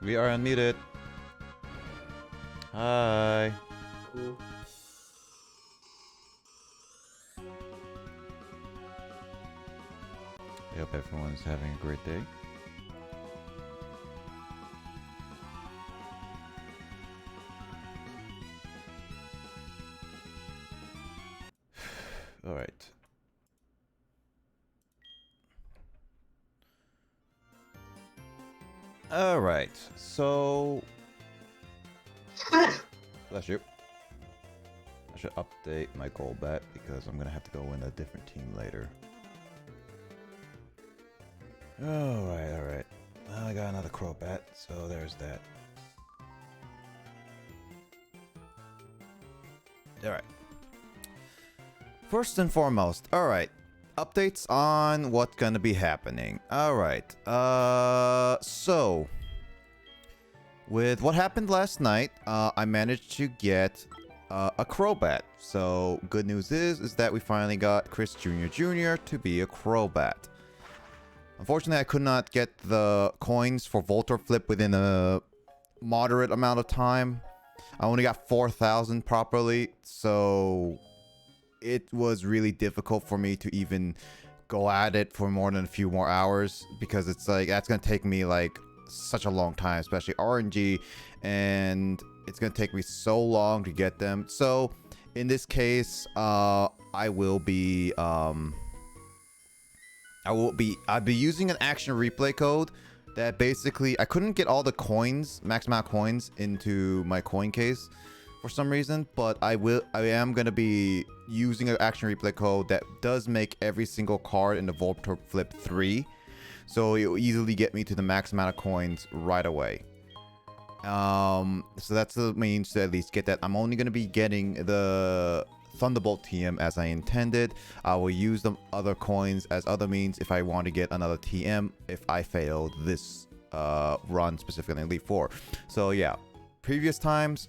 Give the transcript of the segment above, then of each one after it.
We are unmuted. Hi. Cool. I hope everyone's having a great day. All right. All right. So, bless you. I should update my goal bet because I'm gonna have to go in a different team later. All right. Well, I got another crow bat, so there's that. All right. First and foremost, all right. Updates on what's gonna be happening. All right. So with what happened last night, I managed to get a Crobat. So good news is that we finally got Chris Jr. to be a Crobat. Unfortunately, I could not get the coins for Voltor Flip within a moderate amount of time. I only got 4,000 properly, so it was really difficult for me to even go at it for more than a few more hours, because it's like that's gonna take me like such a long time, especially RNG, and it's gonna take me so long to get them. So in this case, I'll be using an action replay code that basically I couldn't get all the coins, max amount of coins, into my coin case for some reason, but I am gonna be using an action replay code that does make every single card in the Voltor Flip 3, so it will easily get me to the max amount of coins right away. So that's the means to at least get that. I'm only gonna be getting the Thunderbolt TM as I intended. I will use the other coins as other means if I want to get another TM if I fail this run specifically in Elite 4. So yeah, previous times,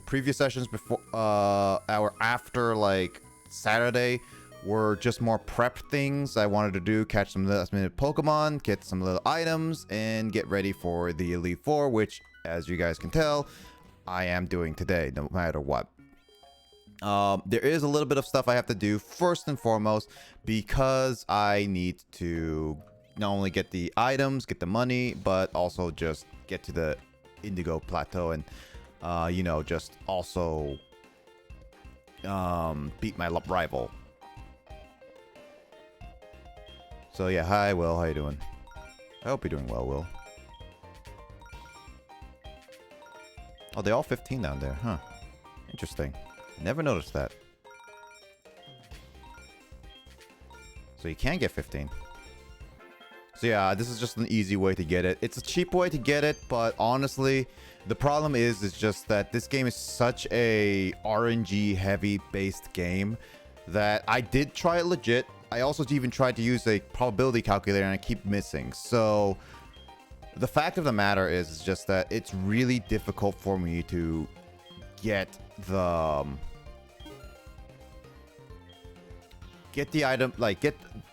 previous sessions before after like Saturday were just more prep things I wanted to do, catch some last minute Pokemon, get some little items, and get ready for the Elite 4, which, as you guys can tell, I am doing today no matter what. There is a little bit of stuff I have to do first and foremost, because I need to not only get the items, get the money, but also just get to the Indigo Plateau and you know, just also beat my rival. So yeah, hi Will, how you doing? I hope you're doing well, Will. Oh, they're all 15 down there, huh? Interesting. Never noticed that. So you can get 15. So yeah, this is just an easy way to get it. It's a cheap way to get it, but honestly, the problem is just that this game is such a RNG heavy based game that I did try it legit. I also even tried to use a probability calculator and I keep missing. So the fact of the matter is just that it's really difficult for me to get the item, like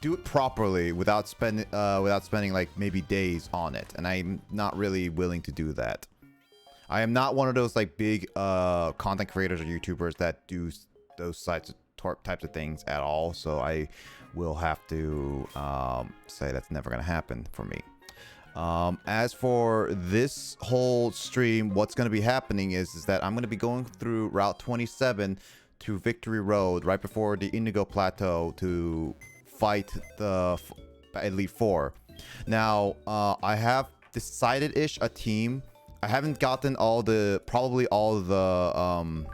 do it properly without spending like maybe days on it, and I'm not really willing to do that. I am not one of those like big content creators or YouTubers that do those types of things at all, so I will have to say that's never gonna happen for me. As for this whole stream, what's going to be happening is that I'm going to be going through Route 27 to Victory Road right before the Indigo Plateau to fight the Elite 4. Now, I have decided-ish a team. I haven't gotten probably all the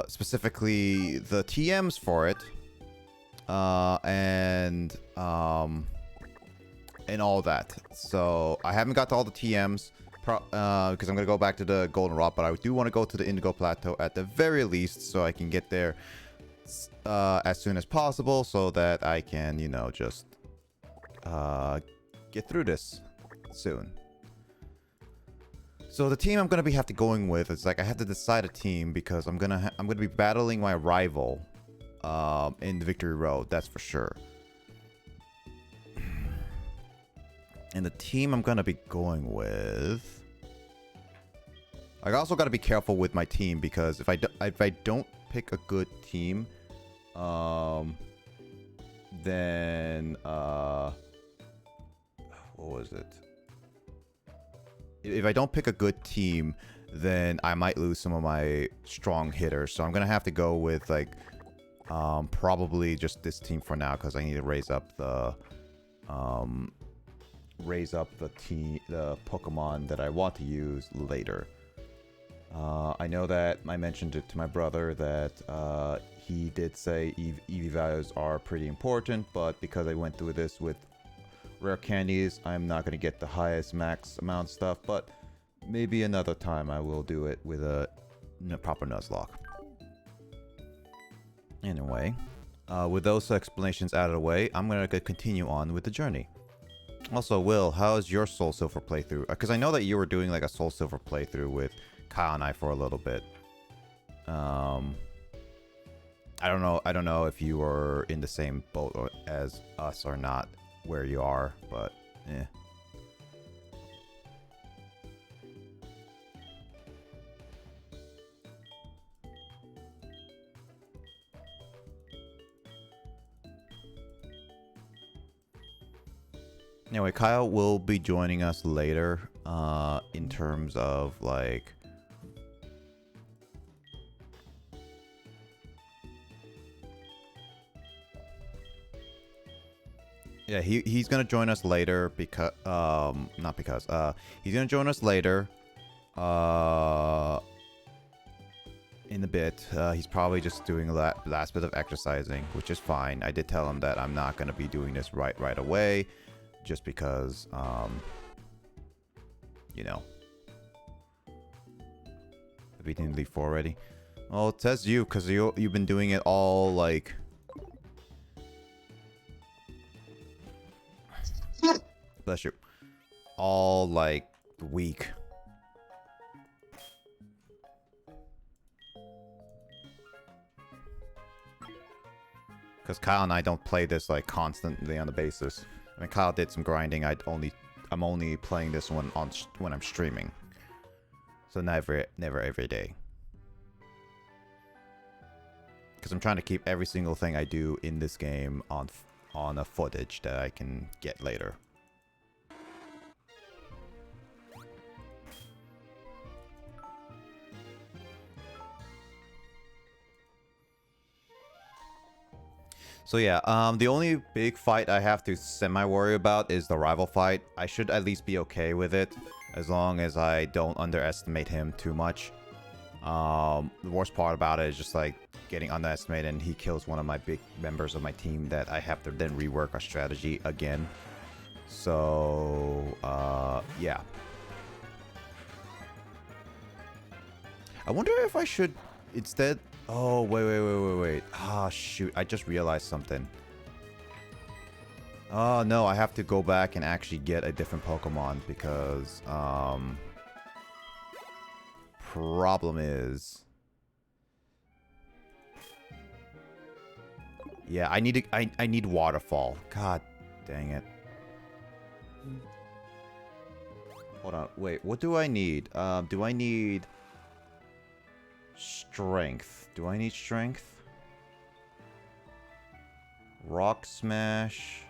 specifically the TMs for it. And all that. So I haven't got to all the TMs because I'm gonna go back to the Golden Rod, but I do want to go to the Indigo Plateau at the very least, so I can get there as soon as possible, so that I can, you know, just get through this soon. So the team I'm gonna have to going with is like I have to decide a team because I'm gonna be battling my rival in the Victory Road, that's for sure. And the team I'm gonna be going with... I also gotta be careful with my team because if I don't pick a good team, then what was it? If I don't pick a good team, then I might lose some of my strong hitters. So I'm gonna have to go with like probably just this team for now because I need to raise up the Pokemon that I want to use later. I know that I mentioned it to my brother that he did say EV values are pretty important, but because I went through this with rare candies, I'm not going to get the highest max amount stuff, but maybe another time I will do it with a proper Nuzlocke. Anyway, with those explanations out of the way, I'm going to continue on with the journey. Also, Will, how's your Soul Silver playthrough? Because I know that you were doing like a Soul Silver playthrough with Kyle and I for a little bit. I don't know if you were in the same boat as us or not, where you are, but eh. Anyway, Kyle will be joining us later, in terms of like... Yeah, he's gonna join us later because, he's gonna join us later, in a bit. He's probably just doing a last bit of exercising, which is fine. I did tell him that I'm not gonna be doing this right away. Just because, you know. Have you didn't leave for already? Well, it says you, because you've been doing it all, like... Bless you. All, like, week. Because Kyle and I don't play this, like, constantly on the basis. I mean, Kyle did some grinding. I'm only playing this one when I'm streaming, so never every day. Because I'm trying to keep every single thing I do in this game on a footage that I can get later. So yeah, the only big fight I have to semi-worry about is the rival fight. I should at least be okay with it, as long as I don't underestimate him too much. The worst part about it is just like getting underestimated and he kills one of my big members of my team that I have to then rework our strategy again. So, yeah. I wonder if I should instead... Oh, wait. Ah, shoot. I just realized something. Oh, no. I have to go back and actually get a different Pokemon because, problem is... Yeah, I need Waterfall. God dang it. Hold on. Wait, what do I need? Do I need... Strength. Do I need strength? Rock Smash.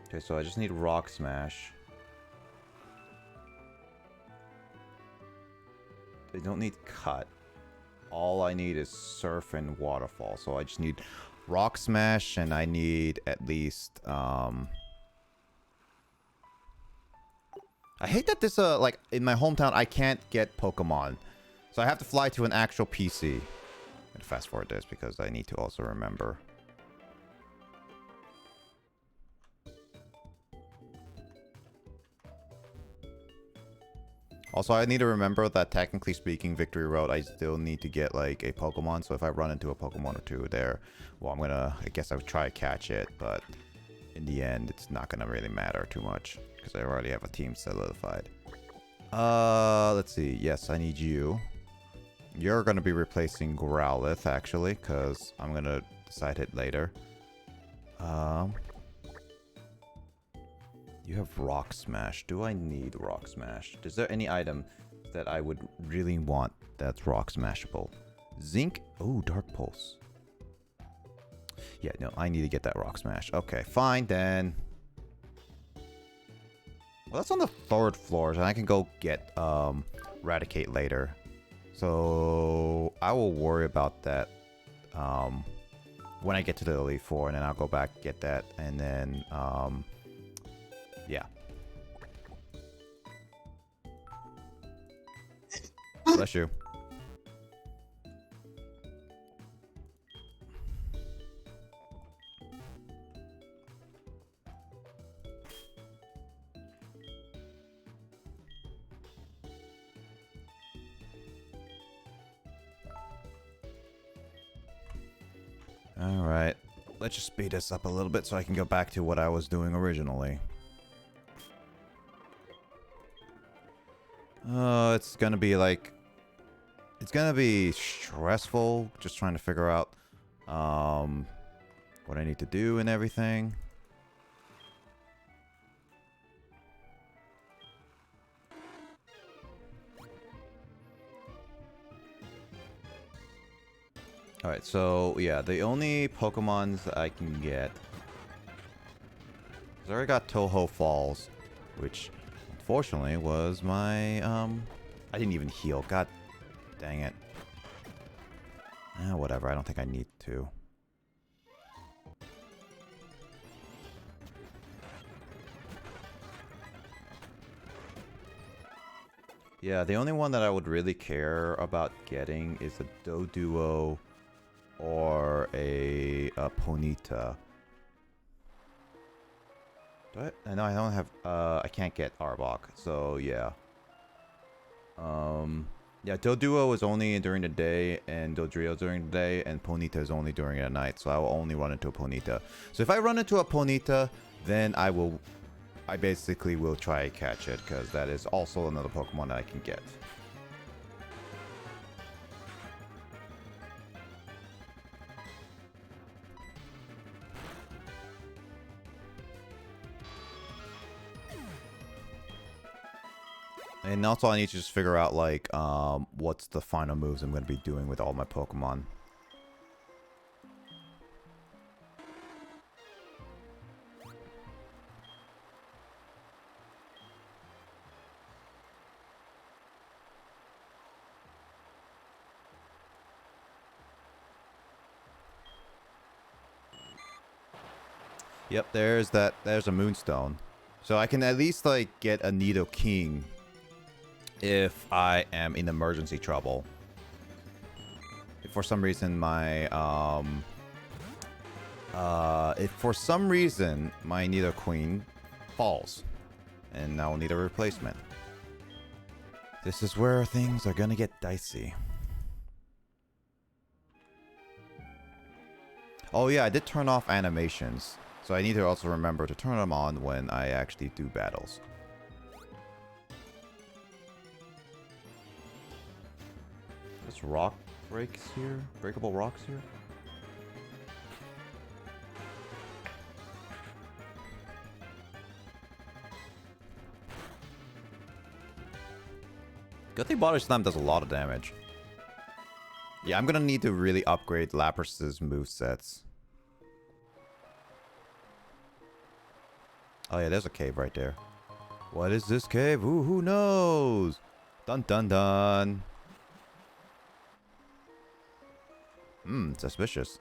Okay, so I just need Rock Smash. I don't need Cut. All I need is Surf and Waterfall. So I just need Rock Smash and I need at least... I hate that this, like, in my hometown, I can't get Pokemon. So I have to fly to an actual PC. I'm gonna fast forward this because I need to also remember. Also, I need to remember that technically speaking, Victory Road, I still need to get like a Pokemon. So if I run into a Pokemon or two there, well, I guess I would try to catch it, but in the end, it's not gonna really matter too much. because I already have a team solidified. Let's see. Yes, I need you. You're going to be replacing Growlithe, actually, because I'm going to decide it later. You have Rock Smash. Do I need Rock Smash? Is there any item that I would really want that's Rock Smashable? Zinc? Oh, Dark Pulse. Yeah, no, I need to get that Rock Smash. Okay, fine then. Well, that's on the 3rd floor, so I can go get Eradicate later. So I will worry about that when I get to the Elite Four, and then I'll go back, get that, and then yeah. Bless you. Alright, let's just speed this up a little bit so I can go back to what I was doing originally. It's gonna be like... It's gonna be stressful just trying to figure out what I need to do and everything. Alright, so yeah, the only Pokemons that I can get... I already got Toho Falls, which unfortunately was my... I didn't even heal, god dang it. Whatever, I don't think I need to. Yeah, the only one that I would really care about getting is a Doduo or a Ponyta. Do I know I don't have, I can't get Arbok, so yeah. Yeah, Doduo is only during the day, and Dodrio during the day, and Ponyta is only during the night, so I will only run into a Ponyta. So if I run into a Ponyta, then I basically will try to catch it, because that is also another Pokemon that I can get. And also I need to just figure out, like, what's the final moves I'm going to be doing with all my Pokemon. Yep, there's a Moonstone. So I can at least, like, get a Nidoking if I am in emergency trouble. If for some reason my Nidoqueen falls, and I'll need a replacement. This is where things are gonna get dicey. Oh yeah, I did turn off animations, so I need to also remember to turn them on when I actually do battles. There's rock breaks here? Breakable rocks here? Good thing Body Slam does a lot of damage. Yeah, I'm gonna need to really upgrade Lapras's movesets. Oh yeah, there's a cave right there. What is this cave? Ooh, who knows? Dun dun dun. Suspicious.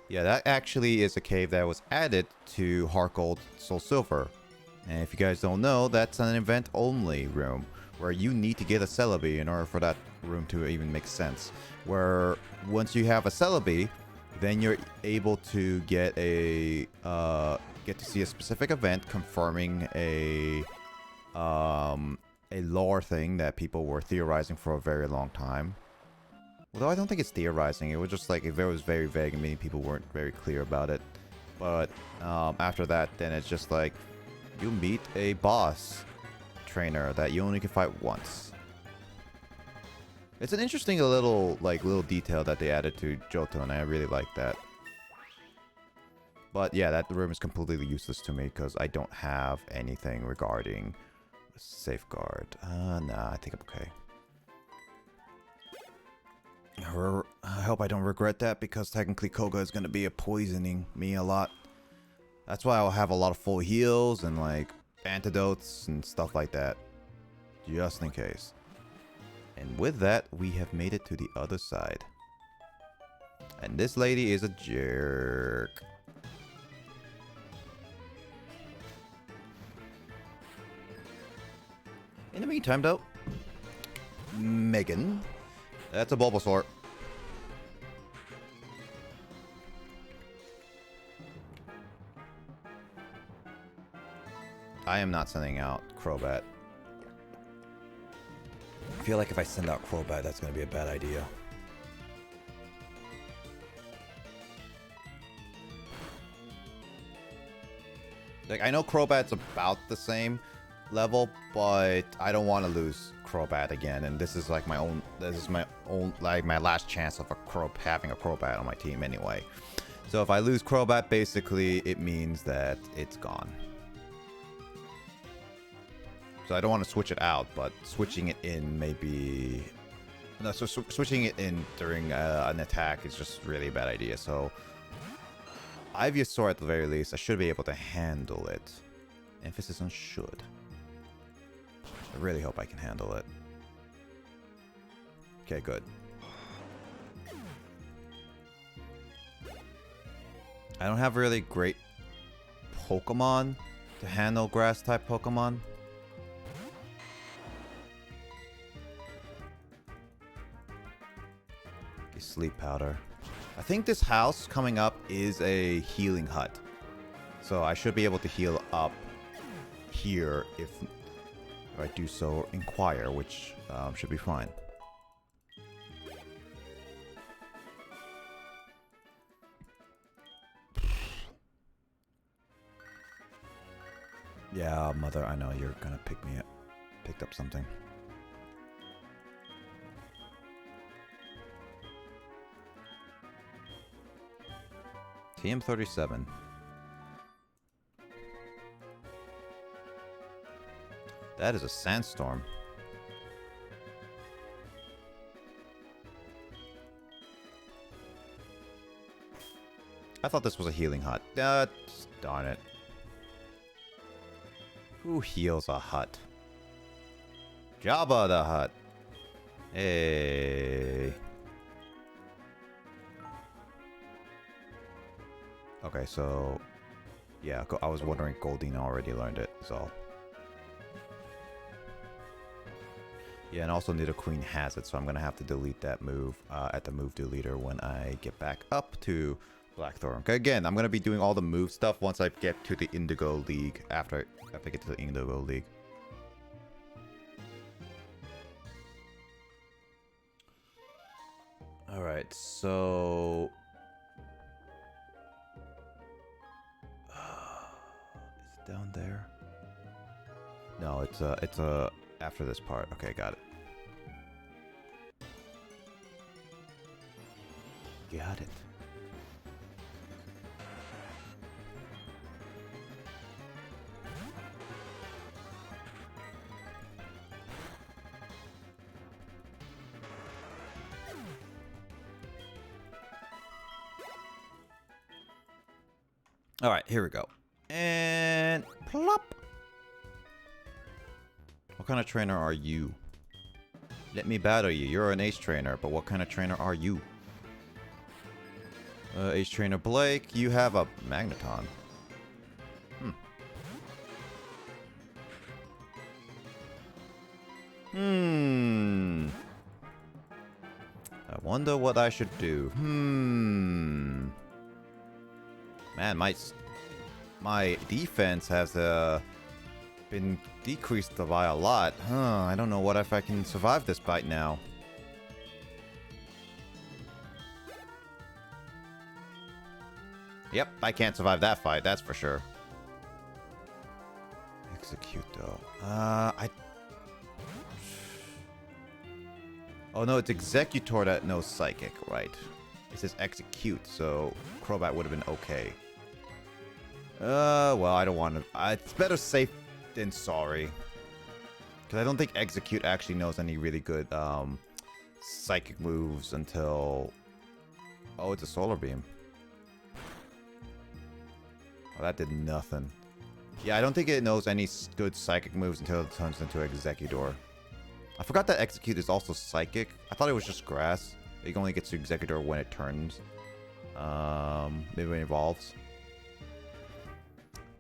Yeah, that actually is a cave that was added to HeartGold Soul Silver. And if you guys don't know, that's an event-only room, where you need to get a Celebi in order for that room to even make sense. Where once you have a Celebi, then you're able to get to see a specific event confirming a lore thing that people were theorizing for a very long time. Although I don't think it's theorizing. It was just like, if it was very vague and many people weren't very clear about it. But after that, then it's just like, you meet a boss trainer that you only can fight once. It's an interesting little detail that they added to Johto, and I really like that. But yeah, that room is completely useless to me because I don't have anything regarding safeguard. Nah, I think I'm okay. I hope I don't regret that, because technically Koga is going to be poisoning me a lot. That's why I'll have a lot of full heals and like antidotes and stuff like that, just in case. And with that, we have made it to the other side. And this lady is a jerk. In the meantime, though, Megan, that's a Bulbasaur. I am not sending out Crobat. I feel like if I send out Crobat, that's going to be a bad idea. Like, I know Crobat's about the same level, but I don't want to lose Crobat again, and this is like my own like my last chance of having a Crobat on my team anyway. So if I lose Crobat, basically it means that it's gone. So I don't want to switch it out, but switching it in maybe... No, so switching it in during an attack is just really a bad idea. So Ivysaur at the very least, I should be able to handle it. Emphasis on should. I really hope I can handle it. Okay, good. I don't have really great Pokemon to handle grass-type Pokemon. Okay, Sleep Powder. I think this house coming up is a healing hut. So I should be able to heal up here if I do so inquire, which should be fine. Yeah, mother, I know you're gonna pick me up. Picked up something. TM37. That is a sandstorm. I thought this was a healing hut. Darn it. Who heals a hut? Jabba the Hutt. Hey. Okay, so... Yeah, I was wondering if Goldina already learned it, so... Yeah, and also Nidoqueen has it, so I'm gonna have to delete that move at the move deleter when I get back up to Blackthorn. Okay, again, I'm gonna be doing all the move stuff once I get to the Indigo League, after I get to the Indigo League. Alright, so... is it down there? No, it's after this part. Okay, got it. Got it. All right, here we go. And plop. What kind of trainer are you? Let me battle you. You're an ace trainer, but what kind of trainer are you? Ace trainer Blake, you have a Magneton. I wonder what I should do. Man, my defense has been decreased by a lot. I don't know what if I can survive this fight now. Yep, I can't survive that fight, that's for sure. Execute though. Oh no, it's Executor that knows Psychic, right? It says Execute, so Crobat would have been okay. Well, I don't want to... it's better safe than sorry. Because I don't think Execute actually knows any really good Psychic moves until... Oh, it's a Solar Beam. Oh, that did nothing. Yeah, I don't think it knows any good Psychic moves until it turns into Executor. I forgot that Execute is also Psychic. I thought it was just Grass. It only gets to Executor when it turns. Maybe when it evolves.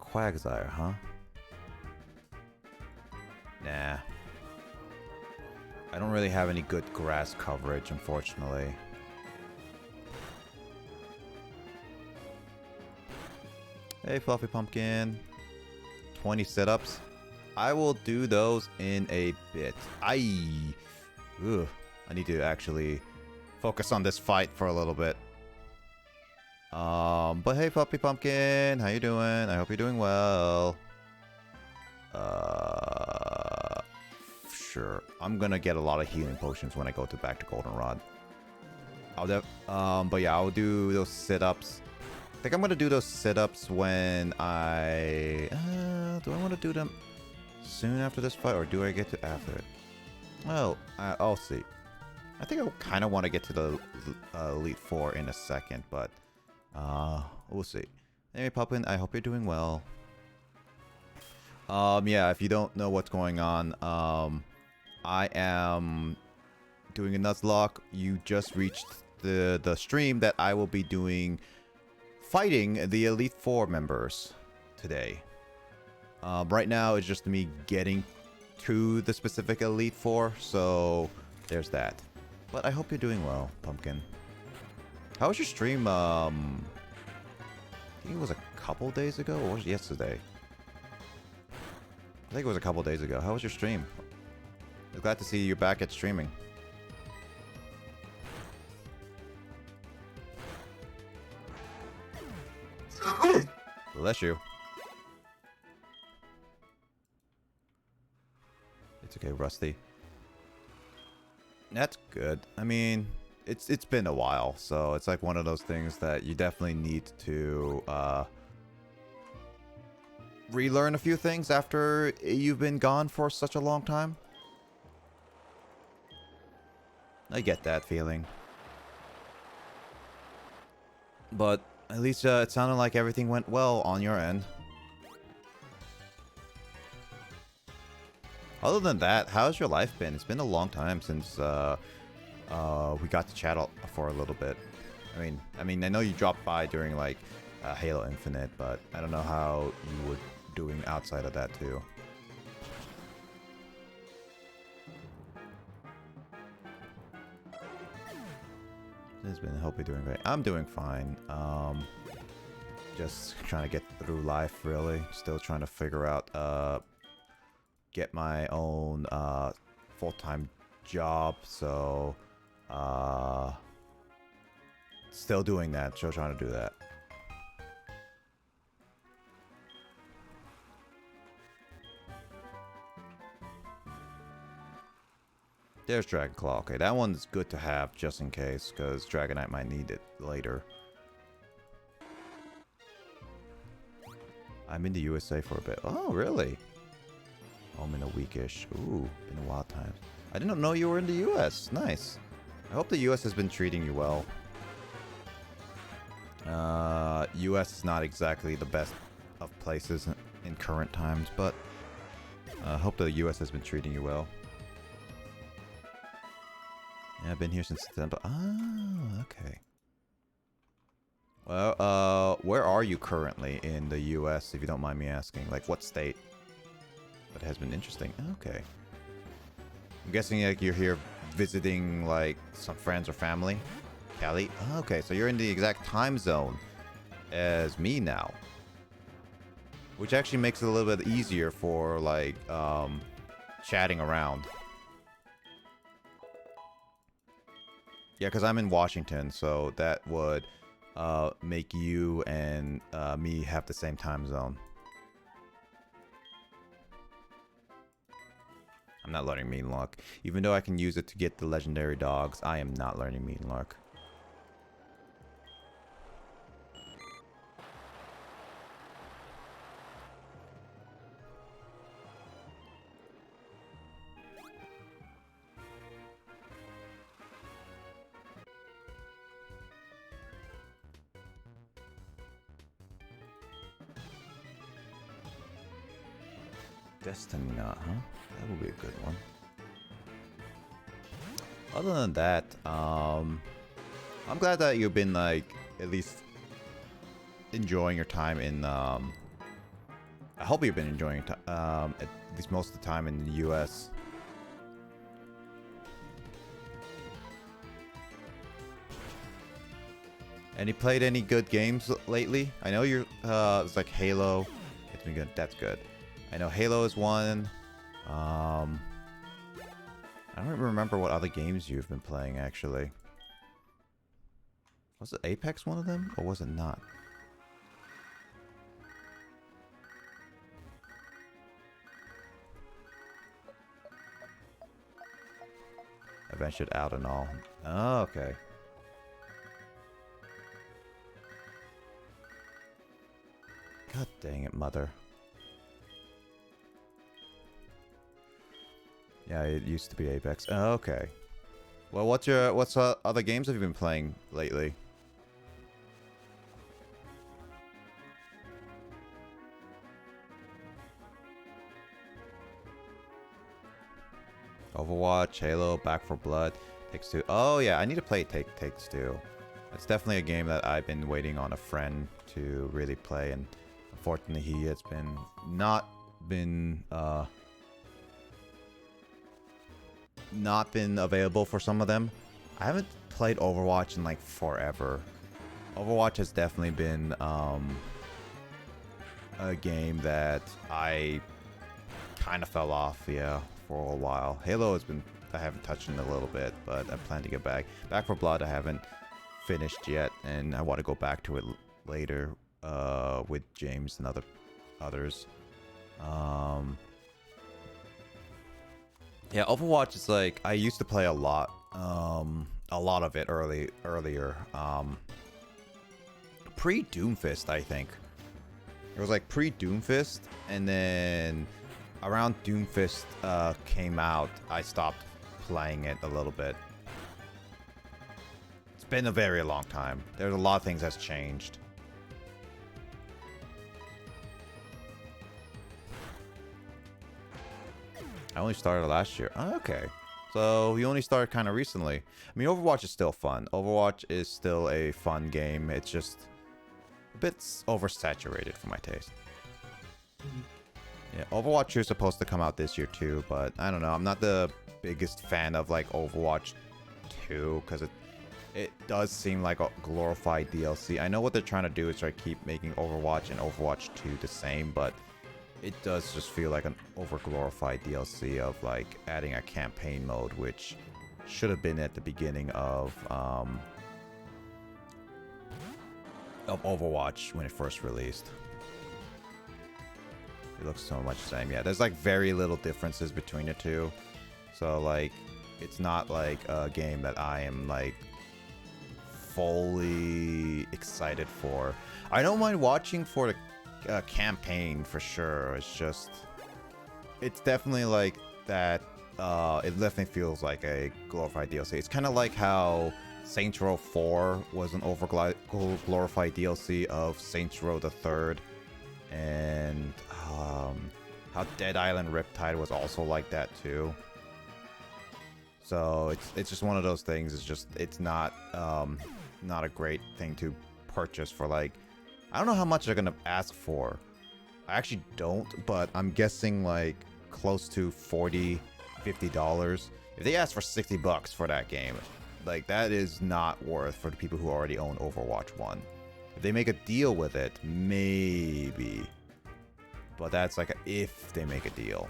Quagsire, huh? Nah. I don't really have any good grass coverage, unfortunately. Hey, Fluffy Pumpkin. 20 sit-ups. I will do those in a bit. Ugh. I need to actually focus on this fight for a little bit. But hey, Fluffy Pumpkin. How you doing? I hope you're doing well. Sure. I'm gonna get a lot of healing potions when I go back to Goldenrod. But yeah, I'll do those sit-ups. I think I'm gonna do those sit-ups when I... do I want to do them soon after this fight, or do I get to after it? Well, I'll see. I think I kind of want to get to the Elite Four in a second, but we'll see. Anyway, Pumpkin, I hope you're doing well. Yeah, if you don't know what's going on, I am doing a Nuzlocke. You just reached the stream that I will be doing, fighting the Elite Four members today. Right now, it's just me getting to the specific Elite Four, so there's that. But I hope you're doing well, Pumpkin. How was your stream? I think it was a couple days ago, or was it yesterday? I think it was a couple days ago. How was your stream? I'm glad to see you're back at streaming. Bless you. It's okay, Rusty. That's good. I mean, it's been a while, so it's like one of those things that you definitely need to relearn a few things after you've been gone for such a long time. I get that feeling. But at least it sounded like everything went well on your end. Other than that, how's your life been? It's been a long time since we got to chat for a little bit. I mean, I know you dropped by during like Halo Infinite, but I don't know how you were doing outside of that too. It's been, I hope you're doing great. I'm doing fine. Just trying to get through life, really. Still trying to figure out, get my own full-time job. So, still doing that. Still trying to do that. There's Dragon Claw. Okay, that one's good to have just in case, because Dragonite might need it later. I'm in the USA for a bit. Oh, really? I'm in a weekish. Ooh, been a wild time. I didn't know you were in the US. Nice. I hope the US has been treating you well. US is not exactly the best of places in current times, but I hope the US has been treating you well. Yeah, I've been here since December. Ah, okay. Well, where are you currently in the US, if you don't mind me asking? Like, what state? But it has been interesting. Okay. I'm guessing like you're here visiting like some friends or family. Cali? Okay, so you're in the exact time zone as me now. Which actually makes it a little bit easier for like chatting around. Yeah, because I'm in Washington, so that would make you and me have the same time zone. I'm not learning Mean Luck. Even though I can use it to get the legendary dogs, I am not learning Mean Luck. Destiny Knot, huh? That would be a good one. Other than that, I'm glad that you've been like at least enjoying your time in. I hope you've been enjoying at least most of the time in the U.S. And you played any good games lately? I know you're. It's like Halo. It's been good. That's good. I know Halo is one. I don't remember what other games you've been playing, actually. Was it Apex one of them? Or was it not? Adventured Out and all. Oh, okay. God dang it, mother. Yeah, it used to be Apex. Oh, okay. Well, what's other games have you been playing lately? Overwatch, Halo, Back 4 Blood, Takes Two. Oh yeah, I need to play Takes Two. It's definitely a game that I've been waiting on a friend to really play, and unfortunately he has not been available for some of them. I haven't played Overwatch in like forever. Overwatch has definitely been a game that I kind of fell off, yeah, for a while. Halo I haven't touched in a little bit, but I plan to get back. Back 4 Blood I haven't finished yet, and I want to go back to it later with James and others. Yeah, Overwatch is like, I used to play a lot of it earlier. Pre-Doomfist, I think. It was like pre-Doomfist, and then around Doomfist came out, I stopped playing it a little bit. It's been a very long time. There's a lot of things that's changed. I only started last year. Oh, okay. So you only started kind of recently. I mean, Overwatch is still fun. Overwatch is still a fun game. It's just a bit oversaturated for my taste. Yeah, Overwatch 2 is supposed to come out this year too, but I don't know. I'm not the biggest fan of like Overwatch 2 because it does seem like a glorified DLC. I know what they're trying to do is try to keep making Overwatch and Overwatch 2 the same, but it does just feel like an over-glorified DLC of like adding a campaign mode, which should have been at the beginning of Overwatch when it first released. It looks so much the same. Yeah, there's like very little differences between the two. So like, it's not like a game that I am like fully excited for. I don't mind watching for the campaign for sure. It's definitely like that. It definitely feels like a glorified DLC. It's kind of like how Saints Row 4 was an glorified DLC of Saints Row the Third, and how Dead Island Riptide was also like that too. So it's just one of those things. It's not a great thing to purchase for like. I don't know how much they're gonna ask for. I actually don't, but I'm guessing like close to $40-50. If they ask for $60 for that game, like that is not worth for the people who already own Overwatch 1. If they make a deal with it, maybe. But that's like if they make a deal.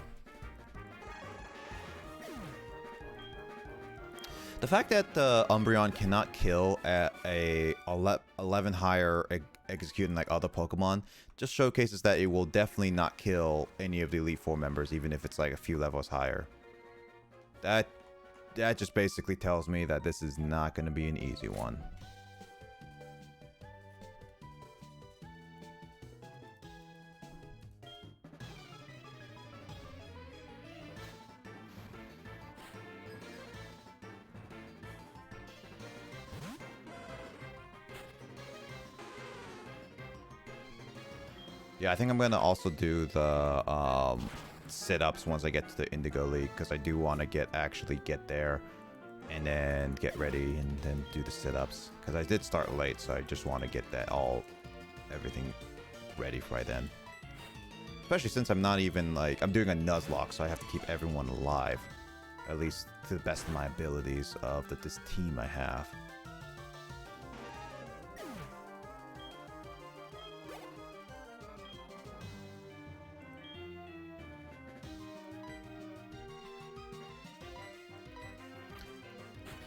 The fact that Umbreon cannot kill at a 11 higher executing like other Pokemon just showcases that it will definitely not kill any of the Elite Four members, even if it's like a few levels higher. That just basically tells me that this is not going to be an easy one. Yeah, I think I'm going to also do the sit-ups once I get to the Indigo League, because I do want to actually get there and then get ready and then do the sit-ups, because I did start late, so I just want to get everything ready by then. Especially since I'm not even I'm doing a Nuzlocke, so I have to keep everyone alive, at least to the best of my abilities of this team I have.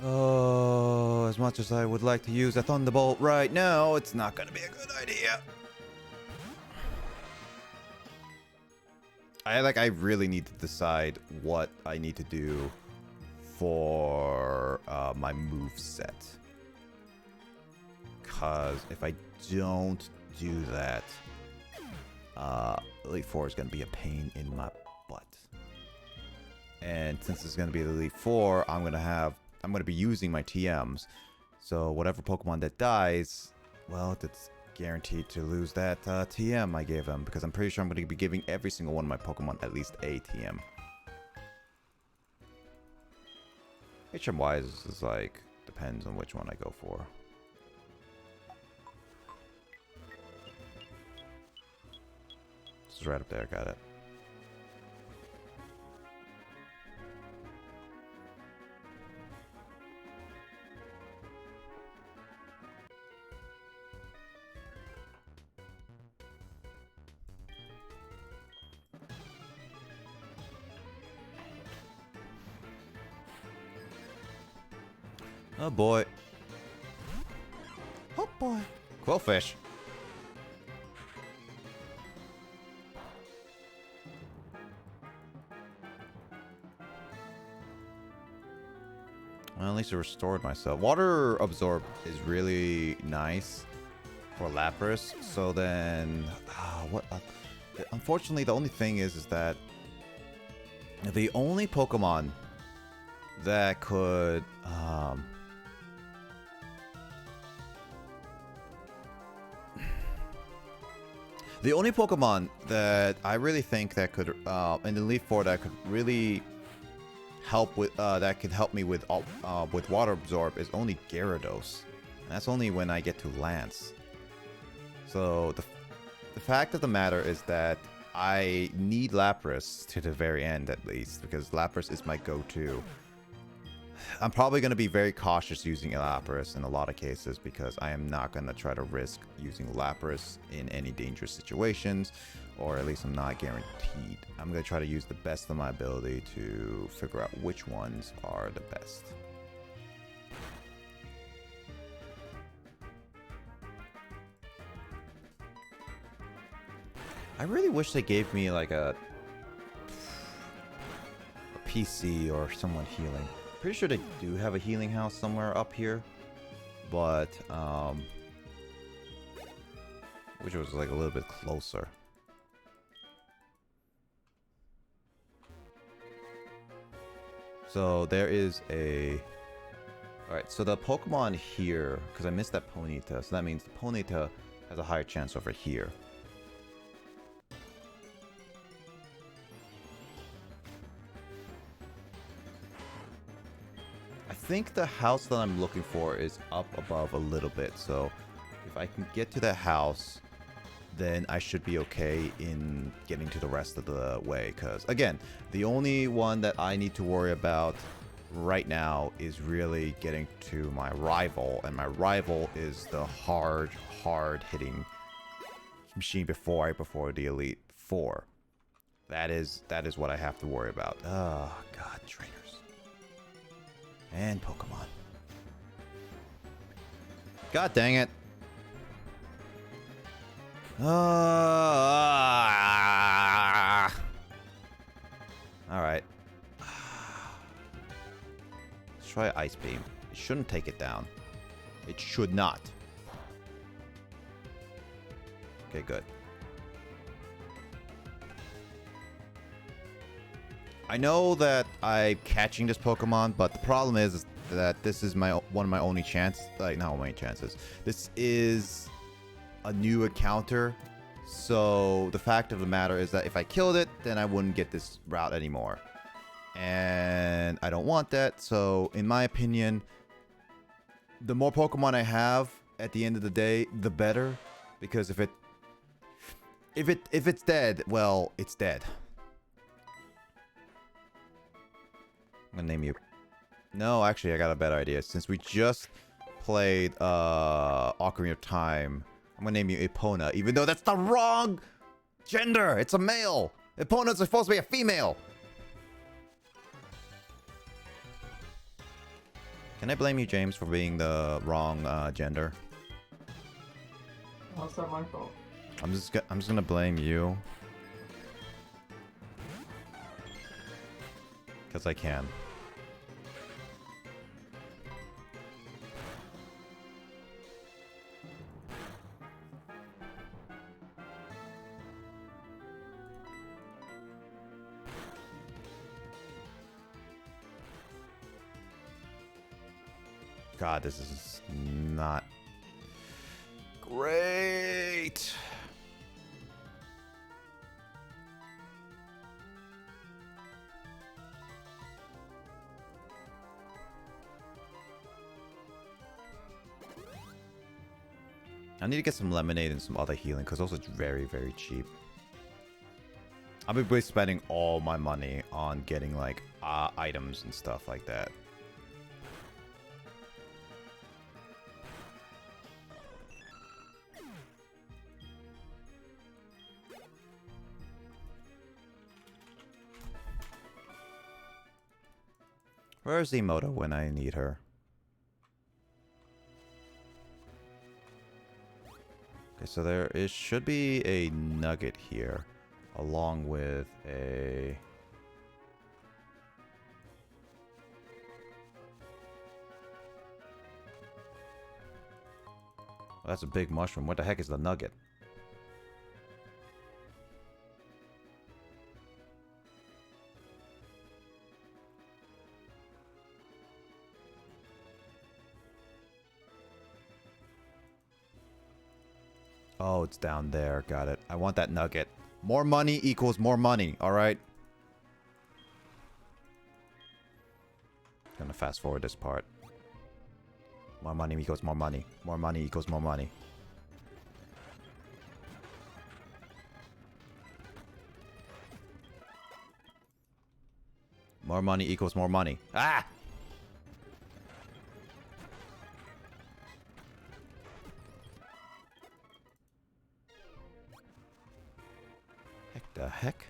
Oh, as much as I would like to use a Thunderbolt right now, it's not going to be a good idea. I really need to decide what I need to do for my move set. Because if I don't do that, Elite Four is going to be a pain in my butt. And since it's going to be the Elite Four, I'm going to be using my TMs. So whatever Pokemon that dies, well, it's guaranteed to lose that TM I gave them, because I'm pretty sure I'm going to be giving every single one of my Pokemon at least a TM. HM-wise is depends on which one I go for. This is right up there, got it. Oh boy. Oh boy. Quillfish. Well, at least it restored myself. Water Absorb is really nice for Lapras. So then, unfortunately, the only thing is that the only Pokemon that could the only Pokemon that I really think that could in the Elite Four that could really help with that could help me with Water Absorb is only Gyarados. And that's only when I get to Lance. So the fact of the matter is that I need Lapras to the very end at least, because Lapras is my go-to. I'm probably going to be very cautious using Lapras in a lot of cases, because I am not going to try to risk using Lapras in any dangerous situations, or at least I'm not guaranteed. I'm going to try to use the best of my ability to figure out which ones are the best. I really wish they gave me like a PC or someone healing. Pretty sure they do have a healing house somewhere up here, but wish it was like a little bit closer. So there is a... Alright, so the Pokemon here, because I missed that Ponyta, so that means the Ponyta has a higher chance over here. I think the house that I'm looking for is up above a little bit, so if I can get to that house, then I should be okay in getting to the rest of the way. Because again, the only one that I need to worry about right now is really getting to my rival, and my rival is the hard hitting machine before the Elite Four. That is what I have to worry about. Oh god, trainers. And Pokemon. God dang it. Alright. Let's try Ice Beam. It shouldn't take it down. It should not. Okay, good. I know that I'm catching this Pokemon, but the problem is that this is one of my only chances. Like, not only chances. This is a new encounter. So the fact of the matter is that if I killed it, then I wouldn't get this route anymore. And I don't want that. So in my opinion, the more Pokemon I have at the end of the day, the better. Because if it's dead, well, it's dead. I'm gonna name you. No, actually, I got a better idea. Since we just played Ocarina of Time, I'm gonna name you Epona, even though that's the wrong gender. It's a male. Epona's supposed to be a female. Can I blame you, James, for being the wrong gender? How's that my fault? I'm just gonna blame you. Because I can. God, this is not great. I need to get some lemonade and some other healing because those are very, very cheap. I'll be basically spending all my money on getting like items and stuff like that. Where's Emoto when I need her? Okay, so there should be a nugget here, along with a... Oh, that's a big mushroom. What the heck is the nugget? Oh, it's down there. Got it. I want that nugget. More money equals more money. All right. Gonna fast forward this part. More money equals more money. More money equals more money. More money equals more money. Ah! The heck?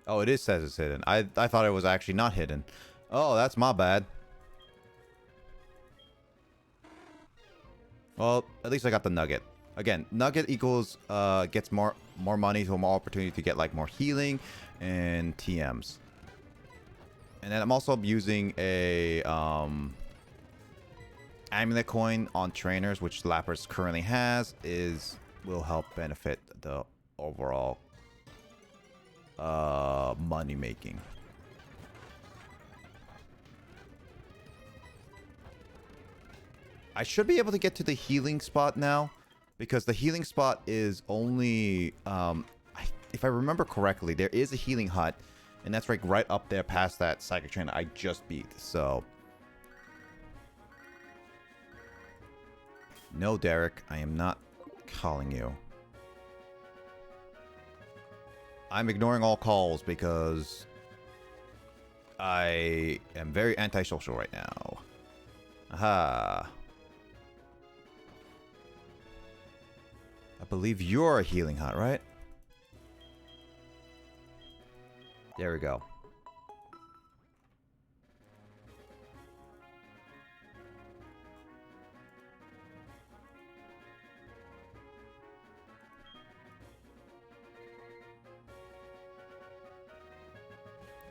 Oh, it says it's hidden. I thought it was actually not hidden. Oh, that's my bad. Well, at least I got the nugget. Again, nugget equals gets more money, so more opportunity to get like more healing and TMs. And then I'm also using a Amulet coin on trainers, which Lapras currently has, will help benefit the overall money making. I should be able to get to the healing spot now, because the healing spot is only if I remember correctly, there is a healing hut, and that's like right up there past that psychic trainer I just beat. So no, Derek, I am not calling you. I'm ignoring all calls because I am very antisocial right now. Aha. I believe you're a healing hut, right? There we go.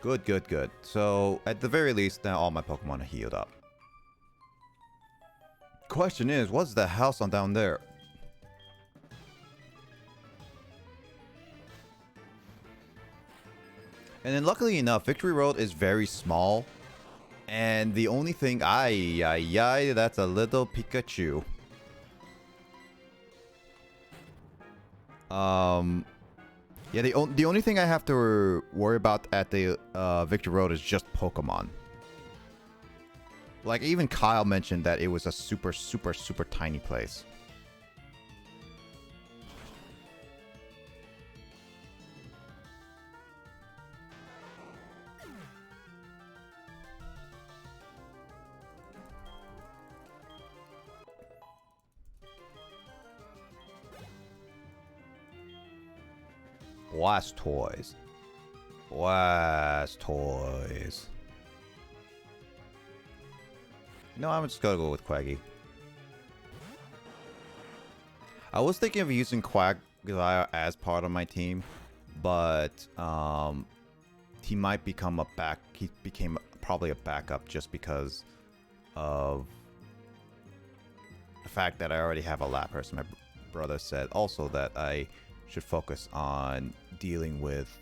Good, good, good. So, at the very least, now all my Pokemon are healed up. Question is, what's the house on down there? And then luckily enough, Victory Road is very small. And the only thing... that's a little Pikachu. Yeah, the only thing I have to worry about at the Victory Road is just Pokemon. Like, even Kyle mentioned that it was a super, super, super tiny place. Blastoise. Blastoise. No, I'm just gonna go with Quaggy. I was thinking of using Quagsire as part of my team, but he might become a he became probably a backup just because of the fact that I already have a Lapras. My brother said also that I should focus on dealing with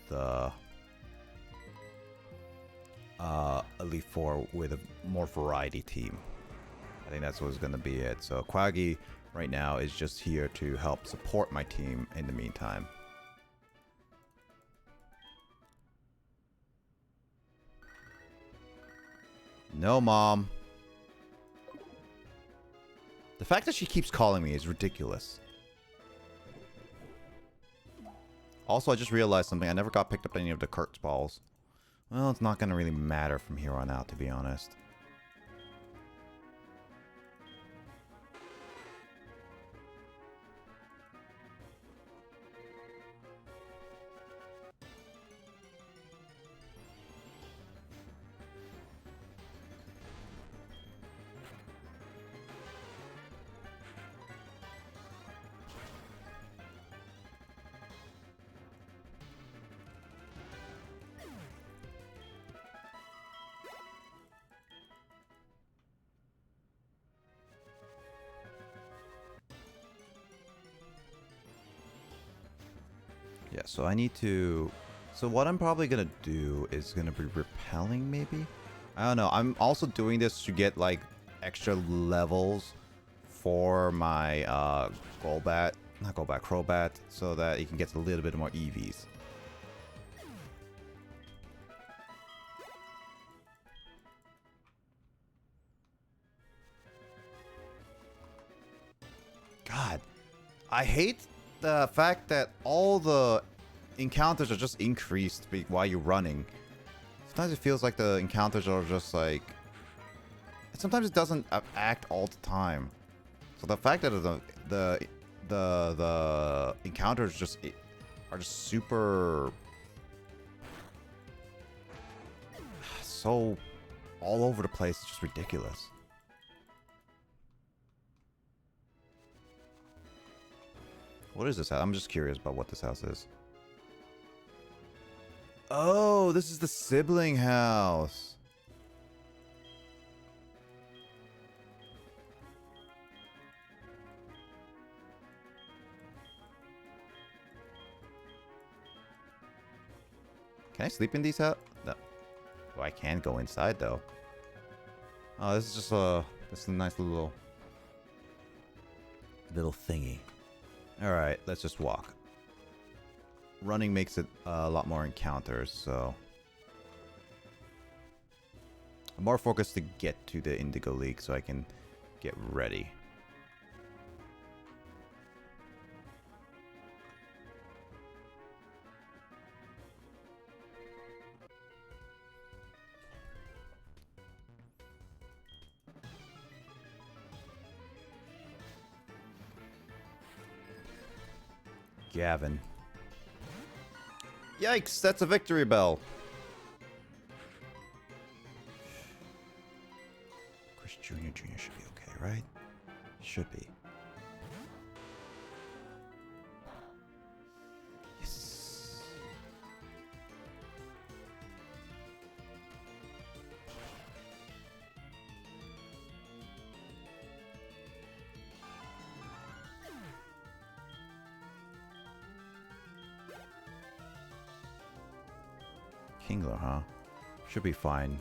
Elite Four with a more variety team. I think that's what's going to be it. So Quaggy right now is just here to help support my team in the meantime. No, Mom. The fact that she keeps calling me is ridiculous. Also, I just realized something. I never got picked up any of the Kurtz balls. Well, it's not going to really matter from here on out, to be honest. Yeah, so I need to... So what I'm probably going to do is going to be repelling, maybe? I don't know. I'm also doing this to get, like, extra levels for my Golbat. Not Golbat, Crobat. So that you can get a little bit more EVs. God. I hate the fact that all the encounters are just increased while you're running. Sometimes it feels like the encounters are just like... Sometimes it doesn't act all the time. So the fact that the encounters just are just super... so all over the place, it's just ridiculous. What is this house? I'm just curious about what this house is. Oh, this is the sibling house. Can I sleep in these houses? No. Oh, I can go inside though. Oh, this is just this is a nice little thingy. Alright, let's just walk. Running makes it a lot more encounters, so... I'm more focused to get to the Indigo League so I can get ready. Gavin. Yikes, that's a victory bell. Should be. Yes. Kingler, huh? Should be fine.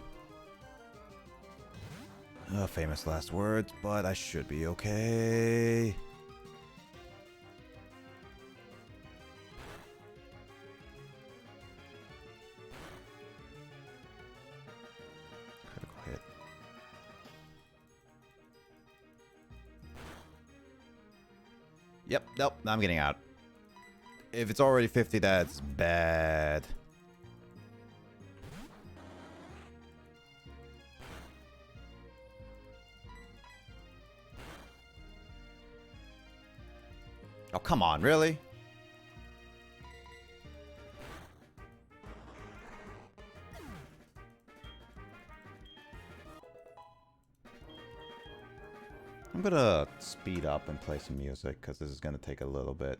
Famous last words, but I should be okay. Critical hit. Yep, nope, I'm getting out. If it's already 50, that's bad. Oh, come on, really? I'm gonna speed up and play some music, because this is gonna take a little bit.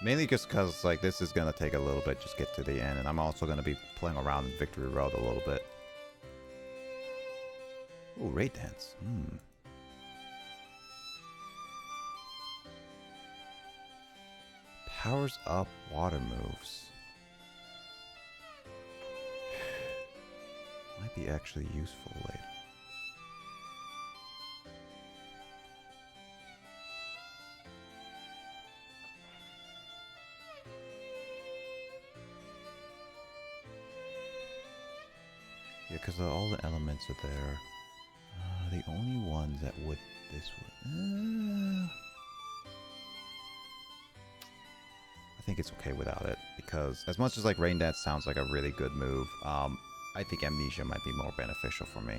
Mainly just because, like, this is going to take a little bit, just get to the end. And I'm also going to be playing around in Victory Road a little bit. Ooh, Raid Dance. Powers up water moves. Might be actually useful later. Yeah, because all the elements are there. The only ones that would this would. I think it's okay without it, because as much as like Rain Dance sounds like a really good move, I think Amnesia might be more beneficial for me.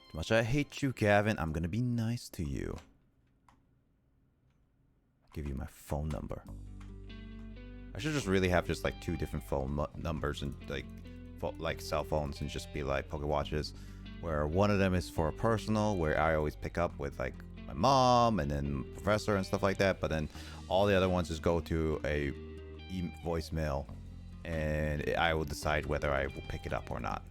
As much as I hate you, Gavin, I'm gonna be nice to you. Give you my phone number. I should just really have just like 2 different phone numbers and like cell phones, and just be like Pokewatches, where one of them is for a personal, where I always pick up with like my mom and then professor and stuff like that, but then all the other ones just go to a voicemail, and I will decide whether I will pick it up or not.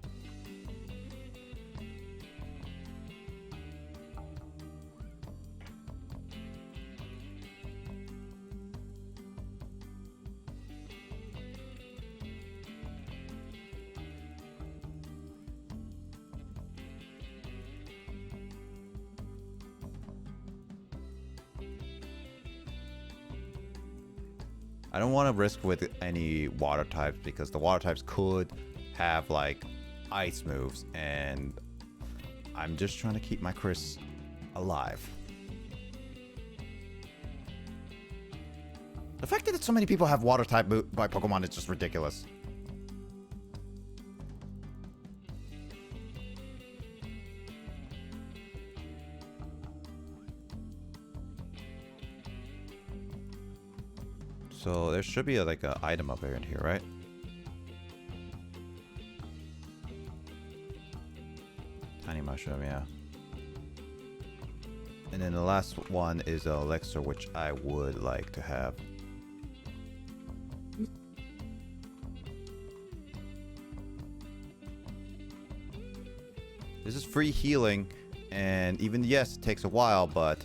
I don't want to risk with any water types, because the water types could have like ice moves, and I'm just trying to keep my Chris alive. The fact that so many people have water type by Pokemon is just ridiculous. So there should be like an item up here in here, right? Tiny mushroom, yeah. And then the last one is an elixir, which I would like to have. This is free healing, and even, yes, it takes a while, but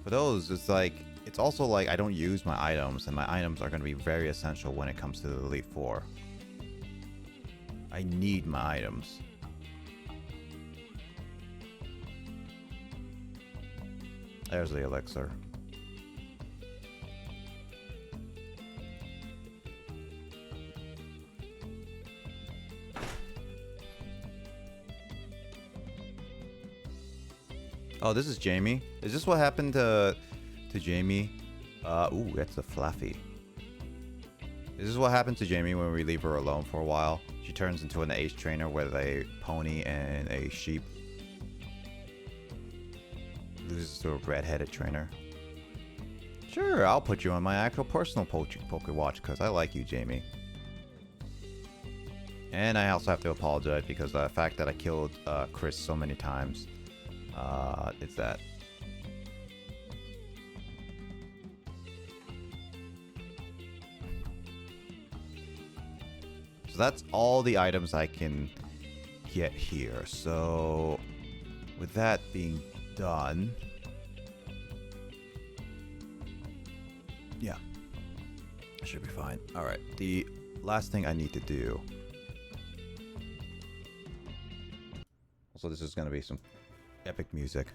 for those, it's like, it's also like I don't use my items, and my items are going to be very essential when it comes to the Elite Four. I need my items. There's the elixir. Oh, this is Jamie. Is this what happened to Jamie? Ooh, that's a Fluffy. Is this what happened to Jamie when we leave her alone for a while? She turns into an ace trainer with a pony and a sheep. Loses to a red-headed trainer. Sure, I'll put you on my actual personal Pokewatch because I like you, Jamie. And I also have to apologize because the fact that I killed Chris so many times. It's that. So that's all the items I can get here. So with that being done, yeah, I should be fine. All right, the last thing I need to do. Also, this is going to be some epic music.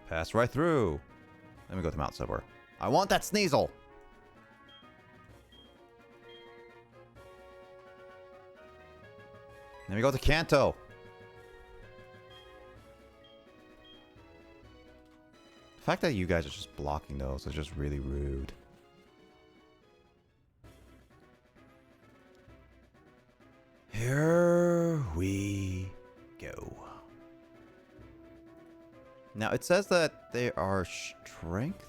Pass right through. Let me go to Mount Silver. I want that Sneasel! Let me go to Kanto. The fact that you guys are just blocking those is just really rude. Here we go. Now it says that they are strengths.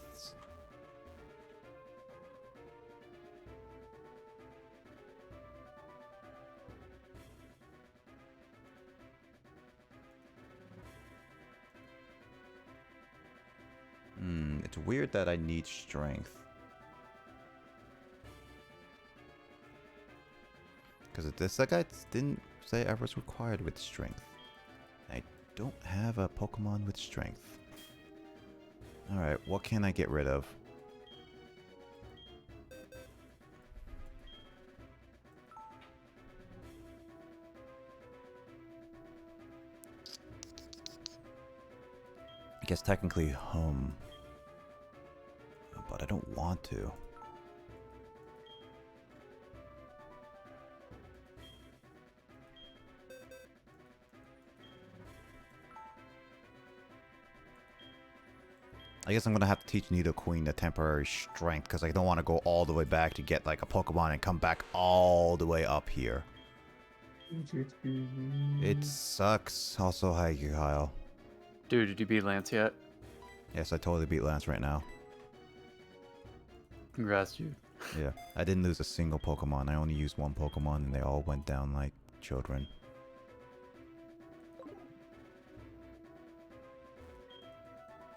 It's weird that I need strength. Because this guy didn't say I was required with strength. I don't have a Pokemon with strength. Alright, what can I get rid of? I guess technically home. But I don't want to. I guess I'm gonna have to teach Nidoqueen the temporary strength because I don't want to go all the way back to get like a Pokemon and come back all the way up here. It sucks. Also, hi, Kyle. Dude, did you beat Lance yet? Yes, I totally beat Lance right now. Congrats, dude. Yeah, I didn't lose a single Pokemon. I only used one Pokemon and they all went down like children.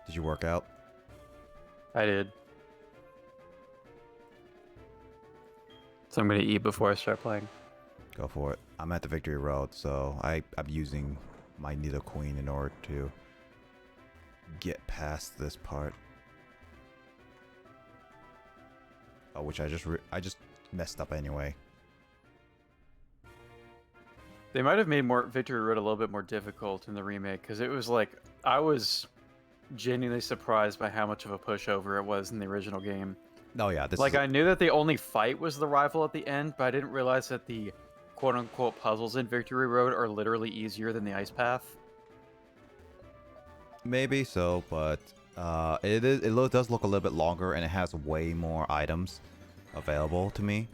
Did you work out? I did. So I'm gonna eat before I start playing. Go for it. I'm at the Victory Road, so I'm using my Nidoqueen in order to get past this part. Oh, which I just messed up anyway. They might have made Victory Road a little bit more difficult in the remake, because it was like, I was genuinely surprised by how much of a pushover it was in the original game. Oh yeah, this like I knew that the only fight was the rival at the end, but I didn't realize that the quote-unquote puzzles in Victory Road are literally easier than the ice path. Maybe so, but it does look a little bit longer and it has way more items available to me.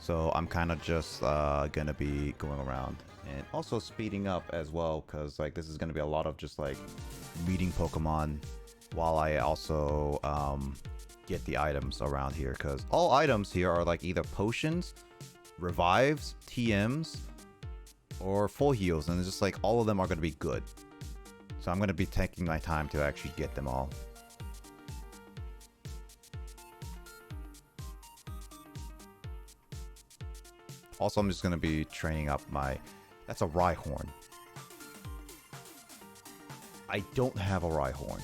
So I'm kind of just gonna be going around and also speeding up as well, because like this is gonna be a lot of just like meeting Pokemon while I also get the items around here, because all items here are like either potions, revives, TMs, or full heals, and it's just like all of them are gonna be good. So I'm going to be taking my time to actually get them all. Also, I'm just going to be training up my... That's a Rhyhorn. I don't have a Rhyhorn.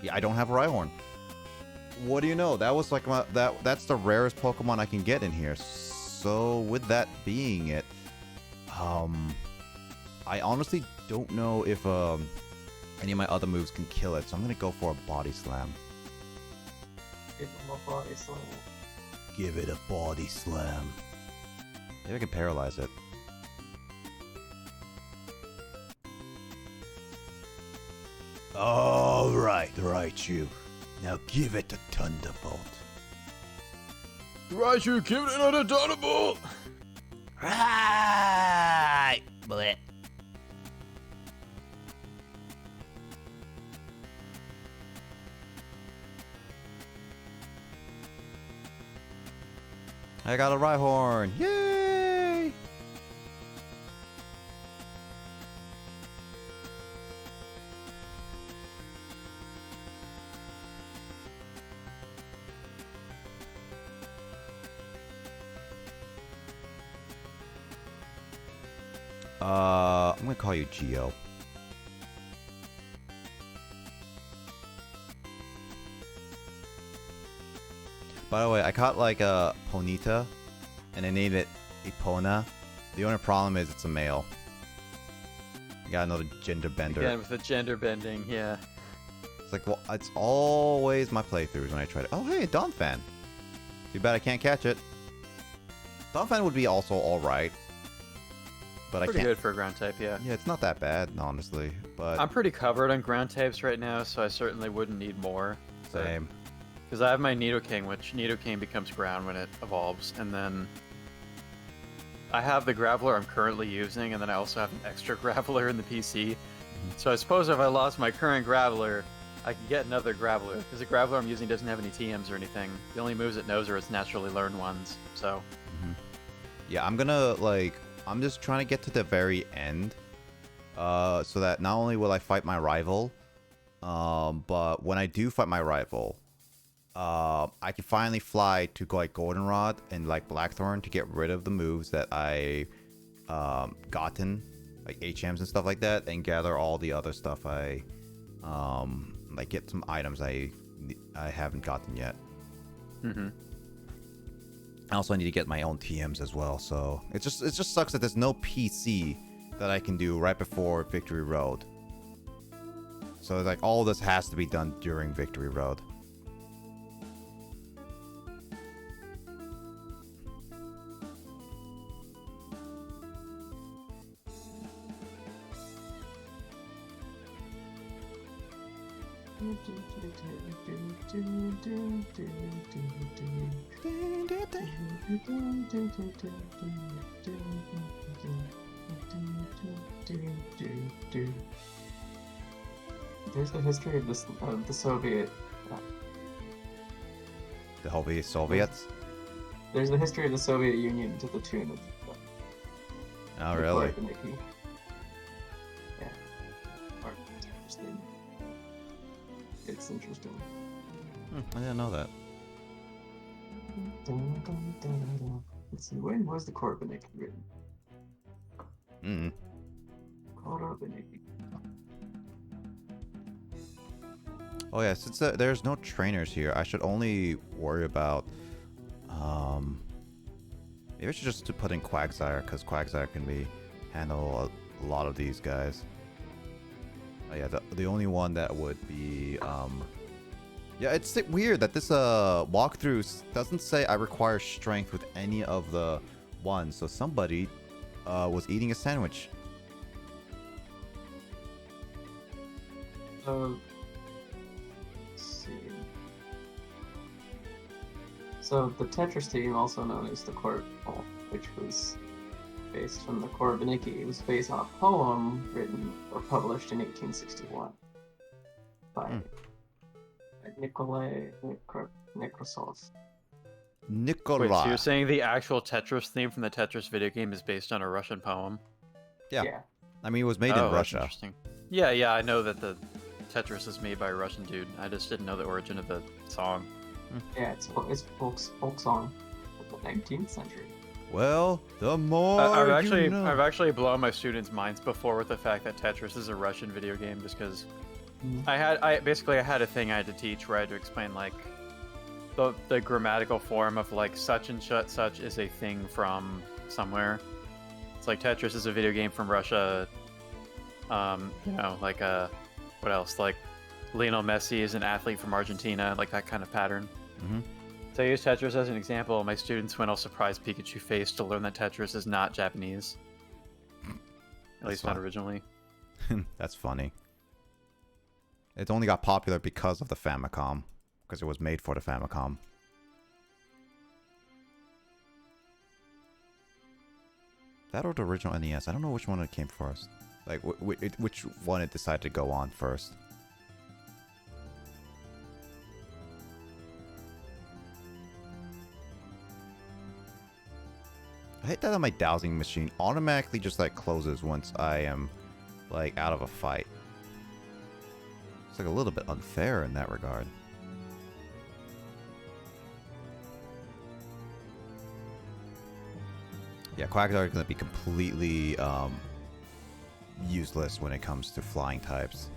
Yeah, I don't have a Rhyhorn. What do you know? That was like that's the rarest Pokemon I can get in here. So with that being it, I honestly don't know if any of my other moves can kill it. So I'm gonna go for a Body Slam. Give him a Body Slam. Give it a Body Slam. Maybe I can paralyze it. All right, Raichu. Now give it a Thunderbolt. Raichu cute and unadorable! Right. Bleh. I got a Rhyhorn! Yay! I'm gonna call you Geo. By the way, I caught like a Ponyta, and I named it Epona. The only problem is it's a male. You gotta know the gender bender. Again, with the gender bending, yeah. It's like, well, it's always my playthroughs when I try to. Oh, hey, Donphan. Too bad I can't catch it. Donphan would be also alright. But Pretty I can't. good for a ground type, yeah. Yeah, it's not that bad, honestly. But I'm pretty covered on ground types right now, so I certainly wouldn't need more. same. Because I have my Nidoking, which Nidoking becomes ground when it evolves, and then I have the Graveler I'm currently using, and then I also have an extra Graveler in the PC. So I suppose if I lost my current Graveler, I could get another Graveler, because the Graveler I'm using doesn't have any TMs or anything. The only moves it knows are its naturally learned ones, so... Yeah, I'm gonna, like... I'm just trying to get to the very end. So that not only will I fight my rival, but when I do fight my rival... I can finally fly to like Goldenrod and like Blackthorn to get rid of the moves that I gotten, like HMs and stuff like that, and gather all the other stuff I like get some items I haven't gotten yet. Also, I need to get my own TMs as well. So it just sucks that there's no PC that I can do right before Victory Road. So it's like all this has to be done during Victory Road. There's the history of this the Soviet. The whole Soviets? There's the history of the Soviet Union to the tune of. Oh, really? Yeah. Or, interesting. It's interesting. I didn't know that. Let's see, when was the Korvanik written? Korvanik. Oh yeah, since there's no trainers here, I should only worry about maybe I should just put in Quagsire, because Quagsire can handle a lot of these guys. Oh yeah, the only one that would be yeah, it's weird that this walkthrough doesn't say I require strength with any of the ones, so somebody was eating a sandwich. Let's see. So the Tetris team, also known as the Corp, which was based from the Korvaniki, was a Faceoff poem written or published in 1861 by Nikolai Nekrasov. Nikolai. Wait, so you're saying the actual Tetris theme from the Tetris video game is based on a Russian poem? Yeah. I mean, it was made in That's Russia. Interesting. Yeah, I know that the Tetris is made by a Russian dude. I just didn't know the origin of the song. Yeah, it's folk song of the 19th century. Well, the more you know. I've actually blown my students' minds before with the fact that Tetris is a Russian video game, just because I had a thing I had to teach where I had to explain like the grammatical form of like such and such is a thing from somewhere. It's like Tetris is a video game from Russia. You know, like what else? Like Lionel Messi is an athlete from Argentina, like that kind of pattern. So I use Tetris as an example. My students went all surprised Pikachu face to learn that Tetris is not Japanese. At least not originally. That's funny. It only got popular because of the Famicom. Because it was made for the Famicom. That or the original NES. I don't know which one it came first. Like, which one it decided to go on first. I hate that my dowsing machine automatically just like closes once I am like out of a fight. It's like a little bit unfair in that regard. Yeah, Quackdart is going to be completely useless when it comes to flying types.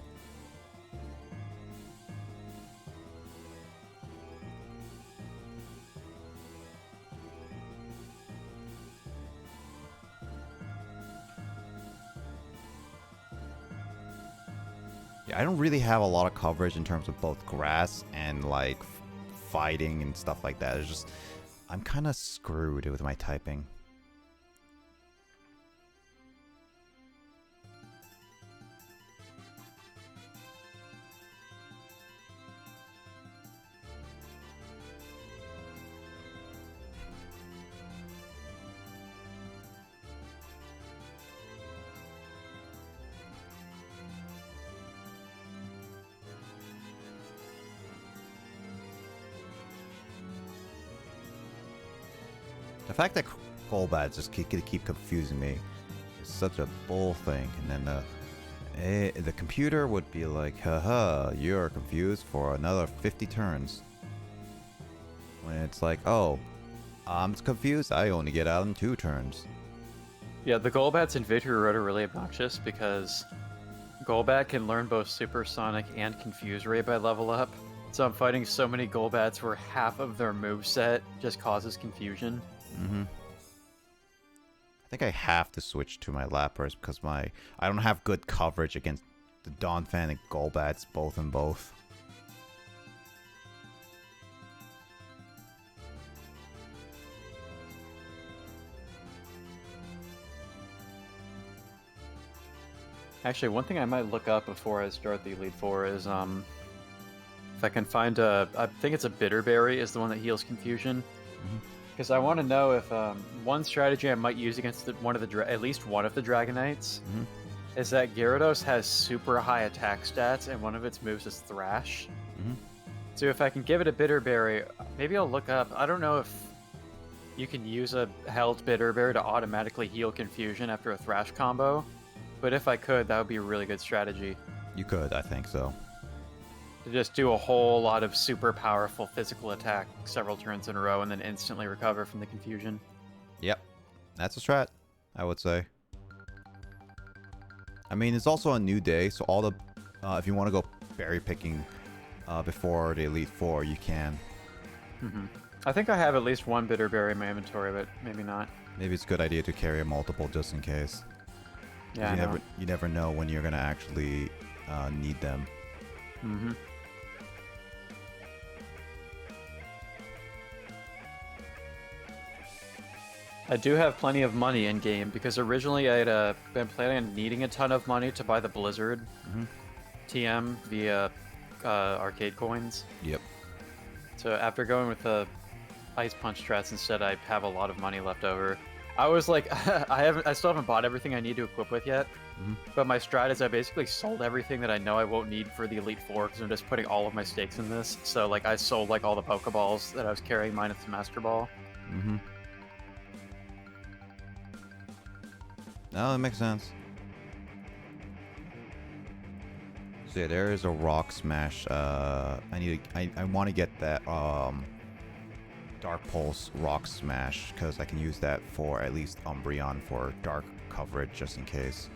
Yeah, I don't really have a lot of coverage in terms of both grass and like fighting and stuff like that. It's just, I'm kind of screwed with my typing. The fact that Golbats just keep confusing me is such a bull thing. And then the computer would be like, haha, you're confused for another 50 turns. When it's like, oh, I'm confused, I only get out in 2 turns. Yeah, the Golbats in Victory Road are really obnoxious because Golbat can learn both Supersonic and Confuse Ray by level up. So I'm fighting so many Golbats where half of their moveset just causes confusion. Mm-hmm. I think I have to switch to my Lapras because I don't have good coverage against the Donphan and Golbats both and both. Actually, one thing I might look up before I start the Elite Four is if I can find I think it's a Bitterberry is the one that heals confusion. Because I want to know if one strategy I might use against at least one of the Dragonites is that Gyarados has super high attack stats and one of its moves is Thrash. So if I can give it a Bitterberry, maybe I'll look up. I don't know if you can use a held Bitterberry to automatically heal confusion after a Thrash combo, but if I could, that would be a really good strategy. You could, I think so. To just do a whole lot of super powerful physical attack several turns in a row and then instantly recover from the confusion. Yep. That's a strat, I would say. I mean, it's also a new day, so all the... if you want to go berry picking before the Elite Four, you can. I think I have at least one Bitterberry in my inventory, but maybe not. Maybe it's a good idea to carry a multiple just in case. Yeah, you never know when you're going to actually need them. I do have plenty of money in game because originally I'd been planning on needing a ton of money to buy the Blizzard TM via arcade coins. Yep. So after going with the Ice Punch strats instead, I have a lot of money left over. I was like, I still haven't bought everything I need to equip with yet. But my strat is I basically sold everything that I know I won't need for the Elite Four because I'm just putting all of my stakes in this. So like I sold like all the Pokeballs that I was carrying minus the Master Ball. No, that makes sense. So yeah, there is a Rock Smash. I want to get that Dark Pulse Rock Smash because I can use that for at least Umbreon for dark coverage just in case.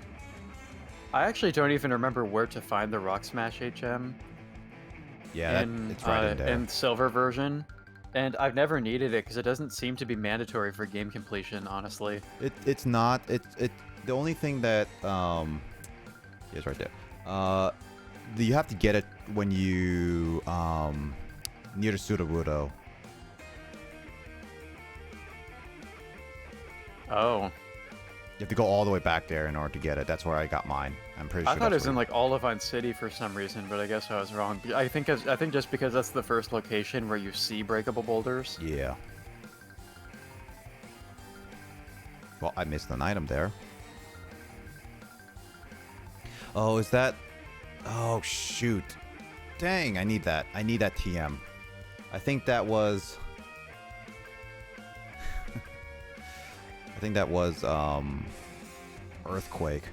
I actually don't even remember where to find the Rock Smash HM. Yeah, it's right in there. In Silver version. And I've never needed it because it doesn't seem to be mandatory for game completion, honestly. It's not. The only thing that yeah, it's right there. You have to get it when you near the Sudowoodo. Oh. You have to go all the way back there in order to get it. That's where I got mine. I'm pretty sure. I thought it was in like Olivine City for some reason, but I guess I was wrong. I think just because that's the first location where you see breakable boulders. Yeah. Well, I missed an item there. Oh, is that... Oh, shoot. Dang, I need that. I need that TM. I think that was... I think that was, Earthquake.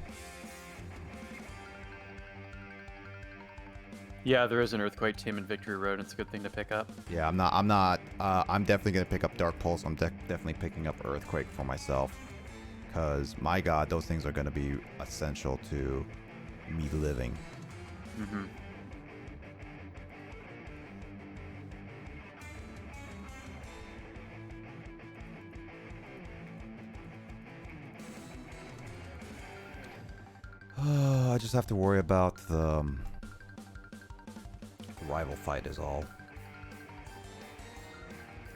Yeah, there is an Earthquake team in Victory Road. It's a good thing to pick up. Yeah, I'm definitely gonna pick up Dark Pulse. I'm definitely picking up Earthquake for myself. Because, my god, those things are gonna be essential to me living. Mm-hmm. I just have to worry about the rival fight is all.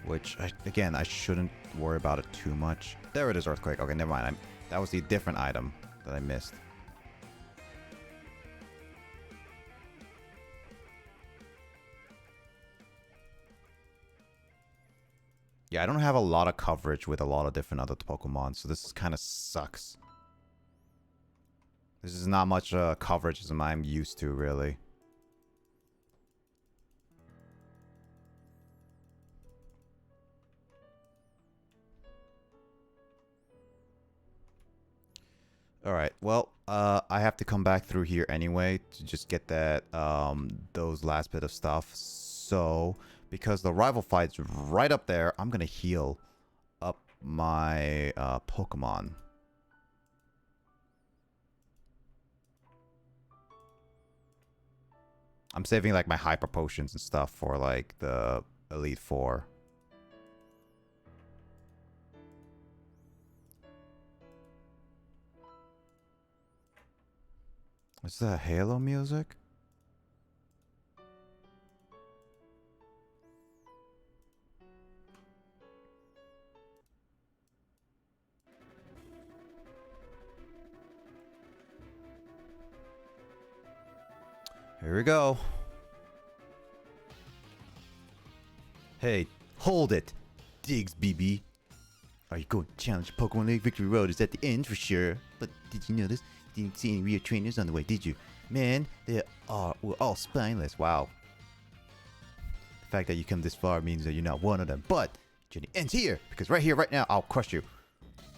Which, again, I shouldn't worry about it too much. There it is, Earthquake. Okay, never mind. That was the different item that I missed. Yeah, I don't have a lot of coverage with a lot of different other Pokemon, so this kind of sucks. This is not much coverage as I'm used to, really. Alright, well, I have to come back through here anyway to just get that, those last bit of stuff. So, because the rival fight's right up there, I'm gonna heal up my, Pokemon. I'm saving, like, my Hyper Potions and stuff for, like, the Elite Four. Is that Halo music? Here we go. Hey, hold it, Diggs BB. Are you going to challenge Pokemon League? Victory Road is at the end for sure. But did you notice? You didn't see any real trainers on the way, did you? Man, we're all spineless. Wow. The fact that you come this far means that you're not one of them. But journey ends here, because right here, right now, I'll crush you.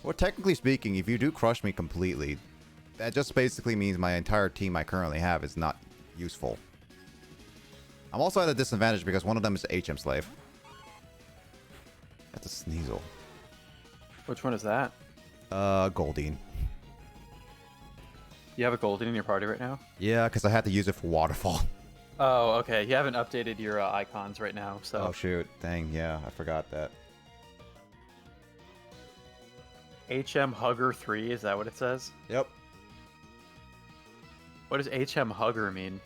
Well, technically speaking, if you do crush me completely, that just basically means my entire team I currently have is not useful. I'm also at a disadvantage because one of them is an HM slave. That's a Sneasel. Which one is that? Goldeen. You have a Goldeen in your party right now? Yeah, because I had to use it for Waterfall. Oh, okay. You haven't updated your icons right now, so... Oh, shoot. Dang, yeah. I forgot that. HM Hugger 3, is that what it says? Yep. What does HM Hugger mean?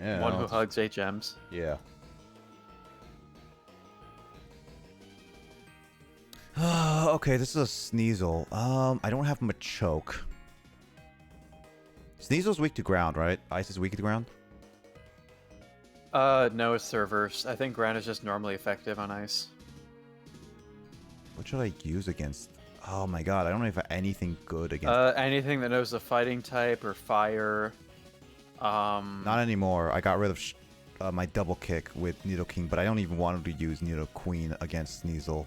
Yeah. One who hugs HMs? Yeah. Okay, this is a Sneasel. I don't have Machoke. Sneasel's weak to ground, right? Ice is weak to ground? No, it's servers. I think ground is just normally effective on ice. What should I use against? Oh my god, I don't know if I have anything good against... Anything that knows a fighting type or fire. Not anymore. I got rid of my double kick with Nidoking, but I don't even want to use Nidoqueen against Sneasel.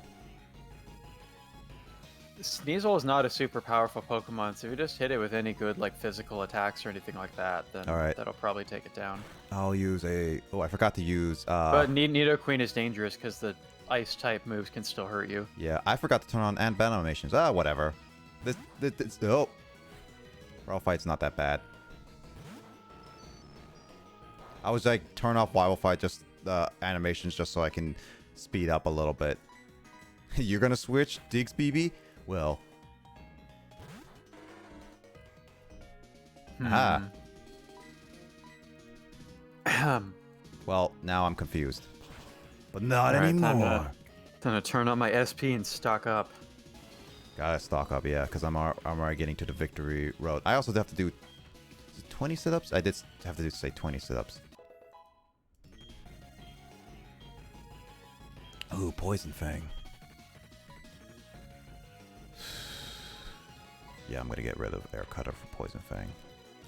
Sneasel is not a super powerful Pokemon, so if you just hit it with any good like physical attacks or anything like that, then that'll probably take it down. I'll use a... Oh, I forgot to use... But Nidoqueen is dangerous because the ice type moves can still hurt you. Yeah, I forgot to turn on Ant Battle animations. Ah, whatever. This oh. Raw Fight's not that bad. I was like, turn off Wild Fight, just animations, just so I can speed up a little bit. You're gonna switch, Diggs BB? Well. Ah. Well, now I'm confused. But not anymore. Time to turn on my SP and stock up. Gotta stock up, yeah, because I'm already getting to the victory road. I also have to do 20 sit-ups? I did have to say 20 sit-ups. Ooh, Poison Fang. Yeah, I'm gonna get rid of Air Cutter for Poison Fang.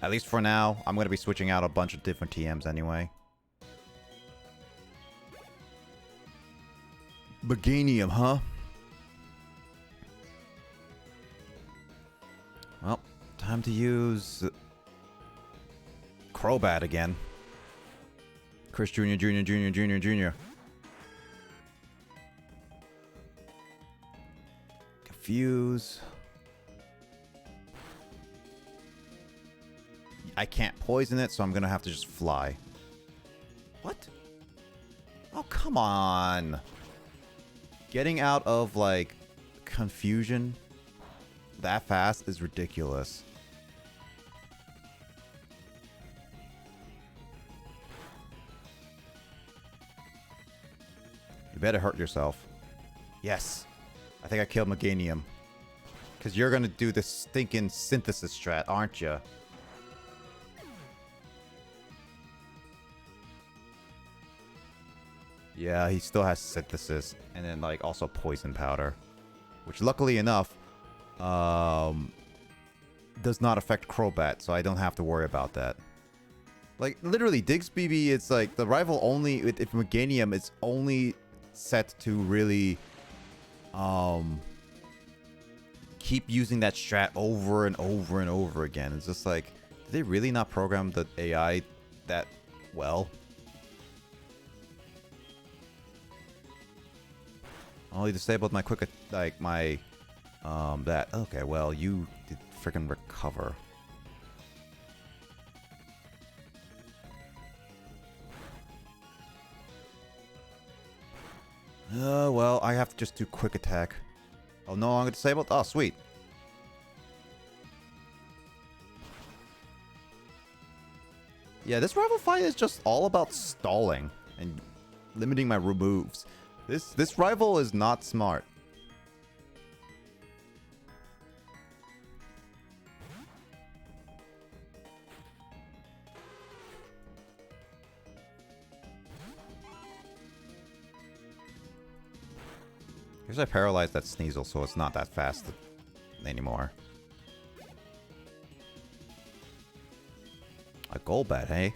At least for now. I'm gonna be switching out a bunch of different TMs anyway. Meganium, huh? Well, time to use Crobat again. Chris Jr., Jr. Confuse. I can't poison it, so I'm gonna have to just fly. What? Oh, come on. Getting out of, like, confusion that fast is ridiculous. You better hurt yourself. Yes. I think I killed Meganium. Because you're gonna do this stinking synthesis strat, aren't you? Yeah, he still has synthesis. And then, like, also poison powder. Which, luckily enough, does not affect Crobat, so I don't have to worry about that. Like, literally, Diggs BB, it's like, the rival only, if Meganium, it's only set to really, keep using that strat over and over and over again. It's just like, did they really not program the AI that well? Only disabled my quick, like, my, that. Okay, well, you did freaking recover. Well, I have to just do quick attack. Oh, no longer disabled? Oh, sweet. Yeah, this rival fight is just all about stalling and limiting my removes. This rival is not smart. Here's I paralyzed that Sneasel, so it's not that fast anymore. A Golbat, hey?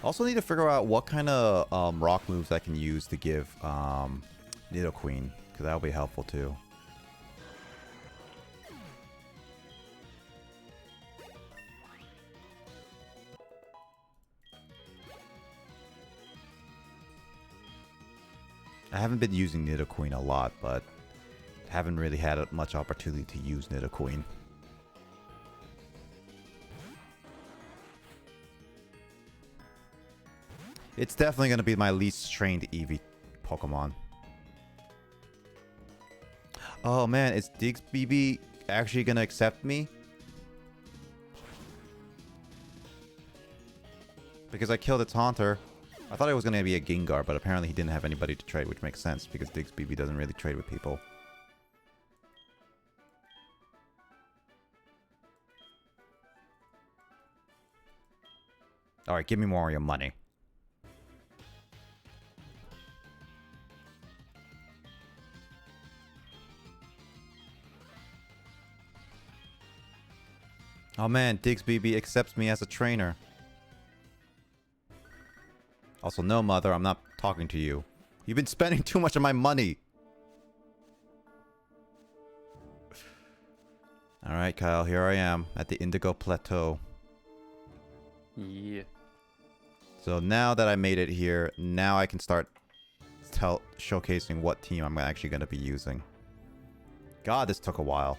Also need to figure out what kind of rock moves I can use to give Nidoqueen, because that'll be helpful too. I haven't been using Nidoqueen a lot, but haven't really had much opportunity to use Nidoqueen. It's definitely going to be my least trained Eevee Pokemon. Oh man, is Diggs BB actually going to accept me? Because I killed its Haunter. I thought it was going to be a Gengar, but apparently he didn't have anybody to trade, which makes sense because Diggs BB doesn't really trade with people. Alright, give me more of your money. Oh man, Diggs BB accepts me as a trainer. Also, no, mother, I'm not talking to you. You've been spending too much of my money. Alright, Kyle, here I am at the Indigo Plateau. Yeah. So now that I made it here, now I can start showcasing what team I'm actually going to be using. God, this took a while.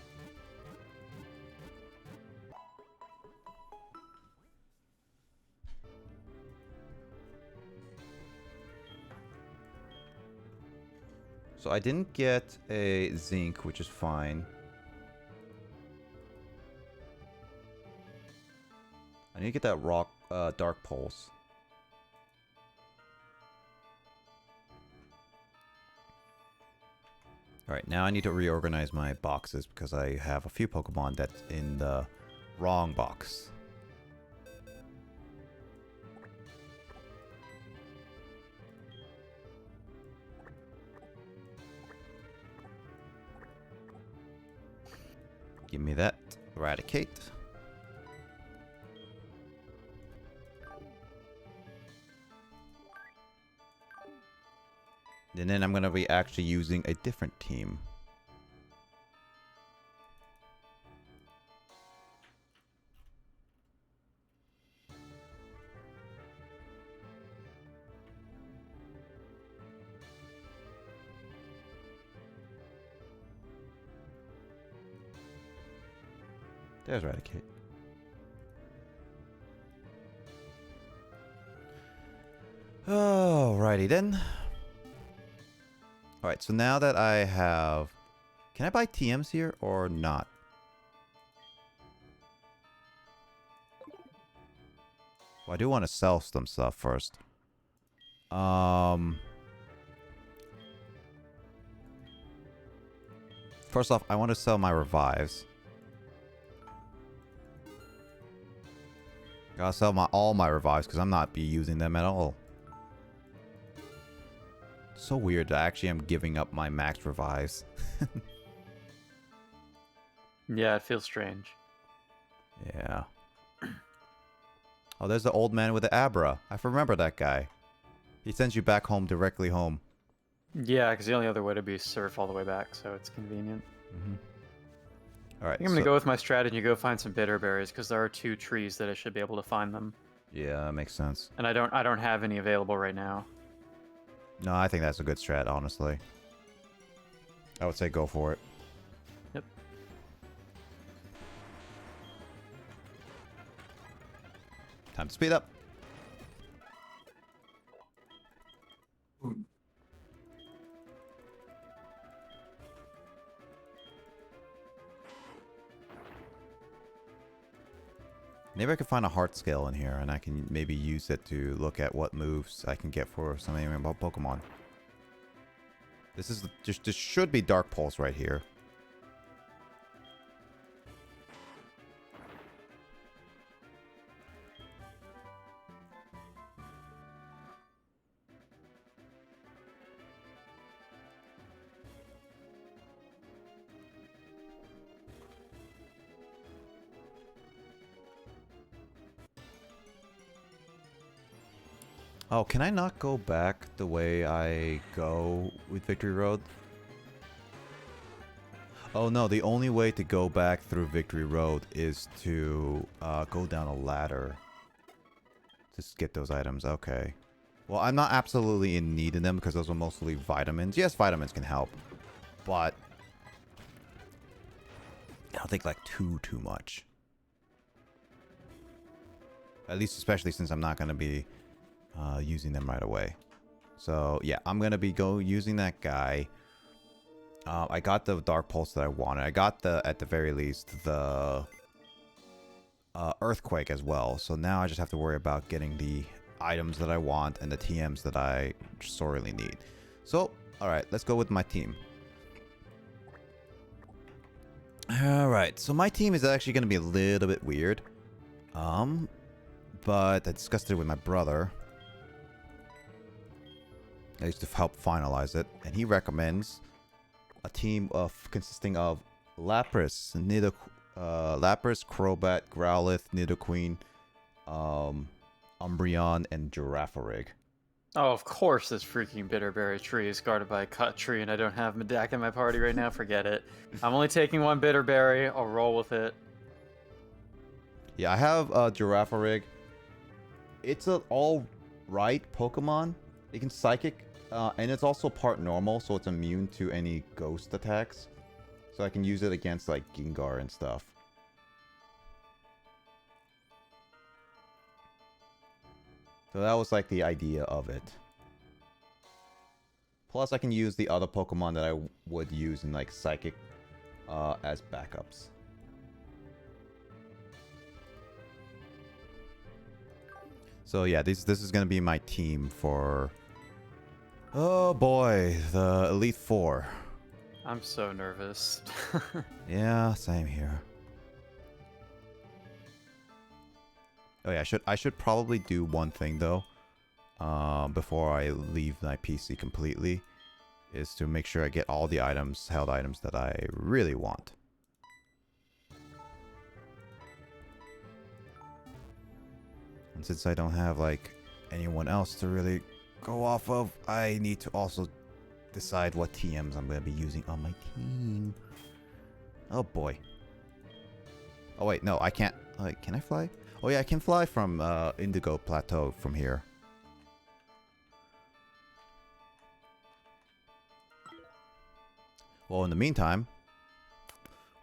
So I didn't get a Zinc, which is fine. I need to get that rock, Dark Pulse. Alright, now I need to reorganize my boxes because I have a few Pokemon that's in the wrong box. Give me that. Eradicate. And then I'm going to be actually using a different team. There's Eradicate. Alrighty then. Alright, so now that I have... Can I buy TMs here or not? Well, I do want to sell some stuff first. First off, I want to sell my revives. Gotta sell all my revives because I'm not be using them at all. So weird that actually I'm giving up my max revives. Yeah, it feels strange. Yeah. Oh, there's the old man with the Abra. I remember that guy. He sends you back home, directly home. Yeah, because the only other way to be surf all the way back, so it's convenient. Mm-hmm. Alright, I think I'm gonna go with my strategy and go find some bitter berries because there are 2 trees that I should be able to find them. Yeah, that makes sense. And I don't have any available right now. No, I think that's a good strat, honestly. I would say go for it. Yep. Time to speed up. Maybe I could find a heart scale in here and I can maybe use it to look at what moves I can get for some animal Pokemon. This should be Dark Pulse right here. Oh, can I not go back the way I go with Victory Road? Oh no, the only way to go back through Victory Road is to go down a ladder. Just get those items, okay. Well, I'm not absolutely in need of them because those are mostly vitamins. Yes, vitamins can help, but I don't think like too much. At least especially since I'm not going to be using them right away. So yeah, I'm gonna be using that guy. I got the Dark Pulse that I wanted. I got at the very least the Earthquake as well. So now I just have to worry about getting the items that I want and the TMs that I sorely need. So all right, let's go with my team. All right, so my team is actually gonna be a little bit weird. But I discussed it with my brother. I used to help finalize it, and he recommends a team consisting of Lapras, Lapras, Crobat, Growlithe, Nidoqueen, Umbreon, and Girafarig. Oh, of course this freaking bitterberry tree is guarded by a cut tree and I don't have Medak in my party right now. Forget it. I'm only taking one bitterberry. I'll roll with it. Yeah, I have Girafarig. It's an all-right Pokemon. It can Psychic, and it's also part normal, so it's immune to any ghost attacks. So I can use it against, like, Gengar and stuff. So that was, like, the idea of it. Plus, I can use the other Pokemon that I would use in, like, Psychic as backups. So yeah, this is gonna be my team for... Oh boy, the Elite Four. I'm so nervous. Yeah, same here. Oh yeah, I should probably do one thing though, before I leave my PC completely, is to make sure I get all the items, held items that I really want. And since I don't have like anyone else to really go off of, I need to also decide what TMs I'm going to be using on my team. Oh boy. Oh wait, no, I can't. Can I fly? Oh yeah, I can fly from Indigo Plateau from here. Well, in the meantime,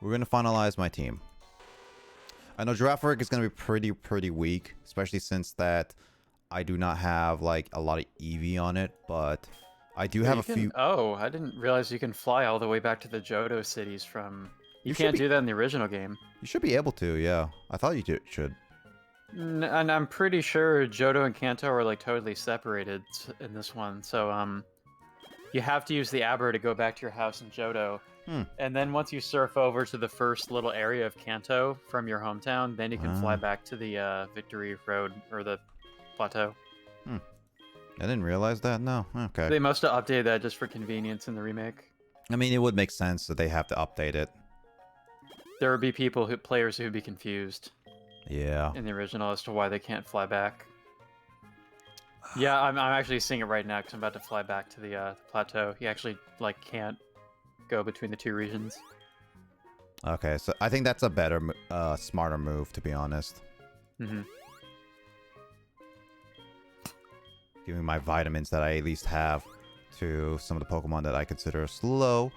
we're going to finalize my team. I know Girafarig is going to be pretty weak, especially since that I do not have like a lot of EV on it, but I do have a few. Oh, I didn't realize you can fly all the way back to the Johto cities from... You can't do that in the original game. You should be able to, yeah. I thought you should. And I'm pretty sure Johto and Kanto are like totally separated in this one, so you have to use the Aber to go back to your house in Johto. And then once you surf over to the first little area of Kanto from your hometown, then you can fly back to the Victory Road, or the plateau. I didn't realize that, no. Okay. They must have updated that just for convenience in the remake. I mean, it would make sense that they have to update it. There would be players who would be confused. Yeah. In the original as to why they can't fly back. Yeah, I'm actually seeing it right now because I'm about to fly back to the plateau. You actually like can't go between the two regions. Okay, so I think that's a better, smarter move, to be honest. Giving my vitamins that I at least have to some of the Pokemon that I consider slow.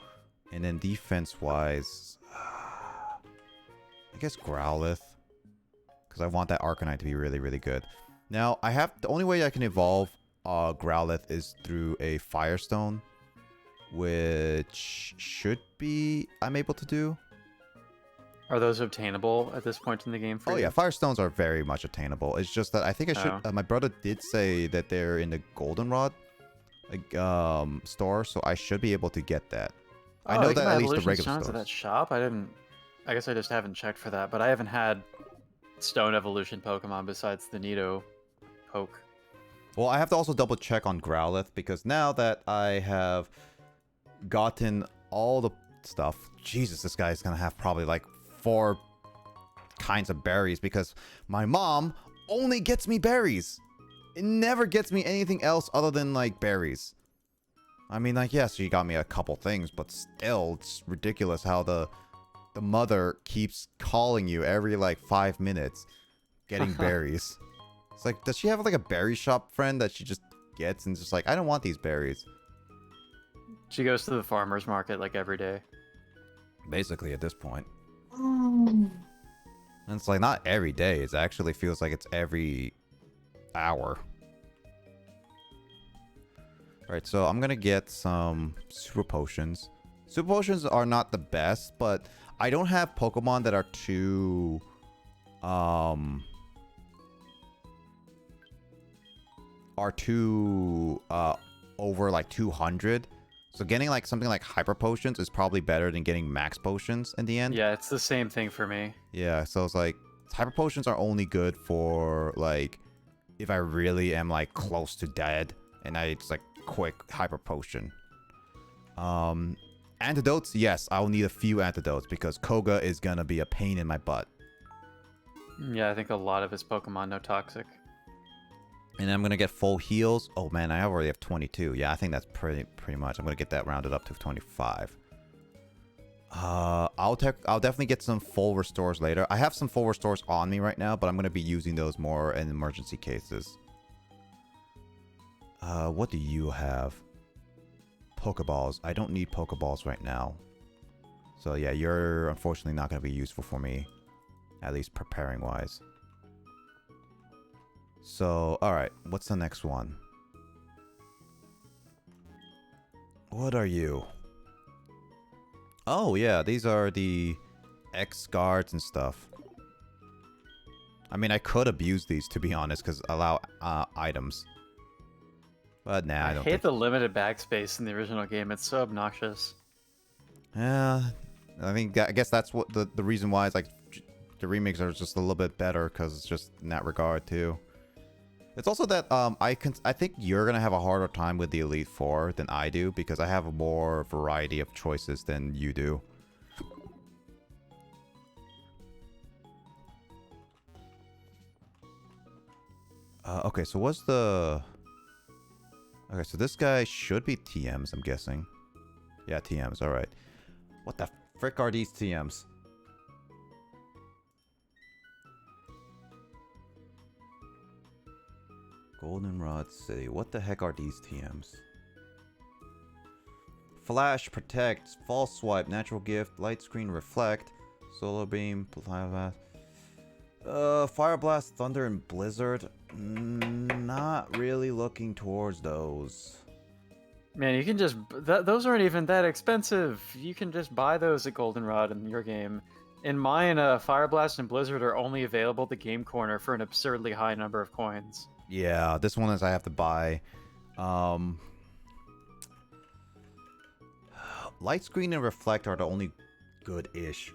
And then defense-wise, I guess Growlithe. Because I want that Arcanine to be really good. Now, the only way I can evolve Growlithe is through a Firestone, which should be I'm able to do. Are those obtainable at this point in the game for you? Oh yeah, Firestones are very much attainable. It's just that I think I should... my brother did say that they're in the Goldenrod store, so I should be able to get that. I know that at least the regular stores. At that shop? I guess I just haven't checked for that, but I haven't had Stone Evolution Pokemon besides the Nido Poke. Well, I have to also double check on Growlithe, because now that I have gotten all the stuff... Jesus, this guy's gonna have probably like 4 kinds of berries, because my mom only gets me berries. It never gets me anything else other than like berries. I mean, like, yes, she got me a couple things, but still, it's ridiculous how the mother keeps calling you every like 5 minutes getting berries. It's like, does she have like a berry shop friend that she just gets and just like, I don't want these berries? She goes to the farmer's market like every day. Basically at this point. And it's like not every day. It actually feels like it's every hour. Alright, so I'm gonna get some Super Potions. Super Potions are not the best, but I don't have Pokemon that are too... over like 200. So getting like something like Hyper Potions is probably better than getting Max Potions in the end. Yeah, it's the same thing for me. Yeah, so it's like Hyper Potions are only good for like if I really am like close to dead and I just like quick Hyper Potion. Antidotes, yes, I'll need a few antidotes because Koga is gonna be a pain in my butt. Yeah, I think a lot of his Pokemon know Toxic. And I'm gonna get full heals. Oh man, I already have 22. Yeah, I think that's pretty much. I'm gonna get that rounded up to 25. I'll definitely get some full restores later. I have some full restores on me right now, but I'm gonna be using those more in emergency cases. What do you have? Pokeballs. I don't need Pokeballs right now. So yeah, you're unfortunately not gonna be useful for me, at least preparing wise. So, alright, what's the next one? What are you? Oh, yeah, these are the X-Guards and stuff. I mean, I could abuse these, to be honest, because allow items. But nah, I don't hate the limited backspace in the original game. It's so obnoxious. Yeah, I guess that's what the reason why it's like the remakes are just a little bit better, because it's just in that regard, too. It's also that I think you're gonna have a harder time with the Elite Four than I do because I have a more variety of choices than you do. Okay, so what's the... Okay, so this guy should be TMs, I'm guessing. Yeah, TMs, alright. What the frick are these TMs? Goldenrod City. What the heck are these TMs? Flash, Protect, False Swipe, Natural Gift, Light Screen, Reflect, Solar Beam, Fire Blast, Thunder, and Blizzard. Not really looking towards those. Man, you can just... those aren't even that expensive. You can just buy those at Goldenrod in your game. In mine, Fire Blast and Blizzard are only available at the Game Corner for an absurdly high number of coins. Yeah, this one is I have to buy. Light Screen and Reflect are the only good-ish.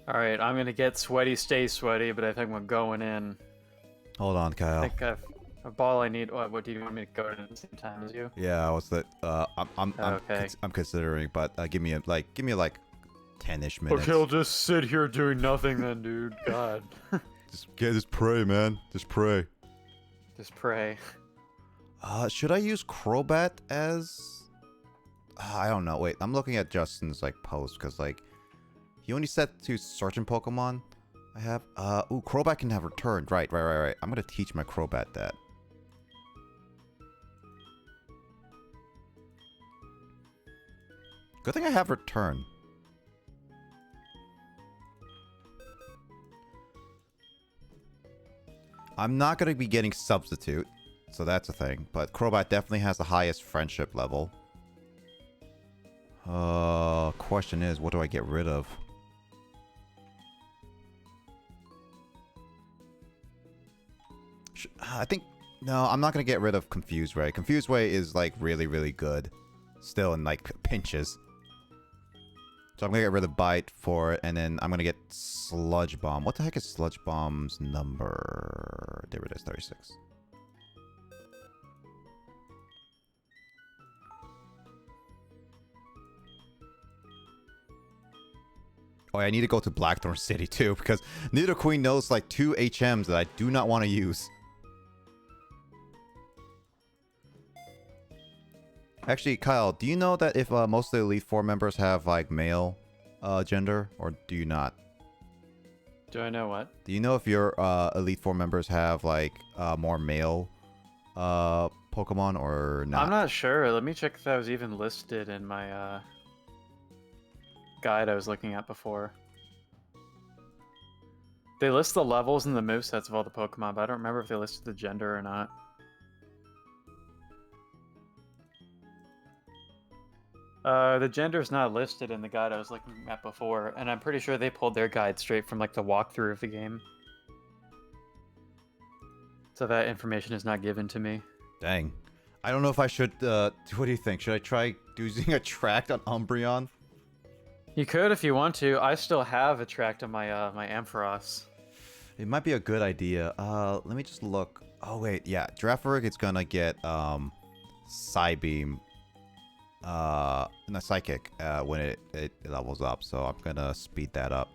Alright, I'm gonna get Sweaty Stay Sweaty, but I think I'm going in. Hold on, Kyle. I think a ball I need... What do you want me to go in at the same time as you? Yeah, what's that? Okay. I'm considering, but give me like 10-ish minutes. Okay, I'll just sit here doing nothing then, dude. God. just pray, man. Just pray. Just pray. Should I use Crobat as? I don't know. Wait, I'm looking at Justin's like post because like he only set to certain Pokemon. I have. Ooh, Crobat can have returned. Right. I'm gonna teach my Crobat that. Good thing I have return. I'm not going to be getting substitute, so that's a thing. But Crobat definitely has the highest friendship level. Question is, what do I get rid of? I think... No, I'm not going to get rid of Confused Ray. Confused Ray is, like, really, really good. Still in, like, pinches. So I'm going to get rid of Bite for it, and then I'm going to get Sludge Bomb. What the heck is Sludge Bomb's number? There it is, 36. Oh, I need to go to Blackthorn City, too, because Nidoqueen knows, like, 2 HMs that I do not want to use. Actually, Kyle, do you know that if most of the Elite Four members have, like, male gender, or do you not? Do I know what? Do you know if your Elite Four members have, like, more male Pokemon or not? I'm not sure. Let me check if that was even listed in my guide I was looking at before. They list the levels and the movesets of all the Pokemon, but I don't remember if they listed the gender or not. The gender is not listed in the guide I was looking at before, and I'm pretty sure they pulled their guide straight from like the walkthrough of the game. So that information is not given to me. Dang. I don't know if I should, what do you think? Should I try using a tract on Umbreon? You could if you want to. I still have a tract on my my Ampharos. It might be a good idea. Let me just look. Oh wait, yeah. Girafarig is gonna get Psybeam. No, Psychic when it levels up, so I'm gonna speed that up.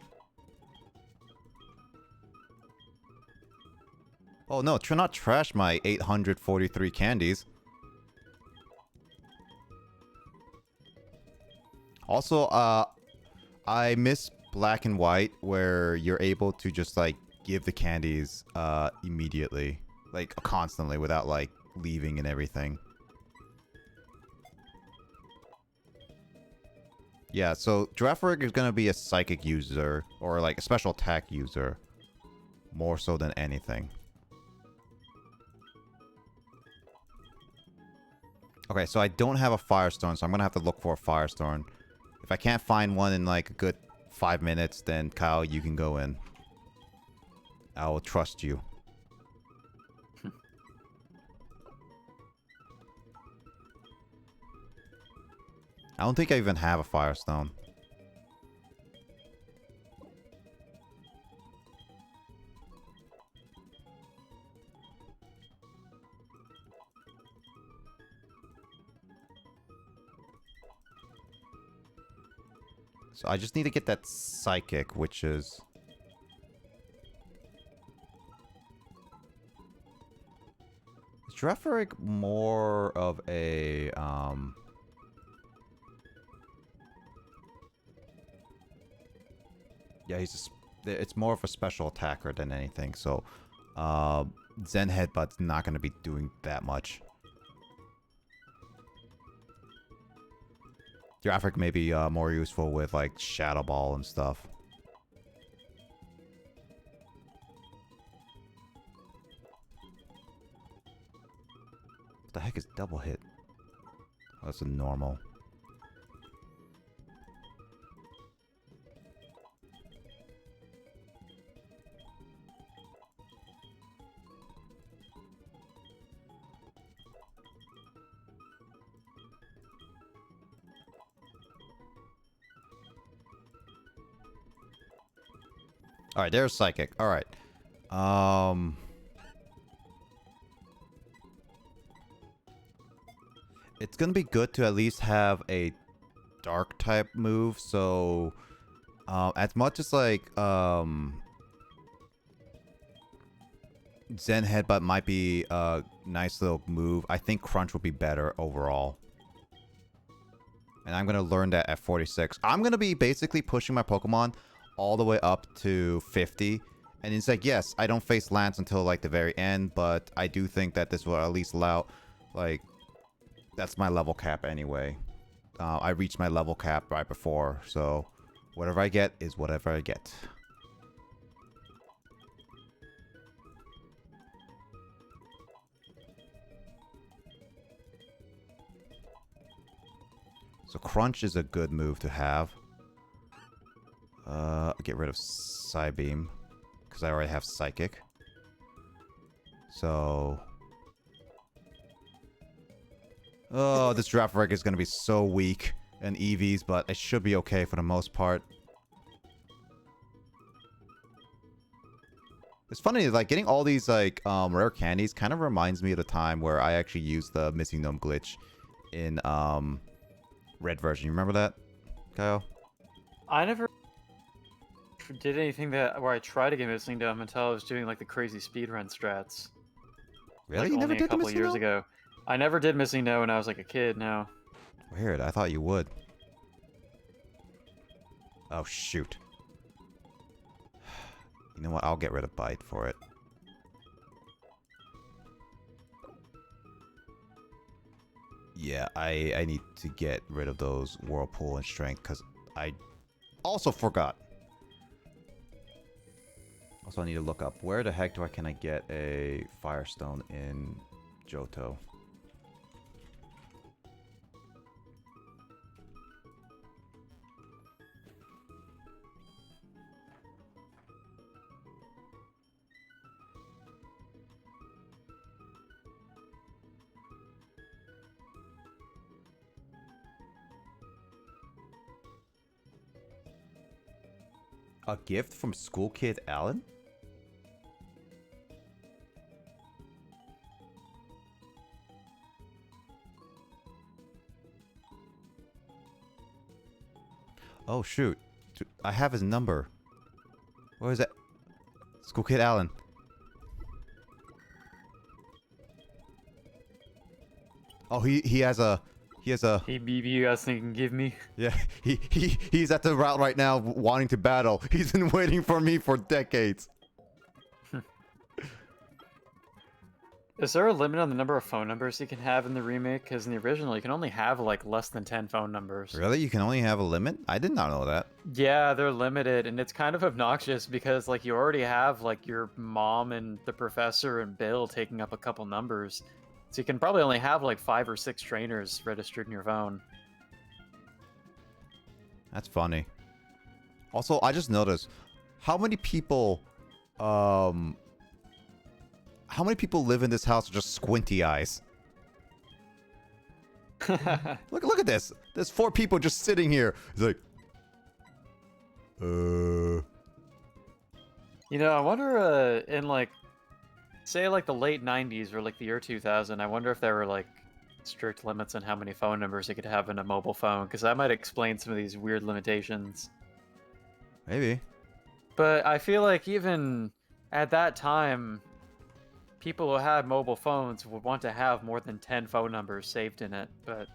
Oh no, not trash my 843 candies. Also, I miss Black and White where you're able to just like give the candies immediately, like constantly without like leaving and everything. Yeah, so Girafarig is gonna be a psychic user or like a special attack user more so than anything. Okay, so I don't have a Firestone, so I'm gonna have to look for a Firestone. If I can't find one in like a good 5 minutes, then Kyle, you can go in. I will trust you. I don't think I even have a Firestone. So I just need to get that psychic, which is... Is Dreferic more of a, Yeah, it's more of a special attacker than anything, so... Zen Headbutt's not going to be doing that much. Dreferic may be more useful with, like, Shadow Ball and stuff. What the heck is double hit? Oh, that's a normal. Alright, there's Psychic. Alright. It's gonna be good to at least have a dark type move, so as much as like Zen Headbutt might be a nice little move, I think Crunch would be better overall. And I'm gonna learn that at 46. I'm gonna be basically pushing my Pokemon all the way up to 50. And it's like, yes, I don't face Lance until like the very end, but I do think that this will at least allow, like, that's my level cap anyway. I reached my level cap right before, so whatever I get is whatever I get. So Crunch is a good move to have. Get rid of Psybeam, because I already have Psychic. So... Oh, this Dreferic is going to be so weak in EVs, but it should be okay for the most part. It's funny, like, getting all these, like, rare candies kind of reminds me of the time where I actually used the Missing Gnome glitch in, red version. You remember that, Kyle? I never did anything where I tried to get Missing Gnome until I was doing, like, the crazy speedrun strats. Really? Like, You never only did a couple the Missing years Gnome? ago. I never did Missing Gnome when I was, like, a kid, no. Weird, I thought you would. Oh, shoot. You know what? I'll get rid of Bite for it. Yeah, I need to get rid of those Whirlpool and Strength, because I also forgot. Also, I need to look up, where the heck can I get a Firestone in Johto? A gift from School Kid Alan? Oh shoot. I have his number. Where is that? School Kid Alan. Oh, he has a... Hey, BB, you guys think you can give me? Yeah, he's at the route right now wanting to battle. He's been waiting for me for decades. Is there a limit on the number of phone numbers you can have in the remake? Because in the original, you can only have, like, less than 10 phone numbers. Really? You can only have a limit? I did not know that. Yeah, they're limited, and it's kind of obnoxious because, like, you already have, like, your mom and the professor and Bill taking up a couple numbers. So you can probably only have, like, 5 or 6 trainers registered in your phone. That's funny. Also, I just noticed, how many people live in this house with just squinty eyes? Look at this. There's 4 people just sitting here. It's like, You know, I wonder, in, like, say, like, the late 90s or, like, the year 2000, I wonder if there were, like, strict limits on how many phone numbers you could have in a mobile phone, because that might explain some of these weird limitations. Maybe. But I feel like even at that time, people who had mobile phones would want to have more than 10 phone numbers saved in it, but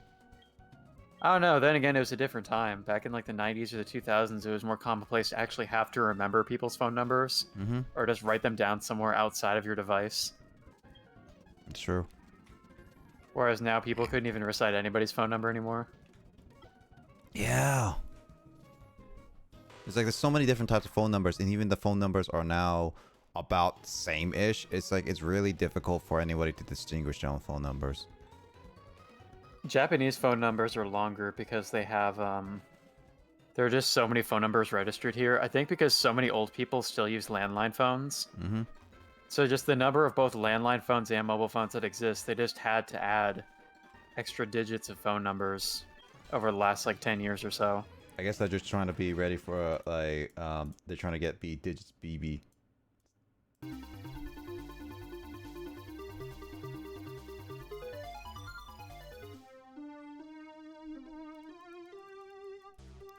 I don't know. Then again, it was a different time. Back in like the 90s or the 2000s, it was more commonplace to actually have to remember people's phone numbers or just write them down somewhere outside of your device. It's true. Whereas now people couldn't even recite anybody's phone number anymore. Yeah. It's like there's so many different types of phone numbers, and even the phone numbers are now about same-ish. It's like it's really difficult for anybody to distinguish their own phone numbers. Japanese phone numbers are longer because they have, there are just so many phone numbers registered here. I think because so many old people still use landline phones. So just the number of both landline phones and mobile phones that exist, they just had to add extra digits of phone numbers over the last, like, 10 years or so. I guess they're just trying to be ready for, like, they're trying to get B digits BB.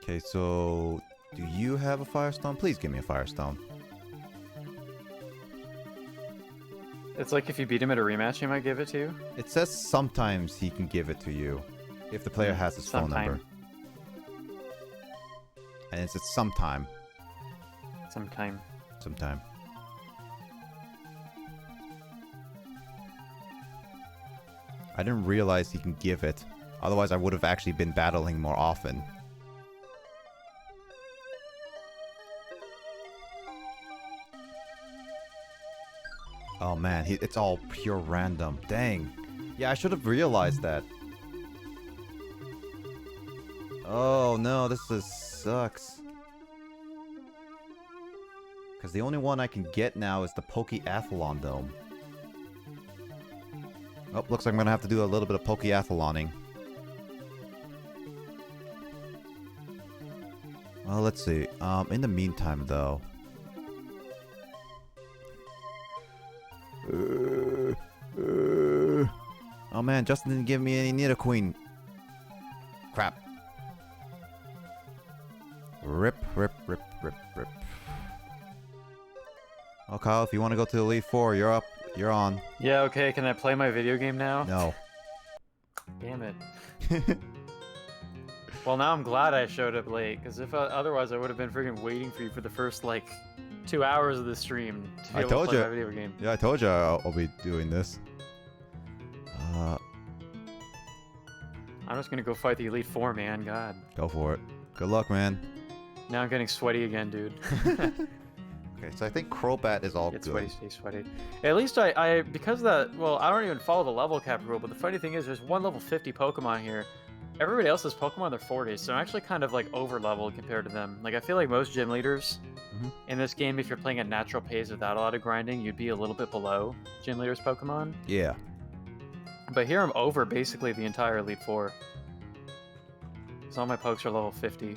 Okay, so do you have a Firestone? Please give me a Firestone. It's like if you beat him at a rematch, he might give it to you. It says sometimes he can give it to you if the player has his phone number. And it's sometime. Sometime. Sometime. I didn't realize he can give it. Otherwise, I would have actually been battling more often. Oh man, it's all pure random. Dang. Yeah, I should have realized that. Oh no, this sucks. Because the only one I can get now is the Pokeathlon Dome. Oh, looks like I'm going to have to do a little bit of Pokeathloning. Well, let's see. In the meantime, though... Oh man, Justin didn't give me any Nidoqueen. Crap. Rip. Oh, Kyle, if you want to go to the Elite Four, you're up. You're on. Yeah, okay, can I play my video game now? No. Damn it. Well, now I'm glad I showed up late, because if otherwise I would have been freaking waiting for you for the first, like, 2 hours of the stream to be able to play my video game. Yeah, I told you I'll be doing this. I'm just gonna go fight the Elite Four, man. God. Go for it. Good luck, man. Now I'm getting sweaty again, dude. Okay, so I think Crobat is all Get good. sweaty, stay sweaty. At least I because of that, well, I don't even follow the level cap rule, but the funny thing is there's one level 50 Pokemon here. Everybody else has Pokemon in their 40s, so I'm actually kind of like over-leveled compared to them. Like, I feel like most gym leaders in this game, if you're playing at natural pace without a lot of grinding, you'd be a little bit below gym leaders' Pokemon. Yeah. But here I'm over basically the entire Elite Four. So all my pokes are level 50.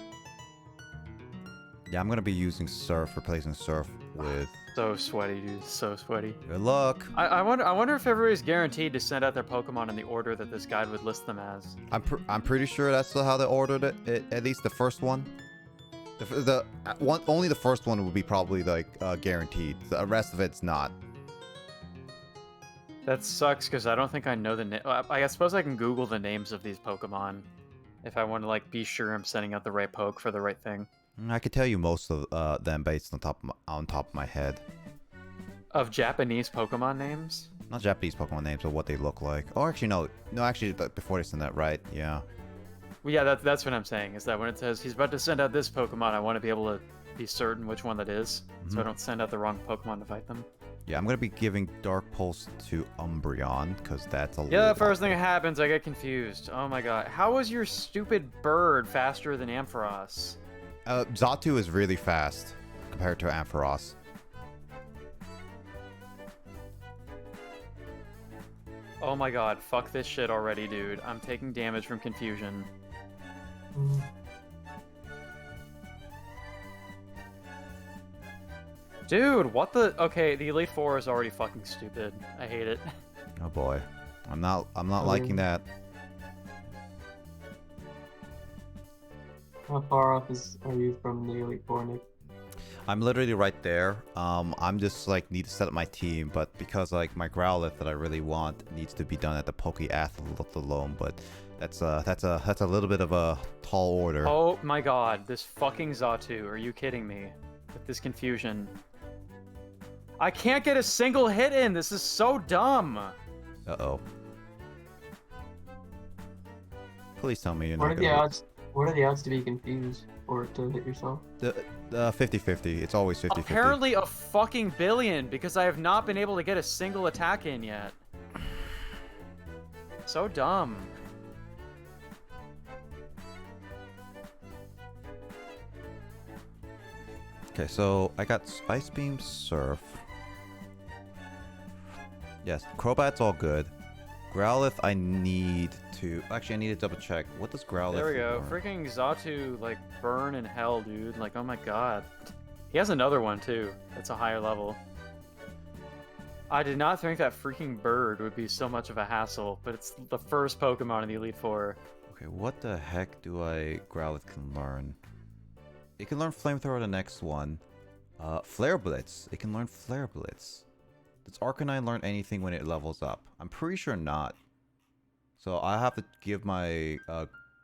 Yeah, I'm gonna be using Surf, replacing Surf with... So sweaty, dude. So sweaty. Good luck. I wonder if everybody's guaranteed to send out their Pokemon in the order that this guide would list them as. I'm pretty sure that's how they ordered it. At least the first one. Only the first one would be probably like guaranteed. The rest of it's not. That sucks because I don't think I know the name. I suppose I can Google the names of these Pokemon if I want to like be sure I'm sending out the right poke for the right thing. I could tell you most of them based on top of my head. Of Japanese Pokemon names? Not Japanese Pokemon names, but what they look like. Oh, actually no. No, actually before they send that, right? Yeah. Well, yeah, that's what I'm saying. Is that when it says he's about to send out this Pokemon, I want to be able to be certain which one that is, so I don't send out the wrong Pokemon to fight them. Yeah, I'm gonna be giving Dark Pulse to Umbreon because that's a. Yeah, the first thing that happens, I get confused. Oh my god, how is your stupid bird faster than Ampharos? Xatu is really fast compared to Ampharos. Oh my god, fuck this shit already, dude. I'm taking damage from confusion. Dude, what the... Okay, the Elite Four is already fucking stupid. I hate it. Oh boy. I'm not liking that. How far off are you from the Elite Four, Nick? I'm literally right there. I'm just like need to set up my team, but because like my Growlithe that I really want needs to be done at the Pokeathlon, but that's a little bit of a tall order. Oh my god, this fucking Xatu. Are you kidding me? With this confusion. I can't get a single hit in. This is so dumb. Uh-oh. Please tell me you're What not are the gonna... odds? What are the odds to be confused or to hit yourself? The 50-50. It's always 50-50. Apparently a fucking billion, because I have not been able to get a single attack in yet. So dumb. Okay, so I got Ice Beam, Surf. Yes, Crobat's all good. Growlithe, I need to... Actually, I need to double check. What does Growlithe... There we go. learn? Freaking Xatu, like, burn in hell, dude. Like, oh my god. He has another one, too. That's a higher level. I did not think that freaking bird would be so much of a hassle, but it's the first Pokemon in the Elite Four. Okay, what the heck do Growlithe can learn? It can learn Flamethrower the next one. Flare Blitz. It can learn Flare Blitz. Does Arcanine learn anything when it levels up? I'm pretty sure not. So I have to give my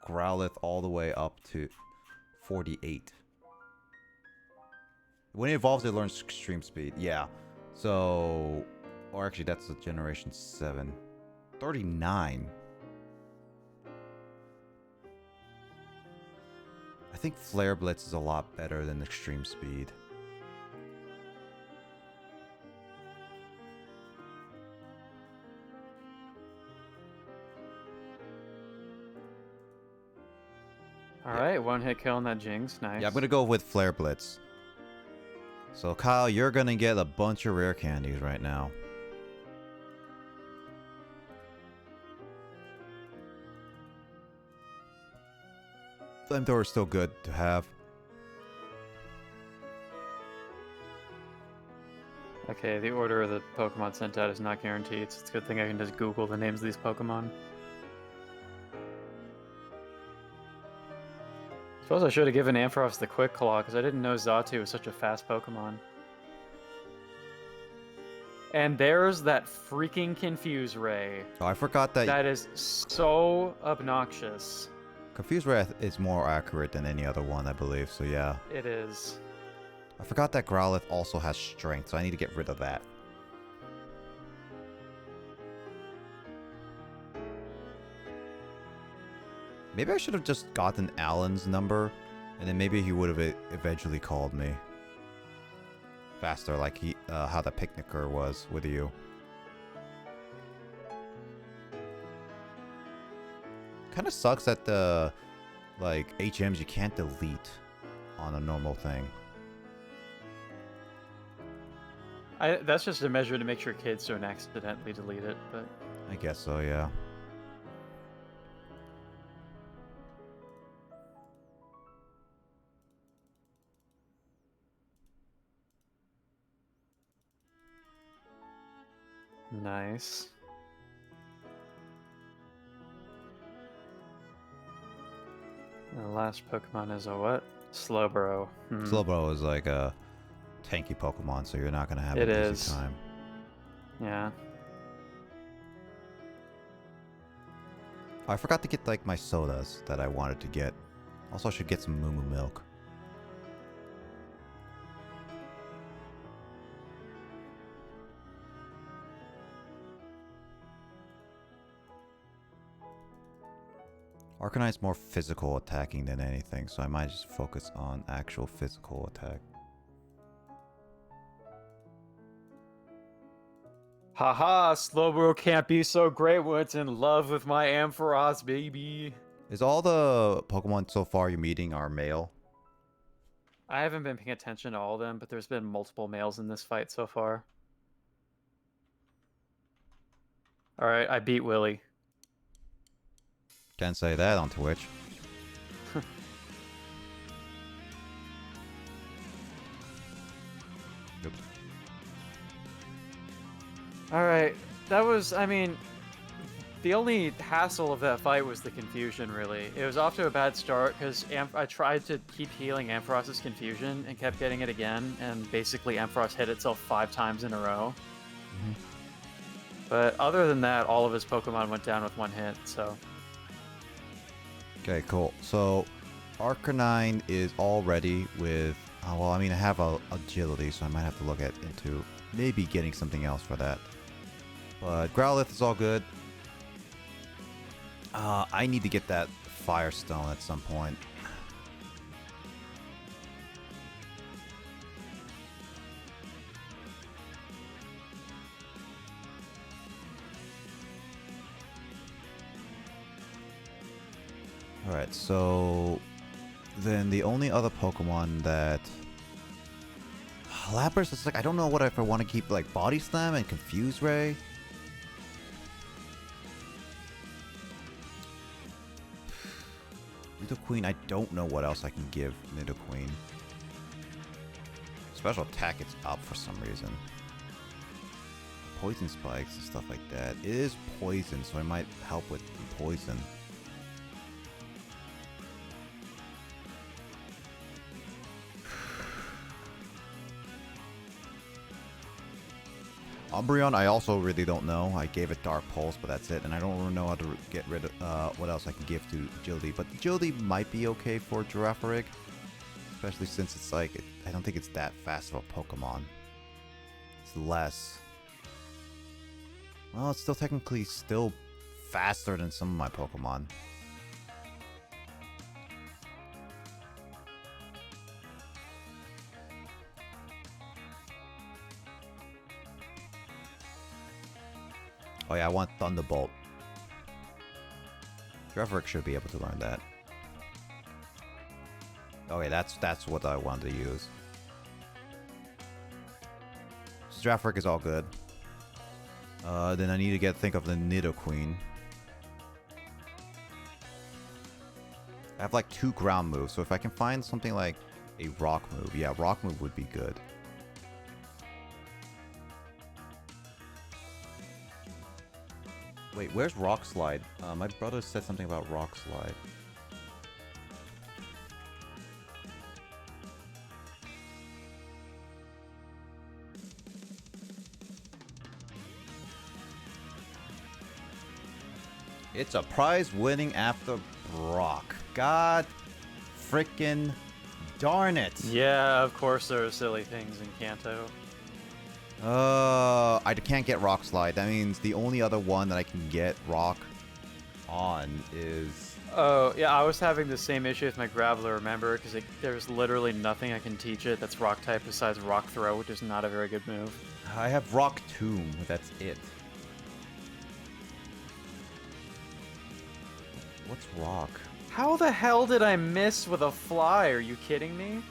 Growlithe all the way up to 48. When it evolves, it learns Extreme Speed. Yeah. So... Or actually, that's a Generation 7. 39. I think Flare Blitz is a lot better than Extreme Speed. Alright, one hit kill on that Jinx. Nice. Yeah, I'm gonna go with Flare Blitz. So Kyle, you're gonna get a bunch of rare candies right now. Flamethrower is still good to have. Okay, the order of the Pokemon sent out is not guaranteed, so it's a good thing I can just Google the names of these Pokemon. Suppose I should have given Ampharos the Quick Claw, because I didn't know Xatu was such a fast Pokemon. And there's that freaking Confuse Ray. Oh, I forgot that... That is so obnoxious. Confuse Ray is more accurate than any other one, I believe, so yeah. It is. I forgot that Growlithe also has strength, so I need to get rid of that. Maybe I should have just gotten Alan's number, and then maybe he would have eventually called me. Faster, like how the picnicker was with you. Kind of sucks that the, like, HMs you can't delete on a normal thing. That's just a measure to make sure kids don't accidentally delete it, but... I guess so, yeah. Nice. The last Pokemon is a what? Slowbro. Slowbro is like a tanky Pokemon, so you're not going to have an easy time. Yeah. Oh, I forgot to get like my sodas that I wanted to get. Also, I should get some Moo Moo milk. Arcanine's more physical attacking than anything, so I might just focus on actual physical attack. Haha, Slowbro can't be so great when it's in love with my Ampharos, baby. Is all the Pokemon so far you're meeting are male? I haven't been paying attention to all of them, but there's been multiple males in this fight so far. Alright, I beat Willy. Can't say that on Twitch. Alright, that was, I mean, The only hassle of that fight was the confusion, really. It was off to a bad start because I tried to keep healing Amphiros's confusion and kept getting it again, and basically Ampharos hit itself 5 times in a row. Mhm. But other than that, all of his Pokemon went down with 1 hit, so... Okay, cool. So, Arcanine is all ready with... well, I mean, I have agility, so I might have to look into maybe getting something else for that. But Growlithe is all good. I need to get that Firestone at some point. Alright, so then the only other Pokemon that Lapras, it's like I don't know what if I want to keep like Body Slam and Confuse Ray. Nidoqueen, I don't know what else I can give Nidoqueen. Special attack is up for some reason. Poison spikes and stuff like that. It is poison, so it might help with the poison. Umbreon, I also really don't know. I gave it Dark Pulse, but that's it. And I don't really know how to get rid of what else I can give to Agility. But Agility might be okay for Girafarig. Especially since it's like, I don't think it's that fast of a Pokemon. It's less. Well, it's still technically still faster than some of my Pokemon. Oh yeah, I want Thunderbolt. Girafarig should be able to learn that. Okay, that's what I wanted to use. So Girafarig is all good. Then I need to think of the Nidoqueen. I have like 2 ground moves, so if I can find something like a rock move, yeah, rock move would be good. Wait, where's Rock Slide? My brother said something about Rock Slide. It's a prize winning after Brock. God freaking darn it. Yeah, of course there are silly things in Kanto. I can't get Rock Slide. That means the only other one that I can get Rock on is... Oh, yeah, I was having the same issue with my Graveler, remember? Because there's literally nothing I can teach it that's Rock type besides Rock Throw, which is not a very good move. I have Rock Tomb, that's it. What's Rock? How the hell did I miss with a fly? Are you kidding me?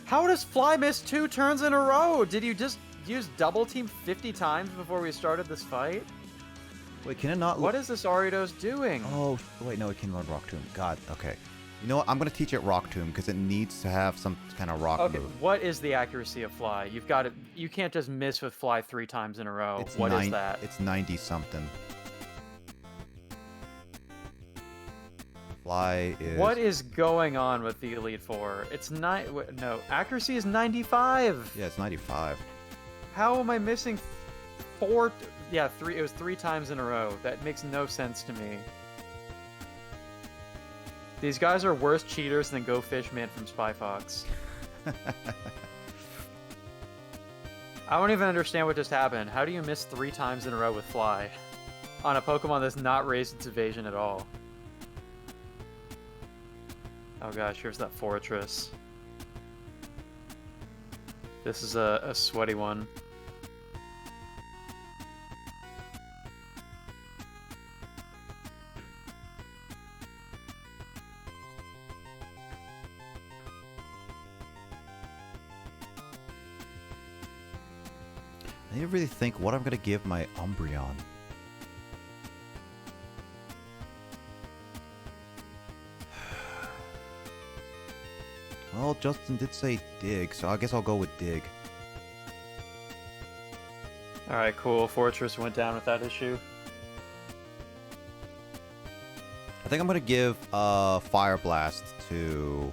How does Fly miss 2 turns in a row? Did you just use double team 50 times before we started this fight? Wait, can it not... What is this Ariados doing? Oh, wait, no, it can learn Rock Tomb. God, okay. You know what? I'm going to teach it Rock Tomb because it needs to have some kind of rock move. Okay, what is the accuracy of Fly? You've got it. You can't just miss with Fly 3 times in a row. What is that? It's 90 something. Fly is... What is going on with the Elite Four? It's no, accuracy is 95. Yeah, it's 95. How am I missing 4? Yeah, 3. It was 3 times in a row. That makes no sense to me. These guys are worse cheaters than Go Fishman from Spy Fox. I don't even understand what just happened. How do you miss 3 times in a row with Fly on a Pokemon that's not raised its evasion at all? Oh gosh, here's that Fortress. This is a sweaty one. I need to really think what I'm going to give my Umbreon. Well, Justin did say Dig, so I guess I'll go with Dig. Alright, cool. Fortress went down with that issue. I think I'm gonna give Fire Blast to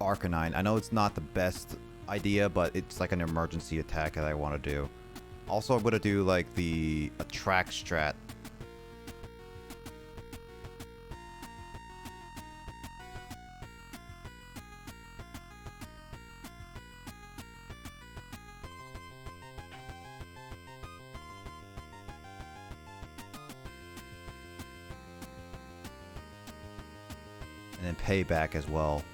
Arcanine. I know it's not the best idea, but it's like an emergency attack that I want to do. Also, I'm gonna do like the attract strat. And then payback as well.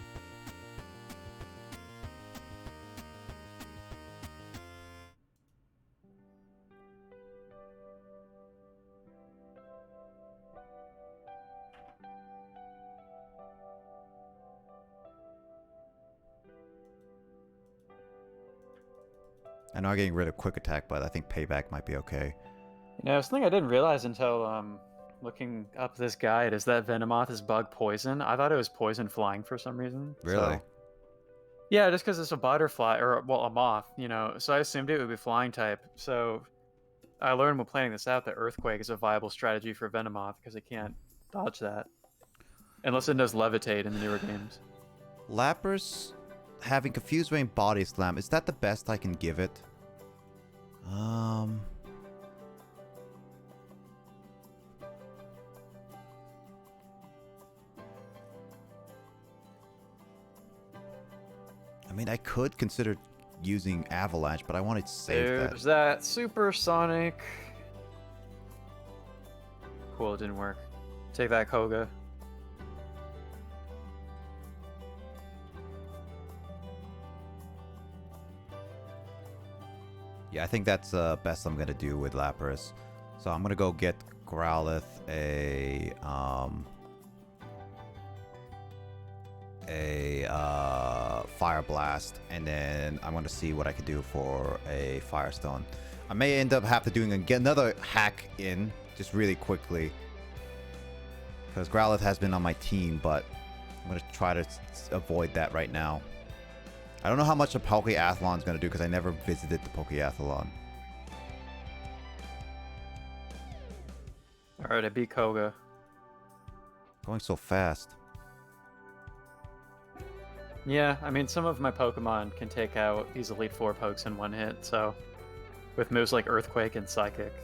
I know I'm getting rid of quick attack, but I think payback might be okay. You know, something I didn't realize until looking up this guide is that Venomoth is bug poison. I thought it was poison flying for some reason. Really? So... Yeah, just because it's a butterfly, or, well, a moth, you know, so I assumed it would be flying type. So I learned when planning this out that Earthquake is a viable strategy for Venomoth because it can't dodge that. Unless it does Levitate in the newer games. Lapras having Confused Rain Body Slam, is that the best I can give it? I mean, I could consider using Avalanche, but I want to save that. There's that Supersonic. Cool, it didn't work. Take that, Koga. Yeah, I think that's the best I'm gonna do with Lapras. So I'm gonna go get Growlithe a Fire Blast, and then I'm gonna see what I can do for a Firestone. I may end up have to doing another hack in just really quickly because Growlithe has been on my team, but I'm gonna try to avoid that right now. I don't know how much a Pokeathlon is gonna do because I never visited the Pokeathlon. Alright, I beat Koga. Going so fast. Yeah, I mean, some of my Pokemon can take out these Elite Four pokes in one hit, so... With moves like Earthquake and Psychic.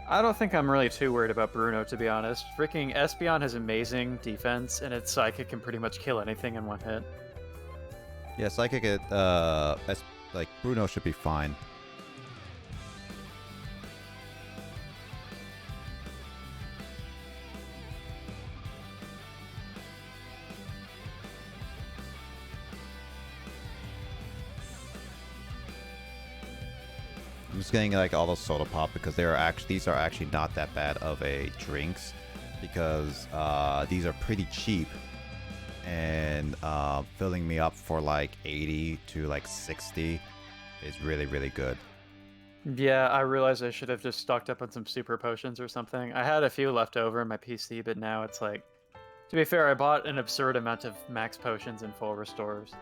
I don't think I'm really too worried about Bruno, to be honest. Freaking Espeon has amazing defense, and its Psychic can pretty much kill anything in one hit. Yeah, Psychic, like, Bruno should be fine. I'm just getting like all those soda pop because these are actually not that bad of a drinks because these are pretty cheap and filling me up for like 80 to like 60 is really, really good. Yeah, I realized I should have just stocked up on some super potions or something. I had a few left over in my PC, but now it's like, to be fair, I bought an absurd amount of max potions and full restores.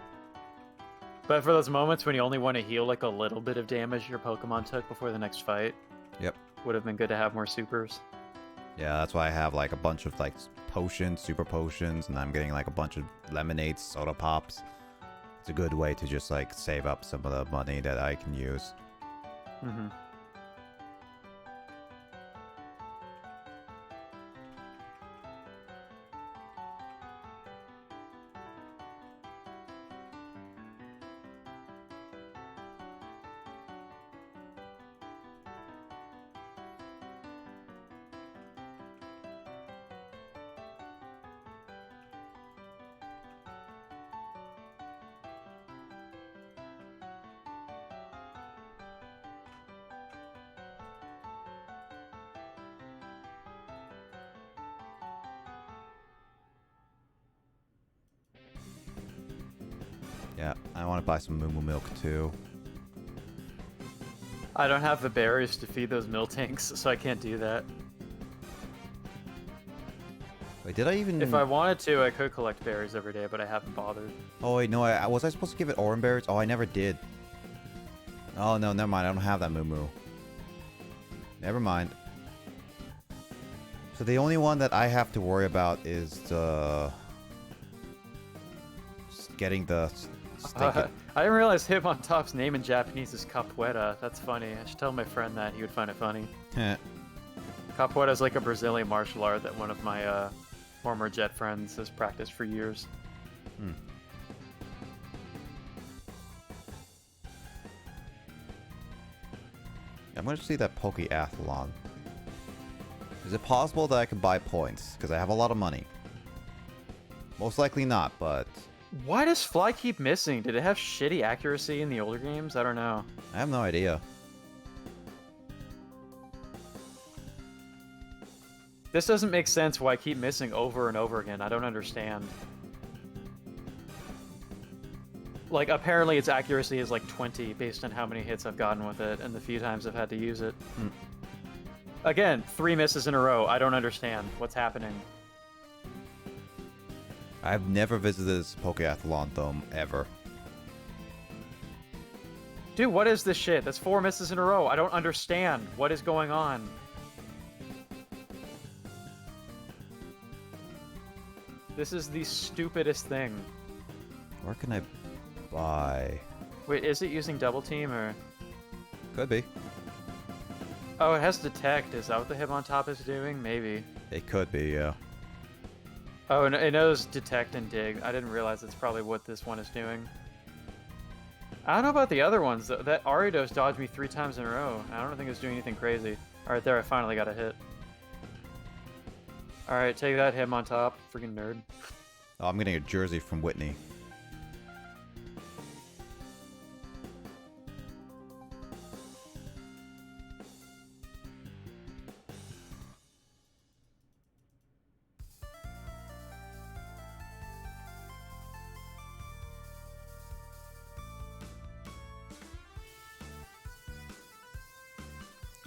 But for those moments when you only want to heal like a little bit of damage your Pokemon took before the next fight, yep, would have been good to have more supers. Yeah, that's why I have like a bunch of like potions, super potions, and I'm getting like a bunch of lemonades, soda pops. It's a good way to just like save up some of the money that I can use. Mm-hmm. Yeah, I want to buy some Moo Moo Milk too. I don't have the berries to feed those Miltanks, so I can't do that. Wait, did I even... If I wanted to, I could collect berries every day, but I haven't bothered. Oh, wait, no, was I supposed to give it orange berries? Oh, I never did. Oh, no, never mind. I don't have that Moo. Never mind. So the only one that I have to worry about is the... just getting the... I didn't realize Hitmontop's name in Japanese is Capoeira. That's funny. I should tell my friend that. He would find it funny. Capoeira is like a Brazilian martial art that one of my former Jet friends has practiced for years. I'm going to see that Pokeathlon. Is it possible that I can buy points? Because I have a lot of money. Most likely not, but... Why does Fly keep missing? Did it have shitty accuracy in the older games? I don't know. I have no idea. This doesn't make sense why I keep missing over and over again. I don't understand. Like, apparently its accuracy is like 20 based on how many hits I've gotten with it and the few times I've had to use it. Again, 3 misses in a row. I don't understand what's happening. I've never visited this Pokeathlon Dome, ever. Dude, what is this shit? That's 4 misses in a row. I don't understand. What is going on? This is the stupidest thing. Where can I buy? Wait, is it using double team or? Could be. Oh, it has detect. Is that what the Hitmontop is doing? Maybe. It could be, yeah. Oh, and it knows detect and dig. I didn't realize that's probably what this one is doing. I don't know about the other ones. That Aridos dodged me 3 times in a row. I don't think it's doing anything crazy. Alright, there, I finally got a hit. Alright, take that, Hitmontop. Freaking nerd. Oh, I'm getting a jersey from Whitney.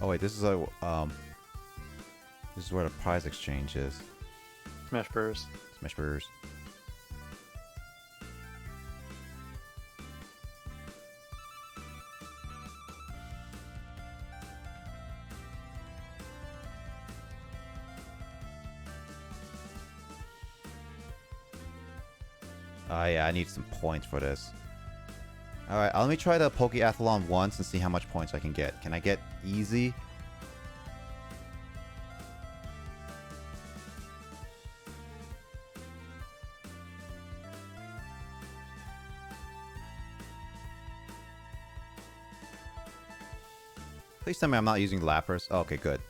Oh wait, this is a this is where the prize exchange is. Smash Burrs. Smash Burrs. Oh yeah, I need some points for this. Alright, let me try the Pokeathlon once and see how much points I can get. Can I get easy? Please tell me I'm not using Lapras. Oh, okay, good.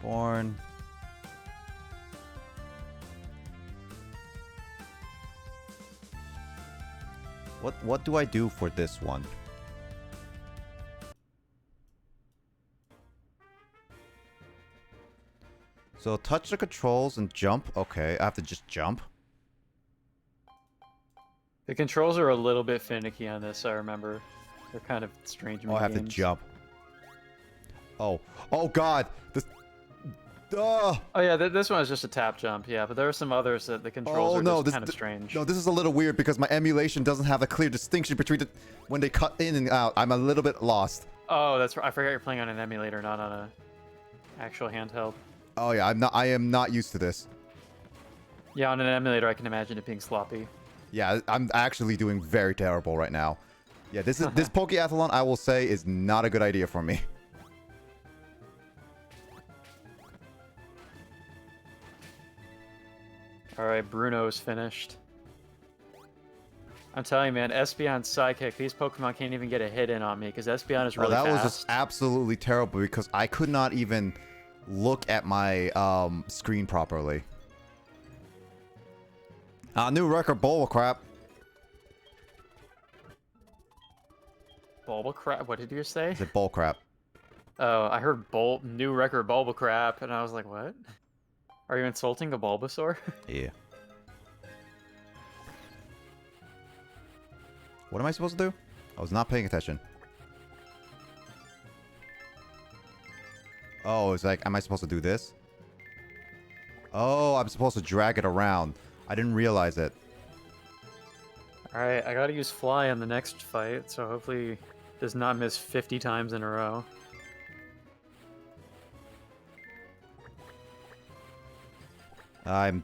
Born. What do I do for this one? So touch the controls and jump. Okay, I have to just jump. The controls are a little bit finicky on this, I remember. They're kind of strange. Oh, I have to jump. Oh God! This. Oh yeah, this one is just a tap jump. Yeah, but there are some others that the controls are just kind of strange. No, this is a little weird because my emulation doesn't have a clear distinction between when they cut in and out. I'm a little bit lost. Oh, that's right. I forgot you're playing on an emulator, not on a actual handheld. Oh yeah, I am not used to this. Yeah, on an emulator, I can imagine it being sloppy. Yeah, I'm actually doing very terrible right now. Yeah, this Pokeathlon, I will say, is not a good idea for me. Alright, Bruno's finished. I'm telling you, man, Espeon's Psychic, these Pokemon can't even get a hit in on me, because Espeon is really fast. That was just absolutely terrible, because I could not even look at my screen properly. New record, bull crap. Bulba crap. What did you say? I said bull crap. Oh, I heard new record Bulba crap, and I was like, what? Are you insulting a Bulbasaur? Yeah. What am I supposed to do? I was not paying attention. Oh, it's like, am I supposed to do this? Oh, I'm supposed to drag it around. I didn't realize it. Alright, I gotta use Fly in the next fight, so hopefully does not miss 50 times in a row. I'm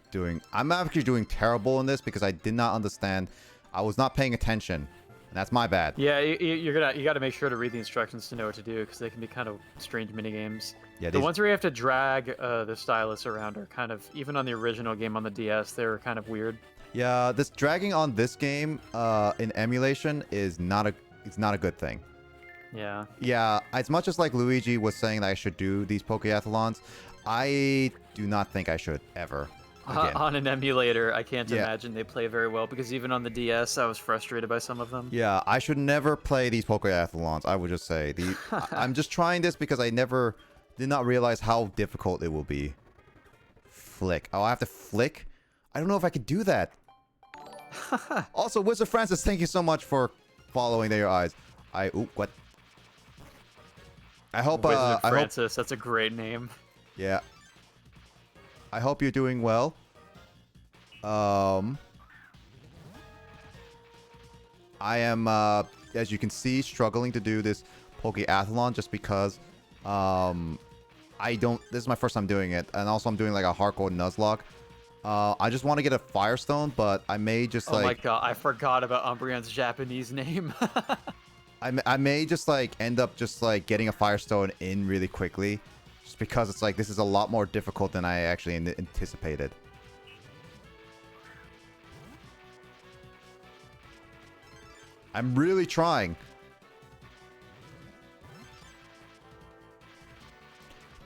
actually doing terrible in this because I did not understand. I was not paying attention. And that's my bad. Yeah, you gotta make sure to read the instructions to know what to do, because they can be kind of strange minigames. Yeah, The ones where you have to drag the stylus around are kind of, even on the original game on the DS, they were kind of weird. Yeah, this dragging on this game in emulation is not a good thing. Yeah. Yeah, as much as like Luigi was saying that I should do these Pokeathlons, I do not think I should ever. Again. On an emulator, I can't imagine they play very well, because even on the DS, I was frustrated by some of them. Yeah, I should never play these Pokeathlons. I would just say I'm just trying this because I did not realize how difficult it will be. Flick. Oh, I have to flick? I don't know if I could do that. Also, Wizard Francis, thank you so much for following Your Eyes. What? I hope, Wizard Francis, that's a great name. Yeah. I hope you're doing well. I am, as you can see, struggling to do this Pokeathlon just because, this is my first time doing it, and also I'm doing like a HeartGold Nuzlocke. I just want to get a Firestone, but I may just like... Oh my god, I forgot about Umbreon's Japanese name. I may just like end up just like getting a Firestone in really quickly. Just because it's like, this is a lot more difficult than I actually anticipated. I'm really trying.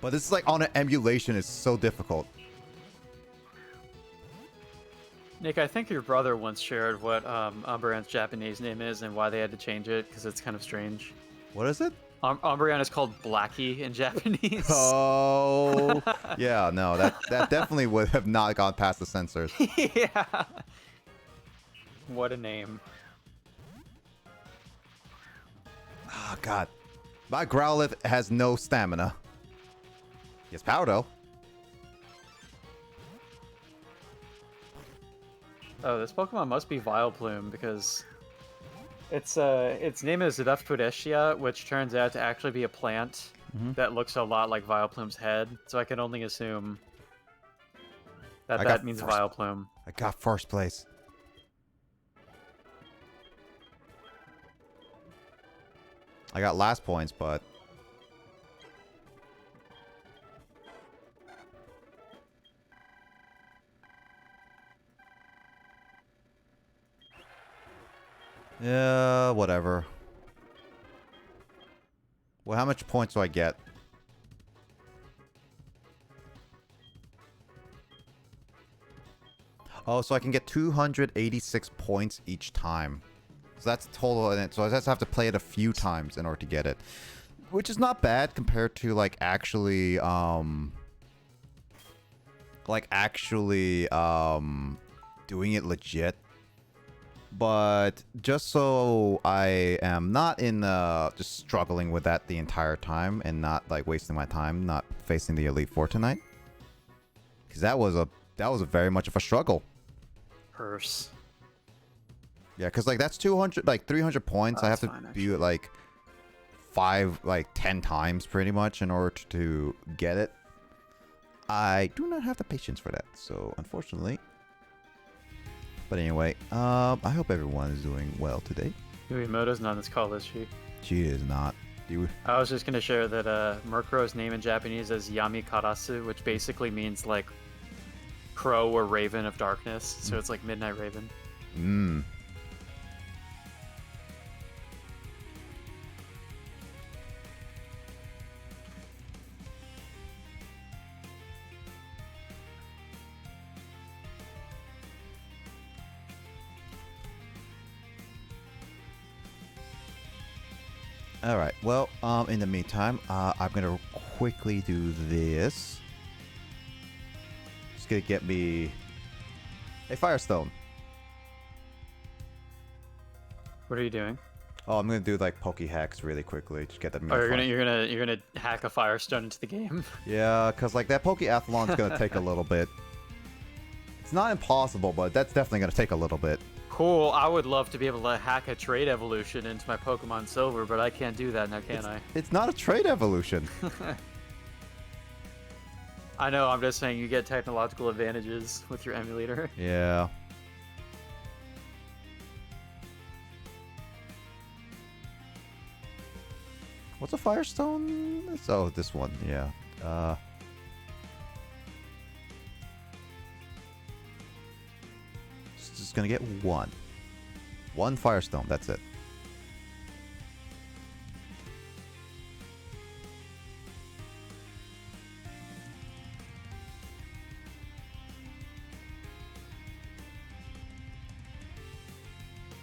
But this is like on an emulation is so difficult. Nick, I think your brother once shared what Umbreon's Japanese name is and why they had to change it, because it's kind of strange. What is it? Umbreon is called Blackie in Japanese. Oh, yeah, no, that definitely would have not gone past the censors. Yeah. What a name. Oh, God. My Growlithe has no stamina. Yes, power, though. Oh, this Pokemon must be Vileplume, because its name is Zedefpudetia, which turns out to actually be a plant that looks a lot like Vileplume's head, so I can only assume that that means Vileplume. I got first place. I got last points, but... yeah, whatever. Well, how much points do I get? Oh, so I can get 286 points each time. So that's total in it. So I just have to play it a few times in order to get it. Which is not bad compared to like actually doing it legit. But just so I am not in just struggling with that the entire time and not like wasting my time not facing the Elite Four tonight. Because that was a very much of a struggle. Purse. Yeah, because like that's 200, like 300 points. I have to do it like 10 times pretty much in order to get it. I do not have the patience for that, so unfortunately. But anyway, I hope everyone is doing well today. Yuimoto's not on this call, is she? She is not. I was just going to share that Murkrow's name in Japanese is Yami Karasu, which basically means like crow or raven of darkness. So it's like Midnight Raven. Mmm. Alright, well, in the meantime, I'm gonna quickly do this. Just gonna get me a Firestone. What are you doing? Oh, I'm gonna do like Poke hacks really quickly. Just get them. Oh, you're gonna hack a Firestone into the game. Yeah, cause like that Pokeathlon's gonna take a little bit. It's not impossible, but that's definitely gonna take a little bit. Cool. I would love to be able to hack a trade evolution into my Pokemon Silver, but I can't do that now, can I? It's not a trade evolution. I know. I'm just saying you get technological advantages with your emulator. Yeah. What's a Firestone? Oh, this one. Yeah. Just gonna get one. One Firestone. That's it.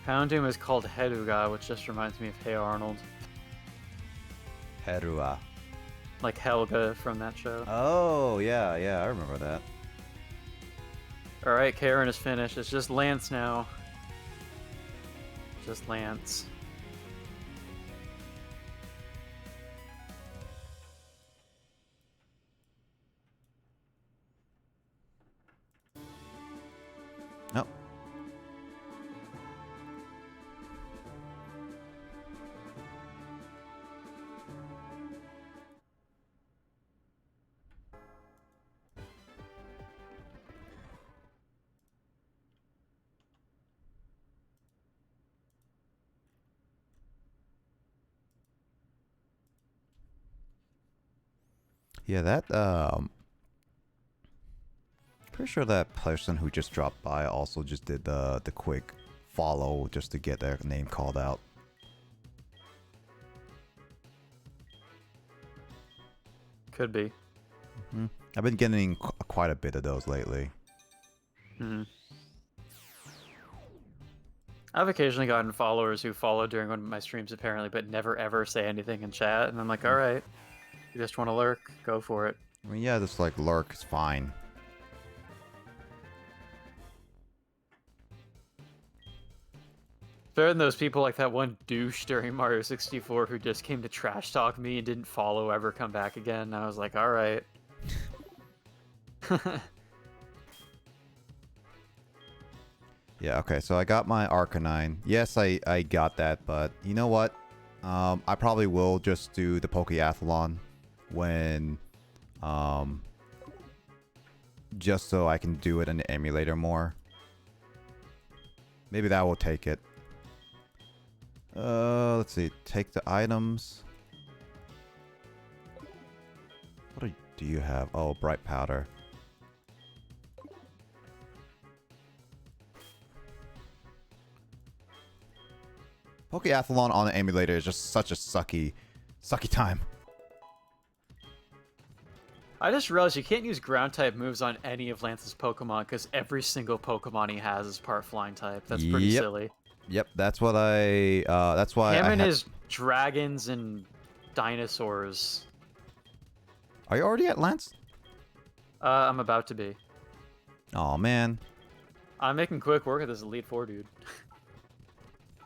Houndoom is called Heruga, which just reminds me of Hey Arnold. Herua. Like Helga from that show. Oh, yeah, I remember that. Alright, Karen is finished. It's just Lance now. Just Lance. Nope. Yeah, pretty sure that person who just dropped by also just did the quick follow just to get their name called out. Could be. Mm-hmm. I've been getting quite a bit of those lately. Hmm. I've occasionally gotten followers who follow during one of my streams apparently, but never ever say anything in chat, and I'm like, alright. You just want to lurk? Go for it. I mean, yeah, just like lurk is fine. Better than those people like that one douche during Mario 64 who just came to trash talk me and didn't follow, ever come back again. I was like, alright. Yeah, okay, so I got my Arcanine. Yes, I got that, but you know what? I probably will just do the Pokeathlon when, just so I can do it in the emulator more. Maybe that will take it. Let's see. Take the items. What do you have? Oh, bright powder. Pokeathlon on the emulator is just such a sucky time. I just realized you can't use ground type moves on any of Lance's Pokemon because every single Pokemon he has is part flying type. That's pretty silly. Yep, that's what that's why Him and his dragons and dinosaurs. Are you already at Lance? I'm about to be. Oh man. I'm making quick work of this Elite Four, dude.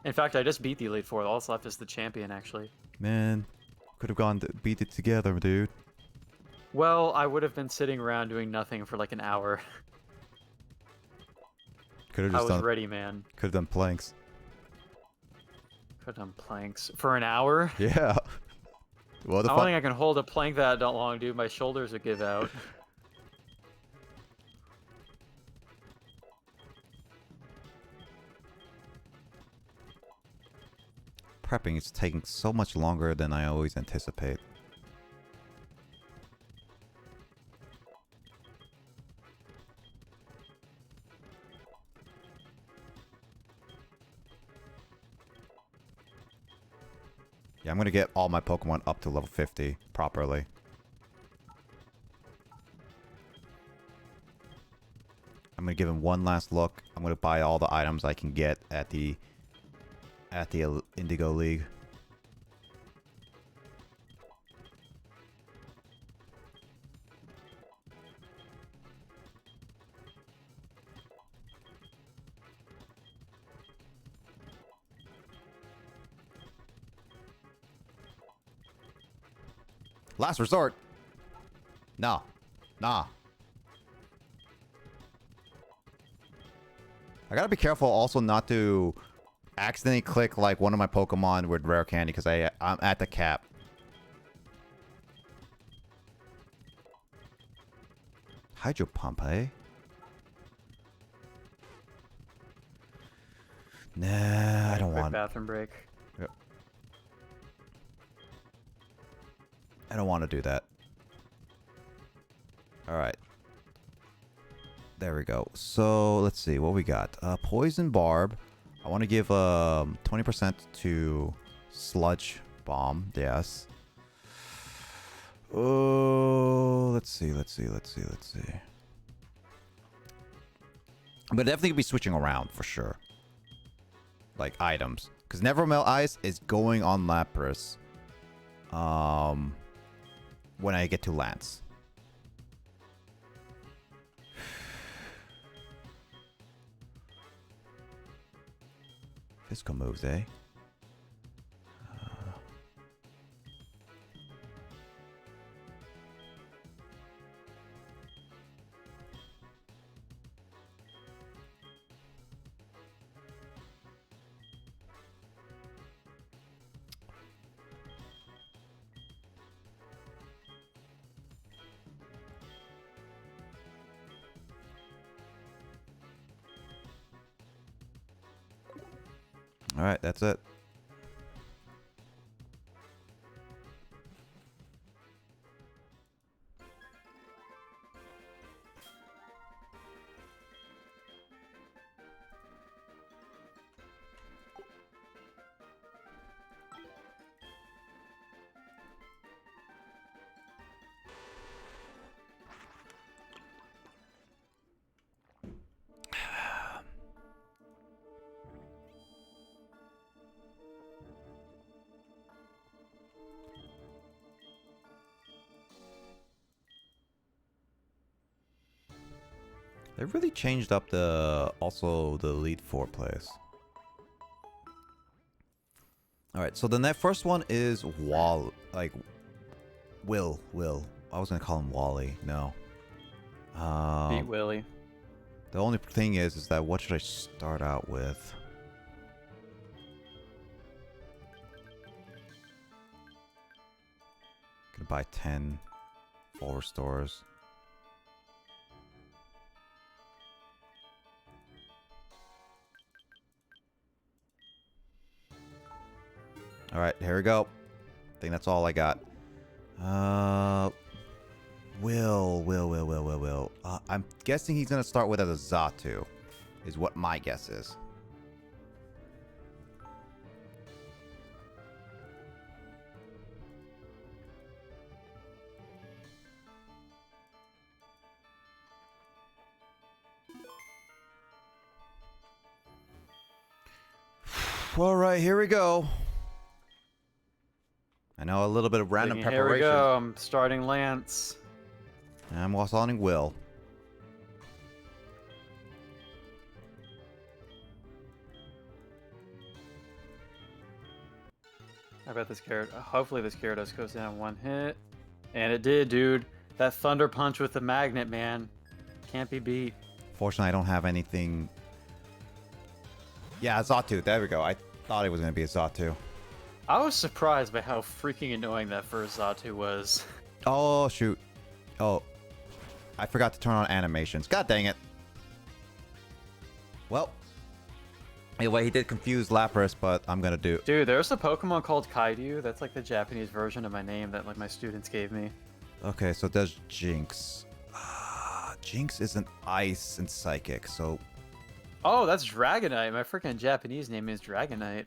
In fact, I just beat the Elite Four. All that's left is the champion, actually. Man, could have gone to beat it together, dude. Well, I would have been sitting around doing nothing for like an hour. Could have just I was ready, man. Could have done planks. Could have done planks for an hour. Yeah. Well, I don't think I can hold a plank that long, dude. My shoulders would give out. Prepping is taking so much longer than I always anticipate. Yeah, I'm gonna get all my Pokemon up to level 50 properly. I'm gonna give him one last look. I'm gonna buy all the items I can get at the Indigo League. Last resort. No. Nah. I gotta be careful also not to accidentally click like one of my Pokemon with rare candy because I'm at the cap. Hydro Pump, eh? Nah, I don't Quick want. bathroom break. Yep. I don't want to do that. All right. There we go. So let's see what we got. Poison Barb. I want to give 20% to Sludge Bomb. Yes. Oh, let's see. But definitely be switching around for sure. Like items, because Nevermelt Ice is going on Lapras. When I get to Lance. Physical moves, eh? All right, that's it. They really changed up the Elite Four place. All right, so the first one is Will. I was gonna call him Wally. No. Beat Willie. The only thing is that what should I start out with? Gonna buy 10 full restores. All right, here we go. I think that's all I got. Will. I'm guessing he's gonna start with as a Xatu, is what my guess is. All right, here we go. I know a little bit of random preparation. Here we go. I'm starting Lance. I'm also starting Will. I bet this Gyarados. Hopefully this Gyarados goes down one hit, and it did, dude. That Thunder Punch with the magnet, man, can't be beat. Fortunately, I don't have anything. Yeah, Xatu. There we go. I thought it was gonna be a Xatu. I was surprised by how freaking annoying that first Xatu was. Oh, shoot. Oh. I forgot to turn on animations. God dang it. Well. Anyway, he did confuse Lapras, but I'm gonna do... Dude, there's a Pokemon called Kaidu. That's like the Japanese version of my name that like my students gave me. Okay, so there's Jinx. Jinx is an Ice and Psychic, so... Oh, that's Dragonite. My freaking Japanese name is Dragonite.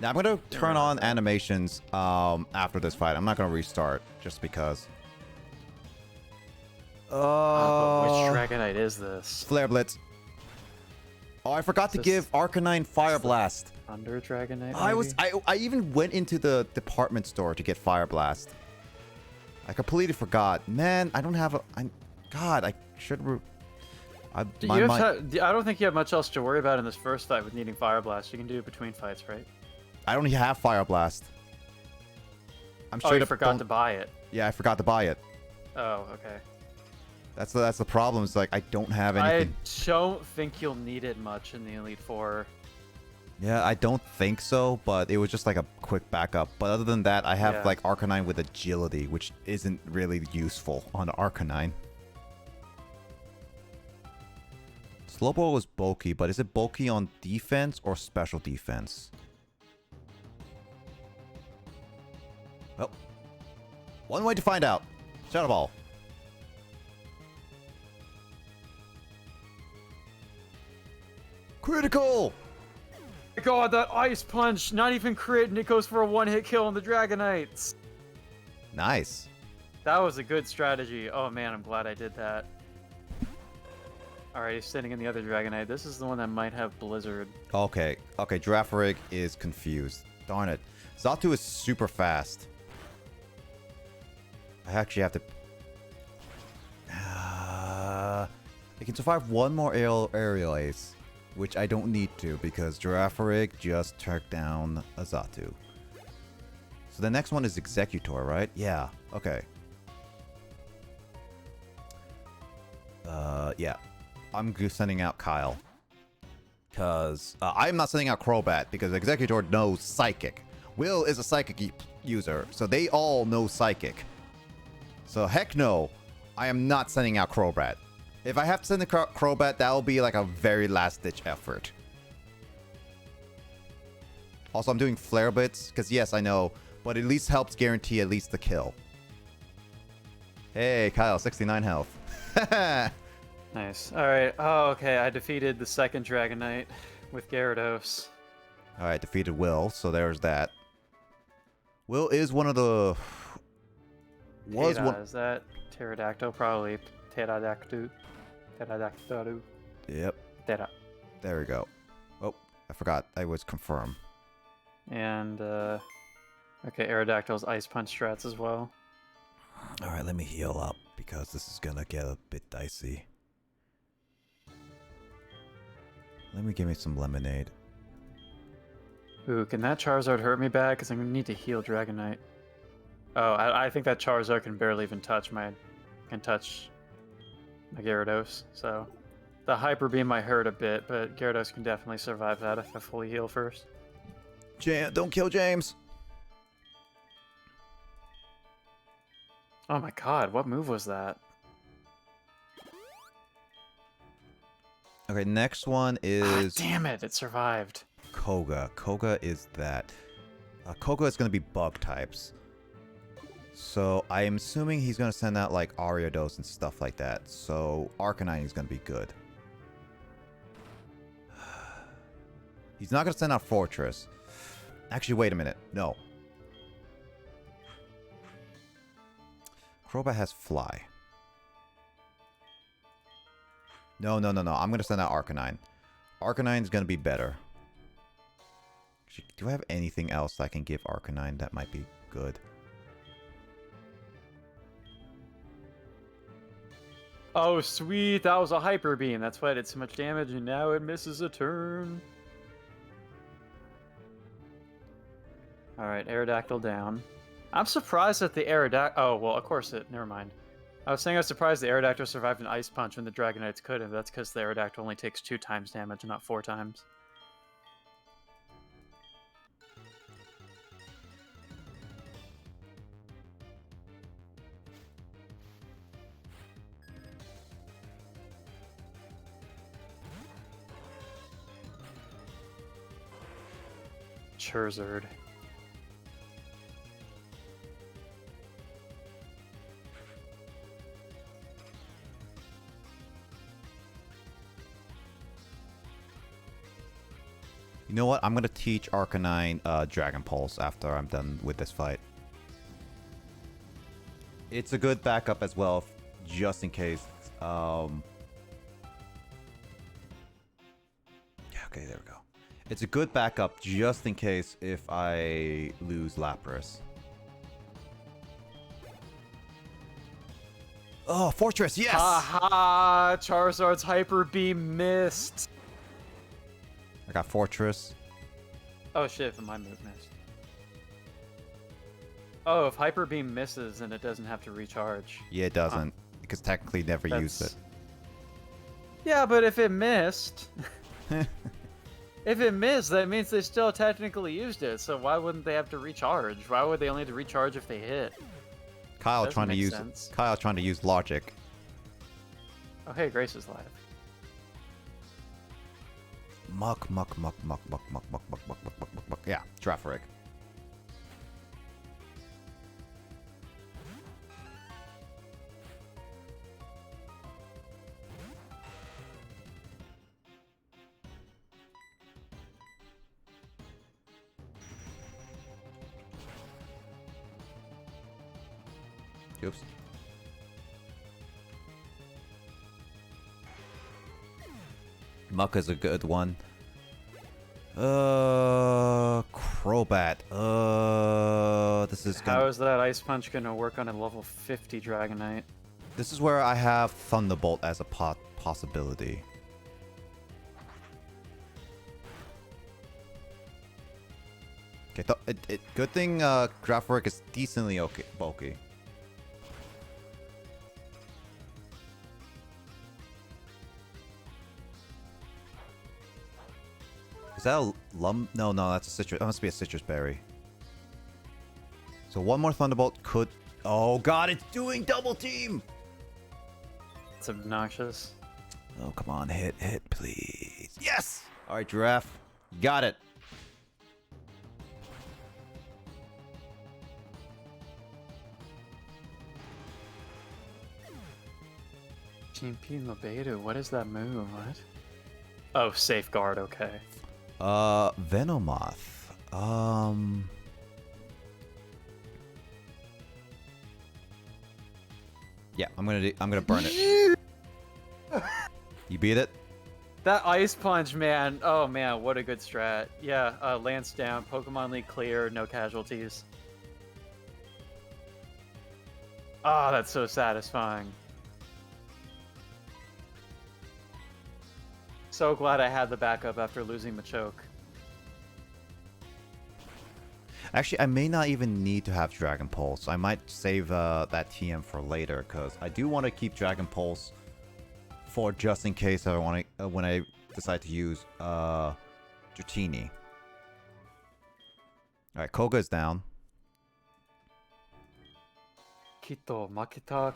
Now, I'm going to turn on animations after this fight. I'm not going to restart, just because. Which Dragonite is this? Flare Blitz. Oh, I forgot to give Arcanine Fire Blast. Thunder Dragonite, I even went into the department store to get Fire Blast. I completely forgot. Man, I don't have a... God, I should... I don't think you have much else to worry about in this first fight with needing Fire Blast. You can do it between fights, right? I don't have Fire Blast. I'm Oh, straight you up forgot to buy it. Yeah, I forgot to buy it. Oh, okay. That's the problem. It's like I don't have anything. I don't think you'll need it much in the Elite Four. Yeah, I don't think so, but it was just like a quick backup. But other than that, I have Yeah. like Arcanine with agility, which isn't really useful on Arcanine. Slowbro is bulky, but is it bulky on defense or special defense? Well, one way to find out. Shadow Ball. Critical! God, that Ice Punch, not even crit, and it goes for a one-hit kill on the Dragonites. Nice. That was a good strategy. Oh man, I'm glad I did that. Alright, he's sitting in the other Dragonite. This is the one that might have Blizzard. Okay, Girafarig is confused. Darn it. Xatu is super fast. I actually have to... I can survive one more aerial ace, which I don't need to because Girafarig just took down a Xatu. So the next one is Executor, right? Yeah, okay. Yeah. I'm sending out Kyle. Because I'm not sending out Crobat because Executor knows Psychic. Will is a Psychic user, so they all know Psychic. So heck no, I am not sending out Crobat. If I have to send the Crobat, that will be like a very last-ditch effort. Also, I'm doing Flare Blitz, because yes, I know, but at least helps guarantee at least the kill. Hey, Kyle, 69 health. Nice. Alright, oh, okay, I defeated the second Dragonite with Gyarados. Alright, defeated Will, so there's that. Will is one of the... Is that Pterodactyl? Probably Pterodactyl. Pterodactyl. Yep. Ptera. There we go. Oh, I forgot. I was confirmed. And, okay, Aerodactyl's Ice Punch strats as well. Alright, let me heal up, because this is gonna get a bit dicey. Let me give me some lemonade. Ooh, can that Charizard hurt me bad? Because I'm going to need to heal Dragonite. Oh, I think that Charizard can barely even touch my Gyarados, so... The Hyper Beam might hurt a bit, but Gyarados can definitely survive that if I fully heal first. Don't kill James! Oh my god, what move was that? Okay, next one is... Damn it, it survived. Koga. Koga is that. Koga is going to be bug types. So I am assuming he's going to send out like Ariados and stuff like that. So Arcanine is going to be good. He's not going to send out Fortress. Actually, wait a minute. No. Crobat has Fly. No. I'm going to send out Arcanine. Arcanine's going to be better. Do I have anything else I can give Arcanine that might be good? Oh, sweet, that was a Hyper Beam. That's why it did so much damage, and now it misses a turn. Alright, Aerodactyl down. I'm surprised that the Aerodactyl... Oh, well, of course it... Never mind. I was saying I was surprised the Aerodactyl survived an Ice Punch when the Dragonites couldn't. That's because the Aerodactyl only takes 2 times damage and not 4 times. Charizard. You know what? I'm going to teach Arcanine Dragon Pulse after I'm done with this fight. It's a good backup as well, just in case. Yeah, okay, there we go. It's a good backup just in case if I lose Lapras. Oh, Fortress, yes! Haha! Charizard's Hyper Beam missed! I got Fortress. Oh shit, my move missed. Oh, if Hyper Beam misses, then it doesn't have to recharge. Yeah, it doesn't. Because technically never used it. Yeah, but if it missed... If it missed, that means they still technically used it, so why wouldn't they have to recharge? Why would they only have to recharge if they hit? Kyle trying to use Kyle trying to use logic. Oh hey, Grace is live. Muck. Yeah, Draft Rig. Oops. Muck is a good one. Crobat. This is How is that Ice Punch gonna work on a level 50 Dragonite? This is where I have Thunderbolt as a possibility. Okay, good thing Draft Work is decently okay, bulky. Is that a lum? No, that's a citrus. That must be a citrus berry. So one more Thunderbolt could... Oh god, it's doing double team! It's obnoxious. Oh, come on, hit, please. Yes! Alright, Giraffe. Got it. GMP Lobedu, what is that move? What? Oh, Safeguard, okay. Venomoth. Yeah, I'm gonna burn it. You beat it? That Ice Punch, man. Oh man, what a good strat. Yeah, Lance down, Pokemon League clear, no casualties. Ah, that's so satisfying. So glad I had the backup after losing Machoke. Actually, I may not even need to have Dragon Pulse. I might save that TM for later, because I do want to keep Dragon Pulse for just in case I want to when I decide to use Dratini. All right, Koga is down. きっと負けた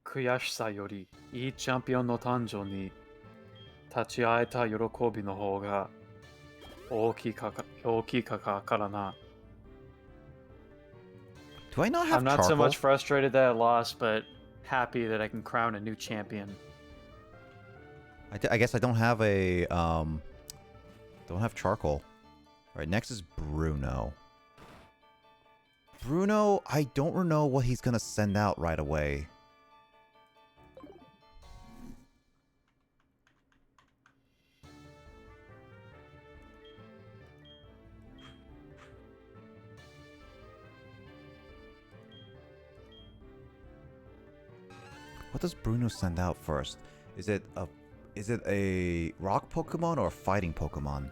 悔しさよりいいチャンピオンの誕生に立ち会えた喜びの方が大きかからな。Do I not have I'm not charcoal? so much frustrated that I lost, but happy that I can crown a new champion. I guess I don't have a don't have charcoal. All right, next is Bruno. Bruno, I don't know what he's gonna send out right away. What does Bruno send out first? Is it a rock Pokemon or a fighting Pokemon?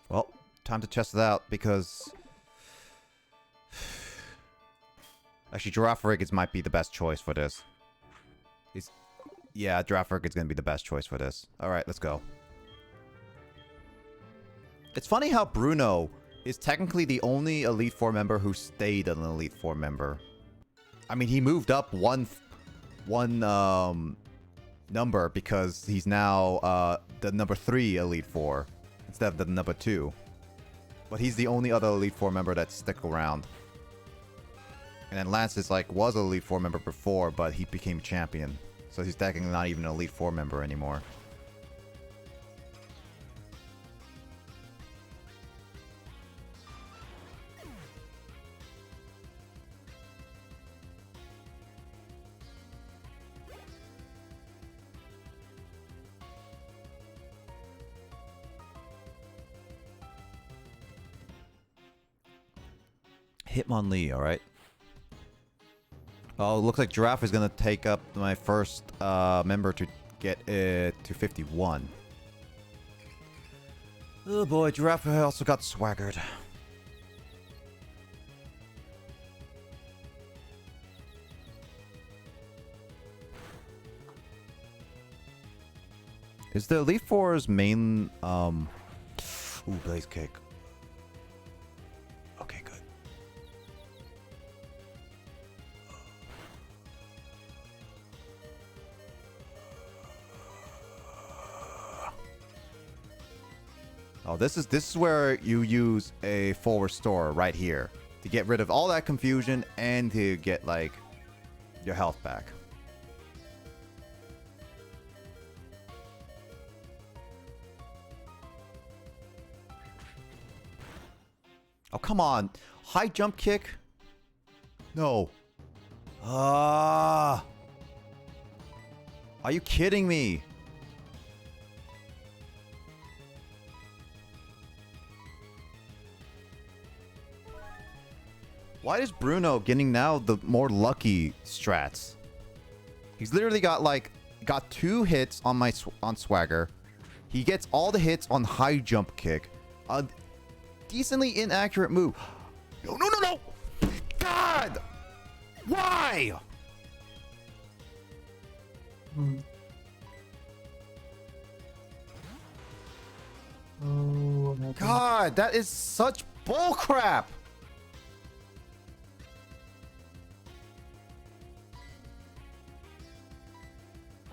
Well, time to test it out because actually Girafarig might be the best choice for this. Yeah, Girafarig is gonna be the best choice for this. Alright, let's go. It's funny how Bruno is technically the only Elite Four member who stayed an Elite Four member. I mean, he moved up one number because he's now the number 3 Elite Four instead of the number 2. But he's the only other Elite Four member that stuck around. And then Lance is was an Elite Four member before, but he became champion, so he's technically not even an Elite Four member anymore. Hitmonlee, alright. Oh, it looks like Giraffe is going to take up my first member to get it to 51. Oh boy, Giraffe also got swaggered. Is the Elite Four's main, Ooh, Blaze Kick. Okay, good. Oh, this is where you use a full restore right here to get rid of all that confusion and to get, like, your health back. Oh, come on. High jump kick? No. Are you kidding me? Why is Bruno getting now the more lucky strats? He's literally got got 2 hits on on Swagger. He gets all the hits on high jump kick. Decently inaccurate move. No, no, no, no! God! Why? Oh, God, that is such bullcrap!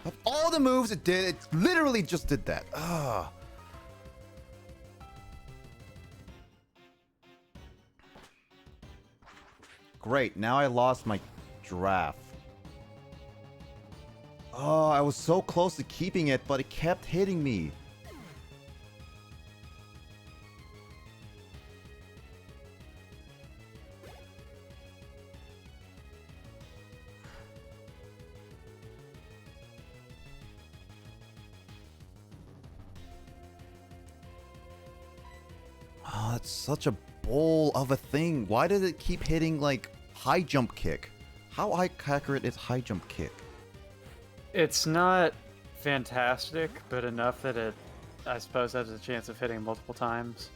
Of all the moves it did, it literally just did that. Ugh. Great, now I lost my Giraffe. Oh, I was so close to keeping it, but it kept hitting me. Oh, that's such a bull of a thing. Why did it keep hitting, like, high jump kick? How accurate is high jump kick? It's not fantastic, but enough that it, I suppose, has a chance of hitting multiple times.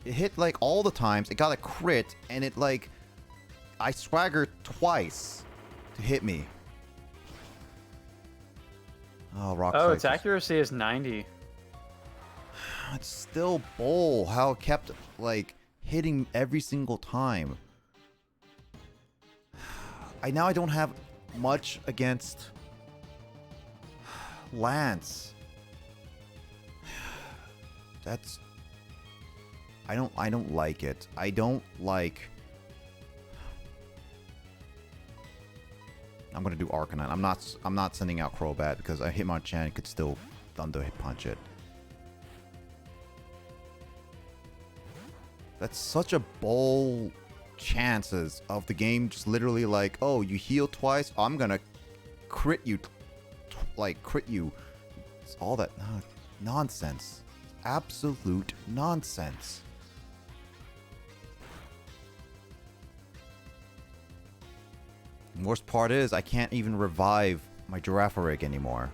It hit, like, all the times. It got a crit, and it, like, I swaggered twice to hit me. Oh, rock. Oh, its accuracy is 90. It's still bull how it kept, like, hitting every single time. I don't have much against Lance. That's... I don't like it. I don't like... I'm gonna do Arcanine. I'm not sending out Crobat because a Hitmonchan could still Thunder Hit Punch it. That's such a bold chances of the game just literally like, oh, you heal twice, I'm gonna crit you, crit you. It's all that nonsense. Absolute nonsense. And worst part is, I can't even revive my Girafarig anymore.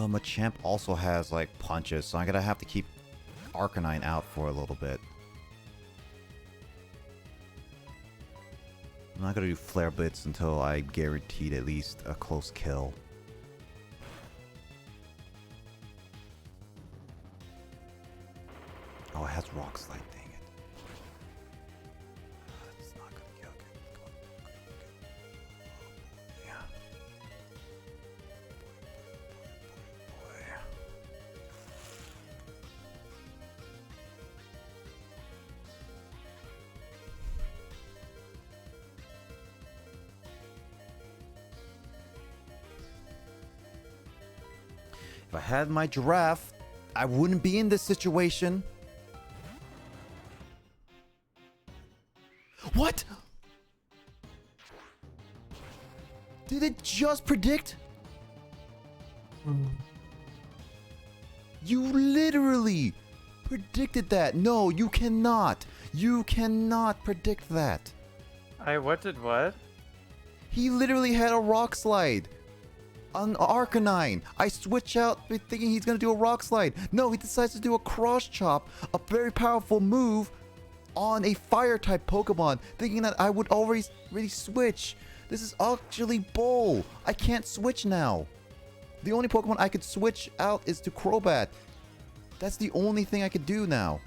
Machamp also has, like, punches, so I'm gonna have to keep Arcanine out for a little bit. I'm not gonna do Flare Blitz until I guaranteed at least a close kill. Oh, it has Rock Slide, dang it. It's not gonna kill. Okay. Yeah. If I had my Giraffe, I wouldn't be in this situation. What? Did it just predict? You literally predicted that. No, you cannot. You cannot predict that. What did what? He literally had a rock slide on Arcanine. I switch out thinking he's going to do a rock slide. No, he decides to do a cross chop, a very powerful move on a fire type Pokemon, thinking that I would already switch. This is actually bull. I can't switch now. The only Pokemon I could switch out is to Crobat. That's the only thing I could do now.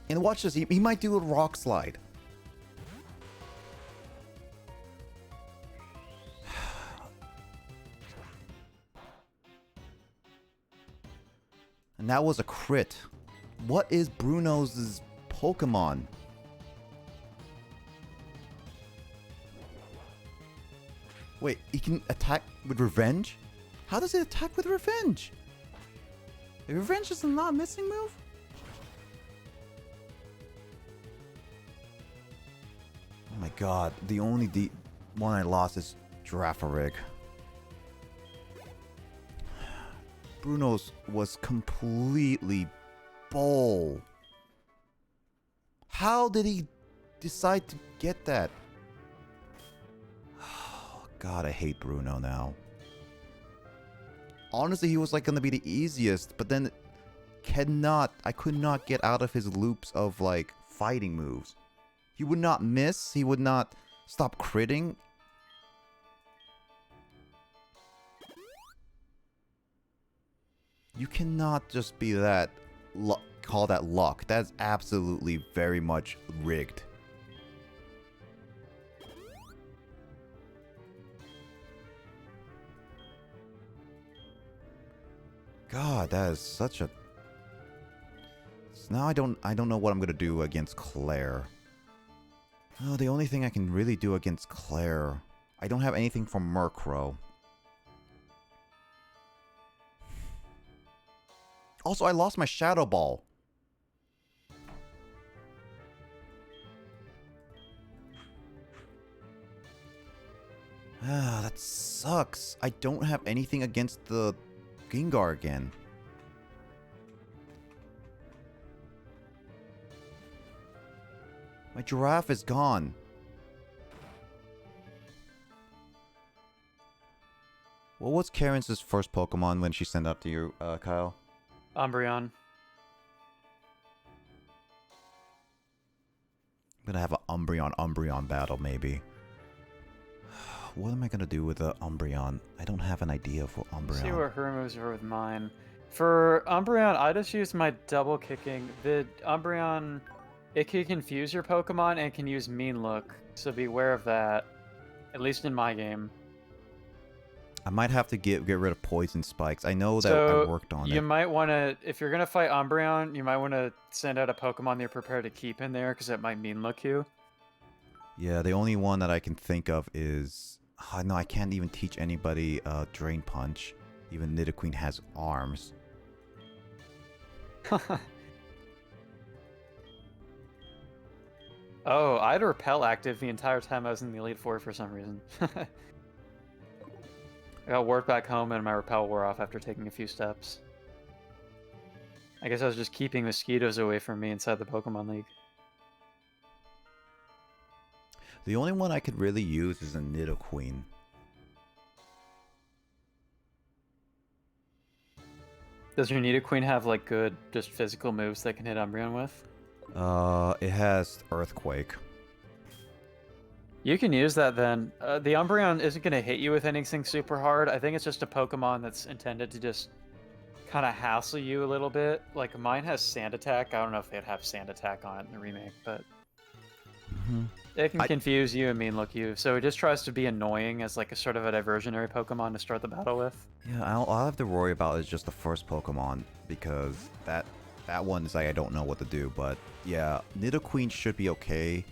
And watch this, he might do a rock slide. And that was a crit. What is Bruno's Pokemon? Wait, he can attack with revenge? How does it attack with revenge? Revenge is not a missing move? Oh my god, the only one I lost is Girafarig. Bruno's was completely bull. How did he decide to get that? Oh god, I hate Bruno now. Honestly, he was like gonna be the easiest, but then I could not get out of his loops of like fighting moves. He would not miss. He would not stop critting. You cannot just be that, call that luck. That's absolutely very much rigged. God, that is such a... So now I don't know what I'm gonna do against Claire. Oh, the only thing I can really do against Claire... I don't have anything from Murkrow. Also, I lost my Shadow Ball. Ah, that sucks. I don't have anything against the Gengar again. My giraffe is gone. What was Karen's first Pokemon when she sent up to you, Kyle? Umbreon. I'm gonna have an Umbreon battle, maybe. What am I gonna do with the Umbreon? I don't have an idea for Umbreon. See where her moves are with mine. For Umbreon, I just use my double kicking. The Umbreon, it can confuse your Pokemon and can use Mean Look, so beware of that. At least in my game. I might have to get rid of Poison Spikes. I know that So I worked on it. you might want to, if you're gonna fight Umbreon, you might want to send out a Pokemon you're prepared to keep in there because it might Mean Look you. Yeah, the only one that I can think of is... no, I can't even teach anybody Drain Punch. Even Nidoqueen has arms. Oh, I had Repel active the entire time I was in the Elite Four for some reason. I got warped back home and my Repel wore off after taking a few steps. I guess I was just keeping mosquitoes away from me inside the Pokemon League. The only one I could really use is a Nidoqueen. Does your Nidoqueen have like good just physical moves that can hit Umbreon with? It has Earthquake. You can use that then. The Umbreon isn't going to hit you with anything super hard. I think it's just a Pokemon that's intended to just kind of hassle you a little bit. Like mine has Sand Attack. I don't know if they'd have Sand Attack on it in the remake, but it can confuse you and Mean Look you. So it just tries to be annoying as like a sort of a diversionary Pokemon to start the battle with. Yeah, all I have to worry about is just the first Pokemon because that one is like I don't know what to do. But yeah, Nidoqueen should be okay.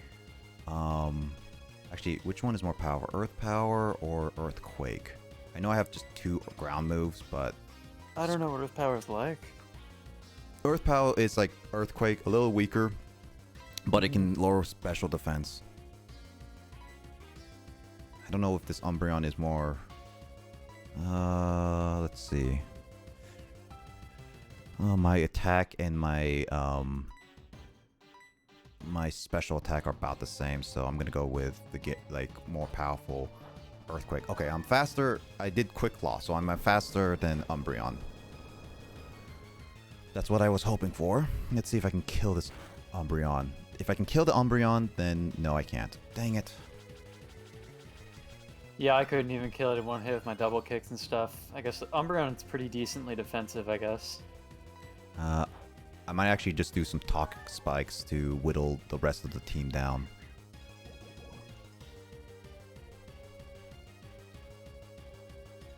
Actually, which one is more power? Earth Power or Earthquake? I know I have just 2 ground moves, but... I don't know what Earth Power is like. Earth Power is like Earthquake, a little weaker, but it can lower special defense. I don't know if this Umbreon is more Let's see. Oh, my attack and my my special attack are about the same, so I'm gonna go with the more powerful Earthquake. Okay, I'm faster. I did Quick Claw, so I'm faster than Umbreon. That's what I was hoping for. Let's see if I can kill this Umbreon. If I can kill the Umbreon, then no, I can't. Dang it. Yeah, I couldn't even kill it in one hit with my double kicks and stuff. I guess Umbreon's pretty decently defensive, I guess. I might actually just do some Toxic Spikes to whittle the rest of the team down.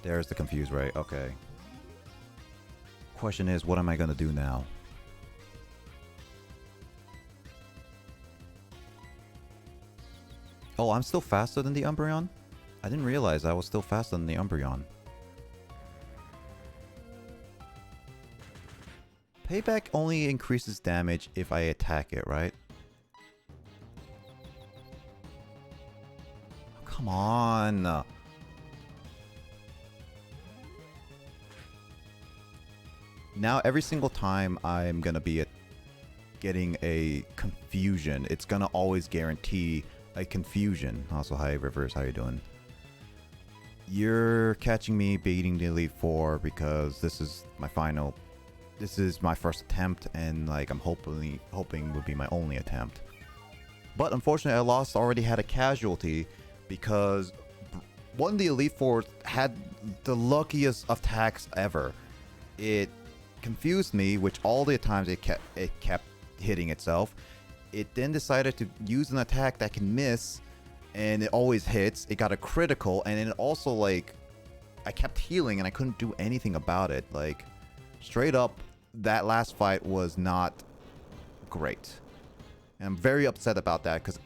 There's the Confuse Ray. Okay. Question is, what am I gonna do now? Oh, I'm still faster than the Umbreon? I didn't realize I was still faster than the Umbreon. Payback only increases damage if I attack it, right? Come on! Now every single time I'm gonna be getting a confusion, it's gonna always guarantee a confusion. Also, hi Rivers, how you doing? You're catching me beating the Elite Four because this is my final. This is my first attempt, and like I'm hoping would be my only attempt. But unfortunately, I already had a casualty because one of the Elite Four had the luckiest attacks ever. It confused me, which all the times it kept hitting itself. It then decided to use an attack that can miss, and it always hits. It got a critical, and it also like I kept healing, and I couldn't do anything about it. Like straight up, that last fight was not great, and I'm very upset about that because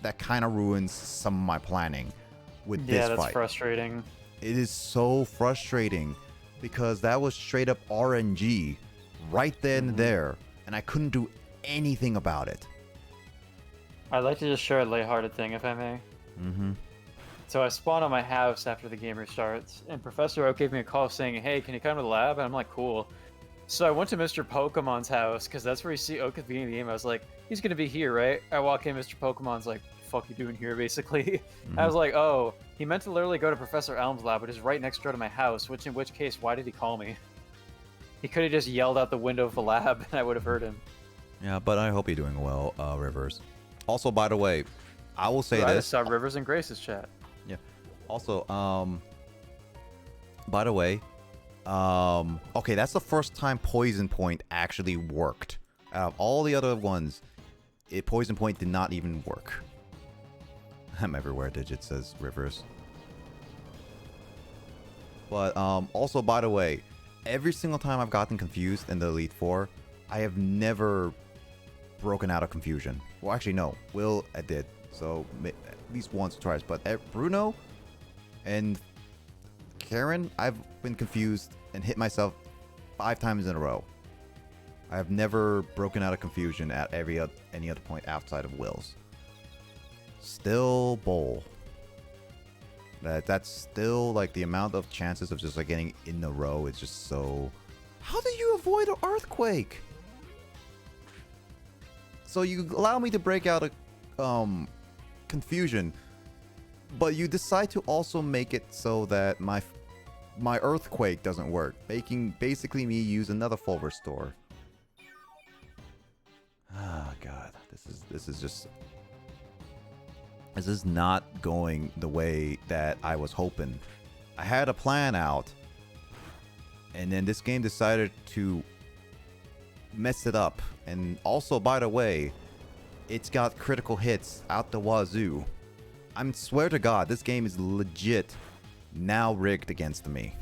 that kind of ruins some of my planning with this fight. Yeah, that's frustrating. It is so frustrating because that was straight up RNG right then and there, and I couldn't do anything about it. I'd like to just share a lighthearted thing, if I may. So I spawned on my house after the game restarts, and Professor Oak gave me a call saying, hey, can you come to the lab? And I'm like, cool. So I went to Mr. Pokemon's house, because that's where you see Oak at the beginning of the game. I was like, he's going to be here, right? I walk in, Mr. Pokemon's like, fuck you doing here, basically? I was like, oh, he meant to literally go to Professor Elm's lab, but it's right next door to my house, in which case, why did he call me? He could have just yelled out the window of the lab, and I would have heard him. Yeah, but I hope you're doing well, Rivers. Also, by the way, I will say I this. just saw Rivers and Grace's chat. Yeah. Also, by the way, okay, that's the first time Poison Point actually worked. Out of all the other ones, Poison Point did not even work. I'm everywhere, Digit, says Rivers. But, also, by the way, every single time I've gotten confused in the Elite Four, I have never broken out of confusion. Well, actually, no. Will, I did. So, at least once or twice. But Bruno and Karen, I've been confused and hit myself 5 times in a row. I have never broken out of confusion at any other point outside of Will's. Still bowl. That's still like the amount of chances of just like getting in a row is just so. How do you avoid an earthquake? So you allow me to break out a confusion, but you decide to also make it so that my earthquake doesn't work, making basically me use another full restore. Ah, God, this is not going the way that I was hoping. I had a plan out, and then this game decided to mess it up. And also, by the way, it's got critical hits out the wazoo. I swear to God, this game is legit now rigged against me.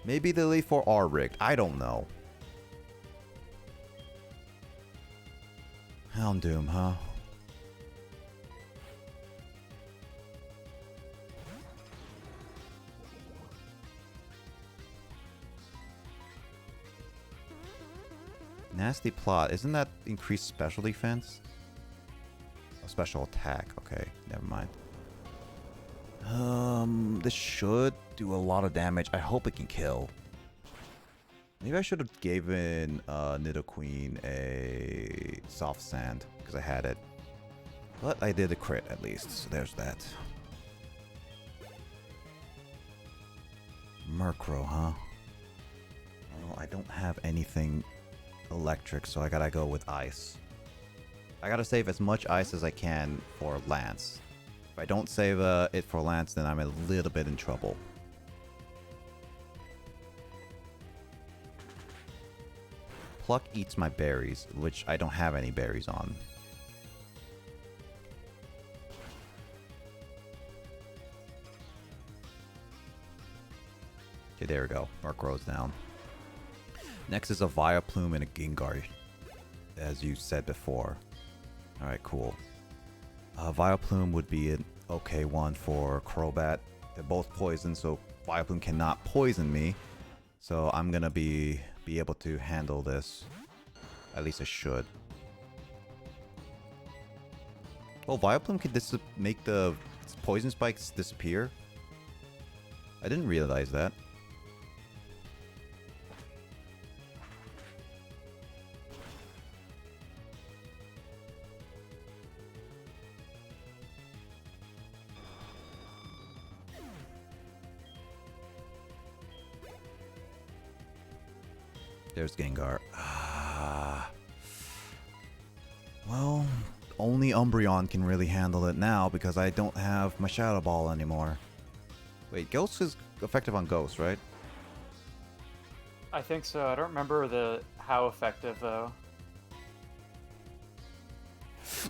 Maybe the Elite Four are rigged. I don't know. Houndoom, huh? Nasty plot. Isn't that increased special defense? Oh, special attack. Okay, never mind. This should do a lot of damage. I hope it can kill. Maybe I should have given Nidoqueen a soft sand because I had it. But I did a crit at least, so there's that. Murkrow, huh? Well, I don't have anything electric, so I gotta go with ice. I gotta save as much ice as I can for Lance. If I don't save it for Lance, then I'm a little bit in trouble. Pluck eats my berries, which I don't have any berries on. Okay, there we go. Murkrow's down. Next is a Vileplume and a Gengar, as you said before. Alright, cool. Vileplume would be an okay one for Crobat. They're both poison, so Vileplume cannot poison me. So I'm gonna be able to handle this. At least I should. Oh, Vileplume can make the poison spikes disappear? I didn't realize that. There's Gengar. Well, only Umbreon can really handle it now because I don't have my Shadow Ball anymore. Wait, Ghost is effective on Ghost, right? I think so. I don't remember how effective though.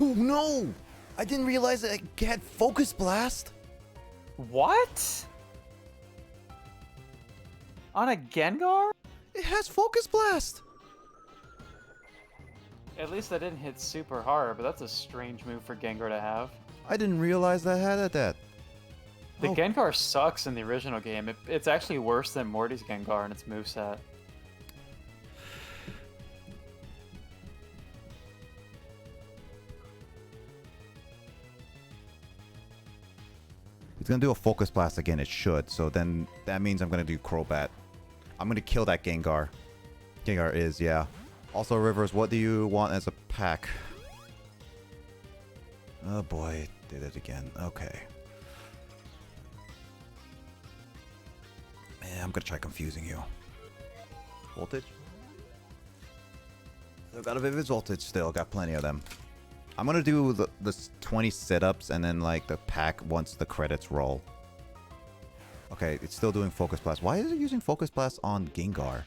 Oh no! I didn't realize that I had Focus Blast. What? On a Gengar? It has Focus Blast. At least I didn't hit super hard, but that's a strange move for Gengar to have. I didn't realize I had that. The Gengar sucks in the original game. It's actually worse than Morty's Gengar in its moveset. It's gonna do a Focus Blast again, it should. So then that means I'm gonna do Crobat. I'm gonna kill that Gengar. Gengar is, yeah. Also, Rivers, what do you want as a pack? Oh boy, did it again. Okay. Man, I'm gonna try confusing you. Voltage? I've got a Vivid Voltage still, got plenty of them. I'm gonna do the 20 sit-ups and then like the pack once the credits roll. Okay, it's still doing Focus Blast. Why is it using Focus Blast on Gengar?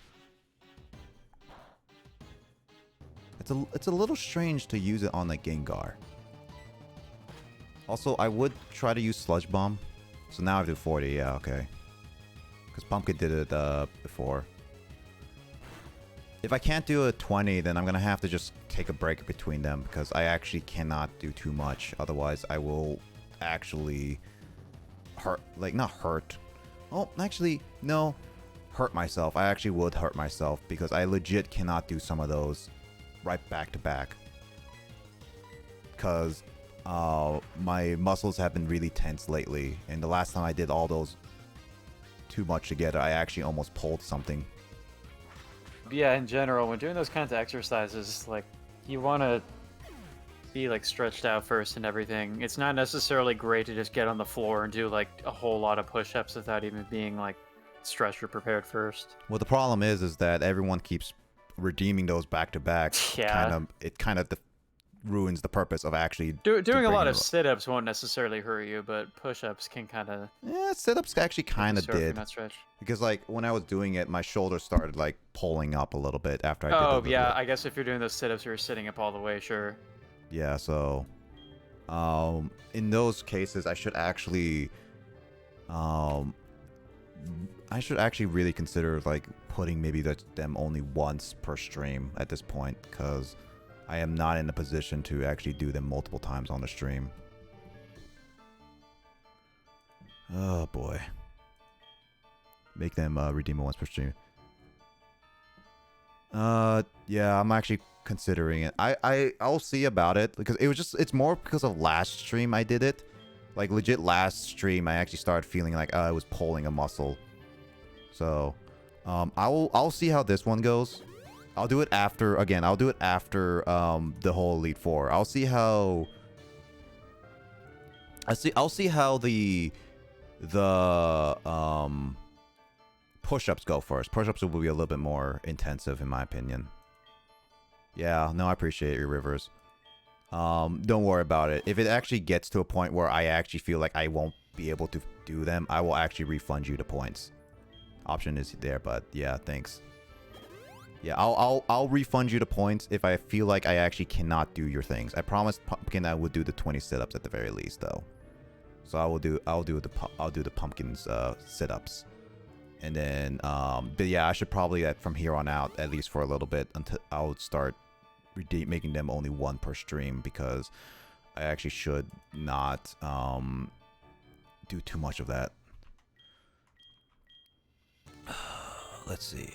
It's a little strange to use it on the Gengar. Also, I would try to use Sludge Bomb. So now I do 40, yeah, okay. Because Pumpkin did it before. If I can't do a 20, then I'm going to have to just take a break between them. Because I actually cannot do too much. Otherwise, I will actually hurt. Like, not hurt. Oh, actually, no. Hurt myself. I actually would hurt myself. Because I legit cannot do some of those right back to back. Because my muscles have been really tense lately. And the last time I did all those too much together, I actually almost pulled something. Yeah, in general, when doing those kinds of exercises, like, you want to be, like, stretched out first and everything. It's not necessarily great to just get on the floor and do, like, a whole lot of push-ups without even being, like, stretched or prepared first. Well, the problem is that everyone keeps redeeming those back-to-back. Yeah. It kind of ruins the purpose of actually doing a lot of sit-ups won't necessarily hurt you, but push-ups can kind of... Yeah, sit-ups actually kind of did. That stretch. Because, like, when I was doing it, my shoulders started, like, pulling up a little bit after I did Oh, yeah, I guess if you're doing those sit-ups, you're sitting up all the way, sure. Yeah, so... in those cases, I should actually... really consider, like, putting maybe them only once per stream at this point, because I am not in a position to actually do them multiple times on the stream. Oh, boy. Make them redeem it once per stream. Yeah, I'm actually considering it. I'll see about it, because it's more because of last stream I did it. Like, legit last stream, I actually started feeling like I was pulling a muscle. So, I'll see how this one goes. I'll do it after, again, I'll do it after the whole Elite Four. I'll see how the push-ups go first. Push-ups will be a little bit more intensive in my opinion. Yeah, no, I appreciate your Rivers. Don't worry about it. If it actually gets to a point where I actually feel like I won't be able to do them, I will actually refund you the points. Option is there, but yeah, thanks. Yeah, I'll refund you the points if I feel like I actually cannot do your things. I promised Pumpkin I would do the 20 sit-ups at the very least, though. So I'll do the Pumpkin's sit-ups, and then but yeah, I should probably from here on out, at least for a little bit, until I'll start making them only one per stream, because I actually should not do too much of that. Let's see.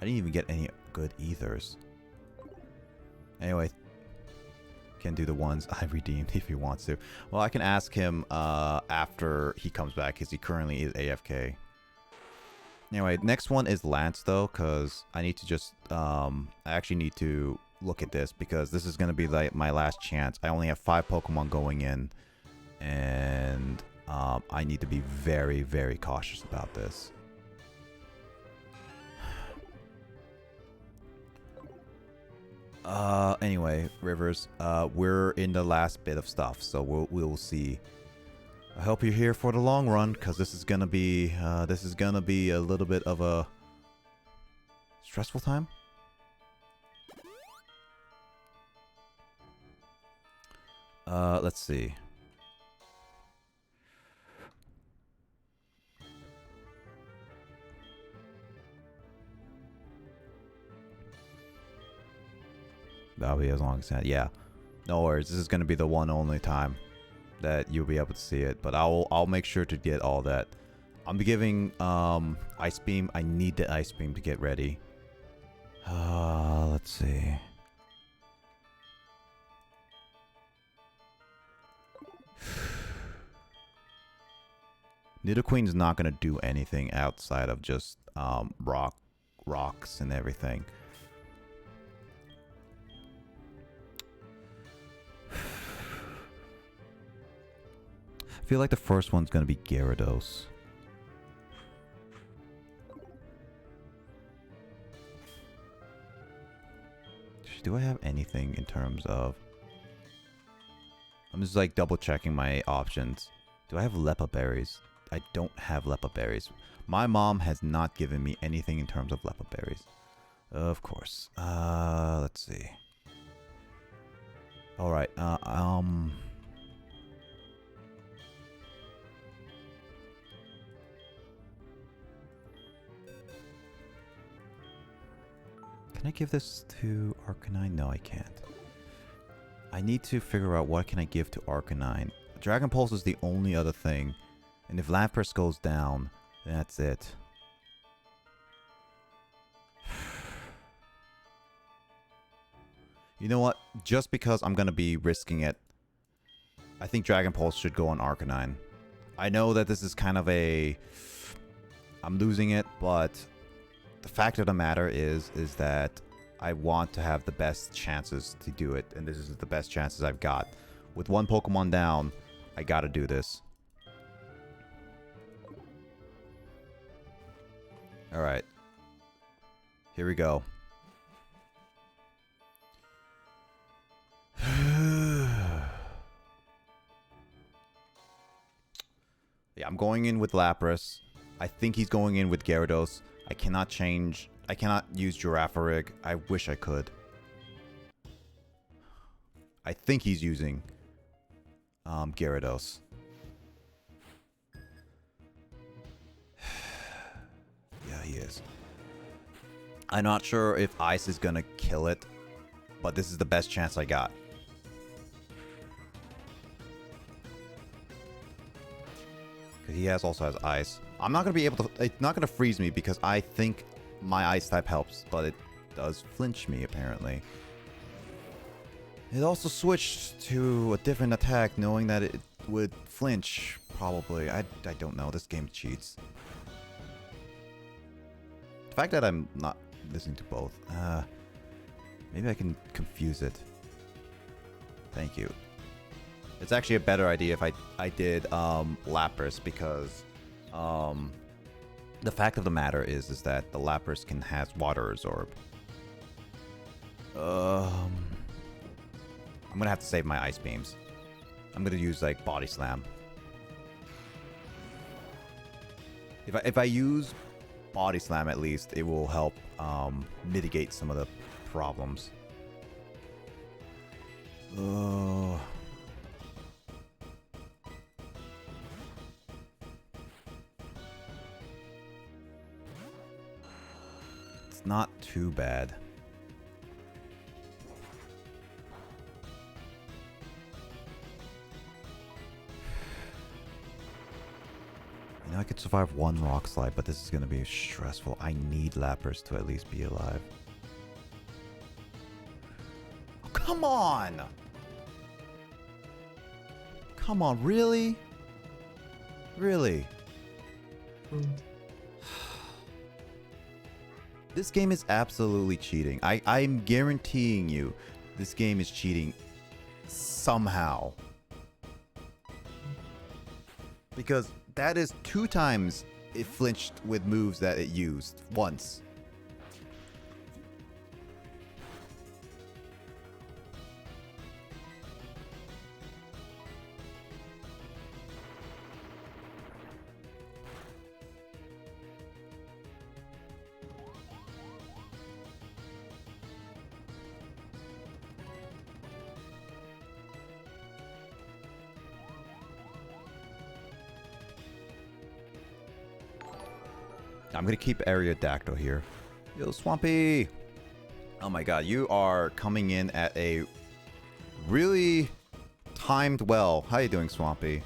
I didn't even get any good ethers. Anyway, can do the ones I redeemed if he wants to. Well, I can ask him after he comes back, because he currently is AFK. Anyway, next one is Lance, though, because I need to just... I actually need to look at this, because this is going to be like my last chance. I only have 5 Pokemon going in, and I need to be very, very cautious about this. Anyway, Rivers, we're in the last bit of stuff, so we'll see. I hope you're here for the long run, because this is gonna be a little bit of a stressful time. Let's see. That'll be as long as that. Yeah, no worries. This is gonna be the one only time that you'll be able to see it. But I'll make sure to get all that. I'm giving Ice Beam. I need the Ice Beam to get ready. Let's see. Nidoqueen's not gonna do anything outside of just rocks and everything. I feel like the first one's gonna be Gyarados. Do I have anything in terms of... I'm just like double checking my options. Do I have Lepa Berries? I don't have Lepa Berries. My mom has not given me anything in terms of Lepa Berries. Of course. Let's see. Alright, can I give this to Arcanine? No, I can't. I need to figure out what can I give to Arcanine. Dragon Pulse is the only other thing. And if Lapras goes down, that's it. You know what? Just because I'm going to be risking it, I think Dragon Pulse should go on Arcanine. I know that this is kind of a... I'm losing it, but... The fact of the matter is that I want to have the best chances to do it, and this is the best chances I've got. With one Pokemon down, I gotta do this. Alright. Here we go. Yeah, I'm going in with Lapras. I think he's going in with Gyarados. I cannot change. I cannot use Girafarig. I wish I could. I think he's using Gyarados. Yeah, he is. I'm not sure if Ice is gonna kill it, but this is the best chance I got. Because he also has Ice. I'm not gonna be able to... It's not gonna freeze me because I think my ice type helps, but it does flinch me apparently. It also switched to a different attack knowing that it would flinch, probably. I don't know, this game cheats. The fact that I'm not listening to both, maybe I can confuse it. Thank you. It's actually a better idea if I did Lapras, because the fact of the matter is that the Lapras has water absorb. I'm gonna have to save my ice beams. I'm gonna use like body slam. If I use body slam, at least it will help mitigate some of the problems. It's not too bad. You know, I could survive one rock slide, but this is going to be stressful. I need Lapras to at least be alive. Oh, come on! Come on, really? Really? This game is absolutely cheating. I'm guaranteeing you this game is cheating somehow. Because that is 2 times it flinched with moves that it used once. I'm gonna keep Aerodactyl here. Yo, Swampy! Oh my god, you are coming in at a really timed well. How you doing, Swampy?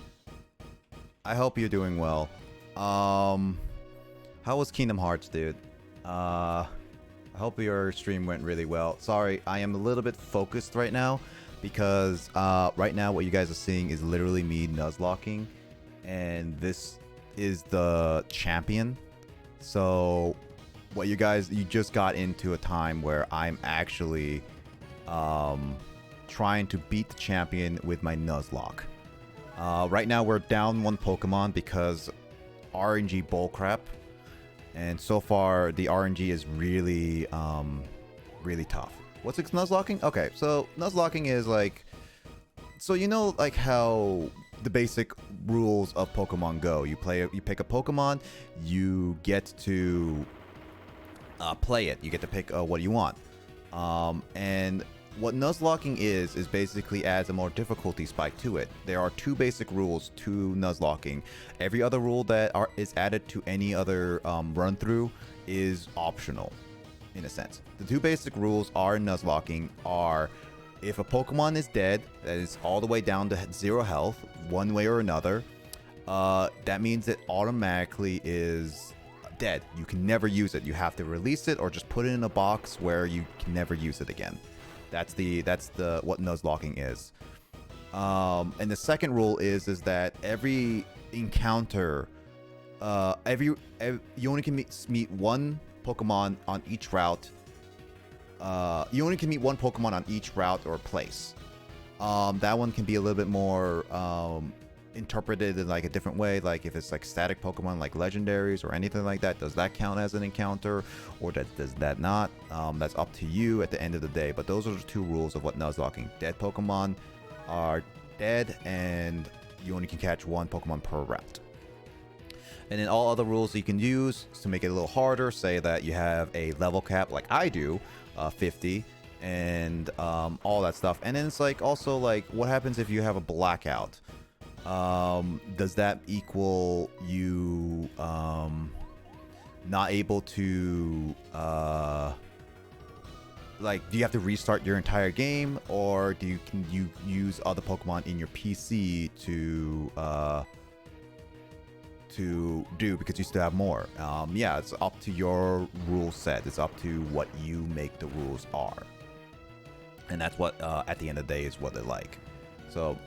I hope you're doing well. How was Kingdom Hearts, dude? I hope your stream went really well. Sorry, I am a little bit focused right now because right now what you guys are seeing is literally me Nuzlocking, and this is the champion. So what you just got into a time where I'm actually trying to beat the champion with my Nuzlocke. Right now we're down 1 Pokemon because RNG bullcrap, and so far the RNG is really really tough. What's Nuzlocking? Okay, so Nuzlocking is like, so you know like how the basic rules of Pokemon Go. You pick a Pokemon, you get to play it. You get to pick what you want. And what Nuzlocking is basically adds a more difficulty spike to it. There are 2 basic rules to Nuzlocking. Every other rule that is added to any other run through is optional, in a sense. The 2 basic rules are in Nuzlocking are: if a Pokemon is dead, that is all the way down to 0 health, one way or another, that means it automatically is dead. You can never use it. You have to release it or just put it in a box where you can never use it again. That's what Nuzlocking is. And the second rule is that every encounter, you only can meet 1 Pokemon on each route. You only can meet 1 Pokemon on each route or place. That one can be a little bit more interpreted in like a different way. Like if it's like static Pokemon like legendaries or anything like that, does that count as an encounter, or does that not? That's up to you at the end of the day. But those are the 2 rules of what Nuzlocking. Dead Pokemon are dead, and you only can catch 1 Pokemon per route. And then all other rules you can use to make it a little harder, say that you have a level cap like I do, 50, and all that stuff. And then it's like also like, what happens if you have a blackout? Does that equal you not able to like, do you have to restart your entire game, or can you use other Pokemon in your PC to to do because you still have more. Yeah, it's up to your rule set. It's up to what you make the rules are. And that's what, at the end of the day, is what they like. So,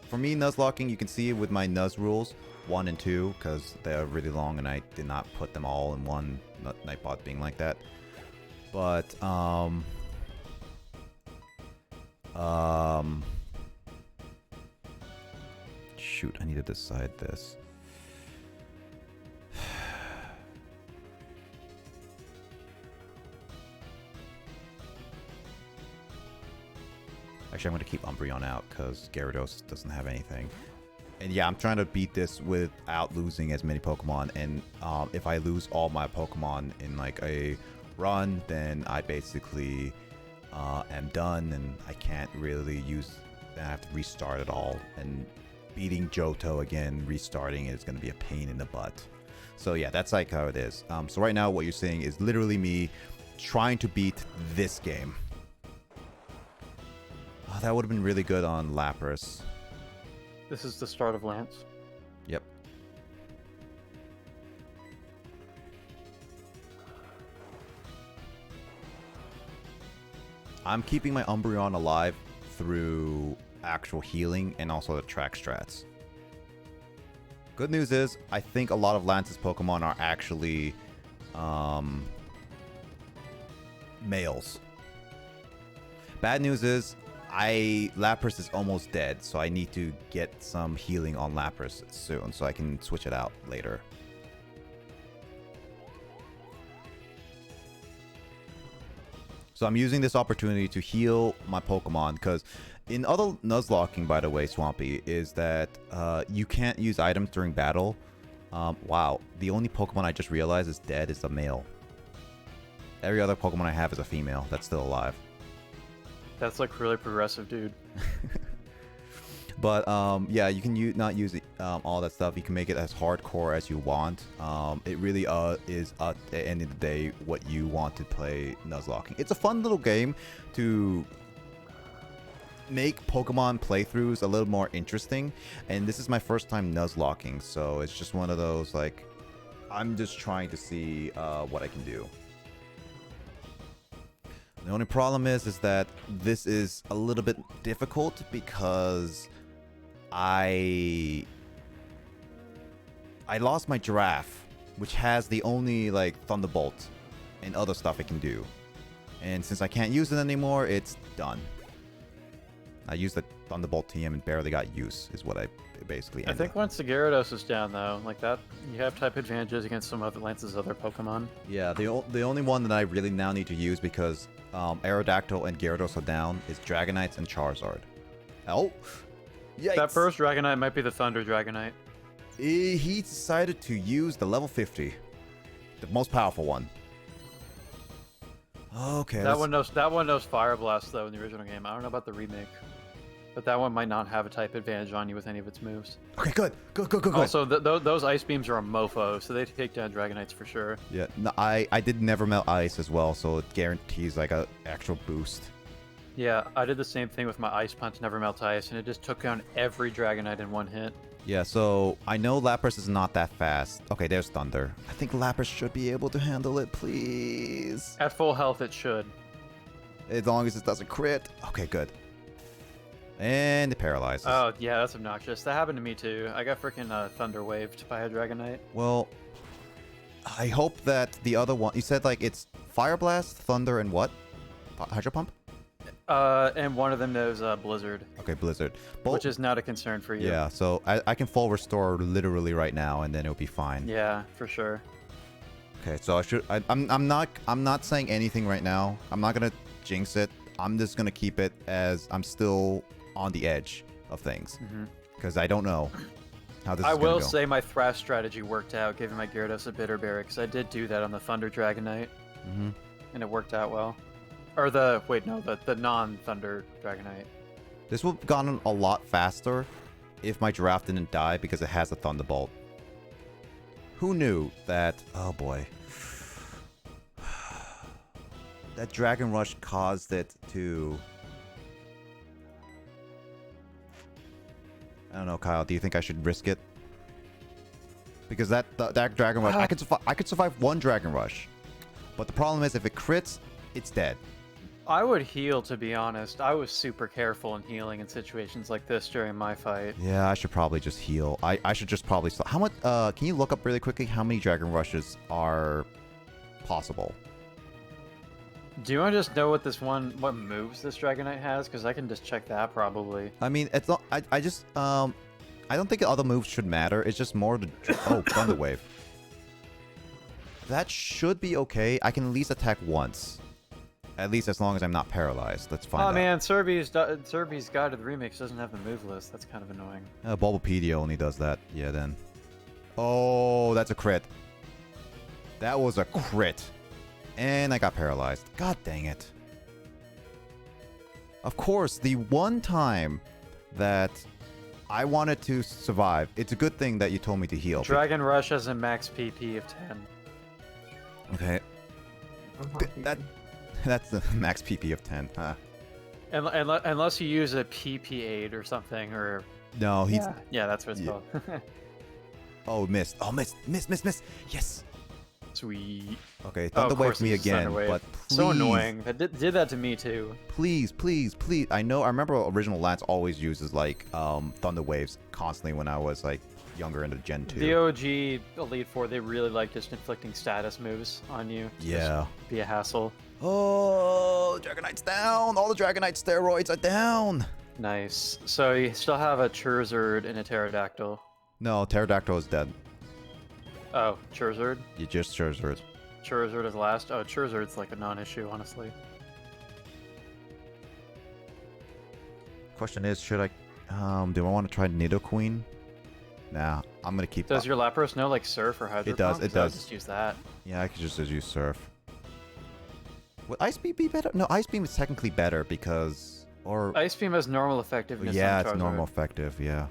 for me, Nuzlocking, you can see it with my Nuz rules, 1 and 2, because they're really long and I did not put them all in one, Nightbot being like that. But, shoot, I need to decide this. Actually, I'm going to keep Umbreon out because Gyarados doesn't have anything. And yeah, I'm trying to beat this without losing as many Pokemon. And if I lose all my Pokemon in like a run, then I basically am done and I can't really use... Then I have to restart it all. And beating Johto again, restarting it is going to be a pain in the butt. So yeah, that's like how it is. So right now what you're seeing is literally me trying to beat this game. Oh, that would have been really good on Lapras. This is the start of Lance. Yep. I'm keeping my Umbreon alive through actual healing and also the track strats. Good news is, I think a lot of Lance's Pokemon are actually males. Bad news is, Lapras is almost dead, so I need to get some healing on Lapras soon, so I can switch it out later. So I'm using this opportunity to heal my Pokemon, because in other Nuzlocking, by the way, Swampy, is that you can't use items during battle. Wow, the only Pokemon I just realized is dead is a male. Every other Pokemon I have is a female that's still alive. That's like really progressive, dude. But yeah, you can not use all that stuff. You can make it as hardcore as you want. It really is at the end of the day what you want to play Nuzlocking. It's a fun little game to make Pokemon playthroughs a little more interesting. And this is my first time Nuzlocking, so it's just one of those, like, I'm just trying to see what I can do. The only problem is that this is a little bit difficult because I lost my Giraffe, which has the only like Thunderbolt and other stuff it can do. And since I can't use it anymore, it's done. I used the Thunderbolt TM and barely got use, is what I basically ended. I think once the Gyarados is down, though, like that, you have type advantages against some of Lance's other Pokemon. Yeah, the only one that I really now need to use because Aerodactyl and Gyarados are down is Dragonites and Charizard. Oh! Yikes. That first Dragonite might be the Thunder Dragonite. He decided to use the level 50. The most powerful one. Okay. That one knows Fire Blast, though, in the original game. I don't know about the remake. But that one might not have a type advantage on you with any of its moves. Okay, good. Good. Also, those Ice Beams are a mofo, so they take down Dragonites for sure. Yeah, no, I did never melt ice as well, so it guarantees like a actual boost. Yeah, I did the same thing with my Ice Punch Never Melt Ice, and it just took down every Dragonite in one hit. Yeah, so I know Lapras is not that fast. Okay, there's Thunder. I think Lapras should be able to handle it, please. At full health, it should. As long as it doesn't crit. Okay, good. And it paralyzes. Oh, yeah, that's obnoxious. That happened to me, too. I got freaking Thunder Waved by a Dragonite. Well, I hope that the other one... You said, like, it's Fire Blast, Thunder, and what? Hydro Pump? And one of them knows Blizzard. Okay, Blizzard. Which is not a concern for you. Yeah, so I can full restore literally right now, and then it'll be fine. Yeah, for sure. Okay, so I'm not saying anything right now. I'm not gonna jinx it. I'm just gonna keep it as I'm still on the edge of things because I don't know how this is gonna go. I will say my Thrash strategy worked out, giving my Gyarados a Bitter Berry, because I did do that on the Thunder Dragonite, and it worked out well. Or the non-Thunder Dragonite. This would have gotten a lot faster if my Giraffe didn't die because it has a Thunderbolt. Who knew that? Oh boy. That Dragon Rush caused it to... I don't know, Kyle. Do you think I should risk it? Because that Dragon Rush, I could survive one Dragon Rush. But the problem is if it crits, it's dead. I would heal, to be honest. I was super careful in healing in situations like this during my fight. Yeah, I should probably just heal. I should just probably... How much... can you look up really quickly how many Dragon Rushes are possible? Do you want to just know what moves this Dragonite has? Because I can just check that probably. I mean, it's not... I just... I don't think other moves should matter. It's just more the... Oh, Thunder Wave. That should be okay. I can at least attack once. At least as long as I'm not paralyzed. Let's find out. Oh man, Kirby's Guide to the Remix doesn't have the move list. That's kind of annoying. Bulbapedia only does that. Yeah, then. Oh, that's a crit. That was a crit. And I got paralyzed. God dang it. Of course, the one time that I wanted to survive, it's a good thing that you told me to heal. Dragon Rush has a max PP of 10. Okay. That's the max PP of 10, huh? Unless you use a PP aid or something, or... No, he's... Yeah, that's what it's called. Oh, missed. Oh, missed. Miss. Yes. Sweet. Okay, Thunder Wave me again, but please... So annoying. That did that to me, too. Please. I remember original Lance always uses, like, Thunder Waves constantly when I was, like, younger in the Gen 2. The OG Elite Four, they really like just inflicting status moves on you. Yeah. Just be a hassle. Oh, Dragonite's down. All the Dragonite steroids are down. Nice. So you still have a Charizard and a Pterodactyl. No, Pterodactyl is dead. Oh, Charizard? You just Charizard. Charizard is last. Oh, Charizard's like a non-issue, honestly. Question is, should I... do I want to try Nidoqueen? Nah, I'm gonna keep... Does your Lapras know, like, Surf or Hydro Pump? It does. Just use that. Yeah, I could just use Surf. Would Ice Beam be better? No, Ice Beam is technically better because... Or... Ice Beam has normal effectiveness. Yeah, it's normal effective, yeah.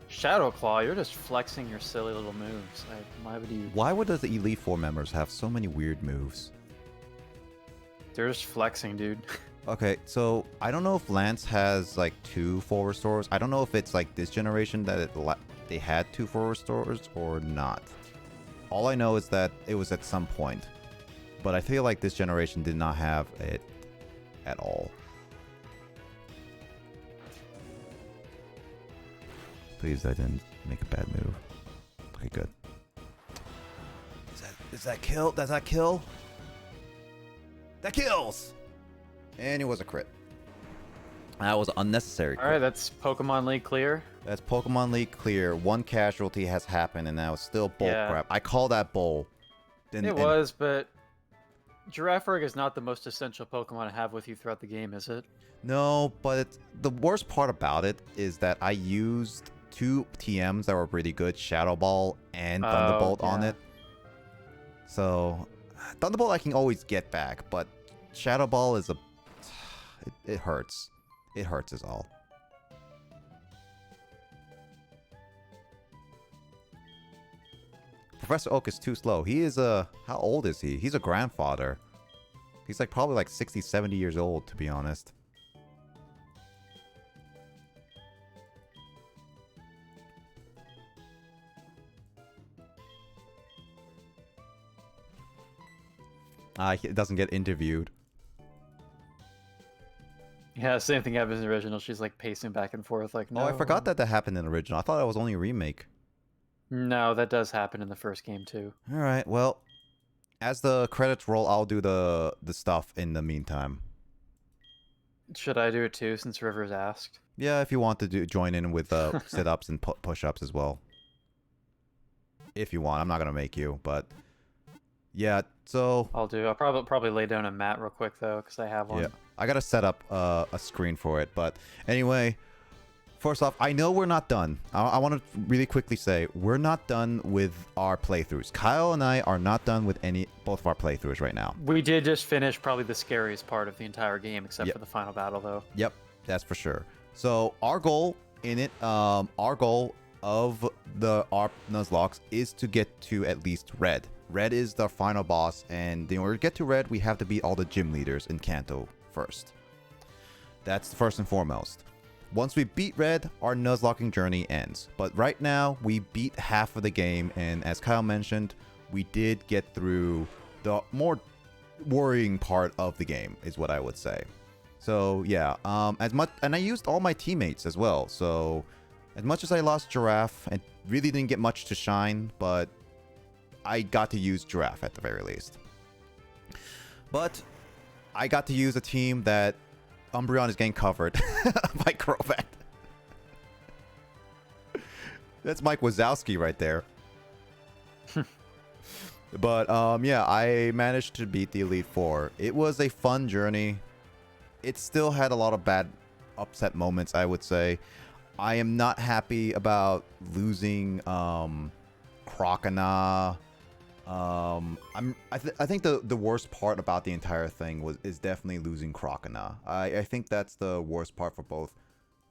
Shadow Claw, you're just flexing your silly little moves. Why would you... Why would the Elite Four members have so many weird moves? They're just flexing, dude. Okay, so I don't know if Lance has like 2 full restores. I don't know if it's like this generation that they had 2 full restores or not. All I know is that it was at some point. But I feel like this generation did not have it at all. Please, I didn't make a bad move. Okay, good. Is that kill? Does that kill? That kills! And it was a crit. That was unnecessary. Alright, that's Pokemon League clear. That's Pokemon League clear. 1 casualty has happened, and now it's still bull crap. I call that bull. But Girafarig is not the most essential Pokemon to have with you throughout the game, is it? No, but the worst part about it is that I used 2 TMs that were pretty good, Shadow Ball and Thunderbolt on it. So, Thunderbolt I can always get back, but Shadow Ball is it hurts. It hurts is all. Professor Oak is too slow. He is how old is he? He's a grandfather. He's like probably like 60, 70 years old, to be honest. He doesn't get interviewed. Yeah, same thing happens in the original. She's like pacing back and forth like, no. Oh, I forgot that happened in the original. I thought that was only a remake. No, that does happen in the first game too. Alright, well, as the credits roll, I'll do the stuff in the meantime. Should I do it too, since Rivers asked? Yeah, if you want to join in with sit-ups and push-ups as well. If you want. I'm not going to make you, but... Yeah, so... I'll probably lay down a mat real quick, though, because I have one. Yeah, I got to set up a screen for it, but anyway... First off, I know we're not done. I want to really quickly say, we're not done with our playthroughs. Kyle and I are not done with both of our playthroughs right now. We did just finish probably the scariest part of the entire game, except for the final battle, though. Yep, that's for sure. So our goal in it, our goal of our Nuzlocke is to get to at least Red. Red is the final boss, and in order to get to Red, we have to beat all the gym leaders in Kanto first. That's first and foremost. once we beat Red, our Nuzlocking journey ends. But right now, we beat half of the game, and as Kyle mentioned, we did get through the more worrying part of the game, is what I would say. So yeah, and I used all my teammates as well. So as much as I lost Giraffe, and really didn't get much to shine, but I got to use Giraffe at the very least. But I got to use a team that Umbreon is getting covered by Crobat. That's Mike Wazowski right there. But yeah, I managed to beat the Elite Four. It was a fun journey. It still had a lot of bad upset moments, I would say. I am not happy about losing Croconaw. I think the worst part about the entire thing is definitely losing Croconaw. I think that's the worst part for both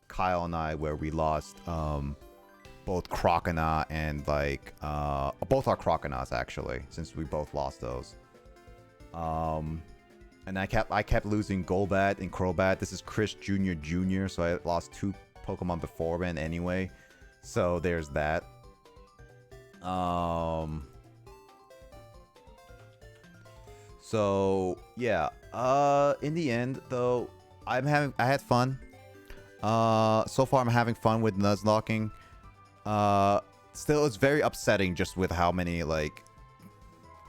Kyle and I, where we lost both Croconaw and like both our Croconaws actually, since we both lost those. And I kept losing Golbat and Crobat. This is Chris Jr., so I lost 2 Pokemon beforehand anyway. So there's that. So yeah, in the end though, I had fun. So far I'm having fun with Nuzlocking. Still, it's very upsetting just with how many like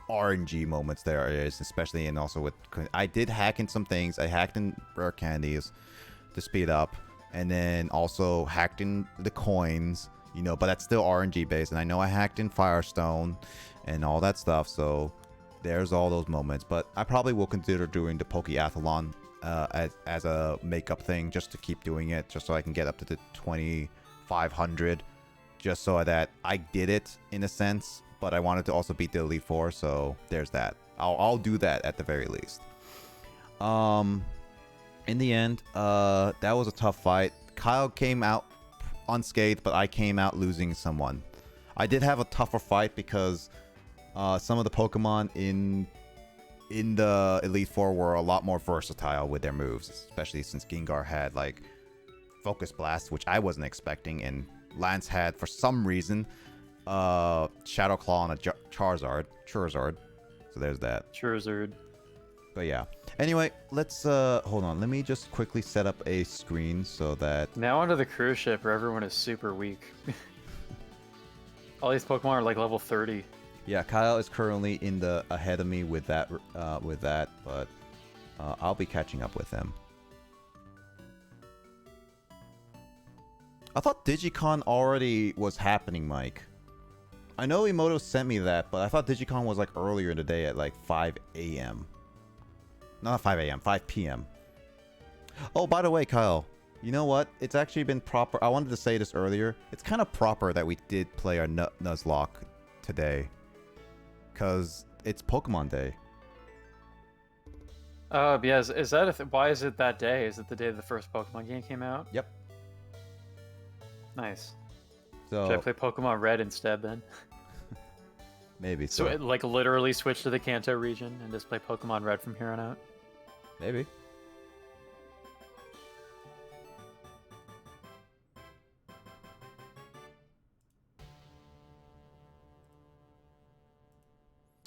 RNG moments there is, especially, and also with, I did hack in some things. I hacked in rare candies to speed up, and then also hacked in the coins, you know, but that's still RNG based. And I know I hacked in Firestone and all that stuff, so there's all those moments. But I probably will consider doing the Pokeathlon as a makeup thing, just to keep doing it, just so I can get up to the 2,500, just so that I did it in a sense. But I wanted to also beat the Elite Four, so there's that. I'll do that at the very least. In the end, that was a tough fight. Kyle came out unscathed, but I came out losing someone. I did have a tougher fight because some of the Pokemon in the Elite Four were a lot more versatile with their moves, especially since Gengar had like Focus Blast, which I wasn't expecting, and Lance had, for some reason, Shadow Claw on a Charizard. So there's that. Charizard. But yeah. Anyway, let's hold on. Let me just quickly set up a screen so that Now onto the cruise ship where everyone is super weak. All these Pokemon are like level 30. yeah, Kyle is currently ahead of me with that but I'll be catching up with him. I thought Digicon already was happening, Mike. I know Emoto sent me that, but I thought Digicon was like earlier in the day at like 5 a.m. Not 5 a.m., 5 p.m. Oh, by the way, Kyle, you know what? It's actually been proper. I wanted to say this earlier. It's kind of proper that we did play our Nuzlocke today, because it's Pokemon Day. Yeah, is that why is it that day? Is it the day the first Pokemon game came out? Yep. Nice. So Should I play Pokemon Red instead then? maybe. So it, like literally switch to the Kanto region and just play Pokemon Red from here on out? Maybe.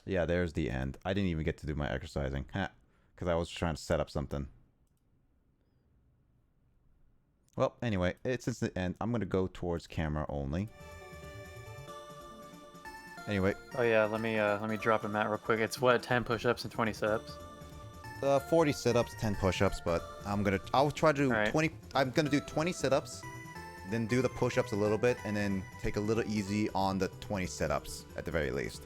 Yeah, there's the end. I didn't even get to do my exercising, because I was trying to set up something. Well, anyway, it's the end. I'm gonna go towards camera only. Anyway. Oh yeah, let me drop a mat real quick. It's what, 10 push-ups and 20 sit-ups? 40 sit-ups, 10 push-ups, but I'll try to do right. 20. I'm gonna do 20 sit-ups, then do the push-ups a little bit, and then take a little easy on the 20 sit-ups at the very least.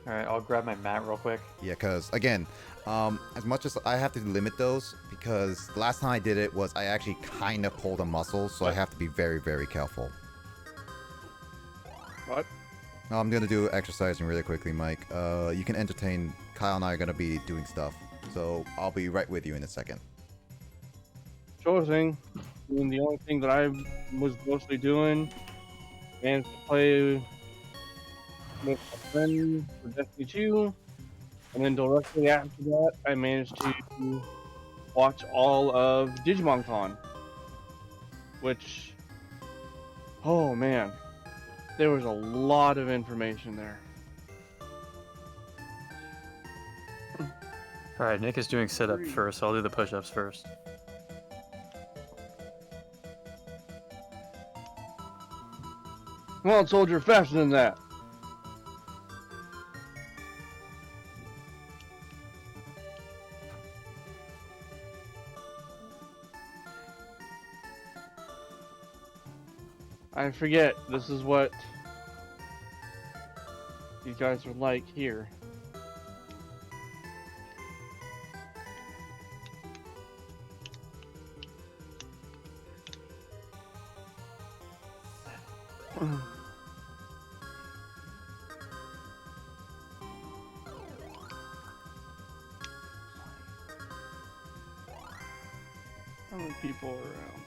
All right, I'll grab my mat real quick. Yeah, because again, as much as I have to limit those, because the last time I did it was I actually kind of pulled a muscle, so I have to be very, very careful. What? I'm gonna do exercising really quickly, Mike. You can entertain. Kyle and I are gonna be doing stuff, so I'll be right with you in a second. Sure thing. I mean, the only thing that I was mostly doing, managed to play with a friend for Destiny 2, and then directly after that, I managed to watch all of DigimonCon which, oh man, there was a lot of information there. All right, Nick is doing sit-up first. So I'll do the push-ups first. Come on, soldier, faster than that. I forget, this is what these guys are like here. How many people are around?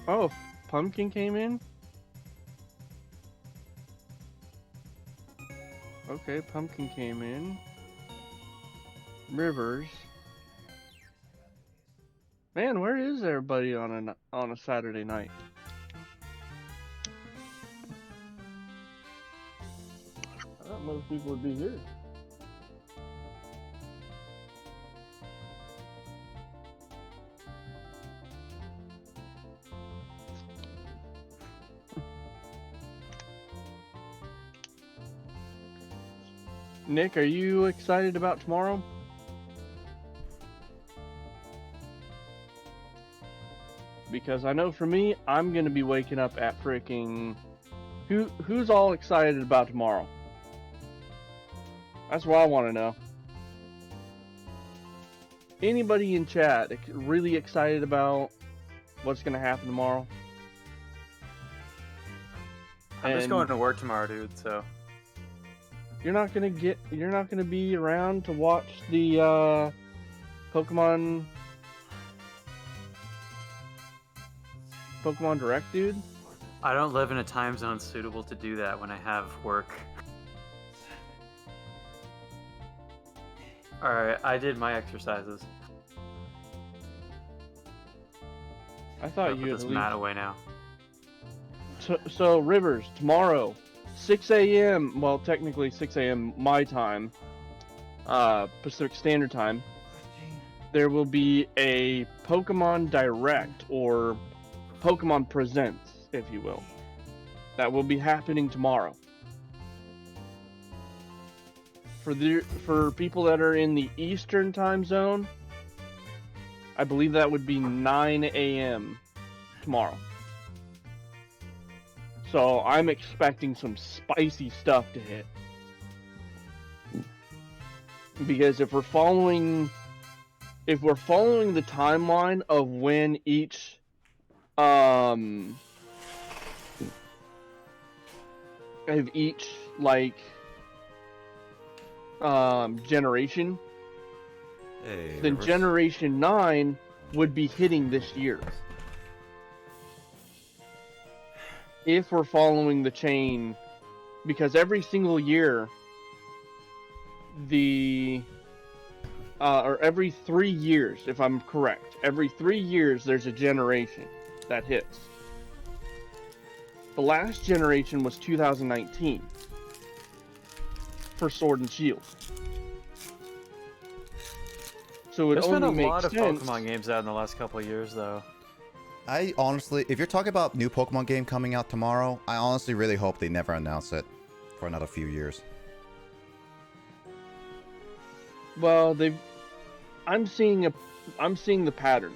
Oh, Pumpkin came in? Okay, Pumpkin came in. Rivers. Man, where is everybody on a Saturday night? I thought most people would be here. Nick, are you excited about tomorrow? Because I know for me, I'm gonna be waking up at freaking... Who's all excited about tomorrow? That's what I want to know. Anybody in chat really excited about what's gonna happen tomorrow? I'm just going to work tomorrow, dude, so... You're not gonna be around to watch the Pokemon Direct, dude? I don't live in a time zone suitable to do that when I have work. Alright, I did my exercises. I thought Put you this mat away now. So Rivers, tomorrow, 6 a.m. Well, technically 6 a.m. my time, Pacific Standard Time. There will be a Pokemon Direct, or Pokemon Presents, if you will. That will be happening tomorrow. For people that are in the Eastern Time Zone, I believe that would be 9 a.m. tomorrow. So I'm expecting some spicy stuff to hit. Because if we're following the timeline of when each generation, then Generation 9 would be hitting this year. If we're following the chain, because every single year, or every 3 years, if I'm correct, every 3 years there's a generation that hits. The last generation was 2019 for Sword and Shield. So There's been a lot of sense. Pokemon games out in the last couple of years, though. I honestly, if you're talking about new Pokemon game coming out tomorrow, I honestly really hope they never announce it for another few years. Well, I'm seeing the pattern.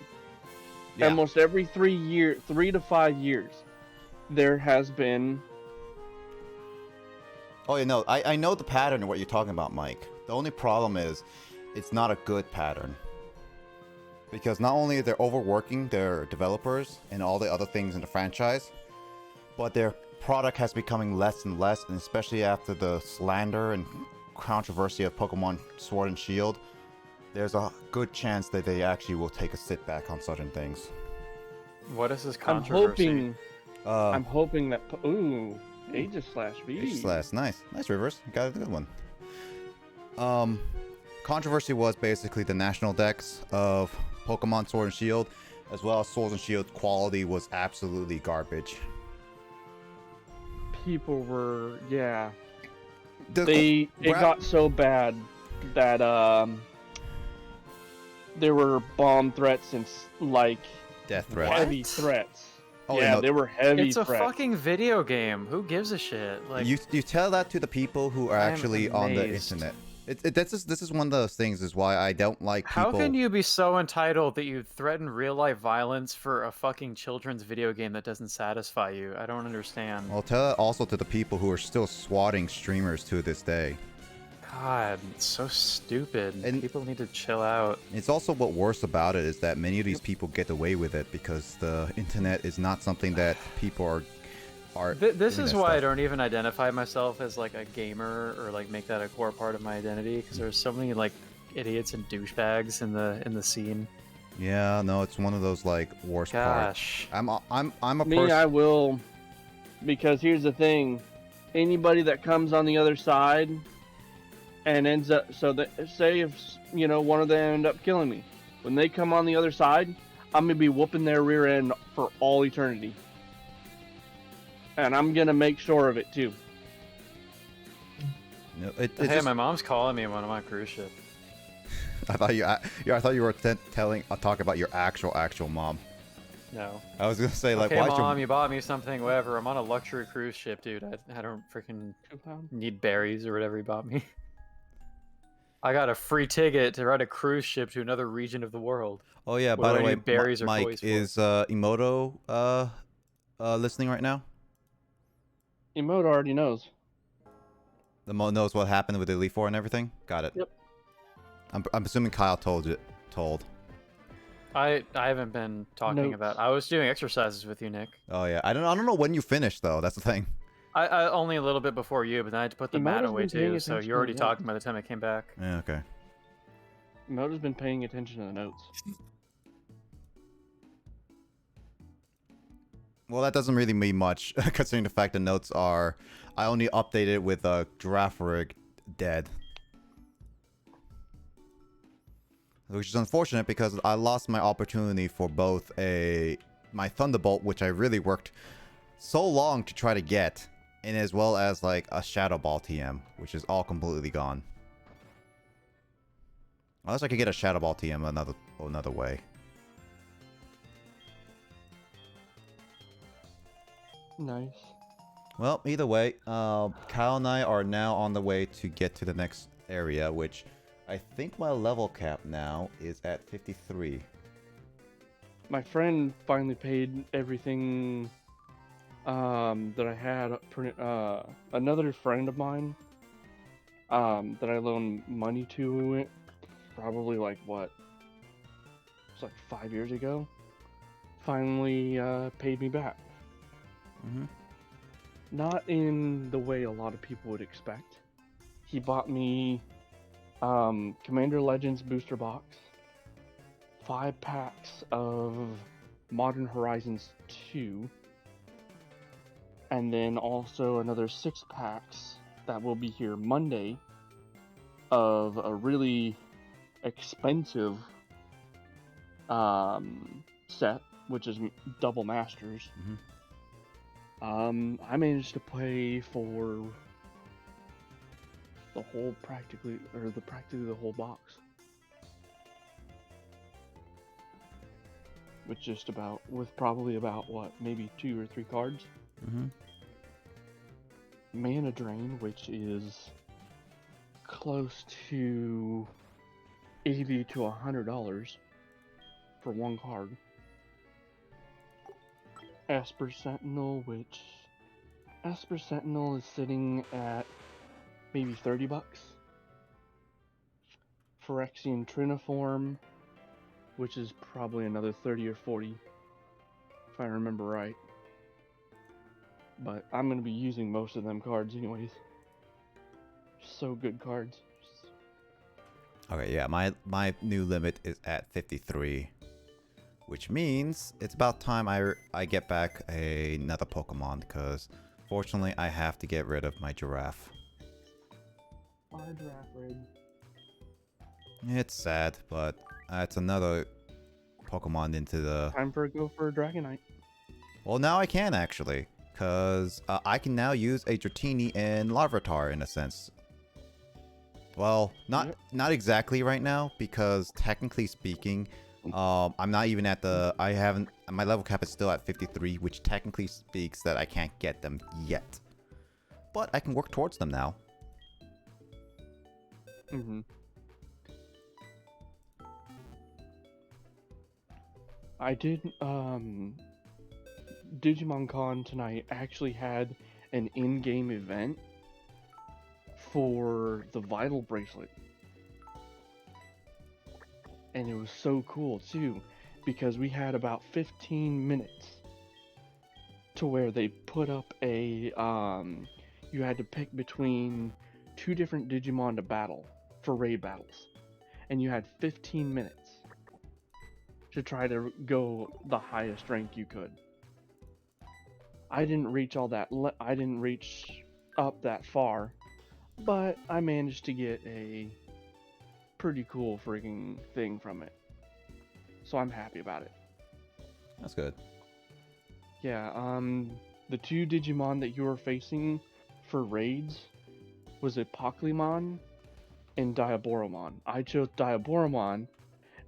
Yeah. Almost every 3 to 5 years, there has been. Oh, yeah, no, I know the pattern of what you're talking about, Mike. The only problem is, it's not a good pattern. Because not only are they overworking their developers and all the other things in the franchise, but their product has becoming less and less, and especially after the slander and controversy of Pokemon Sword and Shield, there's a good chance that they actually will take a sit back on certain things. What is this controversy? I'm hoping that... Ooh, Aegis/V. Aegis/, nice. Nice, Rivers. You got a good one. Controversy was basically the national decks of Pokemon Sword and Shield, as well as Sword and Shield quality was absolutely garbage. People were, yeah. The- It got so bad that there were bomb threats and like Death threats. heavy What? threats. Oh, yeah, no. they were heavy It's a threats. fucking video game. Who gives a shit? Like, You tell that to the people who are I'm actually on the amazed. internet. This is one of those things is why I don't like people. how can you be so entitled that you threaten real life violence for a fucking children's video game that doesn't satisfy you? I don't understand. Well, tell that also to the people who are still swatting streamers to this day. God, it's so stupid. And- People need to chill out. It's also what worse about it is that many of these people get away with it because the internet is not something that people are This doing is that why I stuff. don't even identify myself as like a gamer or like make that a core part of my identity because there's so many like idiots and douchebags in the scene. Yeah, no, it's one of those like worst parts. Gosh. I'm a Me, person. I will, because here's the thing: anybody that comes on the other side and ends up, so that say if one of them end up killing me, when they come on the other side, I'm gonna be whooping their rear end for all eternity, and I'm gonna make sure of it too. No, it's Hey, just- my mom's calling me when I'm on a cruise ship. I thought you were talking about your actual mom. No. I was gonna say like Okay, why'd mom, you you bought me something, whatever. I'm on a luxury cruise ship, dude. I don't freaking need berries or whatever you bought me. I got a free ticket to ride a cruise ship to another region of the world. Oh yeah, What by do the I way, need berries or Mike, toys for? is Emoto listening right now? Emote already knows. The Mo knows what happened with Elite Four and everything. Got it. Yep. I'm assuming Kyle told. I haven't been talking Notes. about. I was doing exercises with you, Nick. Oh yeah, I don't know when you finished though. That's the thing. I only a little bit before you, but then I had to put the mat Emoto's away been paying too. So attention you're already to talking by the time I came back. Yeah, okay. Emote's been paying attention to the notes. Well, that doesn't really mean much considering the fact the notes are. I only updated it with draft rig dead. Which is unfortunate because I lost my opportunity for both my Thunderbolt, which I really worked so long to try to get, and as well as like a Shadow Ball TM, which is all completely gone. Unless I could get a Shadow Ball TM another way. Nice. Well, either way, Kyle and I are now on the way to get to the next area, which I think my level cap now is at 53. My friend finally paid everything that I had. Another friend of mine that I loaned money to, probably like what? It's like 5 years ago. Finally paid me back. Mm-hmm. Not in the way a lot of people would expect. He bought me Commander Legends booster box, 5 packs of Modern Horizons 2, and then also another 6 packs that will be here Monday of a really expensive set, which is Double Masters. Mhm. I managed to play for the whole practically the whole box. With probably about what, maybe 2 or 3 cards. Mm-hmm. Mana Drain, which is close to $80 to $100 for 1 card. Esper Sentinel, which Esper Sentinel is sitting at maybe $30. Phyrexian Triniform, which is probably another 30 or 40, if I remember right. But I'm gonna be using most of them cards anyways. So good cards. Okay, yeah, my new limit is at 53, which means it's about time I get back another Pokemon, because fortunately I have to get rid of my giraffe. My giraffe rig. It's sad, but it's another Pokemon into the... Time for a go for a Dragonite. Well, now I can actually, because I can now use a Dratini and Larvitar in a sense. Well, not exactly right now, because technically speaking, I'm not even at the... my level cap is still at 53, which technically speaks that I can't get them yet. But I can work towards them now. Mm-hmm. I did, Digimon Con tonight actually had an in-game event for the Vital Bracelet. And it was so cool too, because we had about 15 minutes to where they put up a, you had to pick between 2 different Digimon to battle for raid battles. And you had 15 minutes to try to go the highest rank you could. I didn't reach I didn't reach up that far, but I managed to get a pretty cool freaking thing from it. So I'm happy about it. That's good. Yeah, the 2 Digimon that you were facing for raids was a Pokemon and Diaboromon. I chose Diaboromon,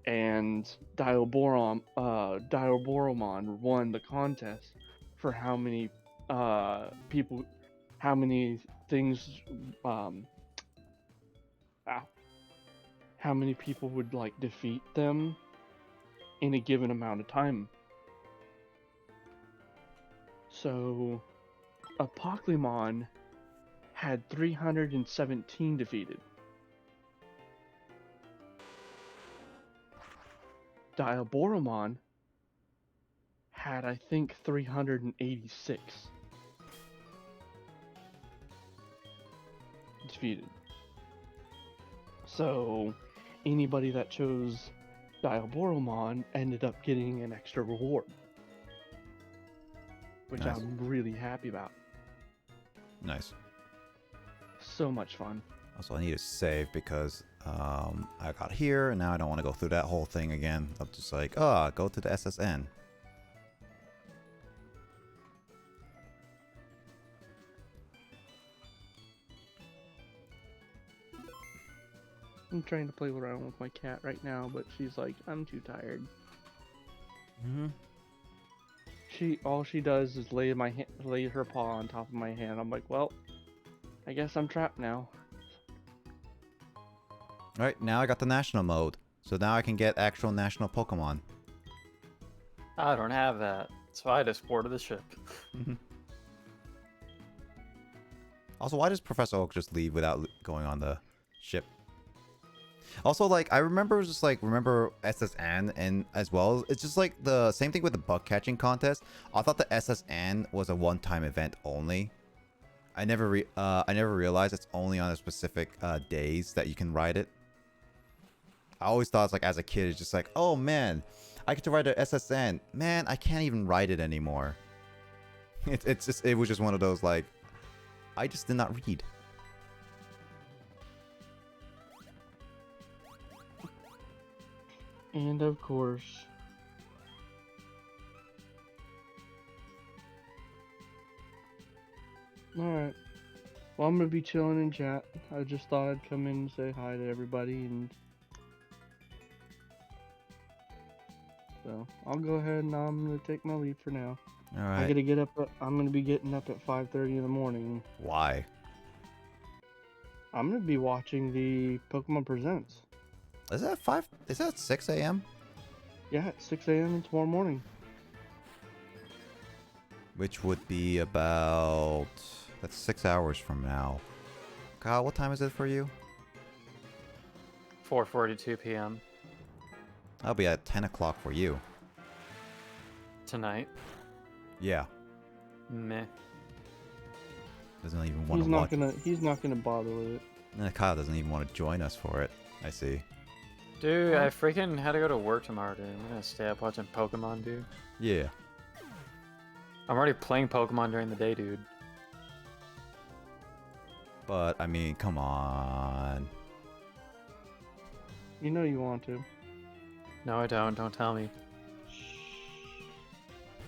and Diaboromon won the contest for how many people, how many things, how many people would like defeat them in a given amount of time. So a Pokemon had 317 defeated. Diaboromon had, I think, 386 defeated. So anybody that chose Diaboromon ended up getting an extra reward, which Nice. I'm really happy about. Nice. So much fun. Also, I need to save because I got here and now I don't want to go through that whole thing again. I'm just like, go to the SSN. I'm trying to play around with my cat right now, but she's like, I'm too tired. Mm-hmm. All she does is lay her paw on top of my hand. I'm like, well, I guess I'm trapped now. Alright, now I got the national mode. So now I can get actual national Pokemon. I don't have that, so I just boarded the ship. Also, why does Professor Oak just leave without going on the ship? Also, like, I remember remember SSN and as well. It's just like the same thing with the bug catching contest. I thought the SSN was a one-time event only. I never realized it's only on a specific days that you can ride it. I always thought it's like as a kid, it's just like, oh man, I get to ride the SSN. Man, I can't even ride it anymore. It was just one of those like, I just did not read. And of course, alright. Well, I'm gonna be chilling in chat. I just thought I'd come in and say hi to everybody, and so I'll go ahead and I'm gonna take my leave for now. Alright. I gotta get up. I'm gonna be getting up at 5:30 in the morning. Why? I'm gonna be watching the Pokemon Presents. Is that 5? Is that 6 a.m.? Yeah, at 6 a.m. tomorrow morning. Which would be about... That's 6 hours from now. Kyle, what time is it for you? 4:42 p.m. I'll be at 10 o'clock for you. tonight. Yeah. Meh. Doesn't even want to watch. He's not gonna bother with it. Kyle doesn't even want to join us for it. I see. Dude, I freaking had to go to work tomorrow, dude. I'm gonna stay up watching Pokemon, dude. Yeah. I'm already playing Pokemon during the day, dude. But, I mean, come on. You know you want to. No, I don't. Don't tell me.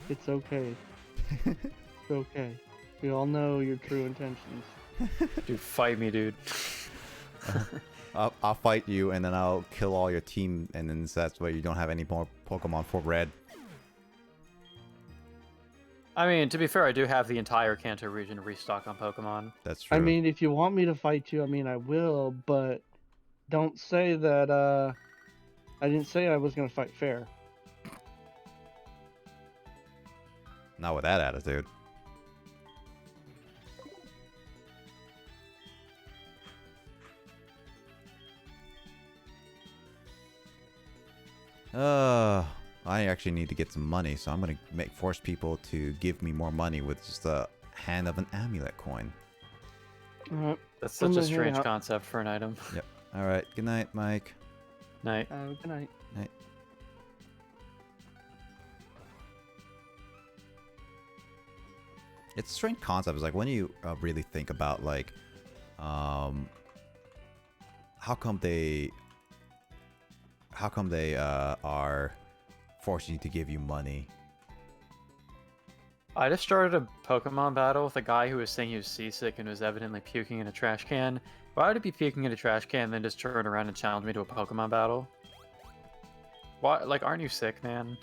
It's okay. It's okay. We all know your true intentions. Dude, fight me, dude. I'll fight you, and then I'll kill all your team, and then that's why you don't have any more Pokemon for red. I mean, to be fair, I do have the entire Kanto region restocked on Pokemon. That's true. I mean, if you want me to fight you, I mean, I will, but don't say that, I didn't say I was gonna fight fair. Not with that attitude. I actually need to get some money, so I'm gonna force people to give me more money with just a hand of an amulet coin. Alright. That's such a strange concept for an item. Yep. All right. Good night, Mike. Night. Good night. Night. It's a strange concept. It's like when you really think about like, how come they are forcing you to give you money? I just started a Pokemon battle with a guy who was saying he was seasick and was evidently puking in a trash can. Why would he be puking in a trash can and then just turn around and challenge me to a Pokemon battle? Why? Like, aren't you sick, man?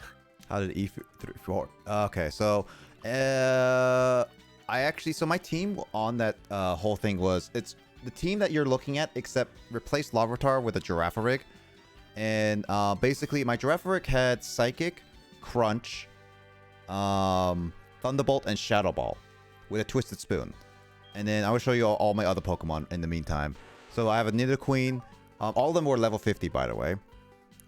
How did E4? Okay, so so my team on that whole thing was, it's the team that you're looking at, except replace Larvitar with a Girafarig. And basically my Girafarig had Psychic, Crunch, Thunderbolt, and Shadow Ball with a Twisted Spoon. And then I will show you all my other Pokemon in the meantime. So I have a Nidoqueen. All of them were level 50, by the way.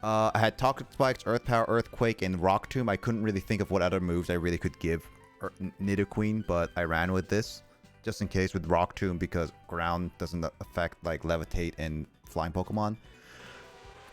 I had Toxic Spikes, Earth Power, Earthquake, and Rock Tomb. I couldn't really think of what other moves I really could give Nidoqueen, but I ran with this just in case with Rock Tomb because ground doesn't affect like Levitate and flying Pokemon.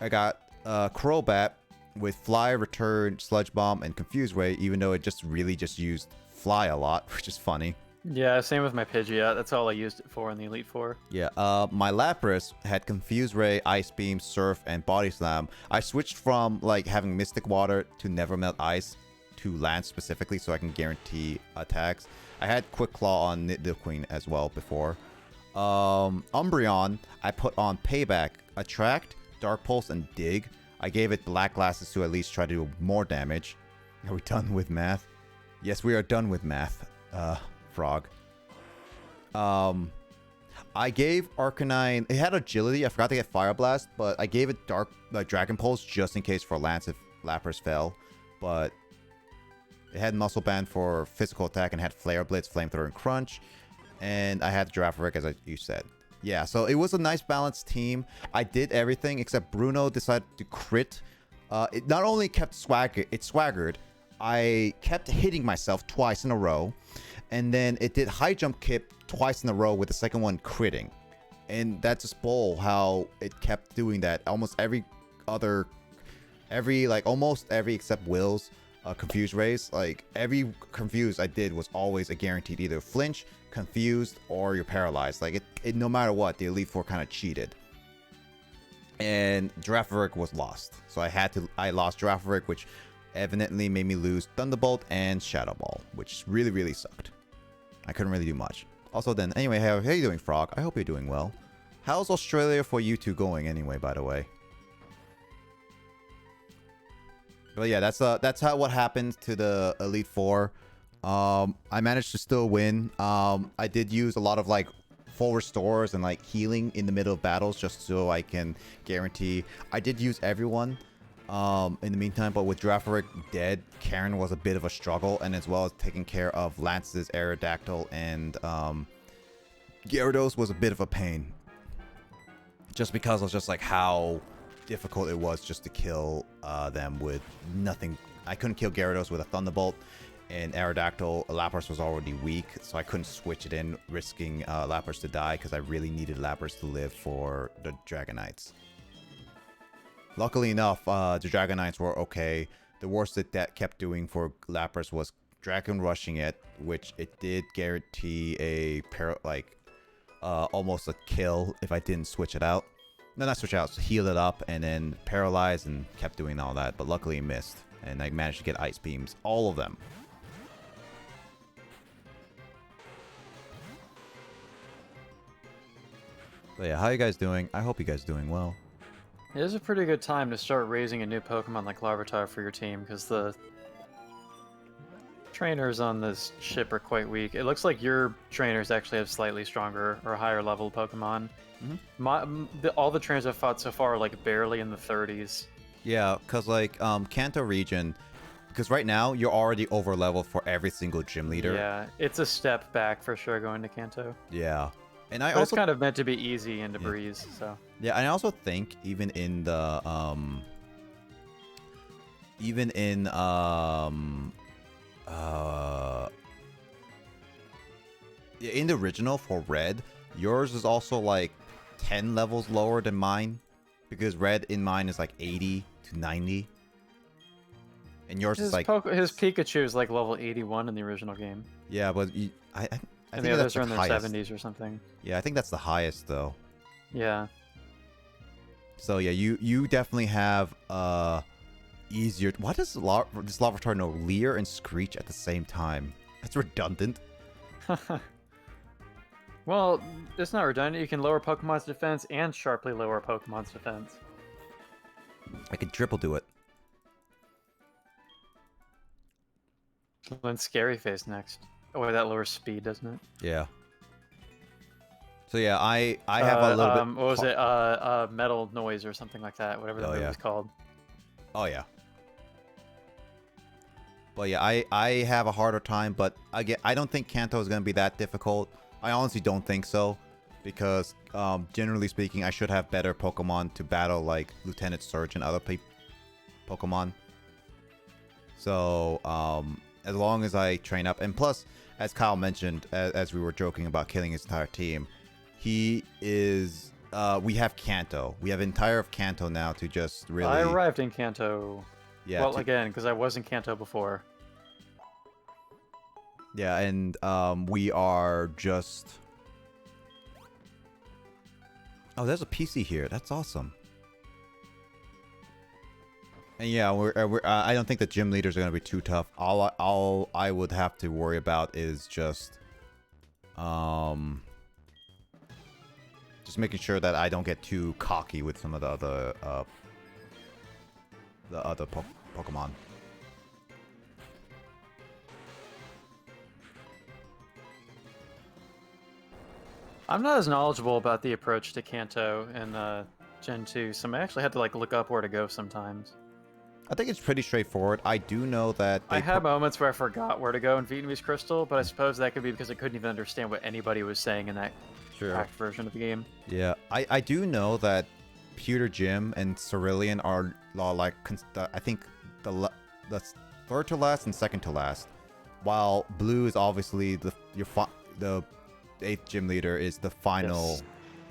I got Crobat with Fly, Return, Sludge Bomb, and Confuse Ray, even though it just really just used Fly a lot, which is funny. Yeah, same with my Pidgeot. That's all I used it for in the Elite Four. Yeah, my Lapras had Confuse Ray, Ice Beam, Surf, and Body Slam. I switched from like having Mystic Water to Never Melt Ice to Lance specifically so I can guarantee attacks. I had Quick Claw on Nidoqueen as well before. Umbreon, I put on Payback, Attract, Dark Pulse, and Dig. I gave it Black Glasses to at least try to do more damage. Are we done with math? Yes, we are done with math, Frog. I gave Arcanine, it had Agility, I forgot to get Fire Blast, but I gave it Dragon Pulse just in case for Lance if Lapras fell. But it had Muscle Band for physical attack and had Flare Blitz, Flamethrower, and Crunch. And I had Girafarig, as you said. Yeah, so it was a nice balanced team. I did everything except Bruno decided to crit. It not only kept swaggered, I kept hitting myself twice in a row. And then it did High Jump Kip twice in a row with the second one critting. And that's just bull how it kept doing that. Almost almost every except Will's Confused Rays. Like every Confused I did was always a guaranteed either flinch, confused, or you're paralyzed. Like it no matter what, the Elite Four kind of cheated. And Girafarig was lost. So I lost Girafarig, which evidently made me lose Thunderbolt and Shadow Ball, which really, really sucked. I couldn't really do much. Also then, anyway, how are you doing, Frog? I hope you're doing well. How's Australia for you two going anyway, by the way? But yeah, that's what happened to the Elite Four. I managed to still win. I did use a lot of like full restores and like healing in the middle of battles just so I can guarantee. I did use everyone in the meantime, but with Girafarig dead, Karen was a bit of a struggle, and as well as taking care of Lance's Aerodactyl and Gyarados was a bit of a pain. Just because of just like how difficult it was just to kill them with nothing. I couldn't kill Gyarados with a Thunderbolt, and Aerodactyl, Lapras was already weak, so I couldn't switch it in, risking Lapras to die because I really needed Lapras to live for the Dragonites. Luckily enough, the Dragonites were okay. The worst that kept doing for Lapras was Dragon Rushing it, which it did guarantee a almost a kill if I didn't switch it out. No, not switch it out, so heal it up and then paralyze and kept doing all that. But luckily it missed, and I managed to get Ice Beams, all of them. So yeah, how you guys doing? I hope you guys doing well. It is a pretty good time to start raising a new Pokemon like Larvitar for your team, because the trainers on this ship are quite weak. It looks like your trainers actually have slightly stronger or higher level Pokemon. All the trainers I've fought so far are like barely in the 30s. Yeah, cause like Kanto region, because right now you're already over leveled for every single gym leader. Yeah, it's a step back for sure going to Kanto. Yeah, and I But also it's kind of meant to be easy and to breeze, so. yeah, and I also think even in the in the original for Red, yours is also like 10 levels lower than mine, because Red in mine is like 80 to 90, and yours is like his Pikachu is like level 81 in the original game. yeah, but I And think the others that's are in the their highest. 70s or something. Yeah, I think that's the highest though. Yeah. So yeah, you definitely have easier. Why does this Larvitar know Leer and Screech at the same time? That's redundant. Well, it's not redundant. You can lower Pokemon's defense and sharply lower Pokemon's defense. I can triple do it. Then Scary Face next. Oh, that lowers speed, doesn't it? Yeah. So yeah, I have a little bit. What was it? Metal Noise or something like that. Whatever that movie was called. Oh yeah. But yeah, I have a harder time, but again, I don't think Kanto is gonna be that difficult. I honestly don't think so, because generally speaking, I should have better Pokemon to battle like Lieutenant Surge and other Pokemon. So as long as I train up, and plus, as Kyle mentioned, as we were joking about killing his entire team, he is. We have Kanto. We have entire of Kanto now to just really. I arrived in Kanto. Yeah. Well, again, because I was in Kanto before. Yeah, and we are just. Oh, there's a PC here. That's awesome. And yeah, I don't think the gym leaders are gonna be too tough. All I would have to worry about is just making sure that I don't get too cocky with some of the other Pokemon. I'm not as knowledgeable about the approach to Kanto in Gen 2, so I actually had to like look up where to go sometimes. I think it's pretty straightforward. I do know that I had moments where I forgot where to go in Vietnamese Crystal, but I suppose that could be because I couldn't even understand what anybody was saying in that cracked version of the game. Yeah, I do know that Pewter Gym and Cerulean are like I think the third to last and second to last, while Blue is obviously the 8th gym leader is the final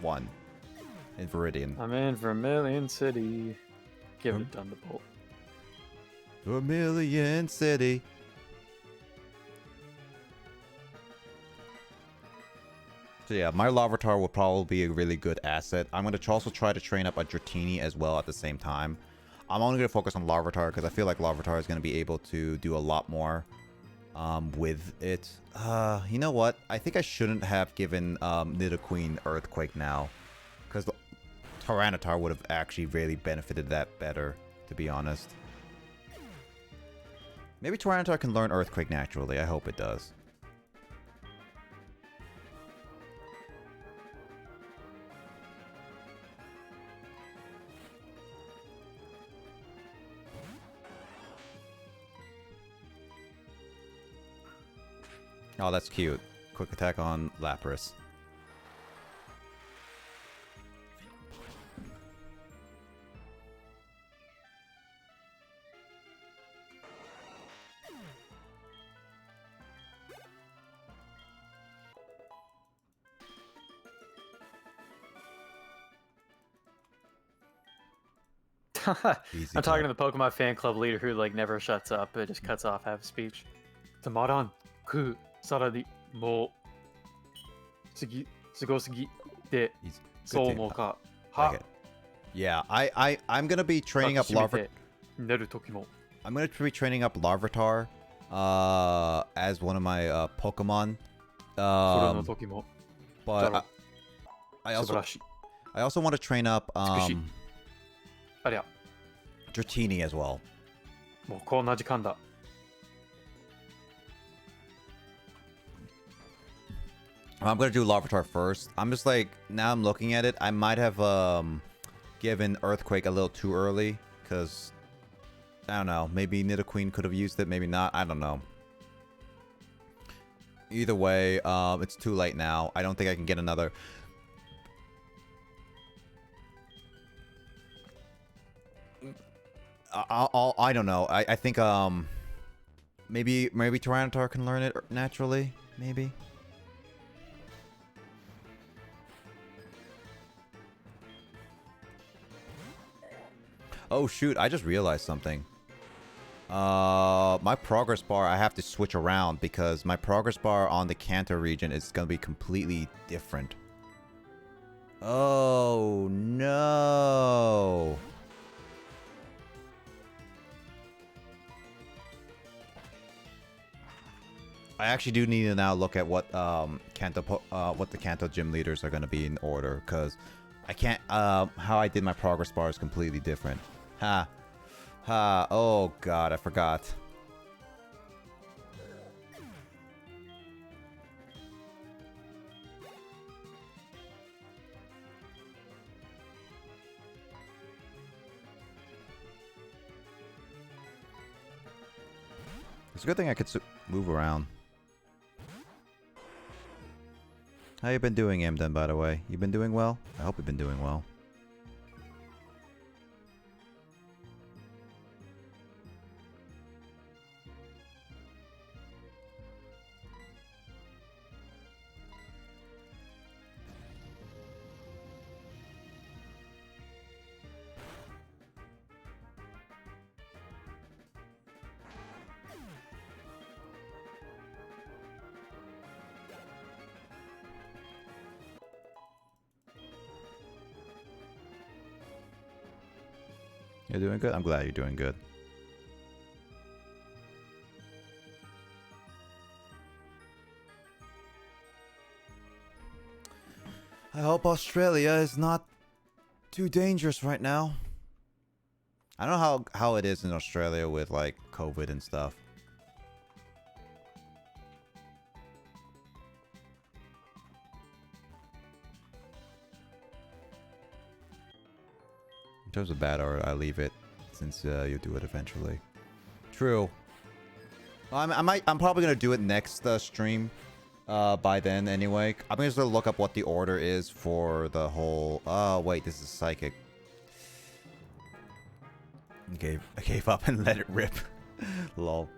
one in Viridian. I'm in Vermilion City. Give it Thunderbolt. Vermilion City. So yeah, my Larvitar will probably be a really good asset. I'm going to also try to train up a Dratini as well at the same time. I'm only going to focus on Larvitar because I feel like Larvitar is going to be able to do a lot more with it. You know what? I think I shouldn't have given Nidoqueen Earthquake now, because Tyranitar would have actually really benefited that better, to be honest. Maybe Tyranitar can learn Earthquake naturally. I hope it does. Oh, that's cute. Quick attack on Lapras. I'm talking to the Pokemon fan club leader who like never shuts up, but just cuts off half speech. Tamaran, ku, saradi, mo, sugi, sugosugi, de, so mo ka, ha. Yeah, I'm gonna be training up Larvitar. I'm gonna be training up Larvitar, as one of my Pokemon. But I also I also want to train up Tsukushi. ありゃ、 Dratini as well. もうこんな時間だ。 I'm gonna do Larvitar first. I'm just like, now I'm looking at it, I might have given Earthquake a little too early, because I don't know, maybe Nidoqueen could have used it, maybe not, I don't know. Either way, it's too late now. I don't think I can get another. I don't know. I think maybe Tyranitar can learn it naturally. Maybe. Oh shoot! I just realized something. My progress bar, I have to switch around because my progress bar on the Kanto region is gonna be completely different. Oh no! I actually do need to now look at what what the Kanto gym leaders are gonna be in order, because I can't. How I did my progress bar is completely different. Ha. Ha, oh god, I forgot. It's a good thing I could move around. How you been doing, Amden, by the way? You been doing well? I hope you've been doing well. You're doing good? I'm glad you're doing good. I hope Australia is not too dangerous right now. I don't know how it is in Australia with like COVID and stuff. In terms of bad art, I leave it since you'll do it eventually. True. Well, I'm probably gonna do it next stream. By then anyway. I'm just gonna look up what the order is for the whole. Oh wait, this is psychic. I gave up and let it rip. Lol.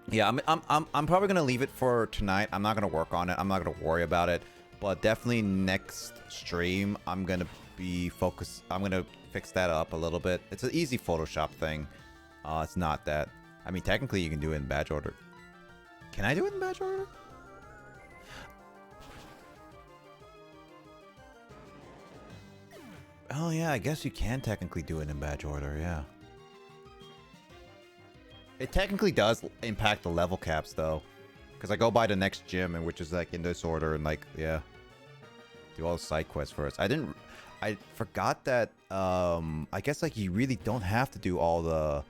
Yeah, I'm probably gonna leave it for tonight. I'm not gonna work on it. I'm not gonna worry about it. But definitely next stream, I'm gonna be focused. I'm gonna fix that up a little bit. It's an easy Photoshop thing. It's not that. I mean, technically, you can do it in batch order. Can I do it in batch order? Oh yeah, I guess you can technically do it in batch order. Yeah. It technically does impact the level caps though, because I go by the next gym, and which is like in this order, and like yeah, do all the side quests first. I forgot that. I guess like you really don't have to do all the.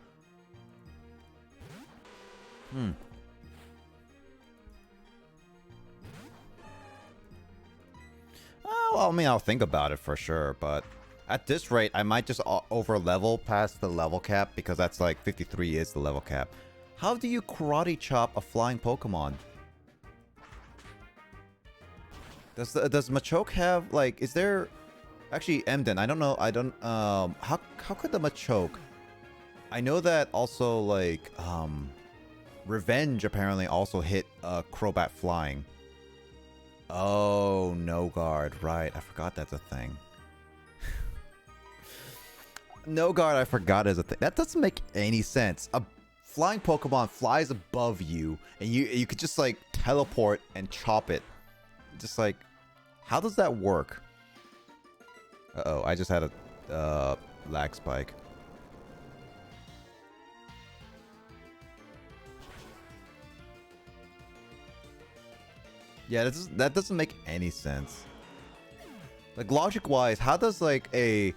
Oh, well, I mean, I'll think about it for sure, but at this rate, I might just over level past the level cap, because that's like 53 is the level cap. How do you karate chop a flying Pokemon? Does Machoke have like? Is there actually Emden? I don't know. I don't. How could the Machoke? I know that also like Revenge apparently also hit Crobat flying. Oh, no guard, right. I forgot that's a thing. No guard, I forgot is a thing. That doesn't make any sense. A flying Pokemon flies above you, and you could just like teleport and chop it. Just like, how does that work? Uh-oh, I just had a lag spike. Yeah, that doesn't make any sense. Like, logic-wise, how does, like, a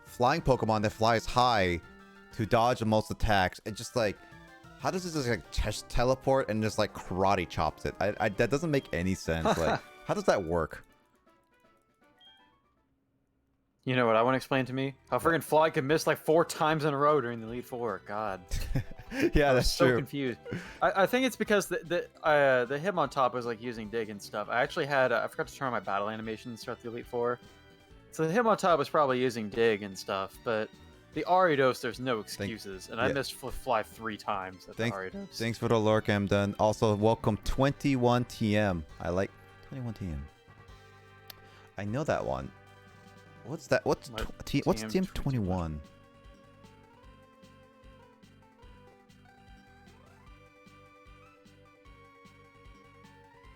flying Pokemon that flies high to dodge the most attacks, and just, like, how does it just, like, just teleport and just, like, karate chops it? That doesn't make any sense. Like, how does that work? You know what I want to explain to me? How friggin' Fly could miss like 4 times in a row during the Elite Four. God. Yeah, I was that's so true. confused. I think it's because the Hitmontop was like using Dig and stuff. I actually had I forgot to turn on my battle animation to start the Elite Four, so the Hitmontop was probably using Dig and stuff. But the Ariados, there's no excuses, and I missed Fly 3 times at the Ariados. Thanks for the lurk, Amdon. Also, welcome 21TM. I like 21TM. I know that one. What's that? What's TM21?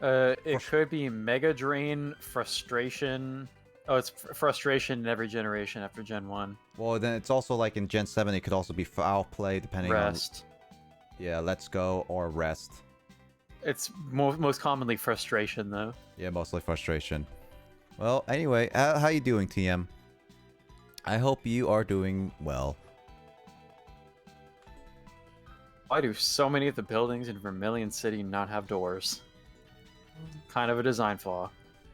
It could be Mega Drain, Frustration. Oh, it's Frustration in every generation after Gen 1. Well, then it's also like in Gen 7, it could also be Foul Play, depending Rest. on... Yeah, Let's Go or Rest. It's most commonly Frustration, though. Yeah, mostly Frustration. Well, anyway, how you doing, TM? I hope you are doing well. Why do so many of the buildings in Vermilion City not have doors? Kind of a design flaw.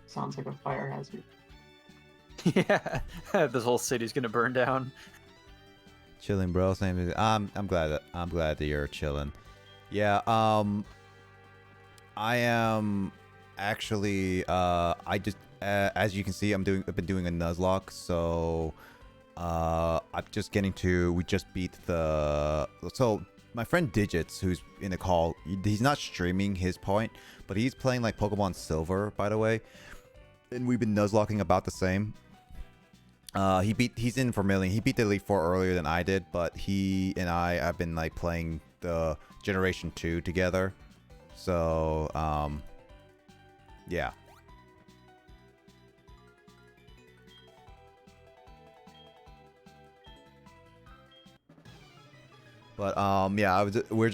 Sounds like a fire hazard. Yeah, this whole city's gonna burn down. Chilling, bro. Same. I'm glad that you're chilling. Yeah. I am actually. I just as you can see, I've been doing a Nuzlocke, so I'm just getting to. We just beat the. So my friend Digits, who's in the call, he's not streaming his point, but he's playing like Pokemon Silver, by the way, and we've been Nuzlocking about the same. He's in Vermilion. He beat the Elite Four earlier than I did, but he and I have been like playing the Generation 2 together. So, yeah. But yeah,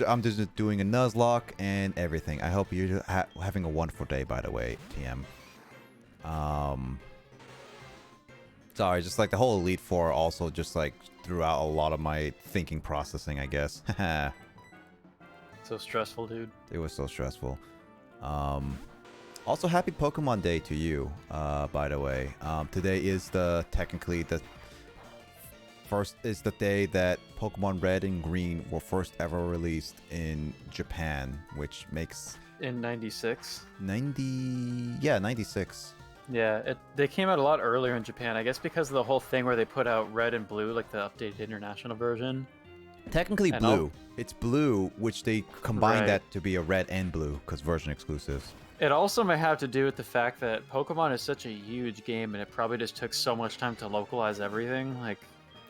I'm just doing a Nuzlocke and everything. I hope you're having a wonderful day, by the way, TM. Sorry, just like the whole Elite Four also just like threw out a lot of my thinking processing, I guess. So stressful, dude. It was so stressful. Also, happy Pokemon Day to you, by the way. Today is technically the day that Pokemon Red and Green were first ever released in Japan, which makes... In 96? 96. Yeah, they came out a lot earlier in Japan, I guess because of the whole thing where they put out Red and Blue, like the updated international version. Technically Blue. It's Blue, which they combined that to be a Red and Blue, because version exclusives. It also may have to do with the fact that Pokemon is such a huge game, and it probably just took so much time to localize everything. Like,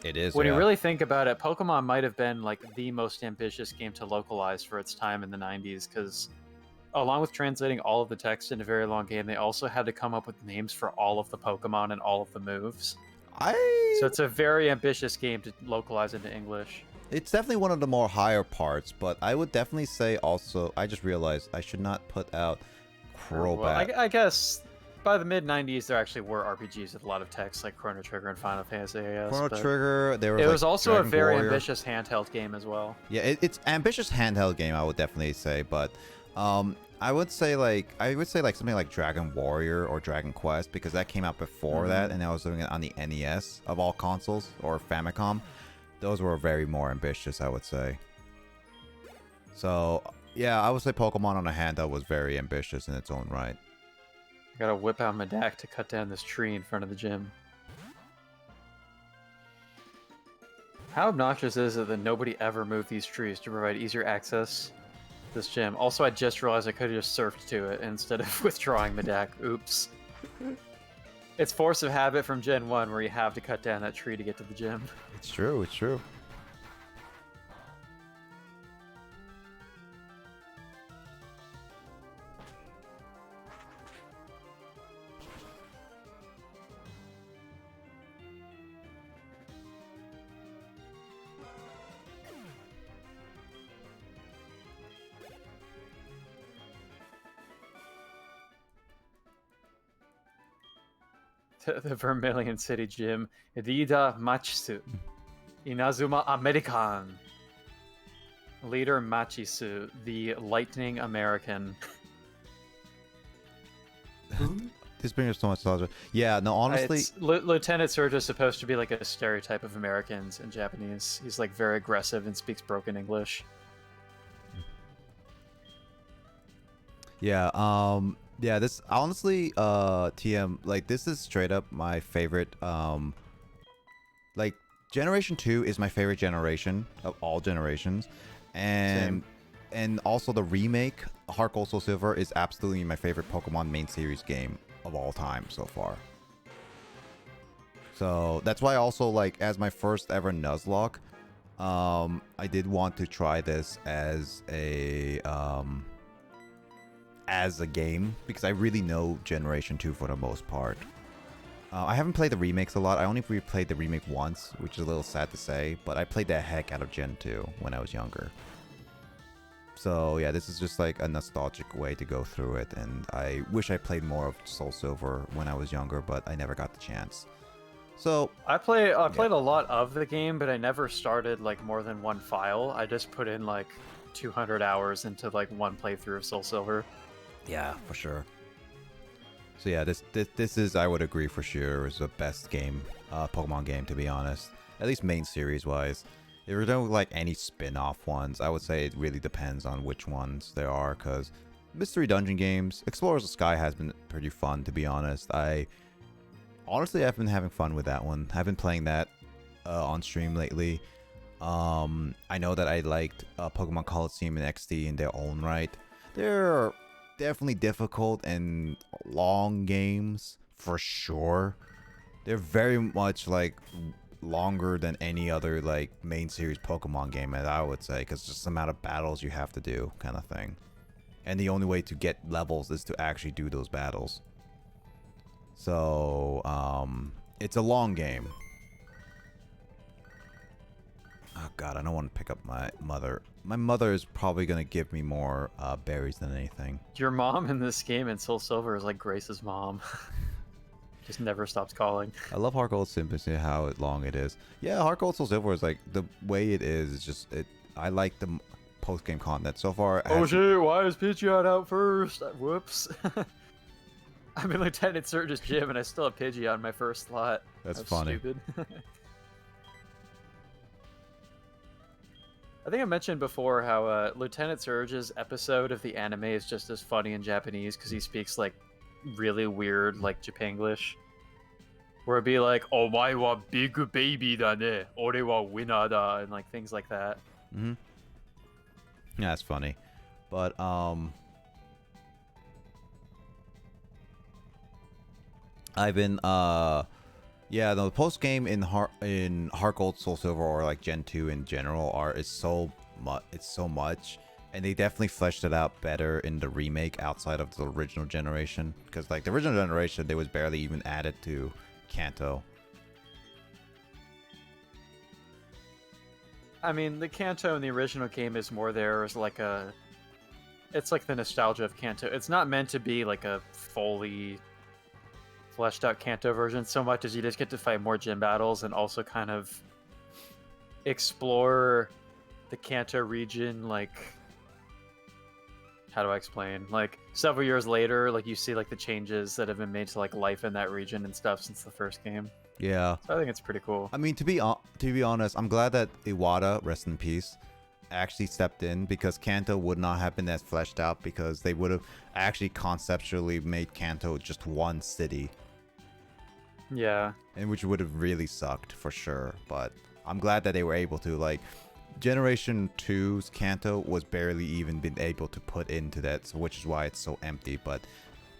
it is. When you really think about it, Pokemon might have been like the most ambitious game to localize for its time in the 90s, because along with translating all of the text in a very long game, they also had to come up with names for all of the Pokemon and all of the moves. So it's a very ambitious game to localize into English. It's definitely one of the more higher parts, but I would definitely say also, I just realized I should not put out Crobat. Well, I guess by the mid-90s, there actually were RPGs with a lot of text, like Chrono Trigger and Final Fantasy, I guess. Chrono Trigger, there was It was also Dragon a very Warrior. ambitious handheld game as well. Yeah, it's ambitious handheld game, I would definitely say, but I would say something like Dragon Warrior or Dragon Quest, because that came out before that, and I was doing it on the NES of all consoles, or Famicom. Those were very more ambitious, I would say. So, yeah, I would say Pokemon on a handheld was very ambitious in its own right. I gotta whip out my deck to cut down this tree in front of the gym. How obnoxious is it that nobody ever moved these trees to provide easier access to this gym? Also, I just realized I could have just surfed to it instead of withdrawing my deck. Oops. It's force of habit from Gen 1 where you have to cut down that tree to get to the gym. It's true, it's true. the Vermilion City Gym. Rida Machisu. Inazuma American. Leader Machisu, the Lightning American. This brings us so much nostalgia. Yeah, no, honestly, Lieutenant Surge is supposed to be like a stereotype of Americans in Japanese. He's like very aggressive and speaks broken English. yeah, yeah, this honestly, TM, like this is straight up my favorite, like Generation 2 is my favorite generation of all generations. And and also the remake, HeartGold Soul Silver, is absolutely my favorite Pokemon main series game of all time so far. So that's why also, like, as my first ever Nuzlocke, I did want to try this as a game because I really know Generation 2 for the most part. I haven't played the remakes a lot. I only replayed the remake once, which is a little sad to say, but I played the heck out of Gen 2 when I was younger. So yeah, this is just like a nostalgic way to go through it, and I wish I played more of Soul Silver when I was younger, but I never got the chance. So I played a lot of the game, but I never started like more than one file. I just put in like 200 hours into like one playthrough of Soul Silver. yeah, for sure. So yeah, this is, I would agree for sure, is the best game, Pokemon game, to be honest. At least main series wise. If there don't like any spin-off ones, I would say it really depends on which ones there are, because Mystery Dungeon games, Explorers of Sky has been pretty fun, to be honest. Honestly, I've been having fun with that one. I've been playing that on stream lately. I know that I liked Pokemon Coliseum and XD in their own right. They're definitely difficult and long games, for sure. They're very much like longer than any other like main series Pokemon game, as I would say, because just the amount of battles you have to do, kind of thing. And the only way to get levels is to actually do those battles. So, it's a long game. Oh god, I don't want to pick up my mother. My mother is probably going to give me more berries than anything. Your mom in this game in Soul Silver is like Grace's mom. Just never stops calling. I love HeartGold simply how long it is. Yeah, HeartGold Soul Silver is like, the way it is just, I like the post-game content. So far, Oh shit, why is Pidgeot out first? Whoops. I'm in Lieutenant Surge's gym and I still have Pidgeot on my first slot. That's funny. Stupid. I think I mentioned before how Lieutenant Surge's episode of the anime is just as funny in Japanese because he speaks like really weird like Japanglish. Where it'd be like, "Omae wa big baby da ne, ore wa winner da," and like things like that. Mm-hmm. Yeah, that's funny. But I've been yeah, the post game in HeartGold Soul Silver, or like Gen 2 in general, is so much, and they definitely fleshed it out better in the remake outside of the original generation, because like the original generation, they was barely even added to Kanto. I mean, the Kanto in the original game is more there as like it's like the nostalgia of Kanto. It's not meant to be like a fully fleshed out Kanto version so much as you just get to fight more gym battles and also kind of explore the Kanto region, like, how do I explain? Like, several years later, like, you see, like, the changes that have been made to, like, life in that region and stuff since the first game. Yeah. So I think it's pretty cool. I mean, to be honest, I'm glad that Iwata, rest in peace, actually stepped in, because Kanto would not have been as fleshed out, because they would have actually conceptually made Kanto just one city. Yeah. And which would have really sucked, for sure. But I'm glad that they were able to, like, Generation 2's Kanto was barely even been able to put into that, so which is why it's so empty. But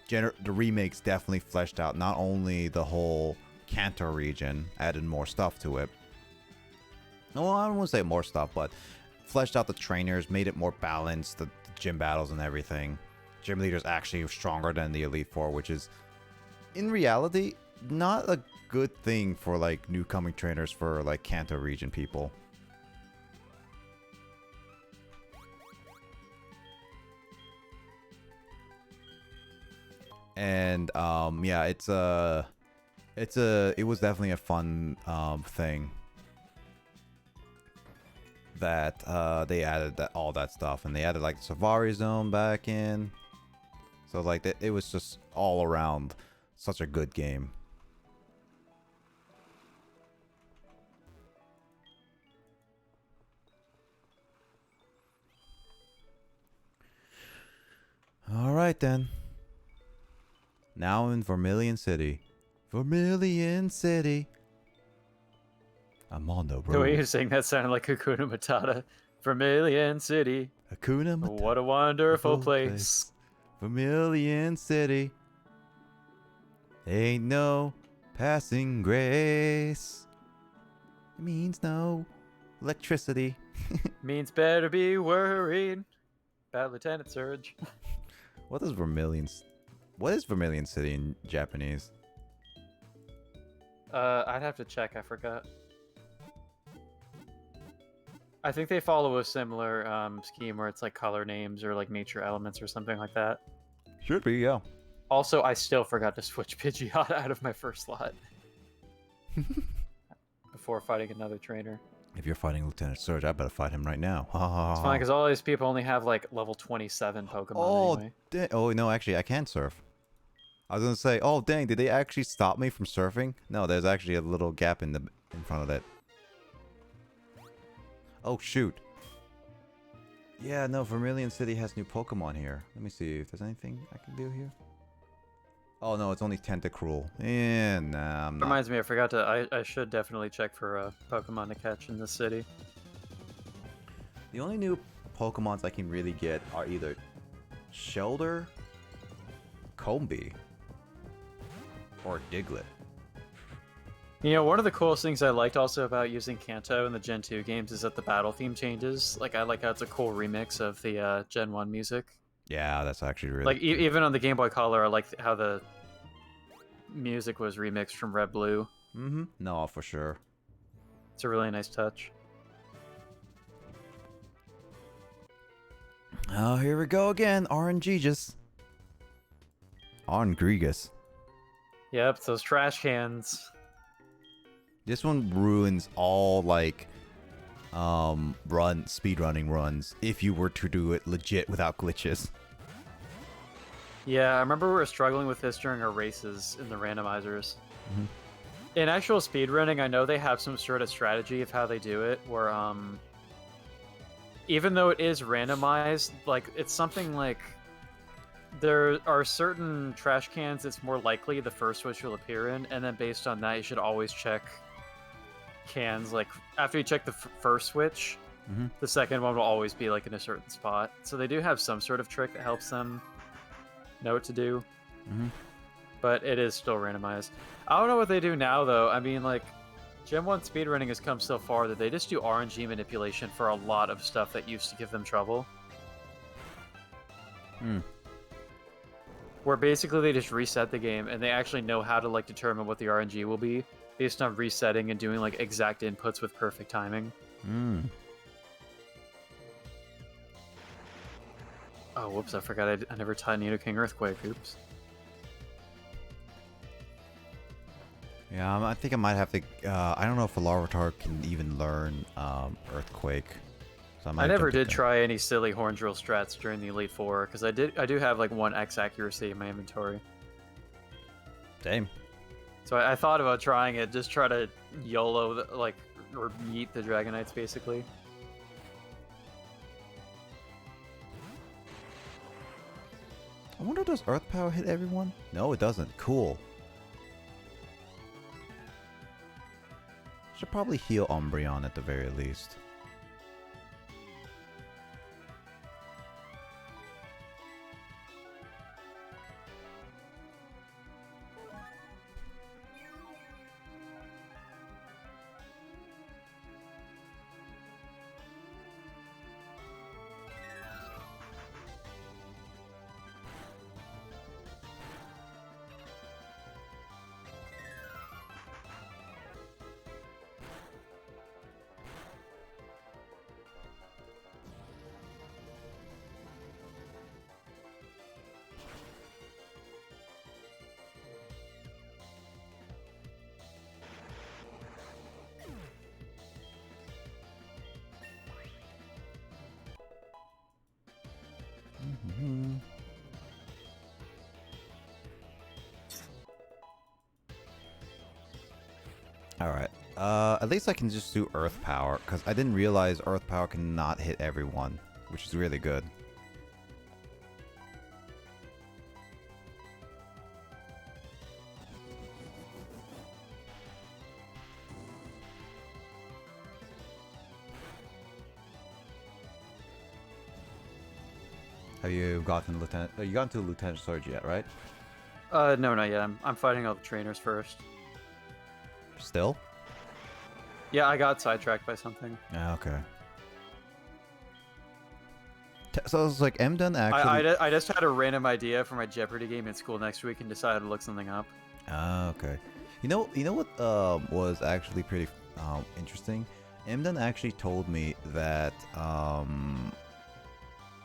the remakes definitely fleshed out not only the whole Kanto region, added more stuff to it. Well, I don't want to say more stuff, but fleshed out the trainers, made it more balanced, the gym battles and everything. Gym leaders actually stronger than the Elite Four, which is, in reality, not a good thing for like new coming trainers for like Kanto region people. And yeah, it was definitely a fun thing that they added all that stuff, and they added like the Safari Zone back in. So like it was just all around such a good game. All right then. Now in Vermilion City. Vermilion City. I'm on the road. The way you sing that sounded like Hakuna Matata. Vermilion City. Hakuna Matata. What a wonderful place. Vermilion City. Ain't no passing grace. It means no electricity. Means better be worried about Lieutenant Surge. What is Vermilion City in Japanese? I'd have to check. I forgot. I think they follow a similar scheme where it's like color names or like nature elements or something like that. Should be, yeah. Also, I still forgot to switch Pidgeot out of my first slot before fighting another trainer. If you're fighting Lieutenant Surge, I better fight him right now. It's fine because all these people only have like level 27 Pokemon anyway. Oh no, actually, I can surf. I was gonna say, oh dang, did they actually stop me from surfing? No, there's actually a little gap in front of that. Oh shoot. Yeah, no, Vermilion City has new Pokemon here. Let me see if there's anything I can do here. Oh no, it's only Tentacruel. Yeah, nah, I'm not. Reminds me, I forgot to. I should definitely check for Pokemon to catch in this city. The only new Pokemons I can really get are either Shelter, Combee, or Diglett. You know, one of the coolest things I liked also about using Kanto in the Gen 2 games is that the battle theme changes. Like, I like how it's a cool remix of the Gen 1 music. Yeah, that's actually really like cool. Even on the Game Boy Color, I like how the music was remixed from Red Blue. Mm-hmm. No, for sure. It's a really nice touch. Oh, here we go again. RNGegus. RNGregus. Yep, it's those trash cans. This one ruins all like speedrunning runs if you were to do it legit without glitches. Yeah, I remember we were struggling with this during our races in the randomizers. Mm-hmm. In actual speedrunning, I know they have some sort of strategy of how they do it, where even though it is randomized, like it's something like there are certain trash cans it's more likely the first which you'll appear in, and then based on that, you should always check cans. Like after you check the first switch, mm-hmm. the second one will always be like in a certain spot. So they do have some sort of trick that helps them know what to do. Mm-hmm. But it is still randomized. I don't know what they do now though. I mean, like Gen 1 speedrunning has come so far that they just do RNG manipulation for a lot of stuff that used to give them trouble. Where basically they just reset the game and they actually know how to like determine what the RNG will be based on resetting and doing like exact inputs with perfect timing. Oh, whoops, I forgot I never taught Nidoking Earthquake. Oops. Yeah, I think I might have to. I don't know if a Larvitar can even learn Earthquake. So I never did try any silly horn drill strats during the Elite Four because I do have like 1x accuracy in my inventory. Same. So I thought about trying it, just try to YOLO or yeet the Dragonites basically. I wonder, does Earth Power hit everyone? No, it doesn't. Cool. Should probably heal Umbreon at the very least. Alright. At least I can just do Earth Power, because I didn't realize Earth Power cannot hit everyone, which is really good. Have you gotten Lieutenant? You got into Lieutenant Surge yet, right? No, not yet. I'm fighting all the trainers first. Still? Yeah, I got sidetracked by something. Ah, okay. So it's like Emden actually. I just had a random idea for my Jeopardy game in school next week and decided to look something up. Ah, okay. You know what was actually pretty interesting? Emden actually told me that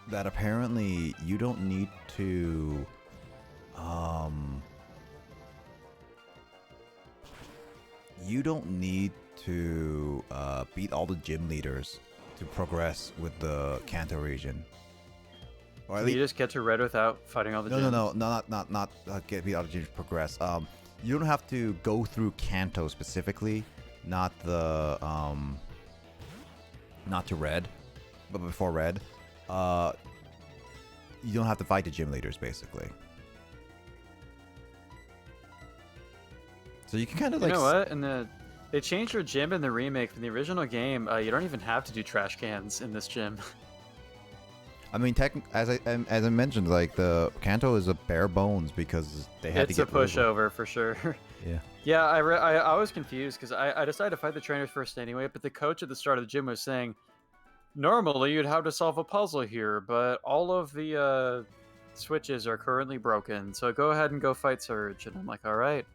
that apparently you don't need to beat all the gym leaders to progress with the Kanto region. Or Can you just get to red without fighting all the gyms? No, not get beat all the gyms to progress. You don't have to go through Kanto specifically, not the not to red, but before red. You don't have to fight the gym leaders, basically. So you can kind of like. You know what? They changed your gym in the remake from the original game. You don't even have to do trash cans in this gym. I mean, as I mentioned, like the Kanto is a bare bones because they had to get. It's a pushover for sure. Yeah. Yeah, I was confused because I decided to fight the trainers first anyway, but the coach at the start of the gym was saying, normally you'd have to solve a puzzle here, but all of the switches are currently broken, so go ahead and go fight Surge. And I'm like, all right.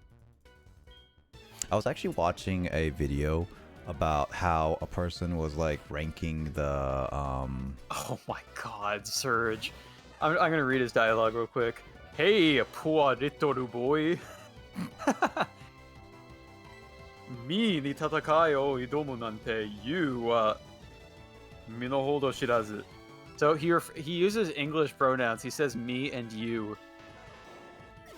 I was actually watching a video about how a person was like ranking the Oh my god, Surge. I'm gonna read his dialogue real quick. Hey, poor little boy. ミーに戦いを挑むなんて you は身の程知らず. So he uses English pronouns. He says me and you.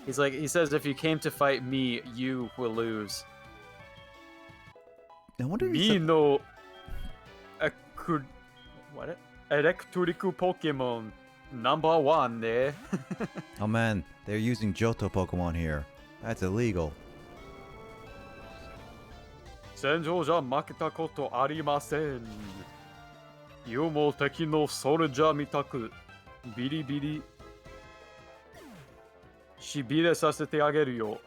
He says if you came to fight me, you will lose. I wonder if Me no electric Pokemon #1 ね. Oh man, they're using Johto Pokemon here. That's illegal. 戦場じゃ負けたことありません. You も敵のソルジャーみたくビリビリしびれさせてあげるよ.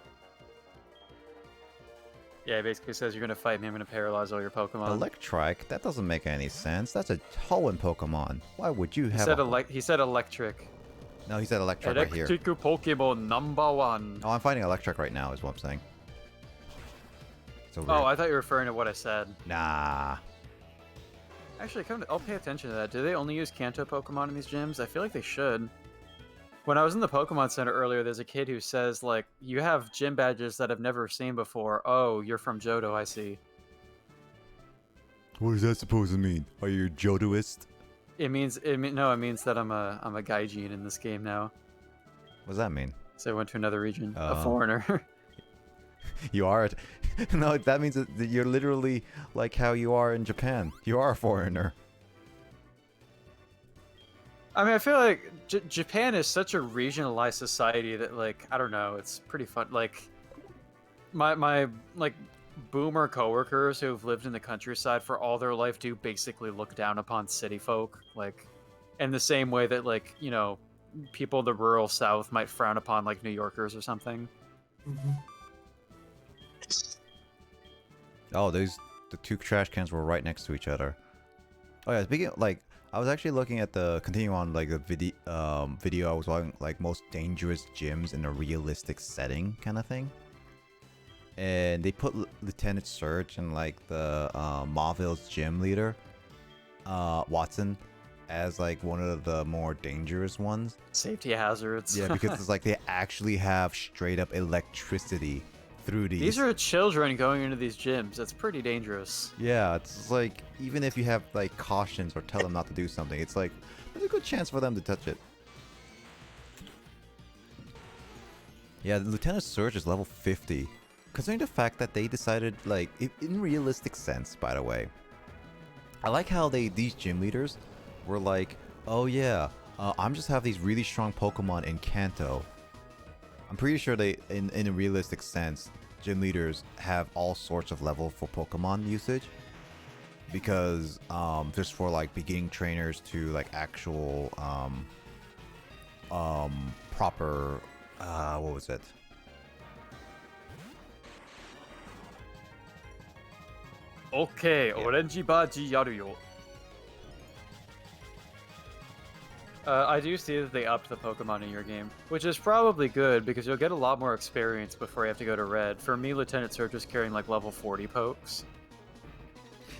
Yeah, it basically says you're gonna fight me. I'm gonna paralyze all your Pokemon. Electrike? That doesn't make any sense. That's a Hoenn Pokemon. Why would you have? He said electric. No, he said Electric right here. Electric Pokemon #1. Oh, I'm fighting Electric right now, is what I'm saying. Oh, I thought you were referring to what I said. Nah. Actually, I'll pay attention to that. Do they only use Kanto Pokemon in these gyms? I feel like they should. When I was in the Pokemon Center earlier, there's a kid who says, like, you have gym badges that I've never seen before. Oh, you're from Johto, I see. What is that supposed to mean? Are you a Johtoist? It means that I'm a Gaijin in this game now. What does that mean? So I went to another region. A foreigner. You are? No, that means that you're literally like how you are in Japan. You are a foreigner. I mean, I feel like Japan is such a regionalized society that, like, I don't know, it's pretty fun. Like, my like boomer coworkers who've lived in the countryside for all their life do basically look down upon city folk, like, in the same way that, like, you know, people in the rural South might frown upon, like, New Yorkers or something. Mm-hmm. Oh, the two trash cans were right next to each other. Oh yeah, speaking of, like, I was actually looking at continuing on, like, the video I was watching, like, most dangerous gyms in a realistic setting kind of thing. And they put Lieutenant Surge and, like, the Mauville's gym leader, Watson, as, like, one of the more dangerous ones. Safety hazards. Yeah, because it's like they actually have straight up electricity through these. These are children going into these gyms. That's pretty dangerous. Yeah, it's like, even if you have, like, cautions or tell them not to do something, it's like, there's a good chance for them to touch it. Yeah, the Lieutenant Surge is level 50. considering the fact that they decided, like, in realistic sense, by the way, I like how these gym leaders were like, oh yeah, I'm just have these really strong Pokemon in Kanto. I'm pretty sure they, in a realistic sense, gym leaders have all sorts of level for Pokemon usage. Because just for like beginning trainers to like actual proper what was it? Okay, orange baji yaru yo. I do see that they upped the Pokemon in your game, which is probably good because you'll get a lot more experience before you have to go to Red. For me, Lieutenant Surge is carrying like level 40 pokes.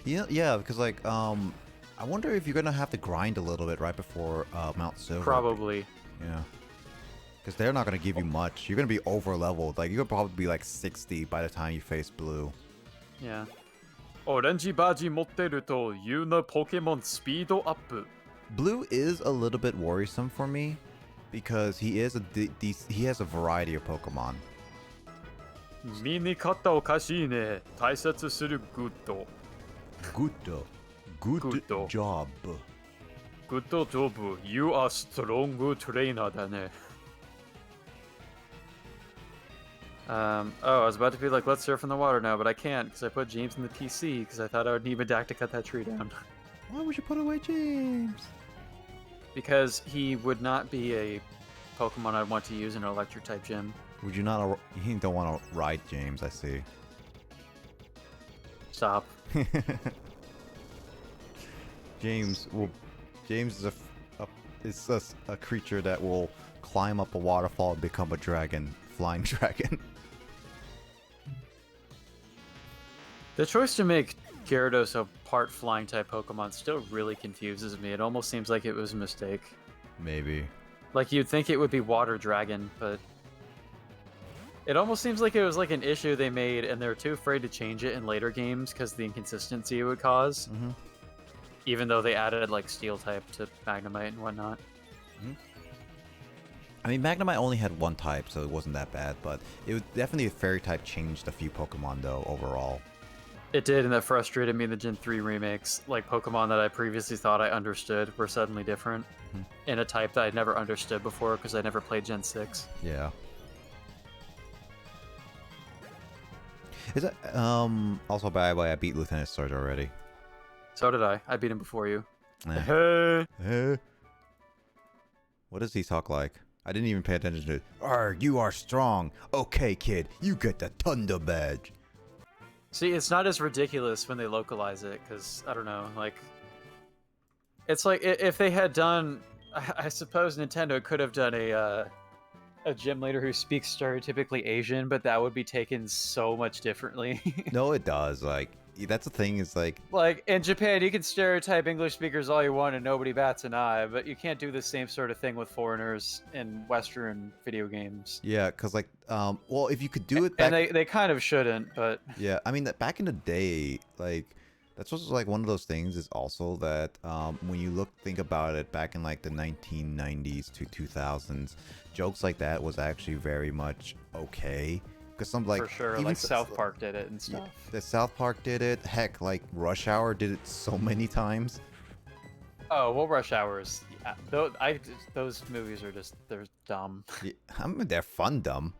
Yeah, because like I wonder if you're gonna have to grind a little bit right before Mount Silver. Probably. Yeah. Because they're not gonna give you much. You're gonna be over leveled. Like you're gonna probably be like 60 by the time you face Blue. Yeah. Orange baji motteru to you no Pokemon speed up. Blue is a little bit worrisome for me because he is he has a variety of Pokemon. 見に方おかしいね。大切するグッド。Good Good. job. Good job. You are strong trainer だね。Oh, I was about to be like, let's surf in the water now, but I can't because I put James in the PC because I thought I would need Medak to cut that tree down. Why would you put away James? Because he would not be a Pokemon I'd want to use in an electric type gym. Would you not? You don't want to ride James, I see. Stop. James is a creature that will climb up a waterfall and become a dragon, flying dragon. The choice to make Gyarados a part flying type Pokemon still really confuses me. It almost seems like it was a mistake. Maybe. Like you'd think it would be Water Dragon, but it almost seems like it was like an issue they made and they're too afraid to change it in later games because the inconsistency it would cause. Mm-hmm. Even though they added like Steel type to Magnemite and whatnot. Mm-hmm. I mean, Magnemite only had one type, so it wasn't that bad, but it was definitely a Fairy type changed a few Pokemon though overall. It did, and that frustrated me in the Gen 3 remakes. Like, Pokemon that I previously thought I understood were suddenly different. Mm-hmm. In a type that I'd never understood before because I never played Gen 6. Yeah. Is that, also by the way, I beat Lieutenant Surge already. So did I. I beat him before you. Eh. What does he talk like? I didn't even pay attention to it. Arr, you are strong. Okay, kid, you get the Thunder Badge. See, it's not as ridiculous when they localize it, because, I don't know, like... It's like, if they had done... I suppose Nintendo could have done a gym leader who speaks stereotypically Asian, but that would be taken so much differently. No, it does. Like, that's the thing is like... Like, in Japan, you can stereotype English speakers all you want and nobody bats an eye, but you can't do the same sort of thing with foreigners in Western video games. Yeah, because like, well, if you could do it back... And they kind of shouldn't, but... Yeah, I mean, back in the day, like... That's also like one of those things is also that when you think about it back in like the 1990s to 2000s, jokes like that was actually very much okay. Because some like... For sure, even like South Park did it and stuff. Yeah, the South Park did it. Heck, like Rush Hour did it so many times. Oh, well, Rush Hours. Yeah, those movies are just, they're dumb. Yeah, I mean, they're fun dumb.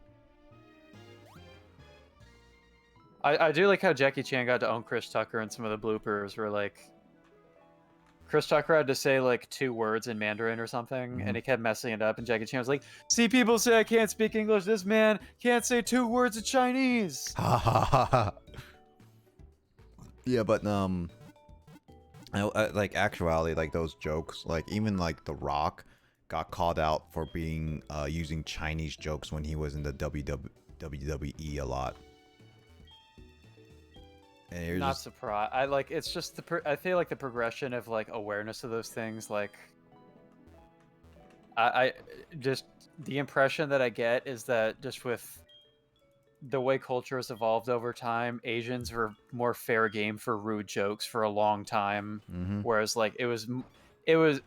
I do like how Jackie Chan got to own Chris Tucker and some of the bloopers were like... Chris Tucker had to say like 2 words in Mandarin or something, and he kept messing it up, and Jackie Chan was like, see, people say I can't speak English, this man can't say 2 words in Chinese! Ha ha ha ha. Yeah, but like actuality, like those jokes, like even like The Rock got called out for being using Chinese jokes when he was in the WWE a lot. And you're Not surprised. I like, it's just I feel like the progression of like awareness of those things, like I just, the impression that I get is that just with the way culture has evolved over time, Asians were more fair game for rude jokes for a long time. Whereas like it was,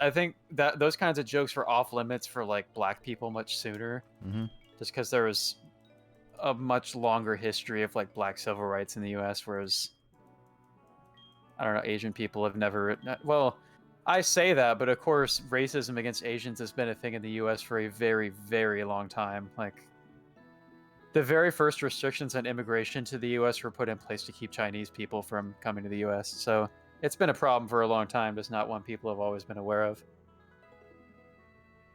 I think that those kinds of jokes were off limits for like black people much sooner. Just because there was a much longer history of like black civil rights in the U.S., whereas I don't know, Asian people have never. Well, I say that, but of course, racism against Asians has been a thing in the U.S. for a very, very long time. Like, the very first restrictions on immigration to the U.S. were put in place to keep Chinese people from coming to the U.S. So it's been a problem for a long time, just not one people have always been aware of.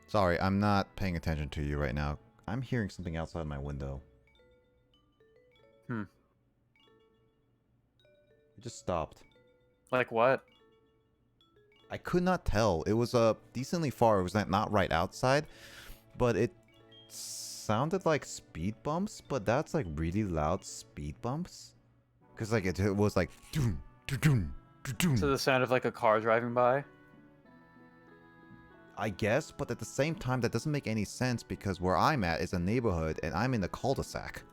Sorry, I'm not paying attention to you right now. I'm hearing something outside my window. Hmm. It just stopped. Like what? I could not tell. It was decently far. It was not right outside, but it sounded like speed bumps. But that's like really loud speed bumps, because like it was like doom, doom, doom. So the sound of like a car driving by. I guess, but at the same time, that doesn't make any sense because where I'm at is a neighborhood and I'm in the cul-de-sac.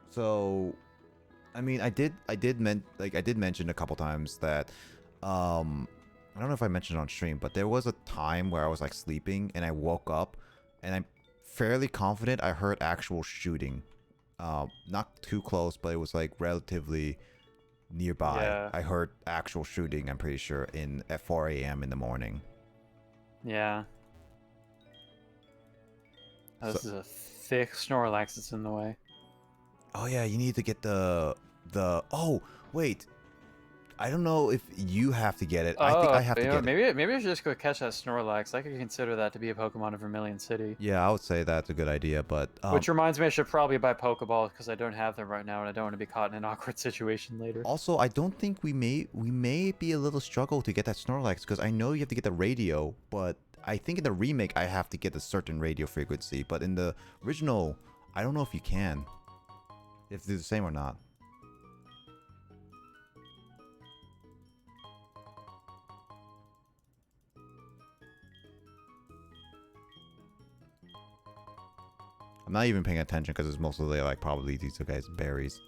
So, I mean, I did mention a couple times that, I don't know if I mentioned it on stream, but there was a time where I was like sleeping and I woke up and I'm fairly confident I heard actual shooting. Not too close, but it was like relatively nearby. Yeah. I heard actual shooting, I'm pretty sure, at 4 a.m. in the morning. Yeah. Oh, this is a thick Snorlax that's in the way. Oh yeah, you need to get the oh, wait. I don't know if you have to get it. I think I have to get it. Maybe I should just go catch that Snorlax. I could consider that to be a Pokemon of Vermilion City. Yeah, I would say that's a good idea, but Which reminds me, I should probably buy Pokeballs because I don't have them right now, and I don't want to be caught in an awkward situation later. also I don't think we may be a little struggle to get that Snorlax because I know you have to get the radio, but I think in the remake I have to get a certain radio frequency, but in the original I don't know if you can. If they're the same or not. I'm not even paying attention because it's mostly like probably these guys berries.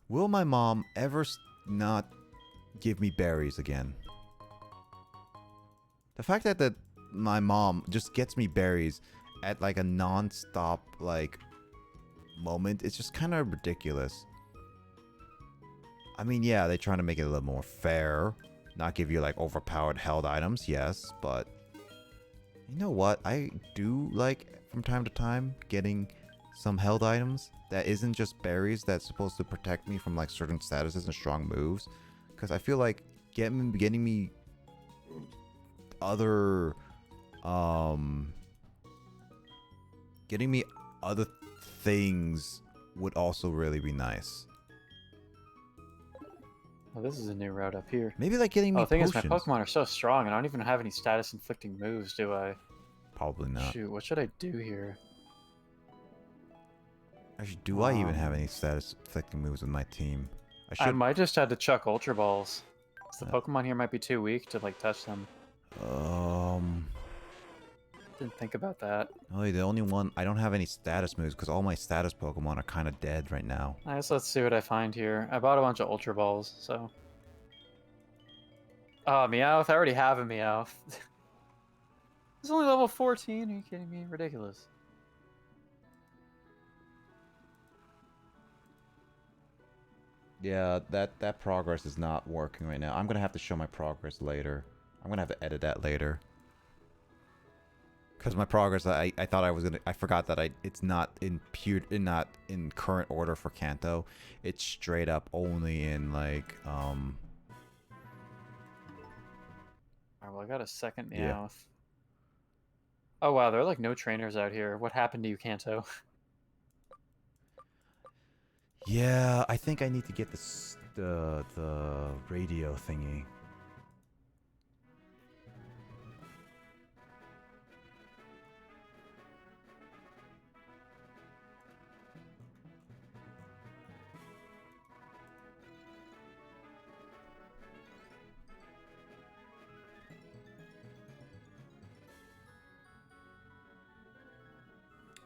Will my mom ever not give me berries again? The fact that my mom just gets me berries at like a non-stop like moment, it's just kind of ridiculous. I mean, yeah, they're trying to make it a little more fair, not give you like overpowered held items, yes, but you know what? I do like from time to time getting some held items that isn't just berries that's supposed to protect me from like certain statuses and strong moves, because I feel like getting me other getting me other things would also really be nice. Oh, this is a new route up here. Maybe like getting me the thing potions. is, my Pokemon are so strong, and I don't even have any status-inflicting moves, do I? Probably not. Shoot, what should I do here? Actually, do I even have any status-inflicting moves with my team? I might just have to chuck Ultra Balls. The Pokemon here might be too weak to like touch them. Didn't think about that. Oh, the only one I don't have any status moves because all my status Pokemon are kind of dead right now. I guess let's see what I find here. I bought a bunch of Ultra Balls, so. Oh, Meowth! I already have a Meowth. It's only level 14. Are you kidding me? Ridiculous. Yeah, that progress is not working right now. I'm gonna have to show my progress later. I'm gonna have to edit that later. Because my progress, I thought I was gonna, I forgot that it's not in not in current order for Kanto. It's straight up only in like Alright, well I got a second Meowth. Yeah. Oh wow, there are like no trainers out here. What happened to you, Kanto? Yeah, I think I need to get the radio thingy.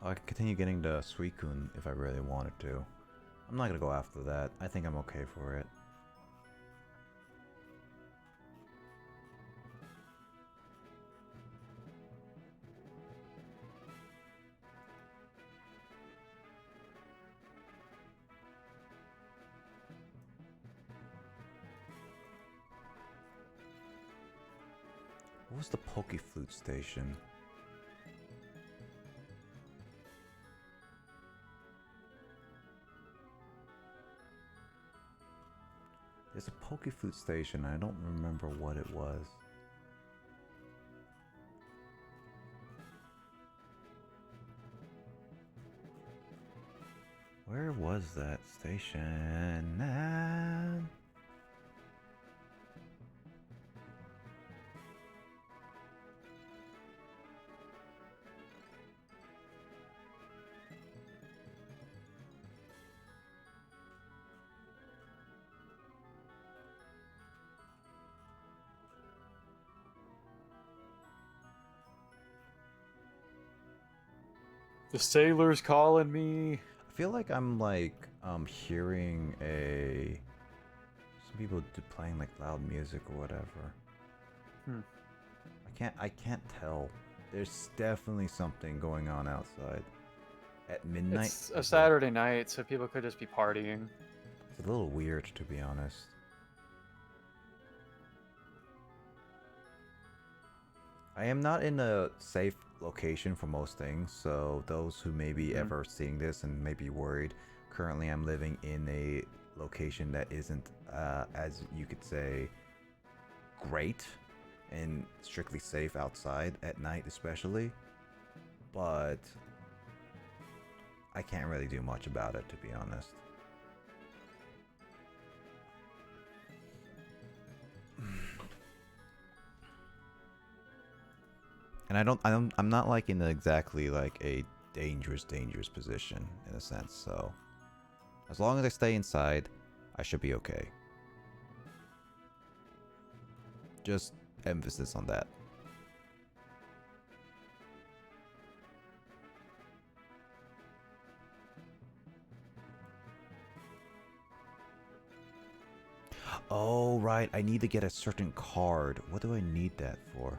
I can continue getting the Suicune if I really wanted to. I'm not gonna go after that. I think I'm okay for it. was the Pokeflute station? There's a Pokeflute station. I don't remember what it was. Where was that station? The sailor's calling me. I feel like I'm like hearing some people playing like loud music or whatever. I can't tell. There's definitely something going on outside at midnight. It's a Saturday night, so people could just be partying. It's a little weird, to be honest. I am not in a safe location for most things, so those who may be ever seeing this and may be worried, currently I'm living in a location that isn't, as you could say, great and strictly safe outside at night especially, but I can't really do much about it, to be honest. And I'm not like in exactly like a dangerous position in a sense, so as long as I stay inside, I should be okay. Just emphasis on that. Oh, right, I need to get a certain card. What do I need that for?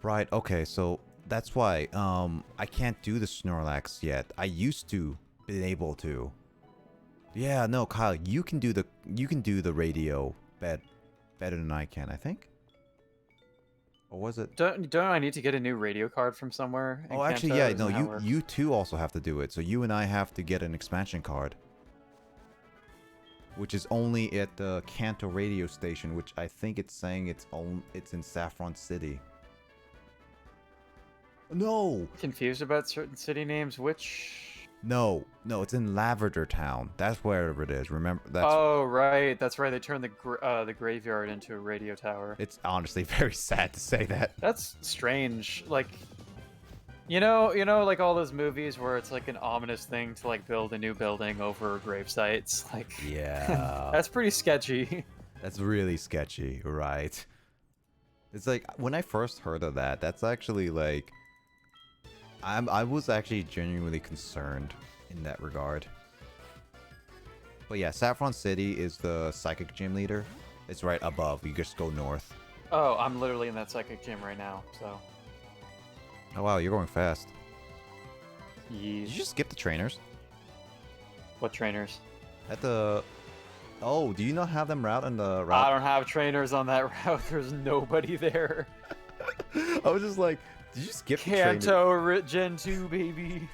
Right, okay, so that's why I can't do the Snorlax yet. I used to be able to. Yeah, no, Kyle, you can do the radio better than I can, I think. Or was it? Don't I need to get a new radio card from somewhere? Oh, actually, yeah, no, you too also have to do it. So you and I have to get an expansion card, which is only at the Kanto radio station, which I think it's saying it's in Saffron City. No! Confused about certain city names. Which? No, it's in Lavender Town. That's wherever it is. Remember? That's... Oh, right. That's right. They turned the graveyard into a radio tower. It's honestly very sad to say that. That's strange. Like, you know, like all those movies where it's like an ominous thing to like build a new building over grave sites. Like, yeah, that's pretty sketchy. That's really sketchy, right? It's like when I first heard of that, that's actually like. I was actually genuinely concerned in that regard. But yeah, Saffron City is the Psychic Gym leader. It's right above. You just go north. Oh, I'm literally in that Psychic Gym right now, so... Oh wow, you're going fast. Yeesh. Did you just skip the trainers? What trainers? At the... Oh, do you not have them route on the route? I don't have trainers on that route. There's nobody there. I was just like... Did you skip Kanto Gen 2, baby?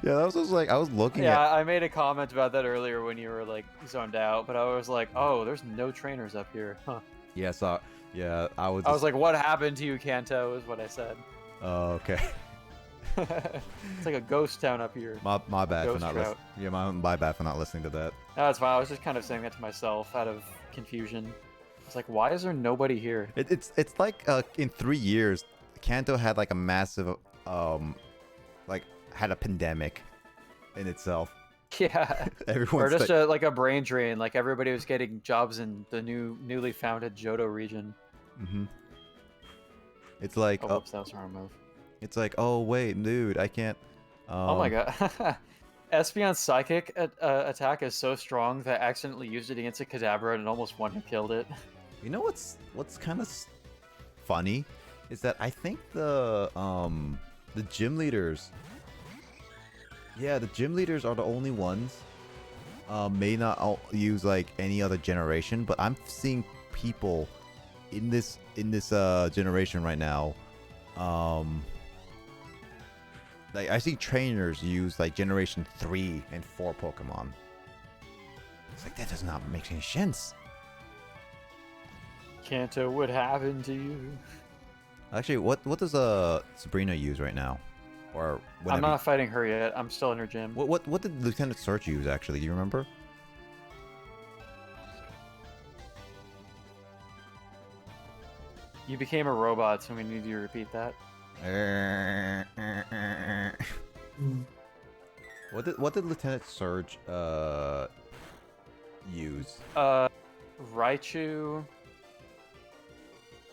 Yeah, that was just like, I was looking at... Yeah, I made a comment about that earlier when you were, like, zoned out, but I was like, oh, there's no trainers up here. Huh. Yeah, so, yeah, I was... I was like, what happened to you, Kanto, is what I said. Oh, okay. It's like a ghost town up here. My bad for not listening. Yeah, my bad for not listening to that. No, that's fine. I was just kind of saying that to myself out of confusion. It's like, why is there nobody here? It's like, in 3 years... Kanto had like a massive, like had a pandemic in itself. Yeah. Everyone's or just like a brain drain. Like everybody was getting jobs in the newly founded Johto region. Mm-hmm. It's like, oh, whoops, that was the wrong move. It's like, oh wait, dude, I can't. Oh my god. Espeon's psychic attack is so strong that I accidentally used it against a Kadabra and almost one-hit killed it. You know what's kind of funny? is that I think the gym leaders. Yeah, the gym leaders are the only ones. May not use like any other generation, but I'm seeing people in this generation right now. Like I see trainers use like generation 3 and 4 Pokemon. It's like that does not make any sense. Kanto, what happened to you? Actually, what does Sabrina use right now? Or I'm whenever not fighting her yet. I'm still in her gym. what did Lieutenant Surge use actually? Do you remember? You became a robot, so we need you to repeat that. What did Lieutenant Surge use? Raichu,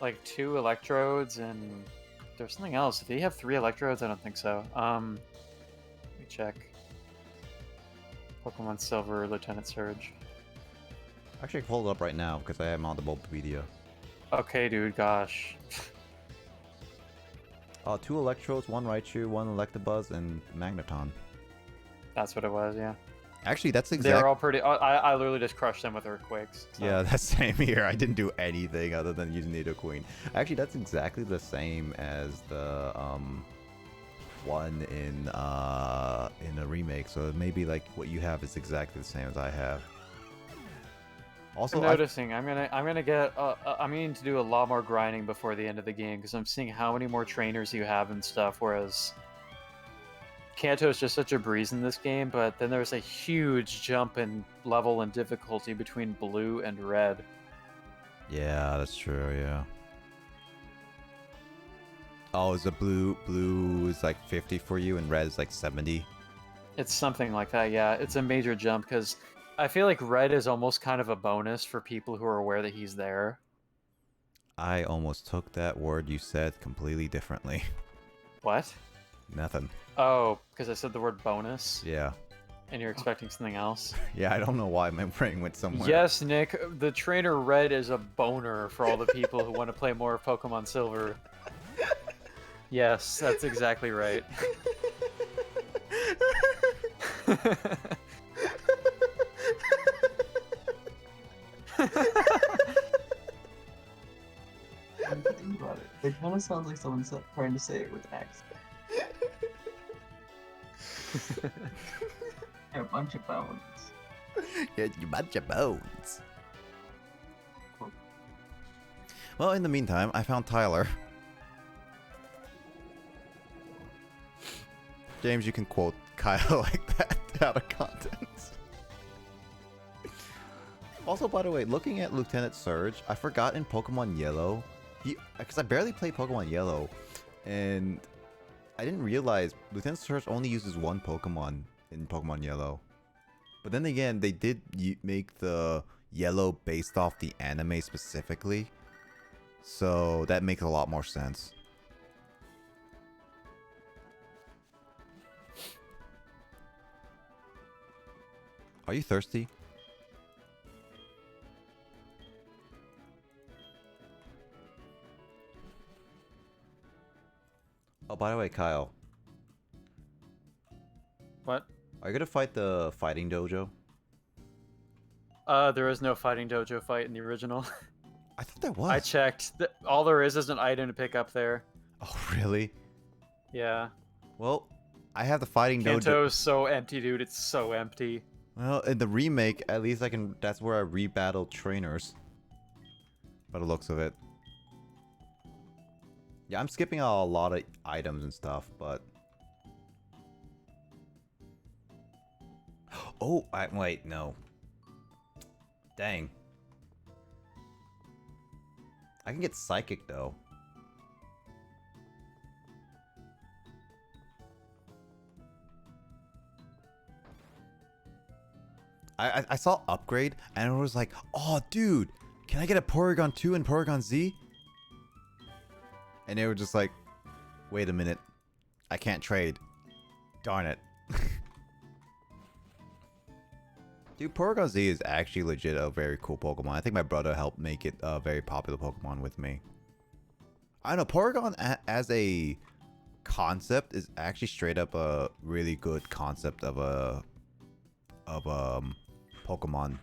like 2 electrodes, and there's something else. Did he have 3 electrodes? I don't think so. Let me check. Pokemon Silver, Lieutenant Surge. Actually, I can pull it up right now because I am on the Bulbapedia. Okay, dude, gosh. 2 Electrodes, 1 Raichu, 1 Electabuzz, and Magneton. That's what it was, yeah. Actually, that's They exactly. were all pretty. I literally just crushed them with Earthquakes. So. Yeah, that's same here. I didn't do anything other than using Nidoqueen. Actually, that's exactly the same as the one in a remake. So maybe like what you have is exactly the same as I have. Also, I'm noticing. I'm gonna get. I'm going to do a lot more grinding before the end of the game because I'm seeing how many more trainers you have and stuff. Whereas Kanto is just such a breeze in this game, but then there's a huge jump in level and difficulty between blue and red. Yeah, that's true. Yeah. Oh, is the blue is like 50 for you and red is like 70? It's something like that. Yeah, it's a major jump because I feel like red is almost kind of a bonus for people who are aware that he's there. I almost took that word you said completely differently. What? Nothing. Oh, because I said the word bonus, Yeah. and you're expecting something else. Yeah, I don't know why my brain went somewhere. Yes, Nick, the trainer red is a boner for all the people who want to play more of Pokemon Silver. Yes, that's exactly right. Think about it. It kind of sounds like someone's trying to say it with accent. They're a bunch of bones. Yeah, you bunch of bones. Well, in the meantime, I found Tyler. James, you can quote Kyle like that out of context. Also, by the way, looking at Lieutenant Surge, I forgot in Pokemon Yellow, because I barely played Pokemon Yellow, and I didn't realize Lieutenant Surge only uses one Pokemon in Pokemon Yellow. But then again, they did make the Yellow based off the anime specifically, so that makes a lot more sense. Are you thirsty? Oh, by the way, Kyle. What? Are you gonna fight the fighting dojo? There is no fighting dojo fight in the original. I thought there was. I checked. All there is an item to pick up there. Oh, really? Yeah. Well, I have the fighting dojo. Kanto's so empty, dude. It's so empty. Well, in the remake, at least I can. That's where I rebattle trainers. By the looks of it. Yeah, I'm skipping out a lot of items and stuff, but. Oh, wait, no. Dang. I can get psychic though. I saw upgrade and it was like, oh dude, can I get a Porygon 2 and Porygon Z? And they were just like, wait a minute, I can't trade. Darn it. Dude, Porygon Z is actually legit a very cool Pokemon. I think my brother helped make it a very popular Pokemon with me. I know Porygon as a concept is actually straight up a really good concept of a Pokemon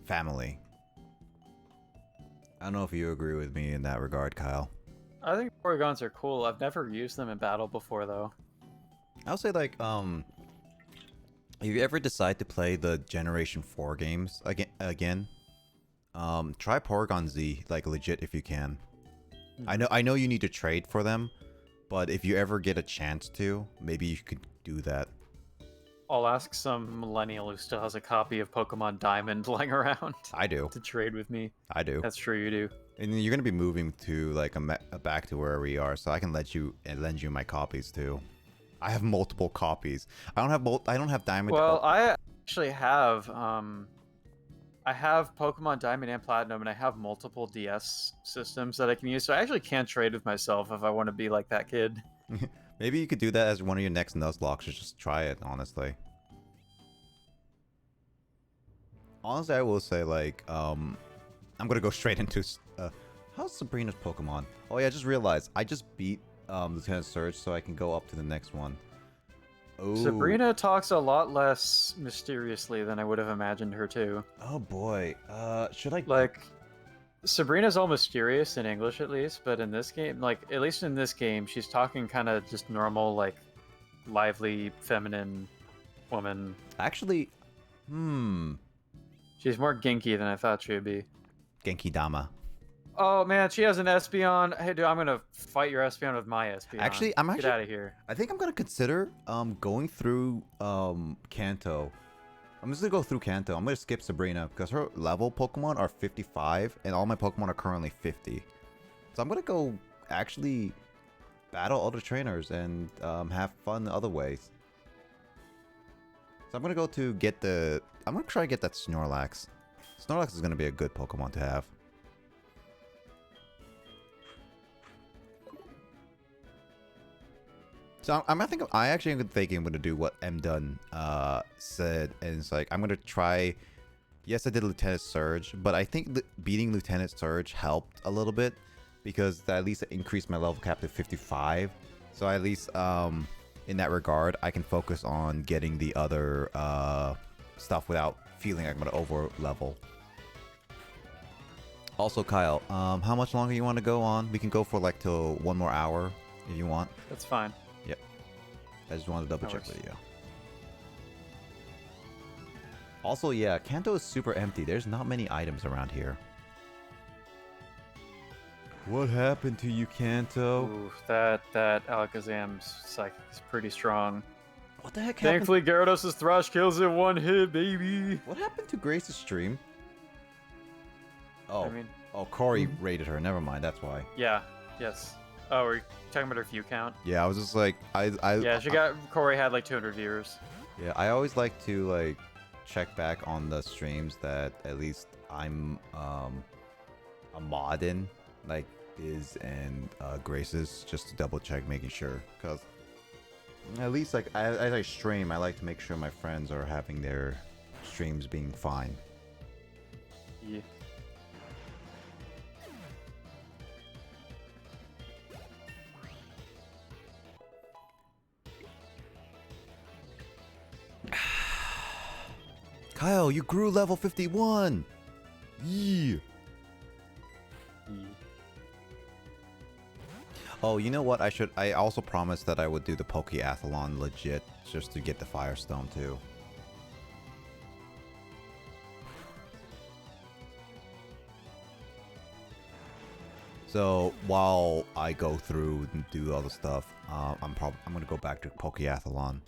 family. I don't know if you agree with me in that regard, Kyle. I think Porygons are cool. I've never used them in battle before, though. I'll say like if you ever decide to play the Generation 4 games again, try Porygon Z, like legit if you can. I know you need to trade for them, but if you ever get a chance to, maybe you could do that. I'll ask some millennial who still has a copy of Pokemon Diamond lying around. I do. To trade with me. I do. That's true, you do. And you're gonna be moving to like back to where we are, so I can lend you my copies too. I have multiple copies. I don't have Diamond. Well, I actually have I have Pokemon Diamond and Platinum, and I have multiple DS systems that I can use, so I actually can trade with myself if I want to be like that kid. Maybe you could do that as one of your next Nuzlocke. Just try it, honestly. Honestly, I will say, like, I'm gonna go straight into, how's Sabrina's Pokemon? Oh yeah, I just realized, I just beat, Lieutenant Surge, so I can go up to the next one. Oh. Sabrina talks a lot less mysteriously than I would have imagined her to. Oh boy, should I... Like, Sabrina's all mysterious in English at least, but in this game, like, at least in this game, she's talking kind of just normal, like, lively, feminine woman. Actually, She's more Genki than I thought she would be. Genki Dama. Oh man, she has an Espeon. Hey dude, I'm gonna fight your Espeon with my Espeon. Actually, Get out of here. I think I'm gonna consider going through Kanto. I'm just gonna go through Kanto. I'm gonna skip Sabrina because her level Pokemon are 55 and all my Pokemon are currently 50. So I'm gonna go actually battle other trainers and have fun other ways. So I'm gonna go to get the... I'm gonna try to get that Snorlax. Snorlax is gonna be a good Pokemon to have. So I actually am thinking I'm gonna do what M Dunn said, and it's like I'm gonna try. Yes, I did Lieutenant Surge, but I think beating Lieutenant Surge helped a little bit because that at least increased my level cap to 55. So at least in that regard, I can focus on getting the other stuff without feeling like I'm gonna over level. Also, Kyle, how much longer you want to go on? We can go for like till 1 more hour if you want. That's fine. Yep. I just wanted to double check with you. Also, yeah, Kanto is super empty. There's not many items around here. What happened to you, Kanto? Ooh, that Alakazam's psychic is pretty strong. What the heck happened? Thankfully, Gyarados' Thrash kills in 1 hit, baby. What happened to Grace's stream? Oh, I mean, Corey rated her. Never mind. That's why. yeah, yes. Oh, are you talking about her view count? Yeah, I was just like, Yeah, Corey had like 200 viewers. Yeah, I always like to like check back on the streams that at least I'm a mod in, like Diz and Grace's, just to double check, making sure, because at least like as I stream, I like to make sure my friends are having their streams being fine. Yeah. Kyle, you grew level 51! Yeah! Oh, you know what? I also promised that I would do the Pokeathlon legit, just to get the Firestone too. So while I go through and do all the stuff, I'm gonna go back to Pokeathlon.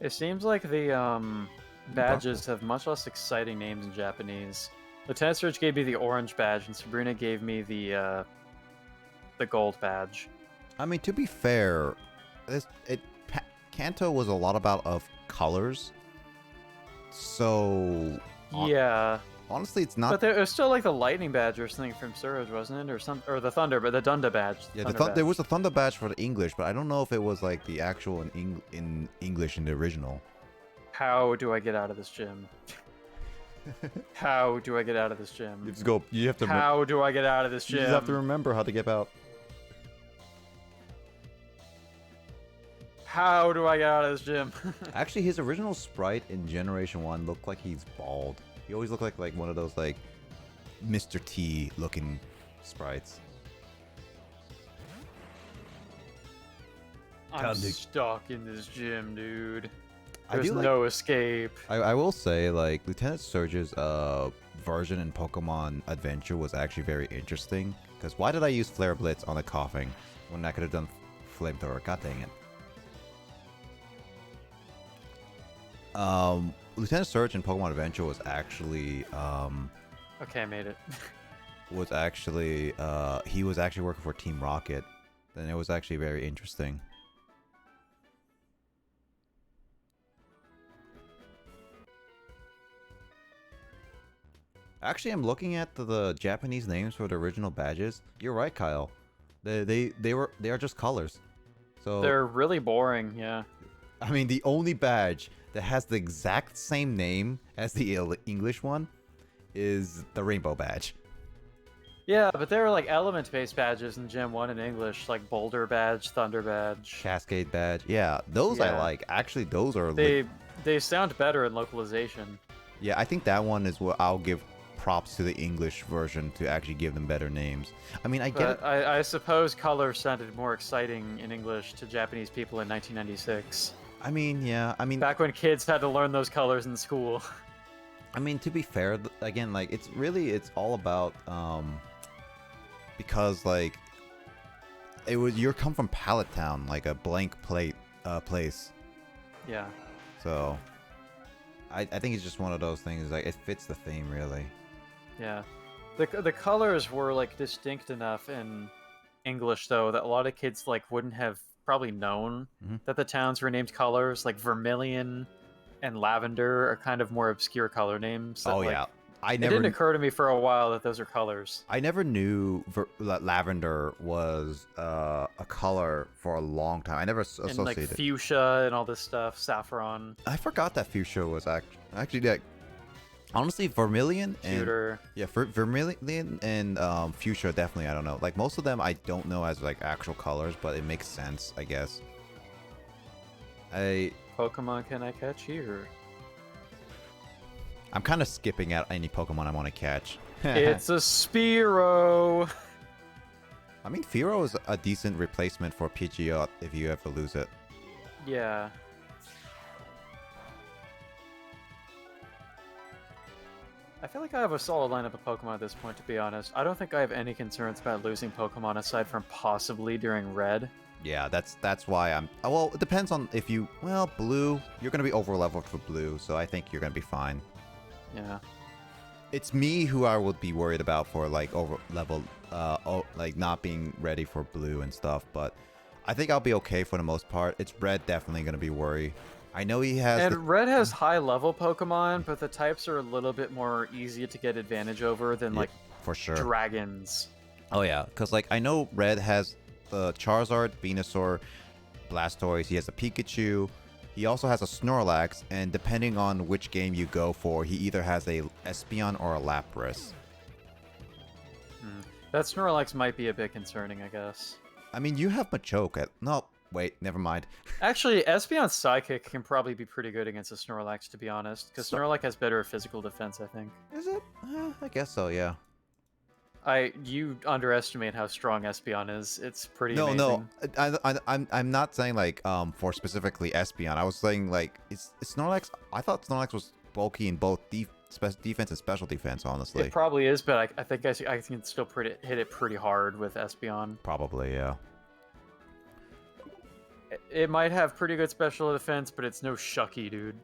It seems like the badges have much less exciting names in Japanese. Lieutenant Surge gave me the orange badge, and Sabrina gave me the gold badge. I mean, to be fair, Kanto was a lot about colors. So Yeah. Honestly, it's not. But there was still like the lightning badge or something from Surge, wasn't it? Or the thunder, but the Dunda badge. Yeah, there was a thunder badge for the English, but I don't know if it was like the actual in English in the original. How do I get out of this gym? How do I get out of this You gym? just go. You have to. How do I get out of this You gym? just have to remember how to get out. How do I get out of this gym? Actually, his original sprite in Generation 1 looked like he's bald. He always looked like one of those like Mr. T looking sprites. I'm stuck in this gym, dude. I There's do like- no escape. I will say, like, Lieutenant Surge's version in Pokemon Adventure was actually very interesting. Because why did I use Flare Blitz on a coughing when I could have done Flamethrower? God dang it. Lieutenant Surge in Pokemon Adventure was actually Okay, I made it. he was actually working for Team Rocket. And it was actually very interesting. Actually, I'm looking at the Japanese names for the original badges. You're right, Kyle. They are just colors. So They're really boring, yeah. I mean, the only badge that has the exact same name as the English one is the Rainbow badge. Yeah, but there are like element-based badges in Gen 1 in English, like Boulder badge, Thunder badge. Cascade badge. Yeah, those I Yeah. like. Actually, those are They sound better in localization. yeah, I think that one is what I'll give props to the English version to actually give them better names. I mean, I get it. But I suppose color sounded more exciting in English to Japanese people in 1996. I mean, yeah. I mean, Back when kids had to learn those colors in school. I mean, to be fair, again, like it's all about because like you're come from Pallet Town, like a blank plate place. Yeah. So I think it's just one of those things, like it fits the theme really. Yeah. The colors were like distinct enough in English though that a lot of kids like wouldn't have probably known Mhm. that the towns were named colors. Like Vermilion and Lavender are kind of more obscure color names. That, Oh like, yeah. It didn't occur to me for a while that those are colors. I never knew that lavender was a color for a long time. I never And like associated. fuchsia and all this stuff, saffron, I forgot that fuchsia was actually like honestly vermilion and pewter. yeah, vermilion and fuchsia definitely. I don't know. Like most of them, I don't know as like actual colors, but it makes sense, I guess. Pokemon can I catch here? I'm kind of skipping out any Pokemon I want to catch. It's a Spearow. I mean, Fearow is a decent replacement for Pidgeot if you ever lose it. Yeah. I feel like I have a solid lineup of Pokemon at this point, to be honest. I don't think I have any concerns about losing Pokemon aside from possibly during Red. Yeah, that's why I'm. Well, it depends on if you. Well, Blue, you're gonna be over leveled for Blue, so I think you're gonna be fine. Yeah. It's me who I would be worried about for like over level, like not being ready for Blue and stuff. But I think I'll be okay for the most part. It's Red definitely gonna be worried. I know he has. And Red has high level Pokemon, but the types are a little bit more easy to get advantage over than like for sure. dragons. Oh yeah, because like I know Red has the Charizard, Venusaur, Blastoise. He has a Pikachu. He also has a Snorlax, and depending on which game you go for, he either has a Espeon or a Lapras. That Snorlax might be a bit concerning, I guess. I mean, you have Machoke. No, wait, never mind. Actually, Espeon's Psychic can probably be pretty good against a Snorlax, to be honest, because Snorlax has better physical defense, I think. Is it? I guess so. Yeah. You underestimate how strong Espeon is. It's pretty No, amazing. I'm not saying like for specifically Espeon. I was saying like it's Snorlax. I thought Snorlax was bulky in both defense and special defense. Honestly, It probably is, but I think I can still hit it pretty hard with Espeon. probably yeah. It might have pretty good special defense, but it's no Shucky, dude.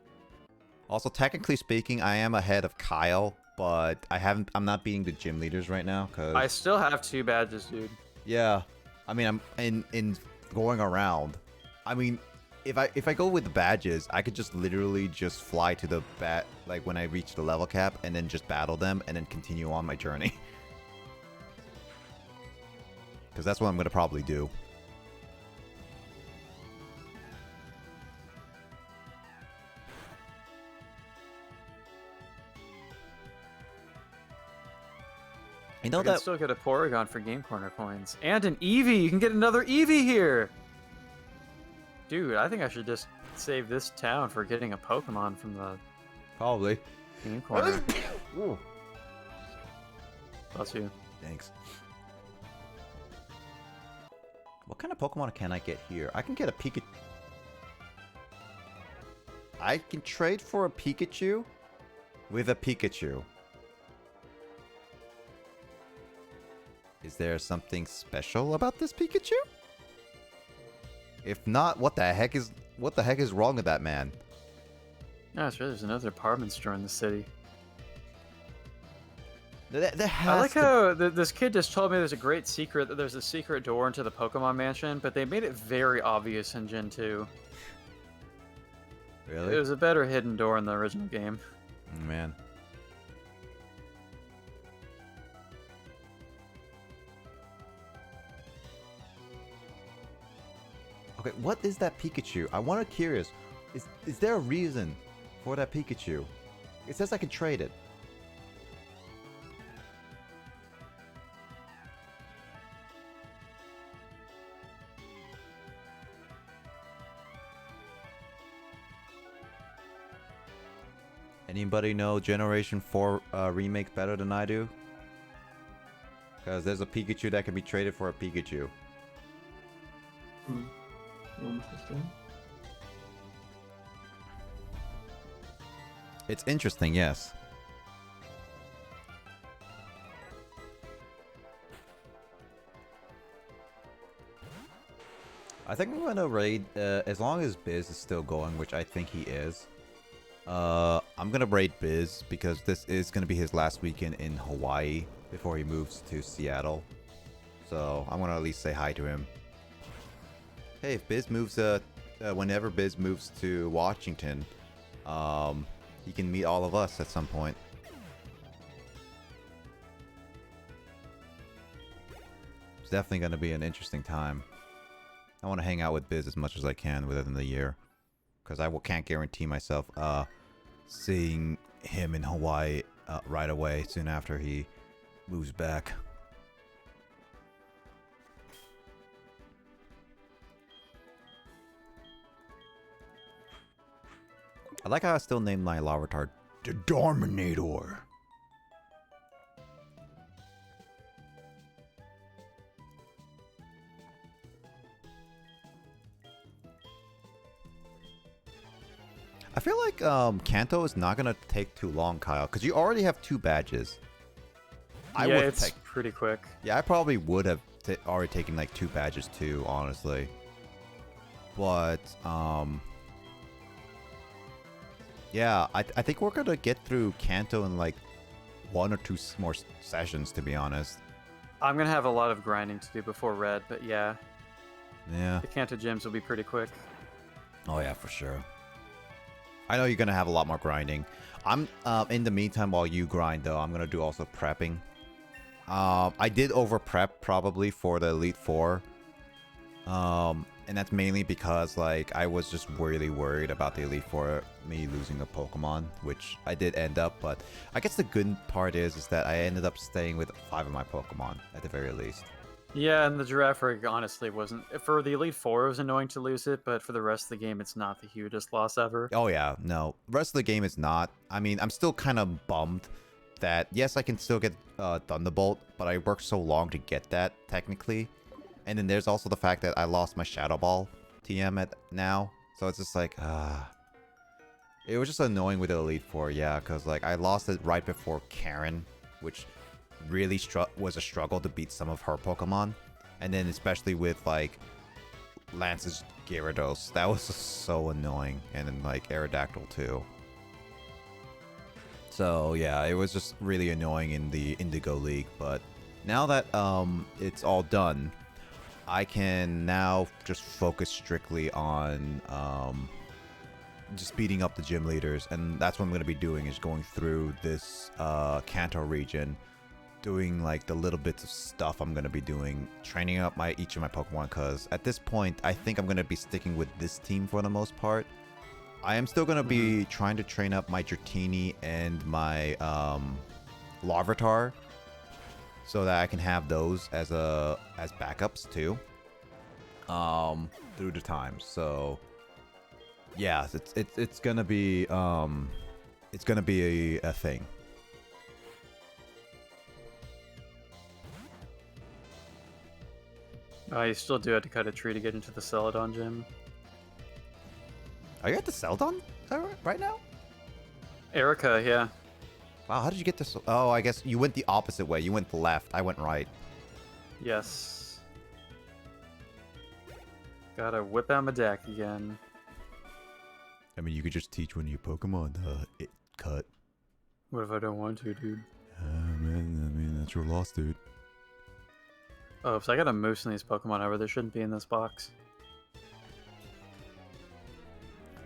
Also, technically speaking, I am ahead of Kyle, but I'm not beating the gym leaders right now because I still have 2 badges, dude. yeah. I mean, I'm in going around. I mean, if I go with the badges, I could just literally just fly to the like when I reach the level cap and then just battle them and then continue on my journey. Because that's what I'm gonna probably do. You know I can that still get a Porygon for Game Corner coins. And an Eevee! You can get another Eevee here! Dude, I think I should just save this town for getting a Pokemon from the probably. Game Corner. Bless you. Thanks. What kind of Pokemon can I get here? I can get a Pikachu. I can trade for a Pikachu with a Pikachu. Is there something special about this Pikachu? If not, what the heck is wrong with that man? No, sure, there's another department store in the city. There I like how this kid just told me there's a great secret, that there's a secret door into the Pokemon Mansion, but they made it very obvious in Gen 2. Really? It was a better hidden door in the original game. Oh, man. Okay, what is that Pikachu? I want to curious. Is there a reason for that Pikachu? It says I can trade it. Anybody know Generation 4 remake better than I do? Because there's a Pikachu that can be traded for a Pikachu. Interesting. It's interesting, yes. I think I'm gonna raid, as long as Biz is still going, which I think he is. I'm gonna raid Biz because this is gonna be his last weekend in Hawaii before he moves to Seattle. So I'm gonna at least say hi to him. Hey, if Biz moves, whenever Biz moves to Washington, he can meet all of us at some point. It's definitely gonna be an interesting time. I want to hang out with Biz as much as I can within the year. Because I can't guarantee myself seeing him in Hawaii right away soon after he moves back. I like how I still named my Larvitar the Dominator. I feel like Kanto is not gonna take too long, Kyle, because you already have 2 badges. Yeah, it's pretty quick. Yeah, I probably would have already taken like 2 badges too, honestly. But yeah, I think we're gonna get through Kanto in like 1 or 2 more sessions, to be honest. I'm gonna have a lot of grinding to do before Red, but yeah. Yeah. The Kanto gyms will be pretty quick. Oh yeah, for sure. I know you're gonna have a lot more grinding. I'm in the meantime, while you grind though, I'm gonna do also prepping. I did over prep probably for the Elite Four. And that's mainly because like I was just really worried about the Elite Four, me losing a Pokemon, which I did end up. But I guess the good part is that I ended up staying with 5 of my Pokemon at the very least. Yeah, and the Giraffe Rig honestly wasn't... For the Elite Four, it was annoying to lose it, but for the rest of the game, it's not the hugest loss ever. Oh yeah, no. The rest of the game is not. I mean, I'm still kind of bummed that, yes, I can still get Thunderbolt, but I worked so long to get that, technically. And then there's also the fact that I lost my Shadow Ball TM now. So it's just like, it was just annoying with the Elite Four, yeah, because like I lost it right before Karen, which really was a struggle to beat some of her Pokemon. And then especially with like Lance's Gyarados, that was just so annoying. And then like Aerodactyl too. So yeah, it was just really annoying in the Indigo League. But now that it's all done, I can now just focus strictly on just beating up the gym leaders. And that's what I'm going to be doing, is going through this Kanto region, doing like the little bits of stuff I'm going to be doing, training up each of my Pokemon, because at this point I think I'm going to be sticking with this team for the most part. I am still going to be trying to train up my Dratini and my Larvitar, so that I can have those as backups too. Through the time. So yeah, it's gonna be a thing. Oh, you still do have to cut a tree to get into the Celadon gym. Are you at the Celadon right now? Erica, yeah. Wow, how did you get this? Oh, I guess you went the opposite way. You went left. I went right. Yes. Gotta whip out my deck again. I mean, you could just teach one of your Pokemon cut. What if I don't want to, dude? Man, I mean, that's your loss, dude. Oh, so I got a moose in these Pokemon over. They shouldn't be in this box.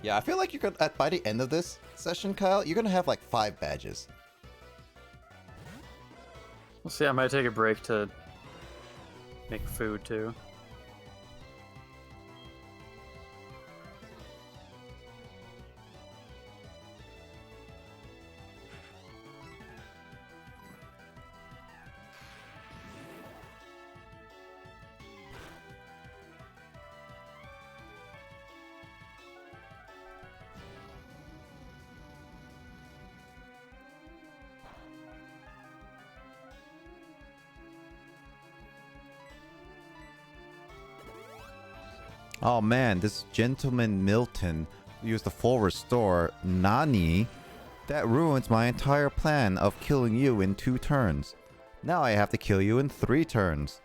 Yeah, I feel like you're gonna, by the end of this session, Kyle, you're gonna have like 5 badges. We'll see. I might take a break to make food too. Oh man, this gentleman Milton used the full restore. Nani? That ruins my entire plan of killing you in 2 turns. Now I have to kill you in 3 turns.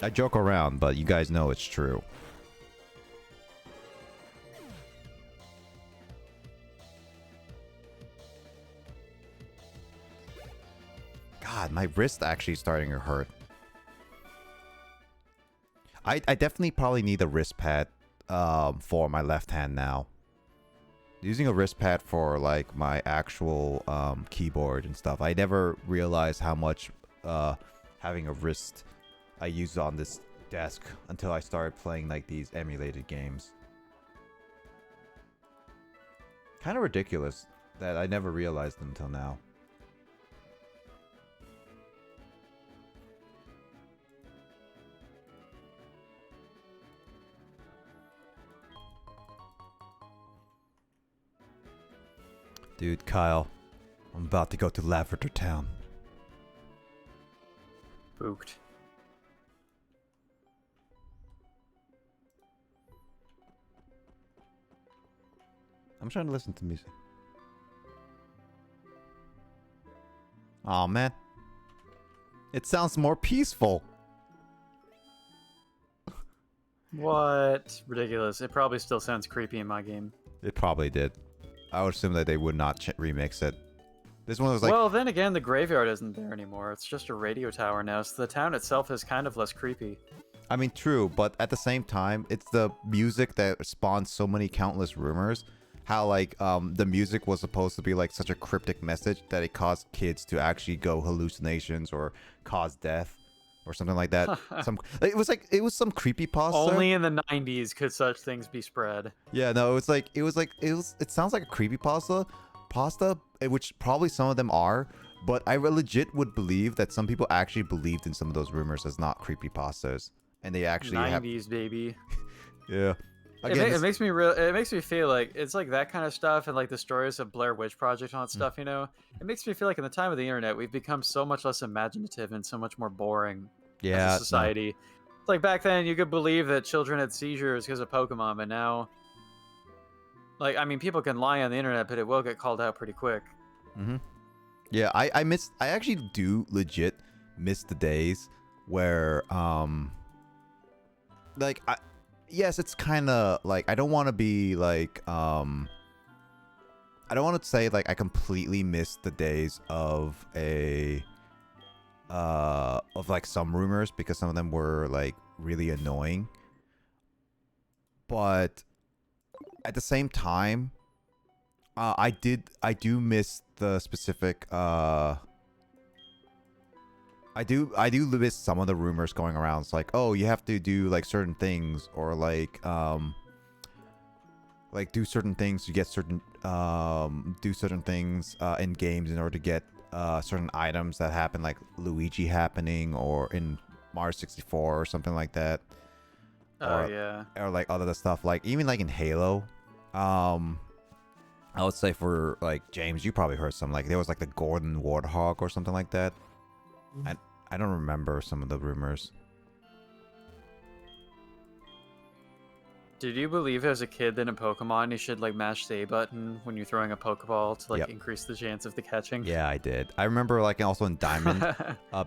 I joke around, but you guys know it's true. God, my wrist actually starting to hurt. I definitely probably need a wrist pad for my left hand now. Using a wrist pad for like my actual keyboard and stuff. I never realized how much having a wrist I use on this desk until I started playing like these emulated games. Kind of ridiculous that I never realized until now. Dude, Kyle, I'm about to go to Lavender Town. Booked. I'm trying to listen to music. Aw, man. It sounds more peaceful. What? Ridiculous. It probably still sounds creepy in my game. It probably did. I would assume that they would not remix it. This one was like... Well, then again, the graveyard isn't there anymore. It's just a radio tower now, so the town itself is kind of less creepy. I mean, true, but at the same time, it's the music that spawns so many countless rumors. How, like, the music was supposed to be, like, such a cryptic message that it caused kids to actually go hallucinations or cause death or something like that. It was some creepypasta. Only in the 90s could such things be spread. Yeah, no, it sounds like a creepypasta, which probably some of them are, but I legit would believe that some people actually believed in some of those rumors as not creepypastas, and they actually 90s, baby. Yeah. Again, it makes me feel like it's like that kind of stuff, and like the stories of Blair Witch Project and all that stuff, you know? It makes me feel like in the time of the internet, we've become so much less imaginative and so much more boring as a society. It's like back then, you could believe that children had seizures because of Pokemon, but now, like, I mean, people can lie on the internet, but it will get called out pretty quick. Mm-hmm. Yeah, I actually do legit miss the days where, like, yes, it's kind of like, I don't want to be like, I don't want to say like I completely miss the days of like some rumors, because some of them were like really annoying. But at the same time, I do miss the specific, I do miss some of the rumors going around. It's like, oh, you have to do like certain things, or like like do certain things to get certain do certain things in games in order to get certain items that happen, like Luigi happening or in Mario 64 or something like that. Oh yeah. Or like other stuff, like even like in Halo. I would say for like James, you probably heard some, like there was like the Gordon Warthog or something like that. I don't remember some of the rumors. Did you believe as a kid that in Pokemon you should like mash the A button when you're throwing a Pokeball to like increase the chance of the catching? Yeah, I did. I remember like also in Diamond,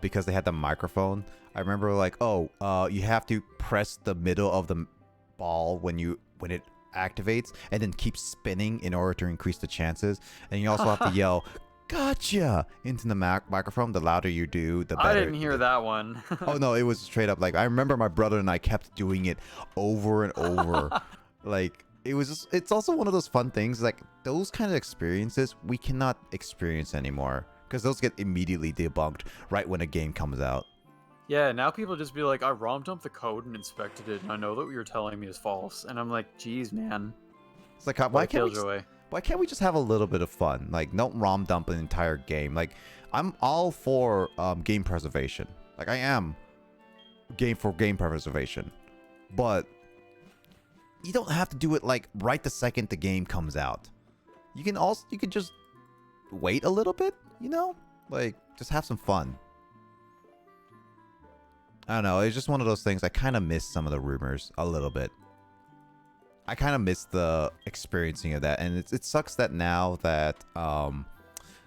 because they had the microphone. I remember like, you have to press the middle of the ball when it activates, and then keep spinning in order to increase the chances. And you also have to yell "Gotcha" into the microphone. The louder you do, the better. I didn't hear that one. Oh no, it was straight up like, I remember my brother and I kept doing it over and over. Like it was just, it's also one of those fun things, like those kind of experiences we cannot experience anymore because those get immediately debunked right when a game comes out. Yeah, now people just be like, I ROM dumped the code and inspected it, and I know that what you're telling me is false. And I'm like, geez, man. It's like, why can't we just have a little bit of fun? Like, don't ROM dump an entire game. Like, I'm all for game preservation. Like, I am game preservation. But you don't have to do it like right the second the game comes out. You can just wait a little bit, you know? Like, just have some fun. I don't know, it's just one of those things. I kind of miss some of the rumors a little bit. I kind of miss the experiencing of that, and it sucks that now that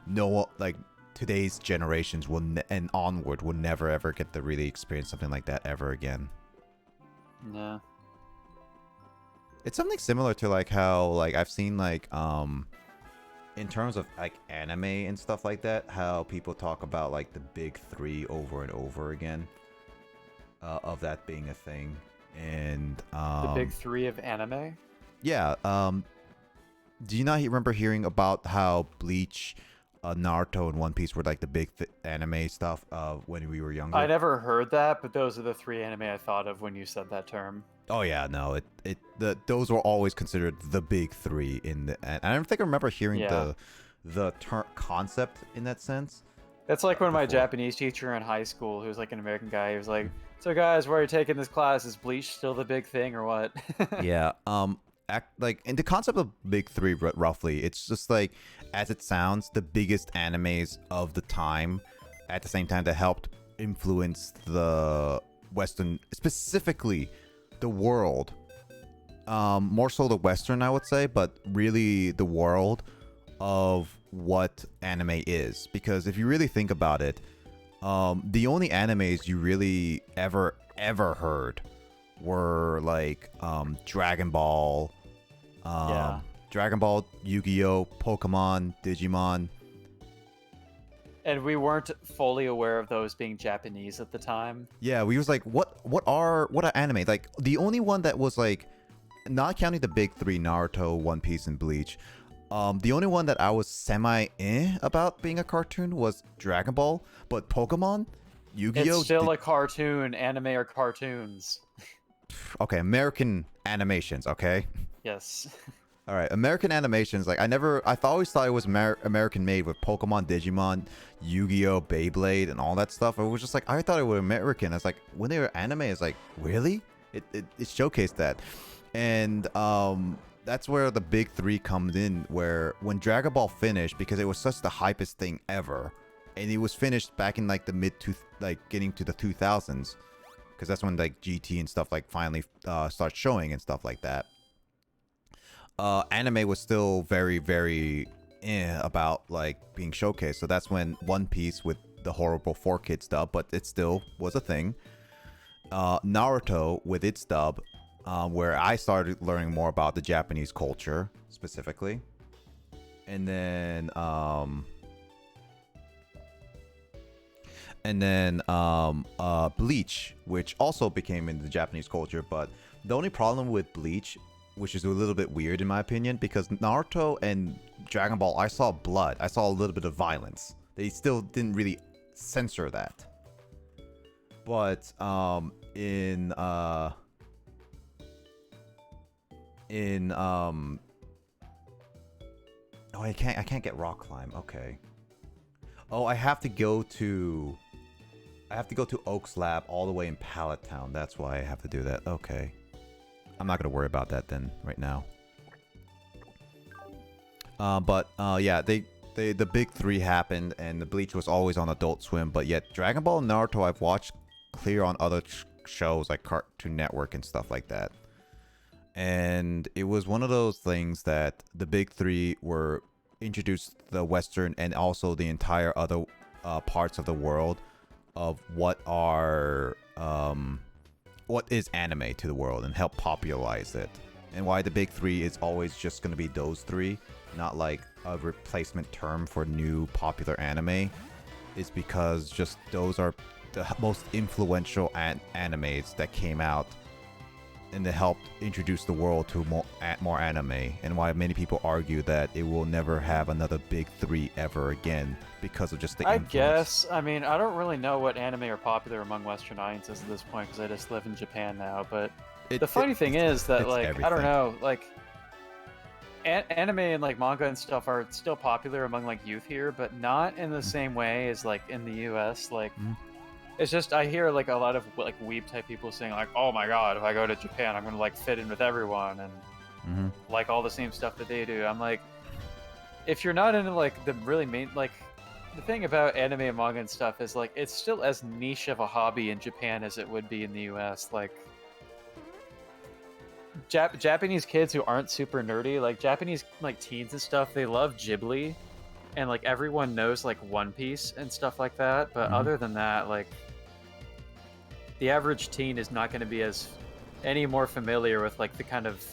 like today's generations and onward will never ever get to really experience something like that ever again. Yeah. It's something similar to like how like I've seen like in terms of like anime and stuff like that, how people talk about like the big three over and over again. Of that being a thing, and the big three of anime. Yeah. Do you not remember hearing about how Bleach, Naruto, and One Piece were like the big anime stuff when we were younger? I never heard that, but those are the three anime I thought of when you said that term. Oh yeah, no, those were always considered the big three in the. And I don't think I remember hearing the concept in that sense. That's like when my Japanese teacher in high school, who was like an American guy, he was like, "So guys, why are you taking this class? Is Bleach still the big thing or what?" Yeah. Like in the concept of big three, roughly, it's just like, as it sounds, the biggest animes of the time, at the same time that helped influence the Western, specifically the world. More so the Western, I would say, but really the world of what anime is. Because if you really think about it, the only animes you really ever heard were like Dragon Ball, Yu-Gi-Oh, Pokemon, Digimon. And we weren't fully aware of those being Japanese at the time. Yeah, we was like, what are anime? Like the only one that was like, not counting the big three, Naruto, One Piece, and Bleach, the only one that I was semi about being a cartoon was Dragon Ball, but Pokemon, Yu-Gi-Oh! It's still a cartoon. Anime are cartoons. Okay, American animations, okay? Yes. All right, American animations, like I always thought it was American made with Pokemon, Digimon, Yu-Gi-Oh, Beyblade, and all that stuff. It was just like, I thought it was American. I was like, when they were anime, it's like, really? It showcased that. And that's where the big three comes in, where when Dragon Ball finished, because it was such the hypest thing ever, and it was finished back in like the getting to the 2000s, because that's when like GT and stuff like finally starts showing and stuff like that. Anime was still very, very about like being showcased. So that's when One Piece with the horrible 4Kids dub, but it still was a thing. Naruto with its dub, where I started learning more about the Japanese culture specifically. And then Bleach, which also became into the Japanese culture. But the only problem with Bleach, which is a little bit weird in my opinion, because Naruto and Dragon Ball, I saw blood. I saw a little bit of violence. They still didn't really censor that. But in Oh, I can't get rock climb. Okay. Oh, I have to go to Oaks Lab all the way in Pallet Town. That's why I have to do that. Okay. I'm not gonna worry about that then right now. But yeah, the big three happened, and the Bleach was always on Adult Swim. But yet, Dragon Ball and Naruto I've watched clear on other shows like Cartoon Network and stuff like that. And it was one of those things that the big three were introduced to the Western and also the entire other parts of the world of what is anime to the world and help popularize it. And why the big three is always just going to be those three, not like a replacement term for new popular anime, is because just those are the most influential animes that came out and that helped introduce the world to more anime, and why many people argue that it will never have another big three ever again because of just the influence. guess. I mean, I don't really know what anime are popular among Western audiences at this point because I just live in Japan now. But the funny thing is that, like, everything. I don't know, like, anime and like manga and stuff are still popular among like youth here, but not in the same way as like in the U.S. Like. It's just, I hear like a lot of like weeb type people saying like, oh my god, if I go to Japan, I'm gonna like fit in with everyone and like all the same stuff that they do. I'm like, if you're not into like the really main, like the thing about anime and manga and stuff is like, it's still as niche of a hobby in Japan as it would be in the US. Like Japanese kids who aren't super nerdy, like Japanese like teens and stuff, they love Ghibli. And like everyone knows like One Piece and stuff like that, but other than that, like the average teen is not going to be any more familiar with like the kind of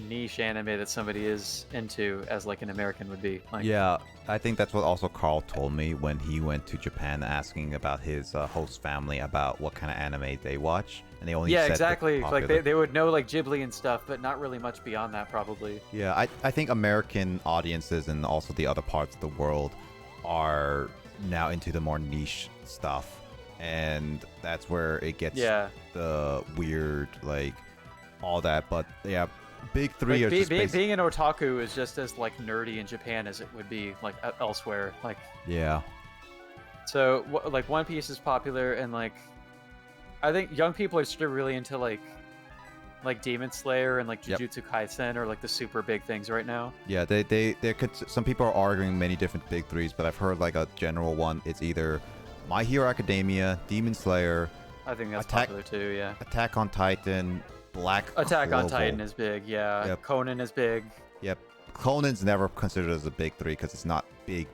niche anime that somebody is into as like an American would be. Like, yeah, I think that's what also Carl told me when he went to Japan, asking about his host family about what kind of anime they watch, and they only said exactly. popular. Like they would know like Ghibli and stuff, but not really much beyond that probably. Yeah, I think American audiences and also the other parts of the world are now into the more niche stuff, and that's where it gets the weird, like all that. But yeah, big three like, are just being an otaku is just as like nerdy in Japan as it would be like elsewhere. Like so like One Piece is popular, and like I think young people are still really into like Demon Slayer and like Jujutsu Kaisen are like the super big things right now. Yeah, they could. Some people are arguing many different big threes, but I've heard like a general one. It's either My Hero Academia, Demon Slayer. I think that's popular too. Yeah. Attack on Titan, Attack on Titan is big. Yeah. Yep. Conan is big. Yep. Conan's never considered as a big three because it's not big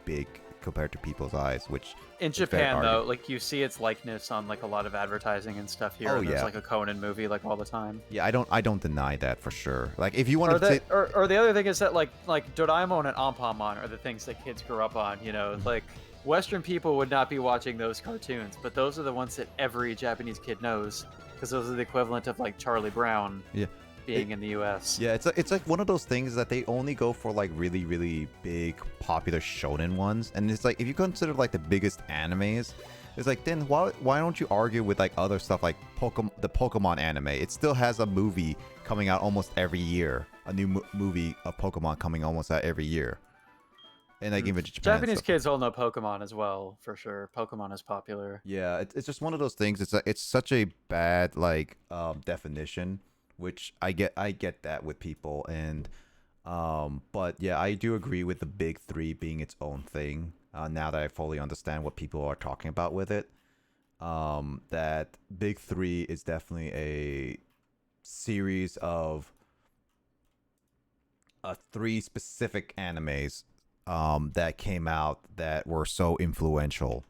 compared to people's eyes, which in Japan though, like you see its likeness on like a lot of advertising and stuff here. There's like a Conan movie like all the time. Yeah, I don't deny that for sure. Like if you want to or the other thing is that like Doraemon and Anpanman are the things that kids grew up on, you know. Like Western people would not be watching those cartoons, but those are the ones that every Japanese kid knows because those are the equivalent of like Charlie Brown. Yeah. Being in the US. Yeah, it's like one of those things that they only go for like really, really big, popular shonen ones. And it's like, if you consider like the biggest animes, it's like, then why don't you argue with like other stuff like the Pokemon anime? It still has a movie coming out almost every year. A new movie of Pokemon coming almost out every year. And like even Japan, Japanese kids all know Pokemon as well, for sure. Pokemon is popular. Yeah, it's just one of those things. It's such a bad like definition, which I get that with people, and but yeah, I do agree with the big three being its own thing. Now that I fully understand what people are talking about with it, that big three is definitely a series of three specific animes that came out that were so influential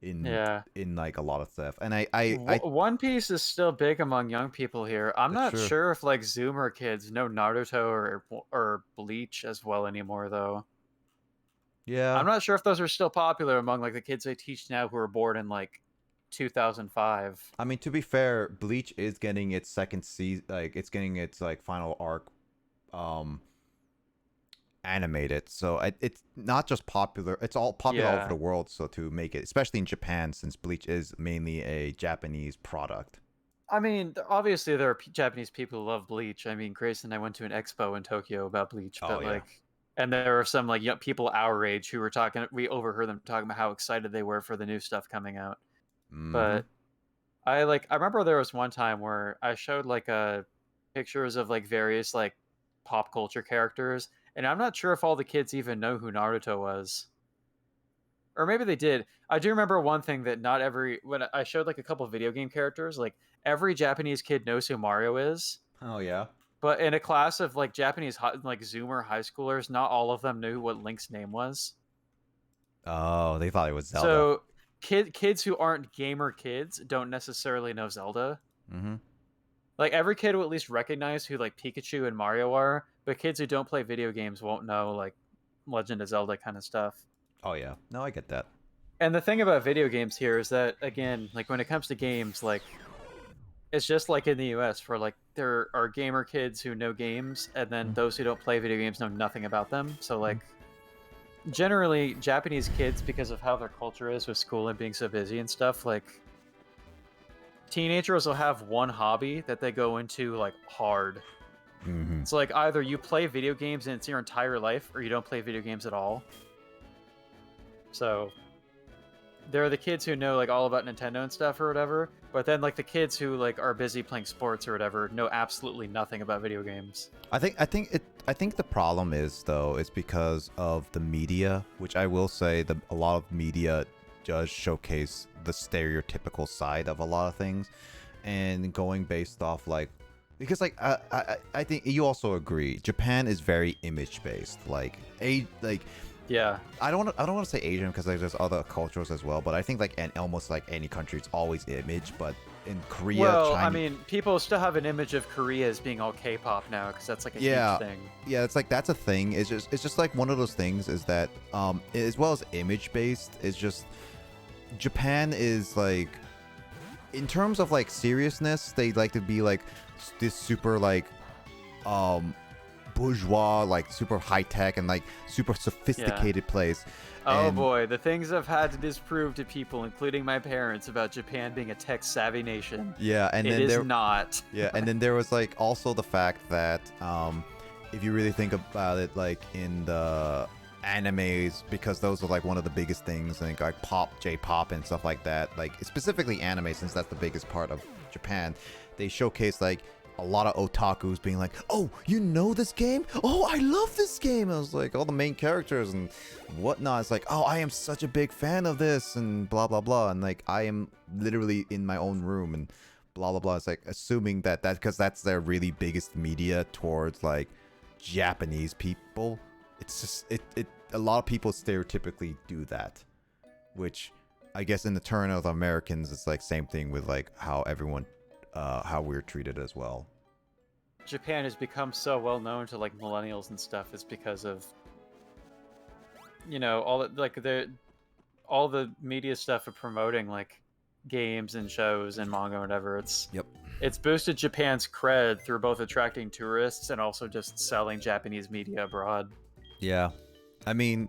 in like a lot of stuff. And I One Piece is still big among young people here. I'm not sure if like Zoomer kids know Naruto or Bleach as well anymore though. Yeah. I'm not sure if those are still popular among like the kids I teach now who were born in like 2005. I mean, to be fair, Bleach is getting its second season, like it's getting its like final arc animated, so it's not just popular, it's all popular all over the world. So to make it, especially in Japan, since Bleach is mainly a Japanese product. I mean, obviously there are Japanese people who love Bleach. I mean, Grace and I went to an expo in Tokyo about Bleach, but like And there were some like young people our age who were talking. We overheard them talking about how excited they were for the new stuff coming out. But I remember there was one time where I showed like pictures of like various like pop culture characters, and I'm not sure if all the kids even know who Naruto was. Or maybe they did. I do remember one thing that not every when I showed like a couple of video game characters, like every Japanese kid knows who Mario is. Oh yeah. But in a class of like Japanese like Zoomer high schoolers, not all of them knew what Link's name was. Oh, they thought it was Zelda. So kids who aren't gamer kids don't necessarily know Zelda. Mm-hmm. Like every kid will at least recognize who like Pikachu and Mario are, but kids who don't play video games won't know like Legend of Zelda kind of stuff. Oh yeah. No, I get that. And the thing about video games here is that, again, like when it comes to games, like it's just like in the US where like there are gamer kids who know games, and then those who don't play video games know nothing about them. So like generally Japanese kids, because of how their culture is with school and being so busy and stuff, like teenagers will have one hobby that they go into like hard. Mm-hmm. So like either you play video games and it's your entire life, or you don't play video games at all. So there are the kids who know like all about Nintendo and stuff or whatever, but then like the kids who like are busy playing sports or whatever know absolutely nothing about video games. I think the problem is though is because of the media, which I will say a lot of media does showcase the stereotypical side of a lot of things, and going based off like, because like I think you also agree Japan is very image based, Yeah. I don't want to say Asian because like, there's other cultures as well, but I think like almost like any country, it's always image. But in Korea, well, China, I mean, people still have an image of Korea as being all K-pop now because that's like a huge thing. Yeah, it's like that's a thing. It's just like one of those things is that as well as image based, it's just Japan is like, in terms of like seriousness, they like to be like this super like bourgeois, like super high tech and like super sophisticated place. Oh And- boy, the things I've had to disprove to people, including my parents, about Japan being a tech-savvy nation. Yeah, and It then is there, not. yeah, and then there was like also the fact that if you really think about it, like in the animes, because those are like one of the biggest things, like J-pop and stuff like that, like specifically anime, since that's the biggest part of Japan, they showcase like a lot of otakus being like, oh, you know this game? Oh, I love this game. I was like, all the main characters and whatnot. It's like, oh, I am such a big fan of this and blah, blah, blah. And like, I am literally in my own room and blah, blah, blah. It's like assuming that because that's their really biggest media towards like Japanese people. It's just, a lot of people stereotypically do that, which I guess in the turn of the Americans, it's like same thing with like how everyone how we're treated as well. Japan has become so well known to like millennials and stuff is because of, you know, all the media stuff of promoting like games and shows and manga and whatever. It's boosted Japan's cred through both attracting tourists and also just selling Japanese media abroad. Yeah, I mean,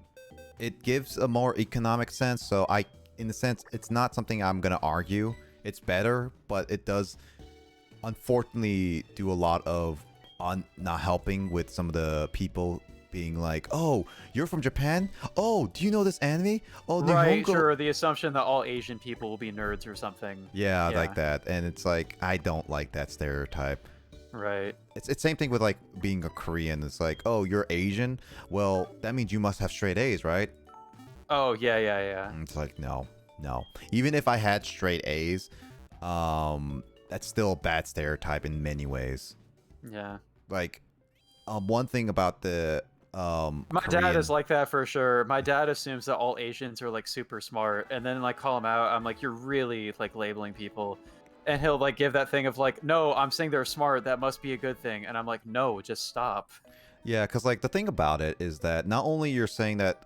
it gives a more economic sense. So in a sense, it's not something I'm gonna argue. It's better, but it does unfortunately do a lot of not helping with some of the people being like, oh, you're from Japan? Oh, do you know this anime? Oh, Right, Nihongo. sure. The assumption that all Asian people will be nerds or something. Yeah, like that. And it's like, I don't like that stereotype. Right. It's same thing with like being a Korean. It's like, oh, you're Asian? Well, that means you must have straight A's, right? Oh, yeah. And it's like, no. Even if I had straight A's, that's still a bad stereotype in many ways. Yeah. Like, one thing about the My Korean... dad is like that for sure. My dad assumes that all Asians are like super smart, and then like call him out. I'm like, you're really like labeling people, and he'll like give that thing of like, no, I'm saying they're smart. That must be a good thing, and I'm like, no, just stop. Yeah, because like the thing about it is that not only you're saying that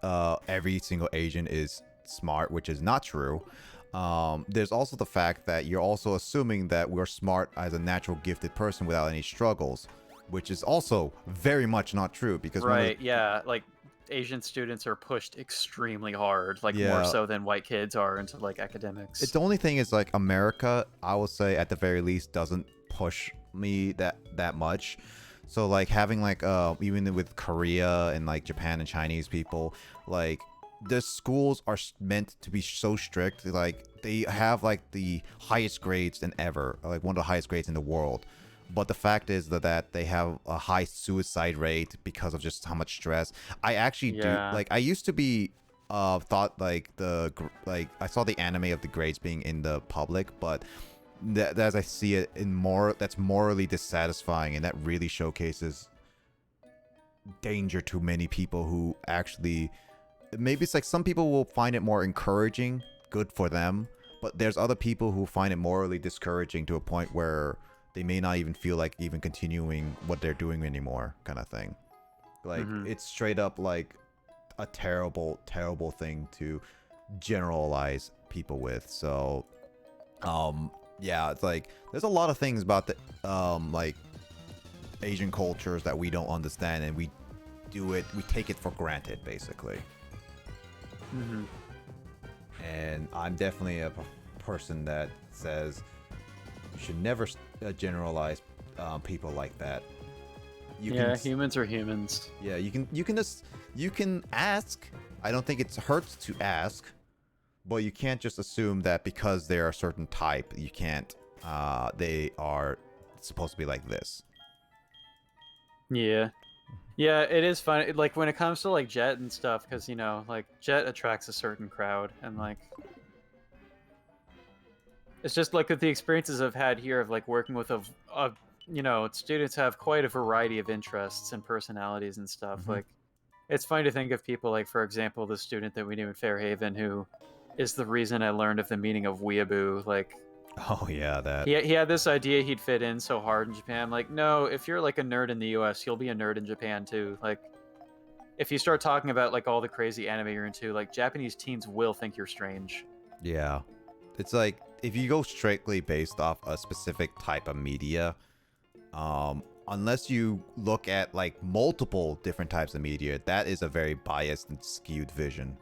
every single Asian is smart, which is not true. There's also the fact that you're also assuming that we're smart as a natural gifted person without any struggles, which is also very much not true because Right, yeah, like Asian students are pushed extremely hard, like more so than white kids are into like academics. It's the only thing is like America, I will say at the very least, doesn't push me that much. So like having like even with Korea and like Japan and Chinese people, like the schools are meant to be so strict. Like they have like the highest grades than ever, like one of the highest grades in the world. But the fact is that they have a high suicide rate because of just how much stress. I actually do Yeah. like I used to be thought like like I saw the anime of the grades being in the public, but as I see it in more, that's morally dissatisfying, and that really showcases danger to many people who actually, maybe it's like some people will find it more encouraging, good for them, but there's other people who find it morally discouraging to a point where they may not even feel like even continuing what they're doing anymore, kind of thing. Like it's straight up like a terrible thing to generalize people with. So yeah, it's like there's a lot of things about the like Asian cultures that we don't understand, and we take it for granted, basically. And I'm definitely a person that says you should never generalize people like that. Humans are humans. Yeah, you can ask. I don't think it hurts to ask, but you can't just assume that because they're a certain type, you can't. They are supposed to be like this. Yeah. Yeah, it is fun. Like when it comes to like Jet and stuff, because you know, like Jet attracts a certain crowd, and like it's just like with the experiences I've had here of like working with you know, students have quite a variety of interests and personalities and stuff. Like it's funny to think of people like, for example, the student that we knew in Fairhaven who is the reason I learned of the meaning of weeaboo. Like, oh yeah, that he had this idea he'd fit in so hard in Japan. Like, no, if you're like a nerd in the US, you'll be a nerd in Japan too. Like, if you start talking about like all the crazy anime you're into, like Japanese teens will think you're strange. Yeah, it's like if you go strictly based off a specific type of media, unless you look at like multiple different types of media, that is a very biased and skewed vision.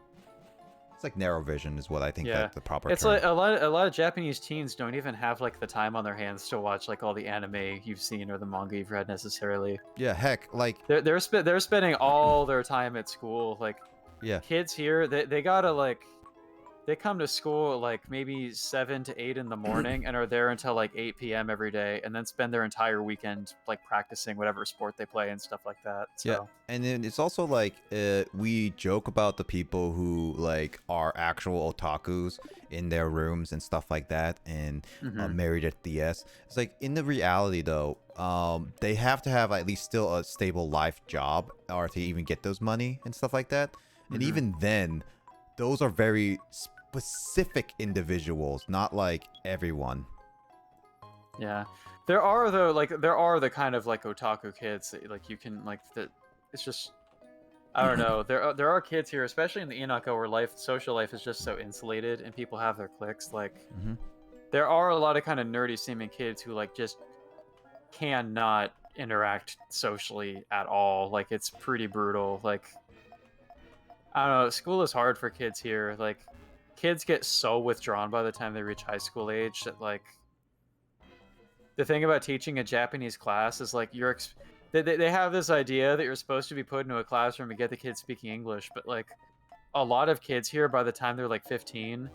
It's like narrow vision is what I think that's the proper It's term. like a lot of Japanese teens don't even have like the time on their hands to watch like all the anime you've seen or the manga you've read necessarily. Yeah, heck, like they're spending all their time at school. Like kids here, they gotta like they come to school like maybe 7 to 8 in the morning and are there until like 8 p.m. every day, and then spend their entire weekend like practicing whatever sport they play and stuff like that. So. Yeah, and then it's also like we joke about the people who like are actual otakus in their rooms and stuff like that, and married at DS. It's like in the reality though, they have to have at least still a stable life job or to even get those money and stuff like that. And even then, those are very specific individuals, not like everyone. Yeah, there are the kind of like otaku kids that, like you can like that. It's just I don't know. There are kids here, especially in the Inaka, where social life is just so insulated and people have their cliques. Like there are a lot of kind of nerdy seeming kids who like just cannot interact socially at all. Like it's pretty brutal. Like I don't know. School is hard for kids here. Like kids get so withdrawn by the time they reach high school age that like the thing about teaching a Japanese class is like they have this idea that you're supposed to be put into a classroom and get the kids speaking English, but like a lot of kids here by the time they're like 15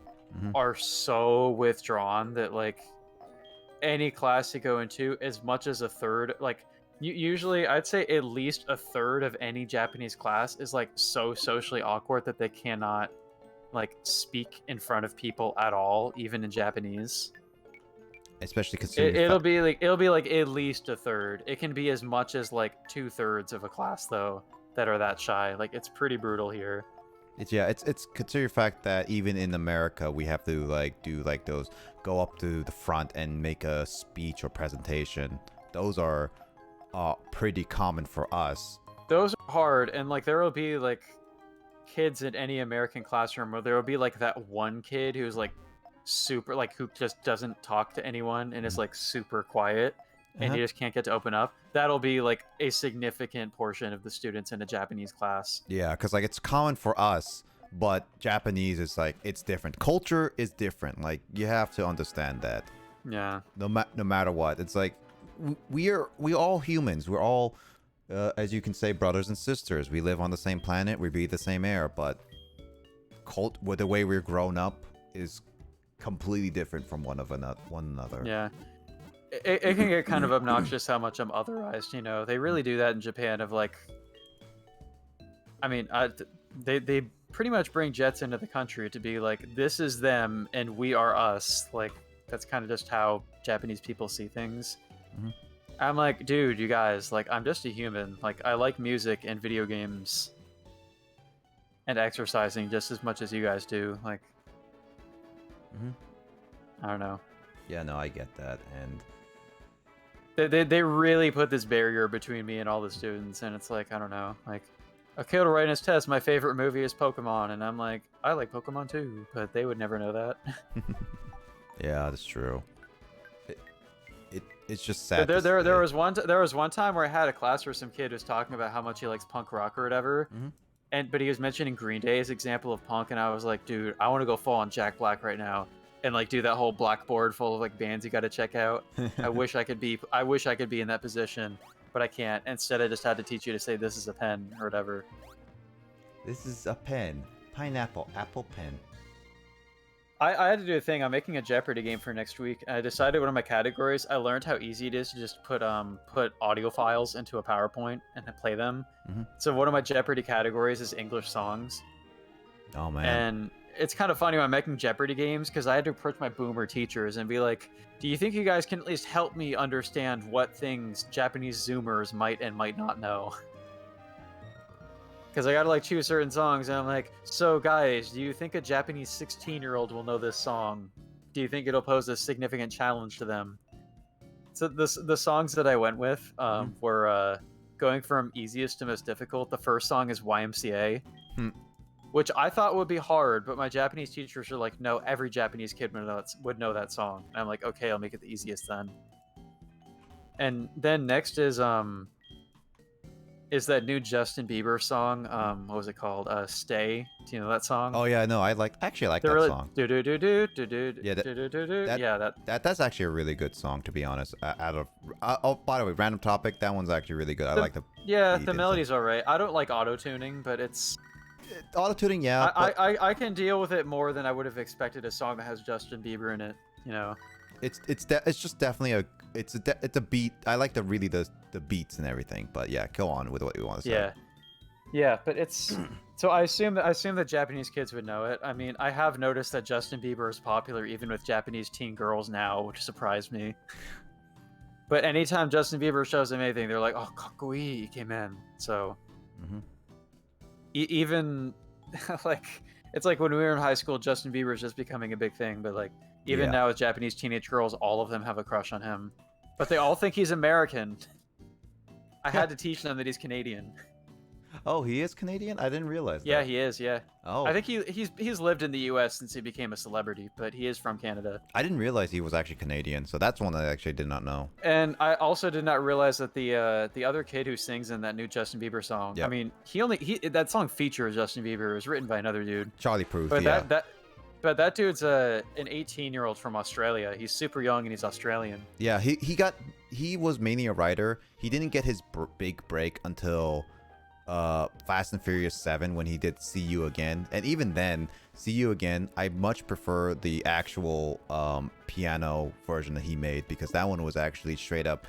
are so withdrawn that like any class you go into, as much as a third, like usually I'd say at least a third of any Japanese class is like so socially awkward that they cannot like speak in front of people at all, even in Japanese. Especially because it'll be like at least a third. It can be as much as like 2/3 of a class though that are that shy. Like it's pretty brutal here. It's consider the fact that even in America we have to like do like those go up to the front and make a speech or presentation. Those are pretty common for us. Those are hard, and like there will be like kids in any American classroom where there will be like that one kid who's like super like who just doesn't talk to anyone and is like super quiet and he just can't get to open up. That'll be like a significant portion of the students in a Japanese class. Yeah, because like it's common for us, but Japanese is like it's different. Culture is different. Like you have to understand that. Yeah. No matter what, it's like we all humans. We're all, as you can say, brothers and sisters. We live on the same planet. We breathe the same air. But with the way we're grown up is completely different from one another. Yeah. It can get kind of obnoxious how much I'm otherized, you know. They really do that in Japan of like, I mean, they pretty much bring Jets into the country to be like, this is them and we are us. Like, that's kind of just how Japanese people see things. Mhm. I'm like, dude, you guys, like, I'm just a human. Like, I like music and video games and exercising just as much as you guys do. Like, Mhm. I don't know. Yeah, no, I get that, and They really put this barrier between me and all the students, and it's like, I don't know, like, a kid will write in his test, my favorite movie is Pokemon, and I'm like, I like Pokemon too, but they would never know that. yeah, that's true. It's just sad. There was one time where I had a class where some kid was talking about how much he likes punk rock or whatever, but he was mentioning Green Day as example of punk, and I was like, dude, I want to go full on Jack Black right now. And like do that whole blackboard full of like bands you got to check out. I wish I could be in that position, but I can't. Instead, I just had to teach you to say this is a pen or whatever. This is a pen. Pineapple. Apple pen. I had to do a thing. I'm making a Jeopardy game for next week. And I decided one of my categories. I learned how easy it is to just put audio files into a PowerPoint and play them. So one of my Jeopardy categories is English songs. Oh man. And it's kind of funny when I'm making Jeopardy games because I had to approach my boomer teachers and be like, do you think you guys can at least help me understand what things Japanese Zoomers might and might not know? Because I gotta like choose certain songs, and I'm like, so guys, do you think a Japanese 16-year-old will know this song? Do you think it'll pose a significant challenge to them? So the songs that I went with were going from easiest to most difficult. The first song is YMCA. Which I thought would be hard, but my Japanese teachers are like, no, every Japanese kid would know that song. And I'm like, okay, I'll make it the easiest then. And then next is that new Justin Bieber song. What was it called? Stay. Do you know that song? Oh yeah, no, I actually like that really, song. Yeah, that's actually a really good song, to be honest. Oh, by the way, random topic. That one's actually really good. I like the the melody's alright. I don't like auto tuning, but it's. Auto-tuning, yeah. I can deal with it more than I would have expected a song that has Justin Bieber in it. You know, it's just definitely it's a beat. I like the beats and everything. But yeah, go on with what you want to say. Yeah, but it's so I assume that Japanese kids would know it. I mean, I have noticed that Justin Bieber is popular even with Japanese teen girls now, which surprised me. But anytime Justin Bieber shows them anything, they're like, "Oh, kakkoi ikemen." So. Even like it's like when we were in high school, Justin Bieber is just becoming a big thing, but like even now with Japanese teenage girls, all of them have a crush on him, but they all think he's American. I had to teach them that he's Canadian. Oh, he is Canadian? I didn't realize that. Yeah, he is, yeah. Oh. I think he's lived in the US since he became a celebrity, but he is from Canada. I didn't realize he was actually Canadian, so that's one that I actually did not know. And I also did not realize that the other kid who sings in that new Justin Bieber song, I mean, that song features Justin Bieber. It was written by another dude. Charlie Puth, but But that dude's an 18-year-old from Australia. He's super young and he's Australian. Yeah, he was mainly a writer. He didn't get his big break until Fast and Furious 7 when he did See You Again. And even then, See You Again, I much prefer the actual piano version that he made, because that one was actually straight up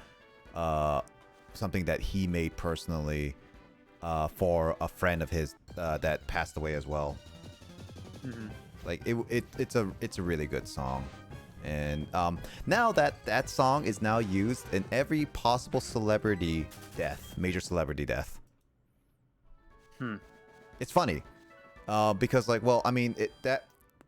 something that he made personally for a friend of his that passed away as well. Mm-hmm. Like it's a really good song. And now that song is now used in every possible major celebrity death. It's funny, because like, well, I mean,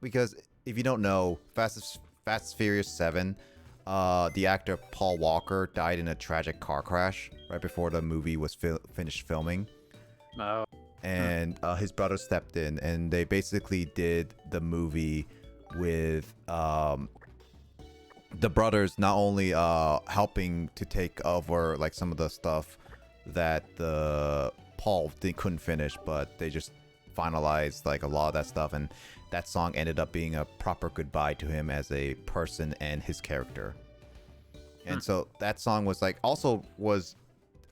because if you don't know, Fast and Furious 7, the actor Paul Walker died in a tragic car crash right before the movie was finished filming. Oh. And his brother stepped in, and they basically did the movie with the brothers not only helping to take over like some of the stuff that Paul couldn't finish, but they just finalized like a lot of that stuff, and that song ended up being a proper goodbye to him as a person and his character. And so that song was like also was,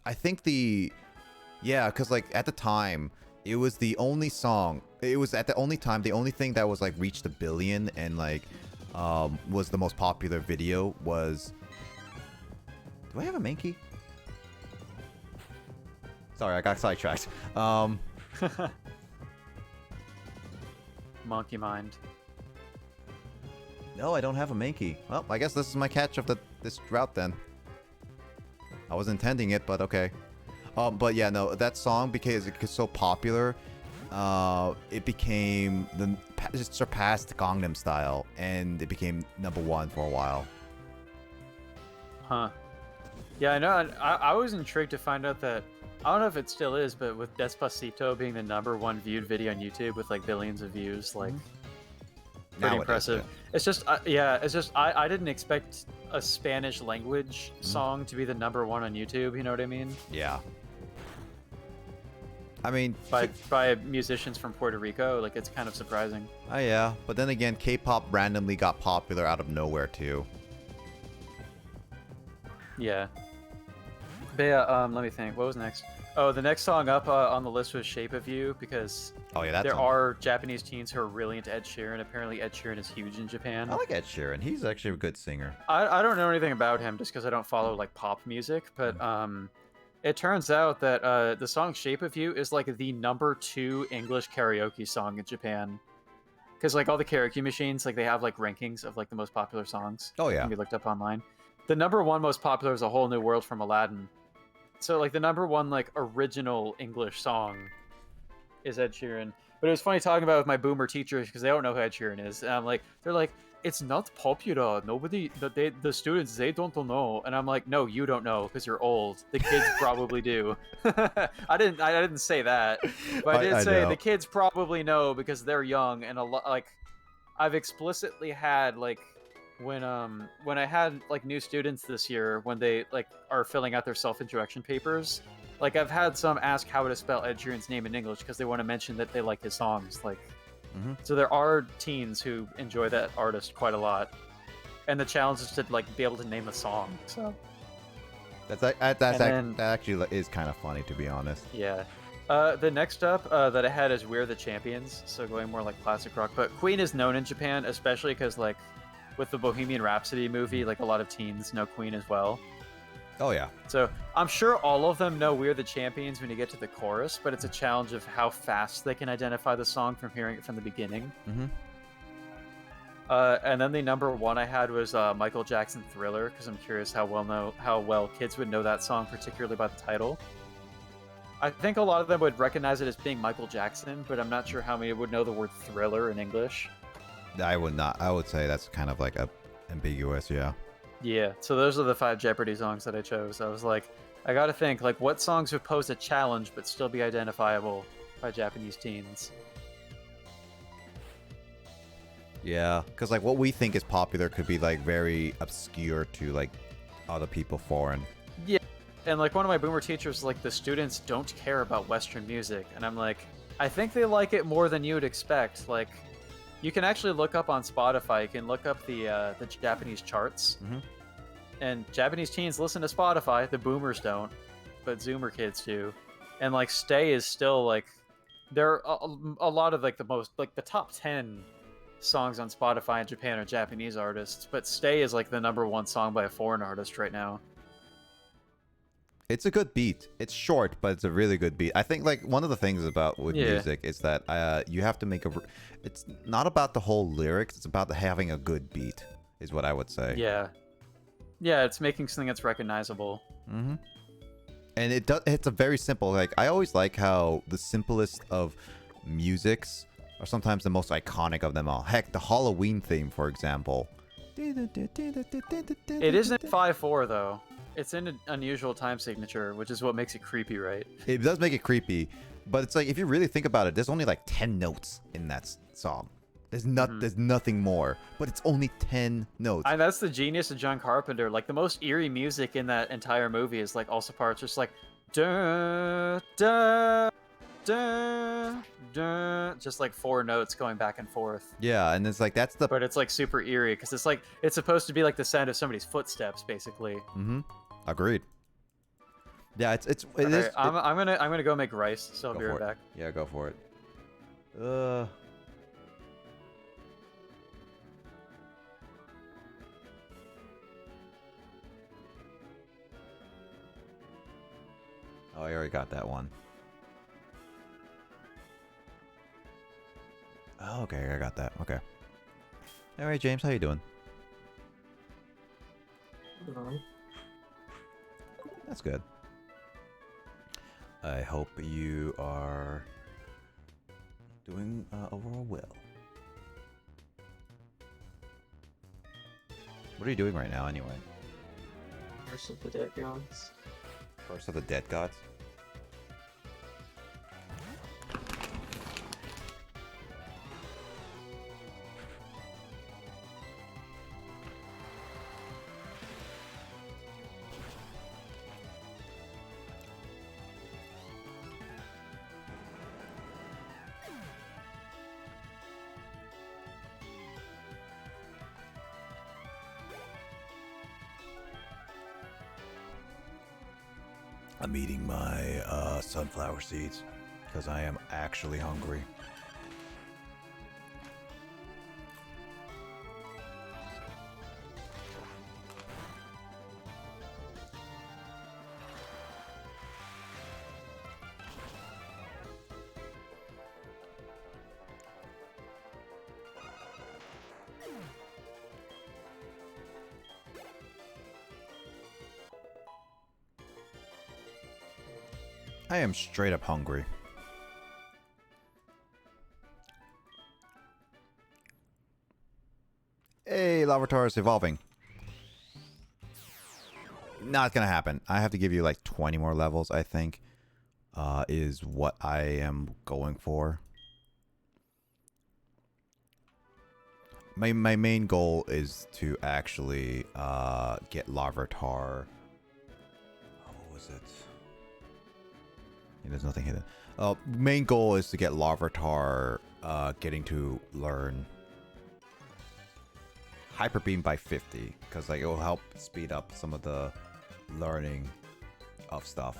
I think because like at the time it was the only song. It was at the only time the only thing that was like reached 1 billion and like was the most popular video was. Do I have a main key? Sorry, I got sidetracked. Monkey mind. No, I don't have a main key. Well, I guess this is my catch of this route then. I was intending it, but okay. But yeah, no, that song because it was so popular, it became it surpassed Gangnam Style, and it became #1 for a while. Huh. Yeah, I know. I was intrigued to find out that I don't know if it still is, but with Despacito being the #1 viewed video on YouTube with like billions of views, like pretty impressive. It's just I didn't expect a Spanish language song to be the #1 on YouTube. You know what I mean? Yeah. I mean, by musicians from Puerto Rico, like it's kind of surprising. Oh yeah, but then again, K-pop randomly got popular out of nowhere too. Yeah. But yeah, let me think. What was next? Oh, the next song up on the list was "Shape of You" because there are Japanese teens who are really into Ed Sheeran. Apparently, Ed Sheeran is huge in Japan. I like Ed Sheeran. He's actually a good singer. I don't know anything about him just because I don't follow like pop music, but it turns out that the song "Shape of You" is like the #2 English karaoke song in Japan. Because like all the karaoke machines, like they have like rankings of like the most popular songs. Oh yeah. Can be looked up online. The #1 most popular is "A Whole New World" from Aladdin. So like the #1 like original English song is Ed Sheeran. But it was funny talking about it with my boomer teachers because they don't know who Ed Sheeran is. And I'm like, they're like, it's not popular. Nobody, the students, they don't know. And I'm like, no, you don't know because you're old. The kids probably do. I didn't say that, but I did say the kids probably know because they're young and a lot like I've explicitly had like when I had like new students this year when they like are filling out their self-introduction papers. Like, I've had some ask how to spell Ed Sheeran's name in English because they want to mention that they like his songs. Like, so there are teens who enjoy that artist quite a lot, and the challenge is to like be able to name a song. So that actually is kind of funny, to be honest. Yeah. The next up that I had is "We're the Champions," so going more like classic rock. But Queen is known in Japan, especially because like with the Bohemian Rhapsody movie, like a lot of teens know Queen as well. Oh yeah. So I'm sure all of them know "We're the Champions" when you get to the chorus, but it's a challenge of how fast they can identify the song from hearing it from the beginning. And then the #1 I had was Michael Jackson "Thriller" because I'm curious how well kids would know that song, particularly by the title. I think a lot of them would recognize it as being Michael Jackson, but I'm not sure how many would know the word "thriller" in English. I would not. I would say that's kind of like ambiguous, yeah. Yeah, so those are the 5 Jeopardy songs that I chose. I was like, I gotta think, like, what songs would pose a challenge but still be identifiable by Japanese teens? Yeah, because, like, what we think is popular could be, like, very obscure to, like, other people foreign. Yeah, and, like, one of my boomer teachers, like, the students don't care about Western music. And I'm like, I think they like it more than you would expect. Like, you can actually look up on Spotify. You can look up the Japanese charts, and Japanese teens listen to Spotify. The boomers don't, but Zoomer kids do. And like, "Stay" is still like, there are a lot of like the most like the top 10 songs on Spotify in Japan are Japanese artists, but "Stay" is like the #1 song by a foreign artist right now. It's a good beat. It's short, but it's a really good beat. I think like one of the things about with music is that you have to make it's not about the whole lyrics. It's about having a good beat, is what I would say. Yeah, it's making something that's recognizable. And it's a very simple. Like, I always like how the simplest of musics are sometimes the most iconic of them all. Heck, the Halloween theme, for example. It isn't 5/4 though. It's in an unusual time signature, which is what makes it creepy, right? It does make it creepy, but it's like, if you really think about it, there's only like 10 notes in that song. There's nothing more, but it's only 10 notes. And that's the genius of John Carpenter. Like, the most eerie music in that entire movie is like also parts just like da da dun, dun, just like 4 notes going back and forth. Yeah, and it's like that's the. But it's like super eerie because it's like it's supposed to be like the sound of somebody's footsteps, basically. Mm-hmm. Agreed. Yeah, it is. Alright, I'm gonna go make rice. So I'll Go be right for it. back. Yeah, go for it. Oh, I already got that one. Oh, okay, I got that. Okay. All right, James, how you doing? Alright. That's good. I hope you are doing overall well. What are you doing right now, anyway? Curse of the Dead Gods. Curse of the Dead Gods? I'm eating my sunflower seeds because I am actually hungry. I am straight up hungry. Hey, Lavatar is evolving. Not gonna happen. I have to give you like 20 more levels, I think, is what I am going for. My main goal is to actually get Larvitar. Oh, what was it? There's nothing hidden. Main goal is to get Larvitar getting to learn Hyper Beam by 50, because like it will help speed up some of the learning of stuff.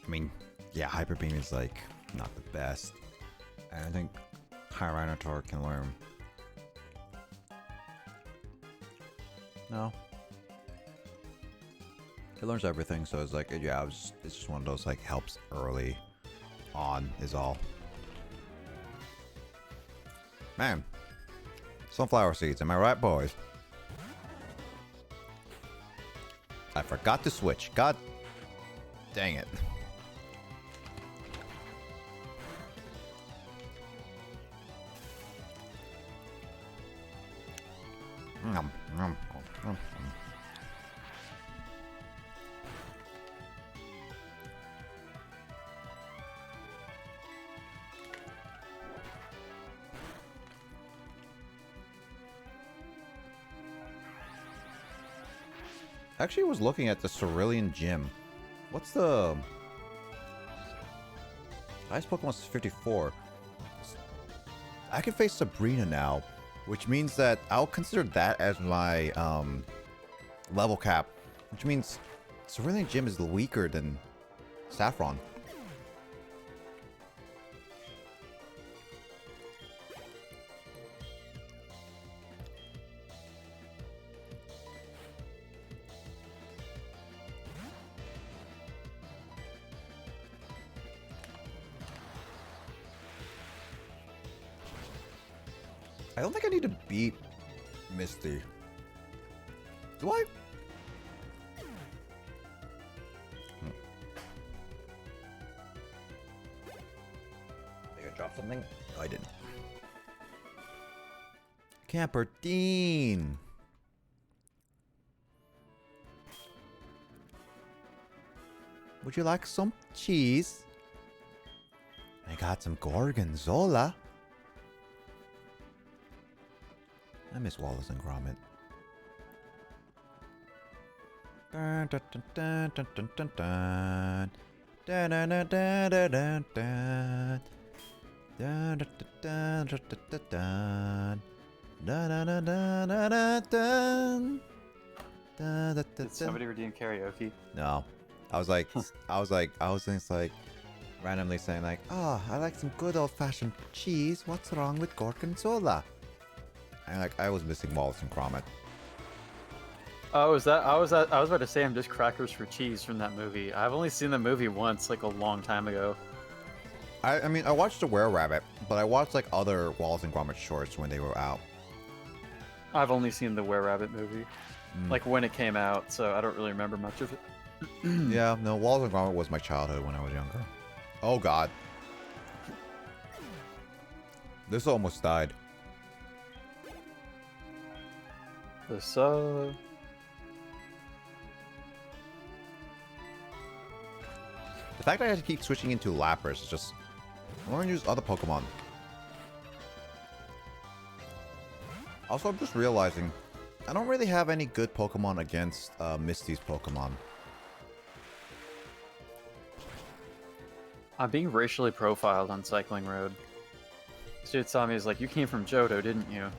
I mean, yeah, Hyper Beam is like not the best, and I think Tyranitar can learn. No. It learns everything, so it's like, yeah, it's just one of those, like, helps early on, is all. Man. Sunflower seeds, am I right, boys? I forgot to switch. God dang it. Nom, nom, nom. Actually, I was looking at the Cerulean Gym. What's the highest Pokemon's 54? I can face Sabrina now, which means that I'll consider that as my level cap, which means Cerulean Gym is weaker than Saffron. I don't think I need to beat Misty. Do I? Think I dropped something? No, I didn't. Camper Dean! Would you like some cheese? I got some Gorgonzola. I miss Wallace and Gromit. Dun, dun, dun, dun, dun, dun, dun. Dun, dun, dun, dun, dun, dun, dun. Dun, dun, dun, dun, dun, dun, dun. Dun, dun, dun, dun, dun, dun, dun. Dun, dun, dun, Did somebody redeem karaoke? No. I was just like randomly saying like, oh, I like some good old fashioned cheese. What's wrong with gorgonzola? And like I was missing Wallace and Gromit. Oh, was that? I was about to say I'm just crackers for cheese from that movie. I've only seen the movie once, like a long time ago. I mean I watched the Were Rabbit, but I watched like other Wallace and Gromit shorts when they were out. I've only seen the Were Rabbit movie, like when it came out, so I don't really remember much of it. Yeah, no, Wallace and Gromit was my childhood when I was younger. Oh god. This almost died. The The fact that I have to keep switching into Lapras is just... I want to use other Pokemon. Also, I'm just realizing I don't really have any good Pokemon against Misty's Pokemon. I'm being racially profiled on Cycling Road. This dude saw me, he's like, you came from Johto, didn't you?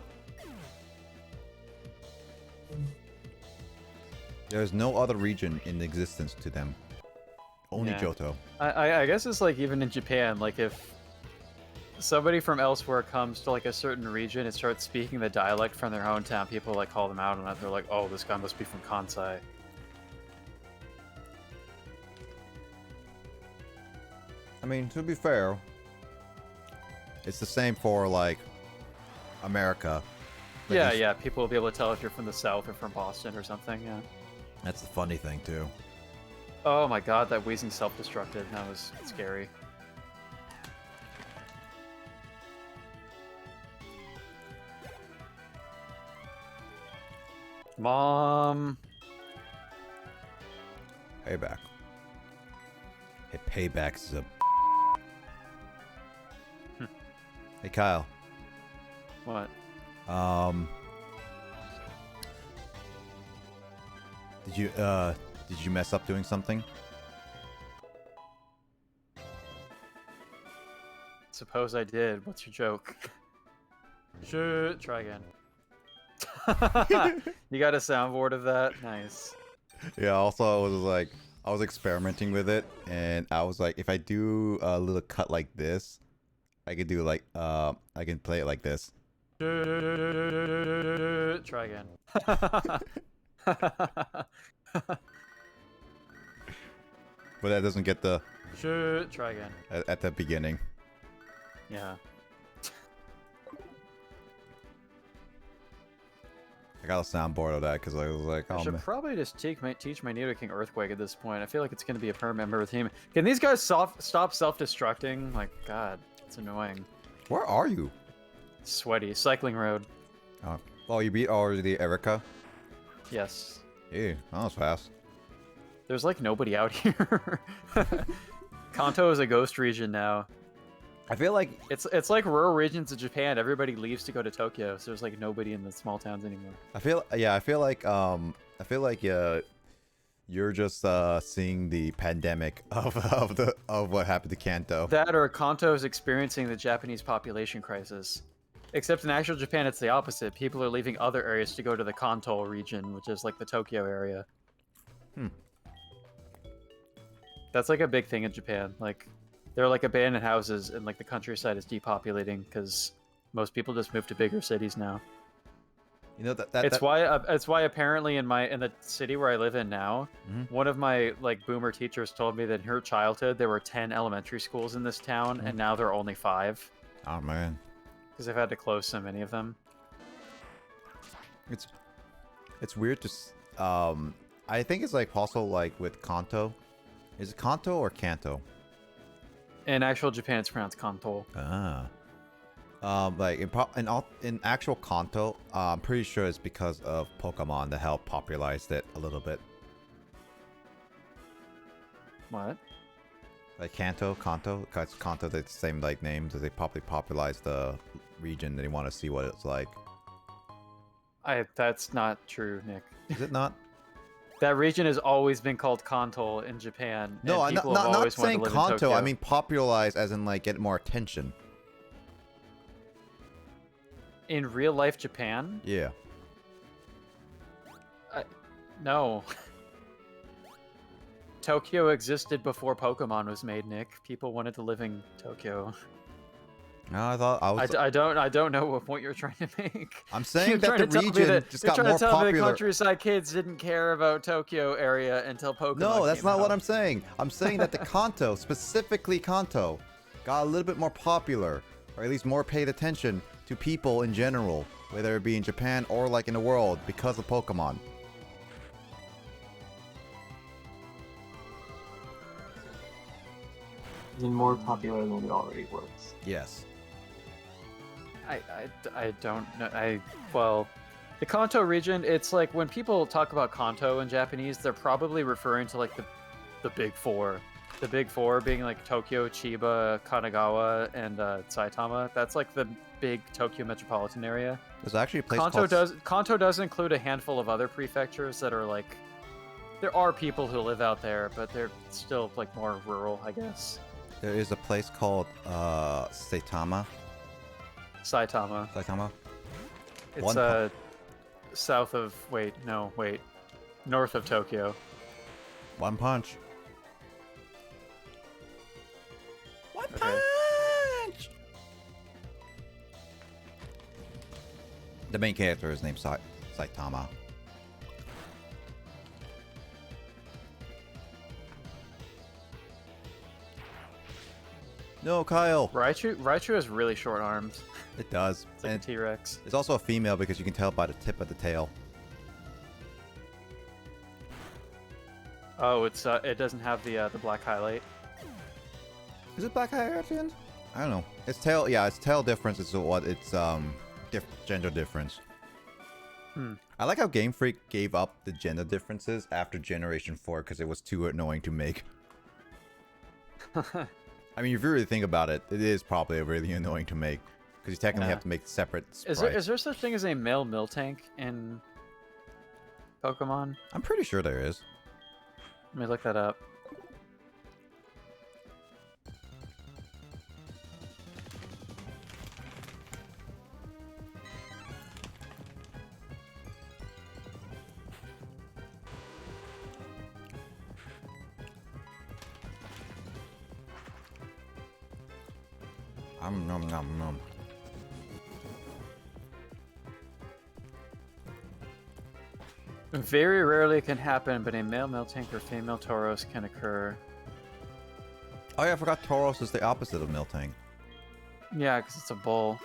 There's no other region in existence to them. Only Yeah. Johto. I guess it's like even in Japan, like if somebody from elsewhere comes to like a certain region and starts speaking the dialect from their hometown, people like call them out on it. They're like, oh, this guy must be from Kansai. I mean, to be fair, it's the same for like America. Like, Yeah, you- yeah, people will be able to tell if you're from the South or from Boston or something, yeah. That's the funny thing too. Oh my god, that Weezing self-destructed. That was scary. Mom. Payback. Hey, Payback is a... Hey, Kyle. What? Did you mess up doing something? Suppose I did. What's your joke? Should try again. You got a soundboard of that? Nice. Yeah, also I was experimenting with it, and I was like, if I do a little cut like this, I could do like, I can play it like this. Try again. But that doesn't get the, Try again. at the beginning. Yeah. I got a soundboard of that because I was like, I oh should man. probably just teach my Nidoking Earthquake at this point. I feel like it's going to be a permanent member of the team. Can these guys stop self-destructing? Like, God, it's annoying. Where are you? Sweaty. Cycling Road. Oh, you beat already Erica? Yes. Yeah, that was fast. There's like nobody out here. Kanto is a ghost region now. I feel like It's like rural regions of Japan. Everybody leaves to go to Tokyo, so there's like nobody in the small towns anymore. I feel like you're just seeing the pandemic of what happened to Kanto. That or Kanto is experiencing the Japanese population crisis. Except in actual Japan, it's the opposite. People are leaving other areas to go to the Kanto region, which is like the Tokyo area. That's like a big thing in Japan. Like, there are like abandoned houses and like the countryside is depopulating because most people just move to bigger cities now. You know It's why apparently in the city where I live in now, one of my like boomer teachers told me that in her childhood there were 10 elementary schools in this town and now there are only 5 Oh man, because they've had to close so many of them. it's weird to. I think it's like also like with Kanto. Is it Kanto or Kanto? In actual Japan, it's pronounced Kanto. Ah. Like in actual Kanto, I'm pretty sure it's because of Pokemon that helped popularize it a little bit. What? Like Kanto, because Kanto, they the same like names as they popularized the region. They want to see what it's like. That's not true, Nick. Is it not? That region has always been called Kanto in Japan. No, and I'm people have not always wanted saying to live in Kanto. Tokyo. I mean popularized, as in like get more attention. In real life Japan? Yeah. No. Tokyo existed before Pokemon was made, Nick. People wanted to live in Tokyo. No, I thought I was. I don't know what point you're trying to make. I'm saying You're that trying the to tell me region that- just you're got trying more to tell me the popular. countryside kids didn't care about Tokyo area until Pokemon. No, that's came not what out. I'm saying. I'm saying that the Kanto, specifically Kanto, got a little bit more popular, or at least more paid attention to people in general, whether it be in Japan or like in the world, because of Pokemon. Is more popular than it already was. Yes. I don't know. Well, the Kanto region, it's like when people talk about Kanto in Japanese, they're probably referring to like the big four. The big four being like Tokyo, Chiba, Kanagawa, and Saitama. That's like the big Tokyo metropolitan area. There's actually a place Kanto called... Kanto does include a handful of other prefectures that are like, there are people who live out there, but they're still like more rural, I guess. There is a place called Saitama. Saitama. It's south of north of Tokyo. One Punch. One Okay. Punch! The main character is named Saitama. No, Kyle. Raichu has really short arms. It does. It's like a T-Rex. It's also a female because you can tell by the tip of the tail. Oh, it doesn't have the black highlight. Is it black hair at the end? I don't know. Its tail, yeah, its tail difference is what it's gender difference. I like how Game Freak gave up the gender differences after Generation 4 because it was too annoying to make. I mean, if you really think about it, it is probably really annoying to make because you technically have to make separate sprites. Is there such thing as a male Miltank in Pokemon? I'm pretty sure there is. Let me look that up. Nom nom nom. Very rarely can happen, but a male Miltank or female Tauros can occur. Oh yeah, I forgot Tauros is the opposite of Miltank. Yeah, because it's a bull.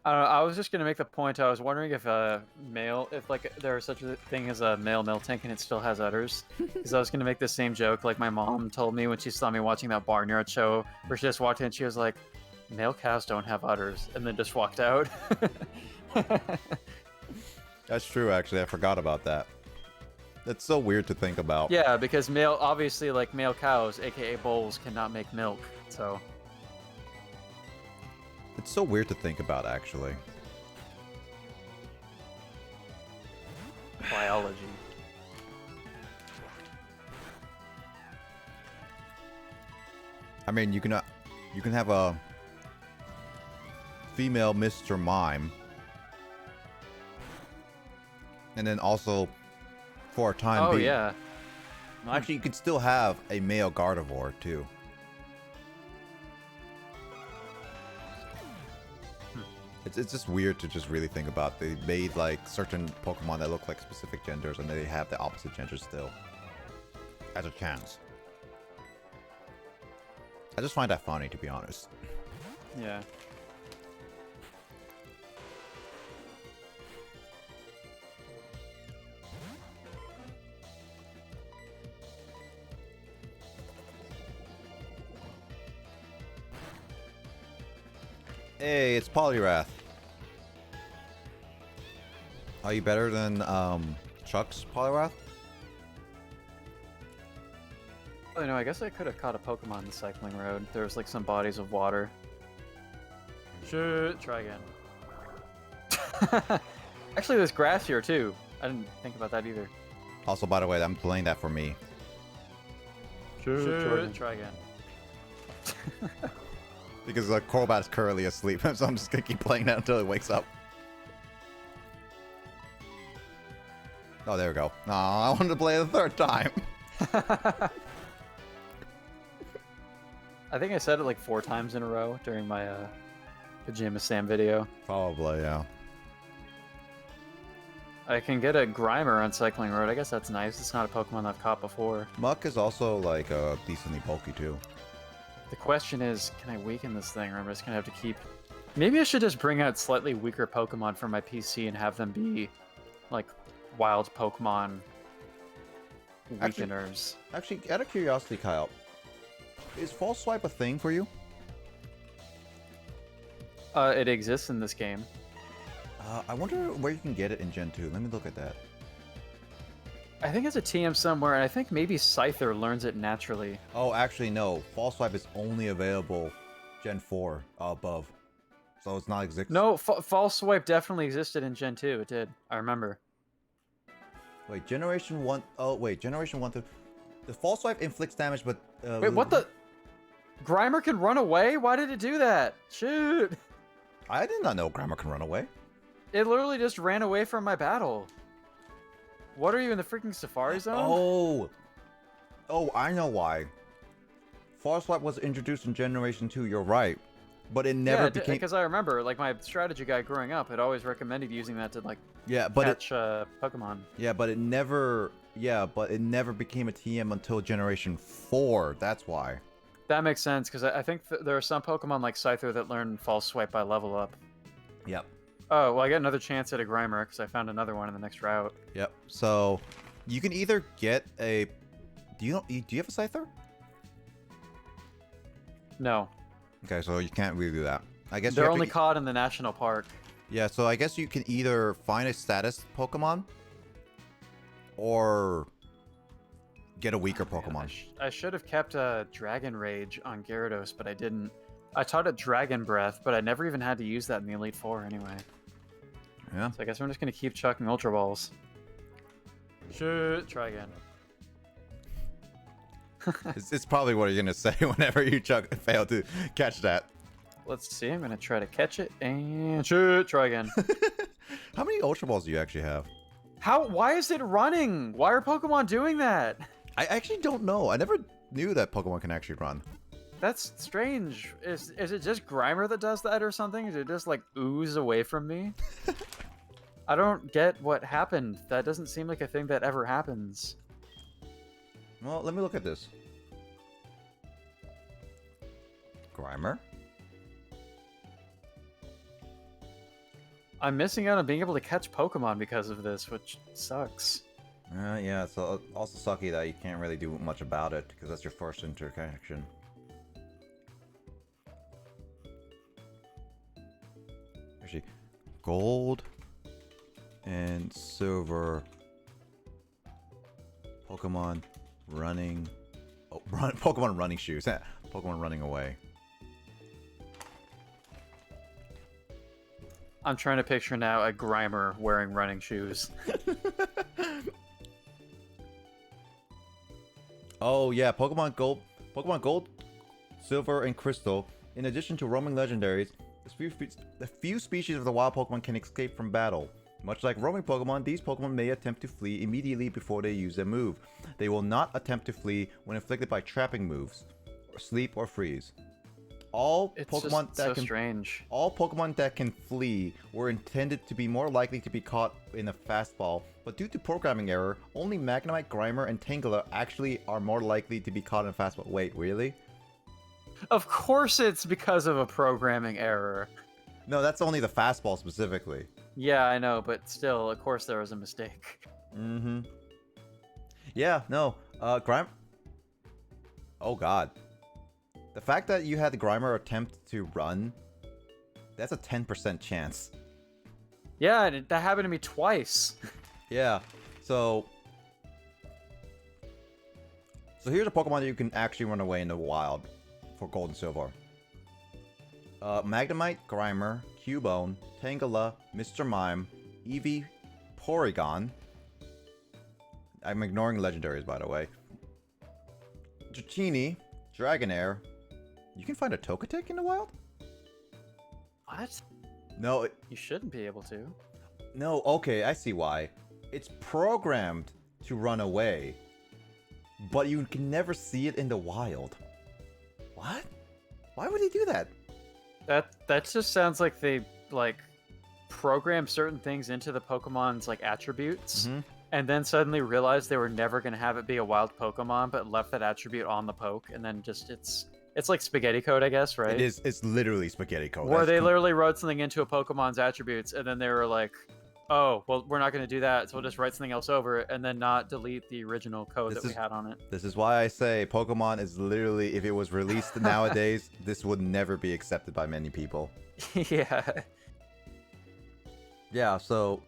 I don't know, I was just gonna make the point. I was wondering if if like there is such a thing as a male Miltank and it still has udders. Because I was gonna make the same joke like my mom told me when she saw me watching that Barnyard show, where she just walked in and she was like, "Male cows don't have udders," and then just walked out. That's true, actually. I forgot about that. That's so weird to think about. Yeah, because obviously, like male cows, aka bulls, cannot make milk. So It's so weird to think about, actually. biology. I mean, you can have a female Mr. Mime, and then also, for a time being, Yeah. well, actually, you can still have a male Gardevoir too. It's just weird to just really think about. They made like certain Pokemon that look like specific genders, and they have the opposite genders still, as a chance. I just find that funny, to be honest. Yeah. Hey, it's Poliwrath. Are you better than Chuck's Poliwrath? Oh no, I guess I could have caught a Pokemon in the cycling road. There was like some bodies of water. Shit, try again. Actually, there's grass here too. I didn't think about that either. Also, by the way, I'm playing that for me. Shoot. Try again. Because Corbat is currently asleep, so I'm just gonna keep playing that until he wakes up. Oh, there we go. Oh, I wanted to play it the third time. I think I said it like 4 times in a row during my Pajama Sam video. Probably, yeah. I can get a Grimer on Cycling Road. I guess that's nice. It's not a Pokemon I've caught before. Muck is also like decently bulky too. The question is, can I weaken this thing, or am I just gonna have to keep... Maybe I should just bring out slightly weaker Pokemon for my PC and have them be, like, wild Pokemon weakeners. Actually, out of curiosity, Kyle, is False Swipe a thing for you? It exists in this game. I wonder where you can get it in Gen 2. Let me look at that. I think it's a TM somewhere, and I think maybe Scyther learns it naturally. Oh, actually, no. False Swipe is only available Gen 4 above. So it's not existing. No, False Swipe definitely existed in Gen 2. It did. I remember. Wait, Generation 1... Oh, wait. Generation 1 to... The False Swipe inflicts damage, but... Wait, what the... Grimer can run away? Why did it do that? Shoot! I did not know Grimer can run away. It literally just ran away from my battle. What are you, in the freaking Safari Zone? Oh! Oh, I know why. False Swipe was introduced in Generation 2, you're right. But it never became... because I remember, like, my strategy guy growing up had always recommended using that to, like, catch Pokemon. Yeah, but it never... Yeah, but it never became a TM until Generation 4. That's why. That makes sense, because I think there are some Pokemon like Scyther that learn False Swipe by level up. Yep. Oh, well, I get another chance at a Grimer, because I found another one in the next route. Yep. So, you can either get a... Do you have a Scyther? No. Okay, so you can't really do that. I guess they're only caught in the national park. Yeah, so I guess you can either find a status Pokemon or get a weaker Pokemon. I should have kept a Dragon Rage on Gyarados, but I didn't. I taught it Dragon Breath, but I never even had to use that in the Elite Four anyway. Yeah. So I guess I'm just going to keep chucking Ultra Balls. Shoot. Try again. It's probably what you're going to say whenever you fail to catch that. Let's see. I'm going to try to catch it and shoot. Try again. How many Ultra Balls do you actually have? Why is it running? Why are Pokemon doing that? I actually don't know. I never knew that Pokemon can actually run. That's strange. Is it just Grimer that does that or something? Did it just like ooze away from me? I don't get what happened. That doesn't seem like a thing that ever happens. Well, let me look at this. Grimer? I'm missing out on being able to catch Pokemon because of this, which sucks. Yeah, it's also sucky that you can't really do much about it, because that's your first interaction. Actually, gold and silver Pokemon running... Oh, Pokemon running shoes. Pokemon running away. I'm trying to picture now a Grimer wearing running shoes. Oh yeah, Pokemon Gold, Silver, and Crystal. In addition to roaming legendaries, the few species of the wild Pokemon can escape from battle. Much like roaming Pokemon, these Pokemon may attempt to flee immediately before they use their move. They will not attempt to flee when afflicted by trapping moves, or sleep, or freeze. All Pokemon that can flee were intended to be more likely to be caught in a fastball, but due to programming error, only Magnemite, Grimer, and Tangela actually are more likely to be caught in a fastball. Wait, really? Of course it's because of a programming error. No, that's only the fastball specifically. Yeah, I know, but still, of course there was a mistake. Mm-hmm. Yeah, no, Grimer... Oh god. The fact that you had the Grimer attempt to run, that's a 10% chance. Yeah, that happened to me twice. Yeah, so here's a Pokemon that you can actually run away in the wild for Gold and Silver. Magnemite, Grimer, Cubone, Tangela, Mr. Mime, Eevee, Porygon, I'm ignoring legendaries, by the way. Dratini, Dragonair. You can find a Togetic in the wild? What? No, You shouldn't be able to. no, okay, I see why. It's programmed to run away, but you can never see it in the wild. What? Why would they do that? That just sounds like they like program certain things into the Pokemon's like attributes, Mhm. and then suddenly realized they were never gonna have it be a wild Pokemon, but left that attribute on the poke, and then just it's like spaghetti code, I guess, right? It is. It's literally spaghetti code. Where That's they literally wrote something into a Pokemon's attributes, and then they were like, "Oh, well, we're not going to do that, so we'll just write something else over it, and then not delete the original code This that we is- had on it." This is why I say Pokemon is literally, if it was released nowadays, this would never be accepted by many people. Yeah. Yeah, so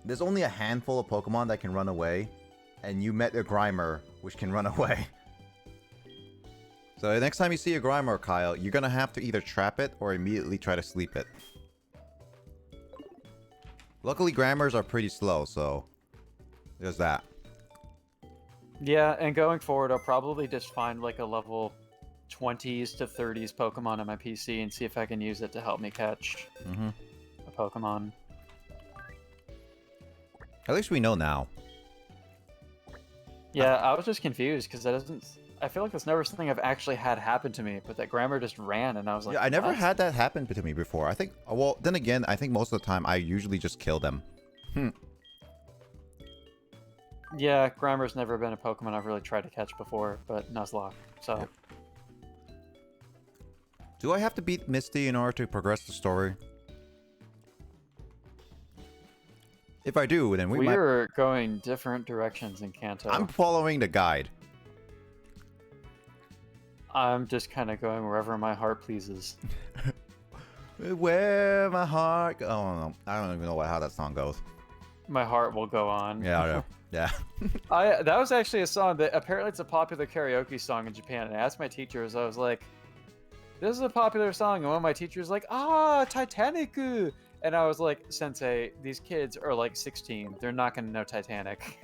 there's only a handful of Pokemon that can run away, and you met a Grimer, which can run away. So the next time you see a Grimer, Kyle, you're gonna have to either trap it or immediately try to sleep it. Luckily, Grimers are pretty slow, so there's that. Yeah, and going forward, I'll probably just find like a level 20s to 30s Pokemon on my PC and see if I can use it to help me catch Mm-hmm. a Pokemon. At least we know now. Yeah, I was just confused because that doesn't. I feel like that's never something I've actually had happen to me, but that Grammar just ran, and I was like, Yeah, I never "What?" had that happen to me before. I think, well, then again, I think most of the time I usually just kill them. Yeah, Grammar's never been a Pokemon I've really tried to catch before, but Nuzlocke, so. Yep. Do I have to beat Misty in order to progress the story? If I do, then we might... We're going different directions in Kanto. I'm following the guide. I'm just kind of going wherever my heart pleases. Where my heart... Oh, no. I don't even know how that song goes. My heart will go on. Yeah, I know. Yeah. That was actually a song that apparently it's a popular karaoke song in Japan. And I asked my teachers, I was like, "This is a popular song," and one of my teachers was like, Titanic. And I was like, "Sensei, these kids are like 16. They're not gonna know Titanic."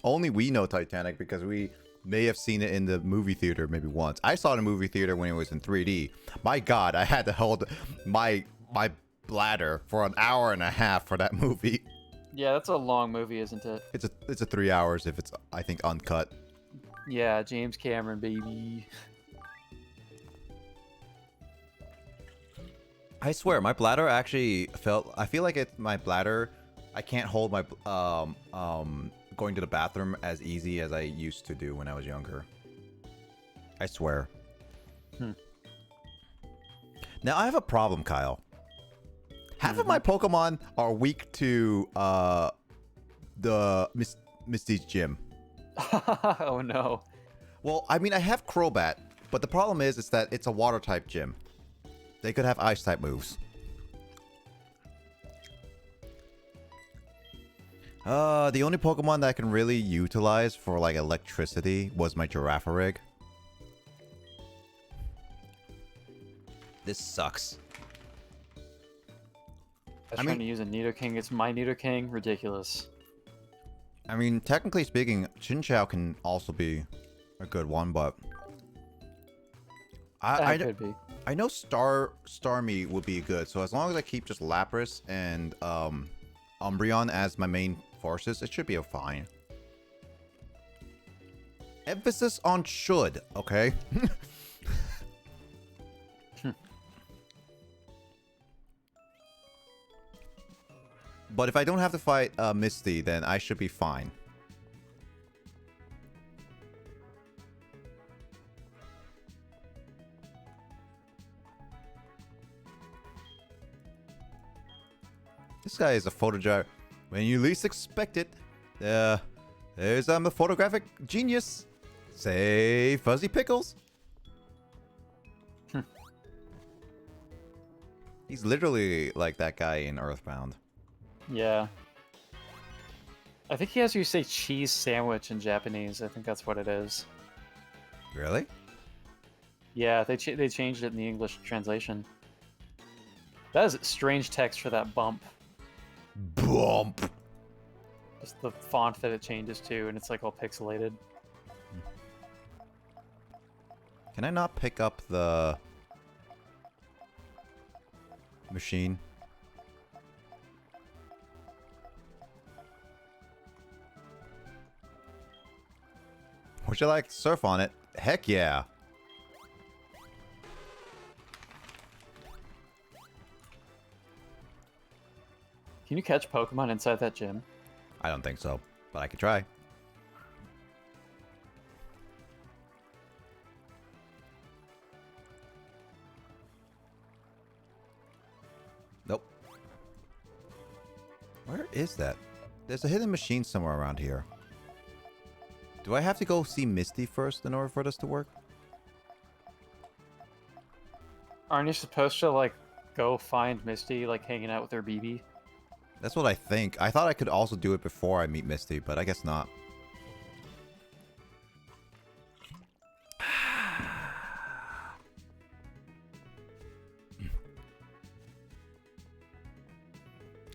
Only we know Titanic because we may have seen it in the movie theater maybe once. I saw it in the movie theater when it was in 3D. My God, I had to hold my bladder for an hour and a half for that movie. Yeah, that's a long movie, isn't it? It's a 3 hours if it's, I think, uncut. Yeah, James Cameron, baby. I swear, my bladder actually felt... I feel like my bladder... I can't hold my... going to the bathroom as easy as I used to do when I was younger. I swear. Now, I have a problem, Kyle. Half of my Pokemon are weak to the Misty's gym. Oh no. Well, I mean, I have Crobat, but the problem is that it's a water-type gym. They could have ice-type moves. The only Pokemon that I can really utilize for, like, electricity was my Girafarig. This sucks. I was trying to use a Nidoking. It's my Nidoking. Ridiculous. I mean, technically speaking, Chinchou can also be a good one, but... That could be. I know Starmie would be good, so as long as I keep just Lapras and Umbreon as my main forces, it should be fine. Emphasis on should, okay? But if I don't have to fight Misty, then I should be fine. This guy is a photogenic. When you least expect it, there's a photographic genius. Say Fuzzy Pickles. He's literally like that guy in Earthbound. Yeah. I think he has you say cheese sandwich in Japanese. I think that's what it is. Really? Yeah, they changed it in the English translation. That is strange text for that bump. Bump. Just the font that it changes to, and it's like all pixelated. Can I not pick up the machine? Would you like to surf on it? Heck yeah. Can you catch Pokemon inside that gym? I don't think so, but I could try. Nope. Where is that? There's a hidden machine somewhere around here. Do I have to go see Misty first in order for this to work? Aren't you supposed to, like, go find Misty, like, hanging out with her BB? That's what I think. I thought I could also do it before I meet Misty, but I guess not.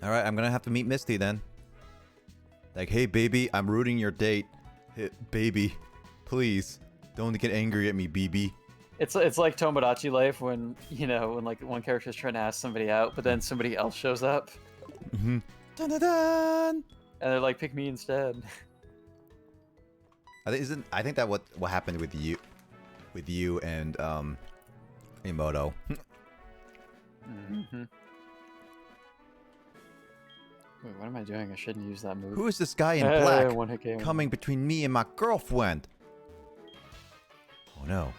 Alright, I'm gonna have to meet Misty then. Like, hey baby, I'm rooting your date. Hey, baby, please, don't get angry at me, BB. It's like Tomodachi Life when, you know, when like one character's trying to ask somebody out, but then somebody else shows up. Mm-hmm. Dun dun dun! And they're like, pick me instead. I think that what happened with you and Emoto. Mm-hmm. Wait, what am I doing? I shouldn't use that move. Who is this guy in black one hit KO. coming between me and my girlfriend? Oh no.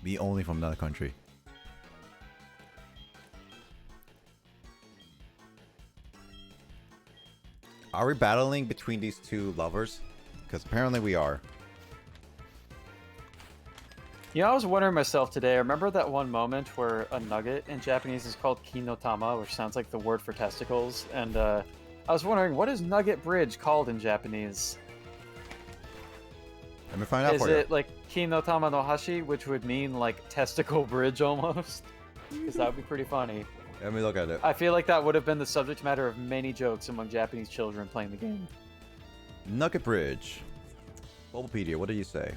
Me only from another country. Are we battling between these two lovers? Because apparently we are. You know, I was wondering myself today, remember that one moment where a nugget in Japanese is called kinotama, which sounds like the word for testicles, and I was wondering, what is Nugget Bridge called in Japanese? Let me find out for you. Is it like kinotama no hashi, which would mean like testicle bridge almost? Because that would be pretty funny. Let me look at it. I feel like that would have been the subject matter of many jokes among Japanese children playing the game. Nugget Bridge. Bulbapedia, what do you say?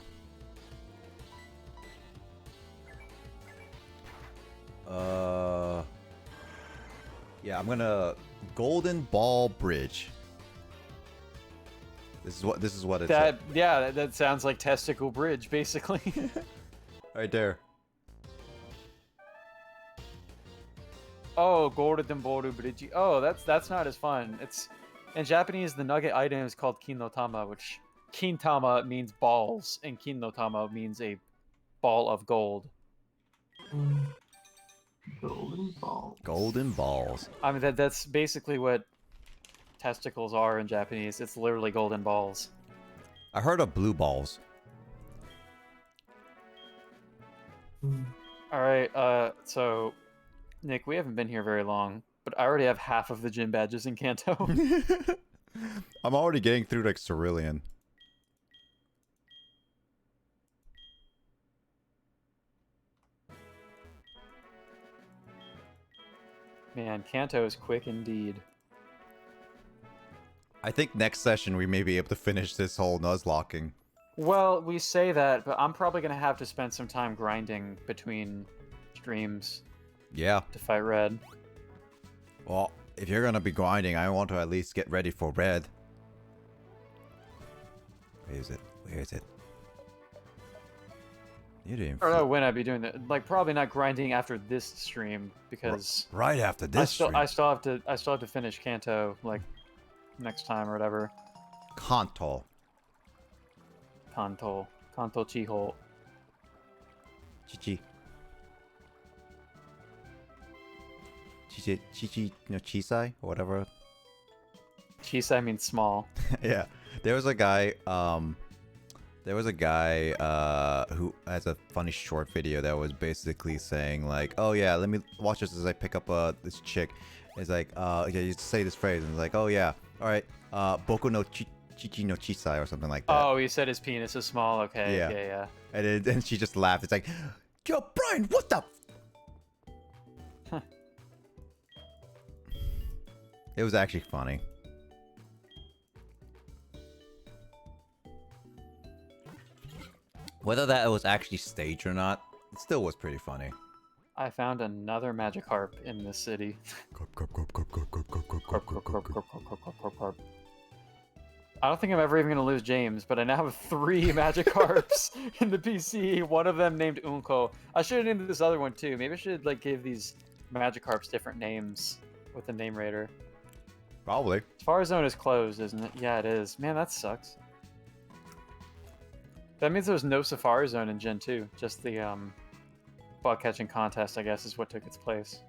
Yeah, I'm gonna Golden Ball Bridge. This is what it's that sounds like testicle bridge, basically. right there. Oh, Golden Boru Bridge. Oh, that's not as fun. It's in Japanese the nugget item is called kinotama, which kintama means balls, and kinotama means a ball of gold. Golden balls. Golden balls. I mean that's basically what testicles are in Japanese. It's literally golden balls. I heard of blue balls. All right, so Nick, we haven't been here very long, but I already have half of the gym badges in Kanto. I'm already getting through like Cerulean. Man, Kanto is quick indeed. I think next session we may be able to finish this whole Nuzlocking. Well, we say that, but I'm probably going to have to spend some time grinding between streams Yeah. to fight Red. Well, if you're gonna be grinding, I want to at least get ready for Red. Where is it? Where is it? You didn't. I don't know when I'd be doing that. Like, probably not grinding after this stream because Right after this stream. I still have to finish Kanto like next time or whatever. Kanto. Kanto Chiho. Chichi. Chichi no Chisai or whatever. Chisai means small. Yeah. There was a guy who has a funny short video that was basically saying like, oh yeah, let me watch this as I pick up this chick. It's like, yeah, you say this phrase and it's like, oh yeah, alright, Boku no Chichi no Chisai or something like that. Oh, he said his penis is small, okay, Yeah. yeah. And then she just laughed. It's like, yo, Brian, what the? It was actually funny. Whether that was actually staged or not, it still was pretty funny. I found another Magikarp in this city. I don't think I'm ever even gonna lose James, but I now have 3 Magikarps in the PC. One of them named Unko. I should have named this other one too. Maybe I should like give these Magikarps different names with the name raider. Probably. Safari Zone is closed, isn't it? Yeah, it is. Man, that sucks. That means there was no Safari Zone in Gen 2. Just the bug catching contest, I guess, is what took its place.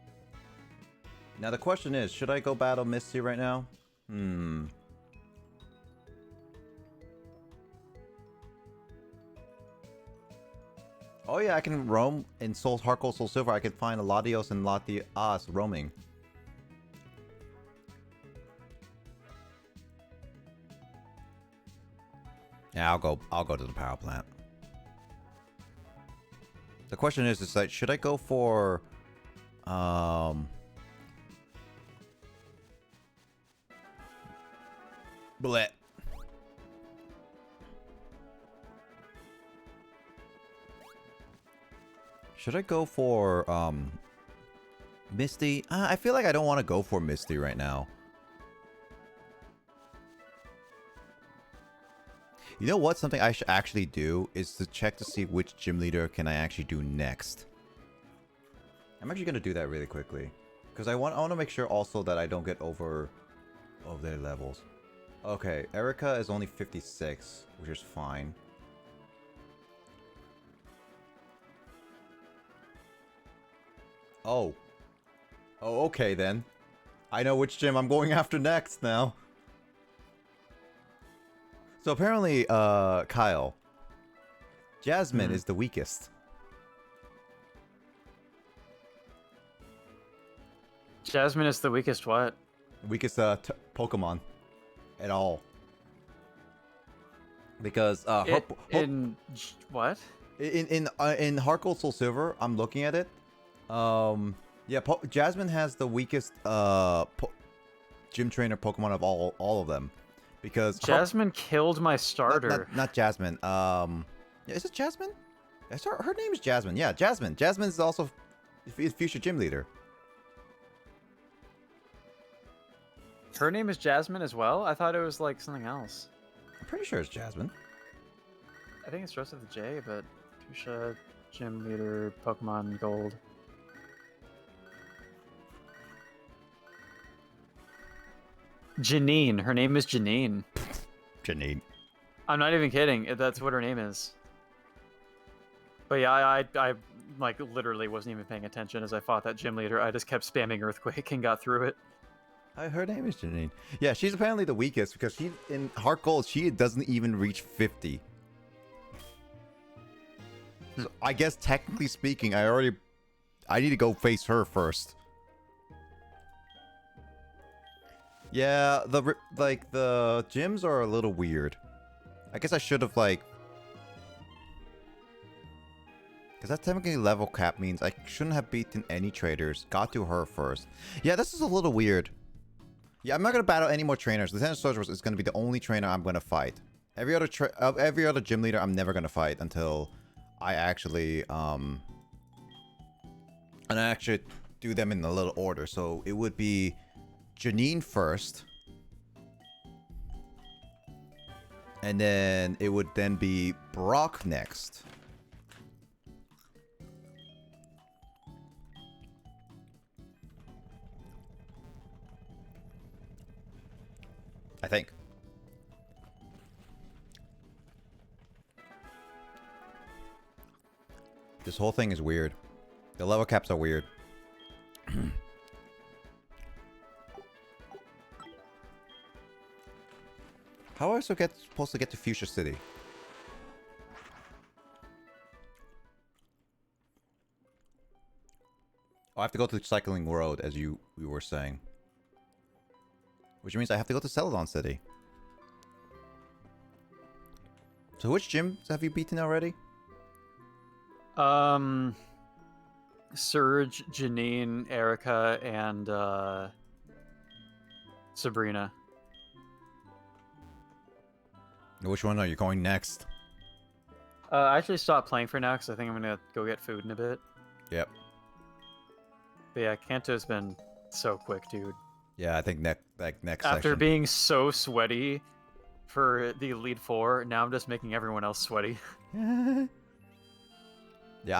Now the question is, should I go battle Misty right now? Oh yeah, I can roam in HeartGold, Soul Silver. I can find Latios and Latias roaming. Yeah, I'll go to the power plant. The question is like, should I go for bleh. Should I go for Misty? I feel like I don't want to go for Misty right now. You know what? Something I should actually do is to check to see which gym leader can I actually do next. I'm actually gonna do that really quickly because I want to make sure also that I don't get over their levels. Okay, Erica is only 56, which is fine. Oh. Oh, okay then. I know which gym I'm going after next now. So apparently, Kyle, Jasmine is the weakest. Jasmine is the weakest what? Weakest Pokemon at all. Because what? In HeartGold Soul Silver, I'm looking at it. Yeah, Jasmine has the weakest gym trainer Pokemon of all of them. Because Jasmine killed my starter. Not Jasmine. Is it Jasmine? Her name is Jasmine. Yeah, Jasmine. Jasmine is also future gym leader. Her name is Jasmine as well? I thought it was like something else. I'm pretty sure it's Jasmine. I think it starts with a J, but Tusha, gym leader, Pokemon Gold. Janine. Her name is Janine. Janine. I'm not even kidding. That's what her name is. But yeah, I like literally wasn't even paying attention as I fought that gym leader. I just kept spamming Earthquake and got through it. Her name is Janine. Yeah, she's apparently the weakest because she in HeartGold she doesn't even reach 50. So I guess technically speaking, I need to go face her first. Yeah, the gyms are a little weird. I guess I should have like, because that technically level cap means I shouldn't have beaten any traders. Got to her first. Yeah, this is a little weird. Yeah, I'm not gonna battle any more trainers. Lieutenant Soldier is gonna be the only trainer I'm gonna fight. Every other gym leader I'm never gonna fight until I actually do them in a little order. So it would be Janine first, and then it would then be Brock next. I think. This whole thing is weird. The level caps are weird. How am I supposed to get to Fuchsia City? Oh, I have to go to the Cycling Road, as we were saying. Which means I have to go to Celadon City. So which gyms have you beaten already? Surge, Janine, Erica, and Sabrina. Which one are you going next? I actually stopped playing for now because I think I'm gonna go get food in a bit. Yep. But yeah, Kanto's been so quick, dude. Yeah, I think next After section. being so sweaty for the Elite Four, now I'm just making everyone else sweaty. Yeah,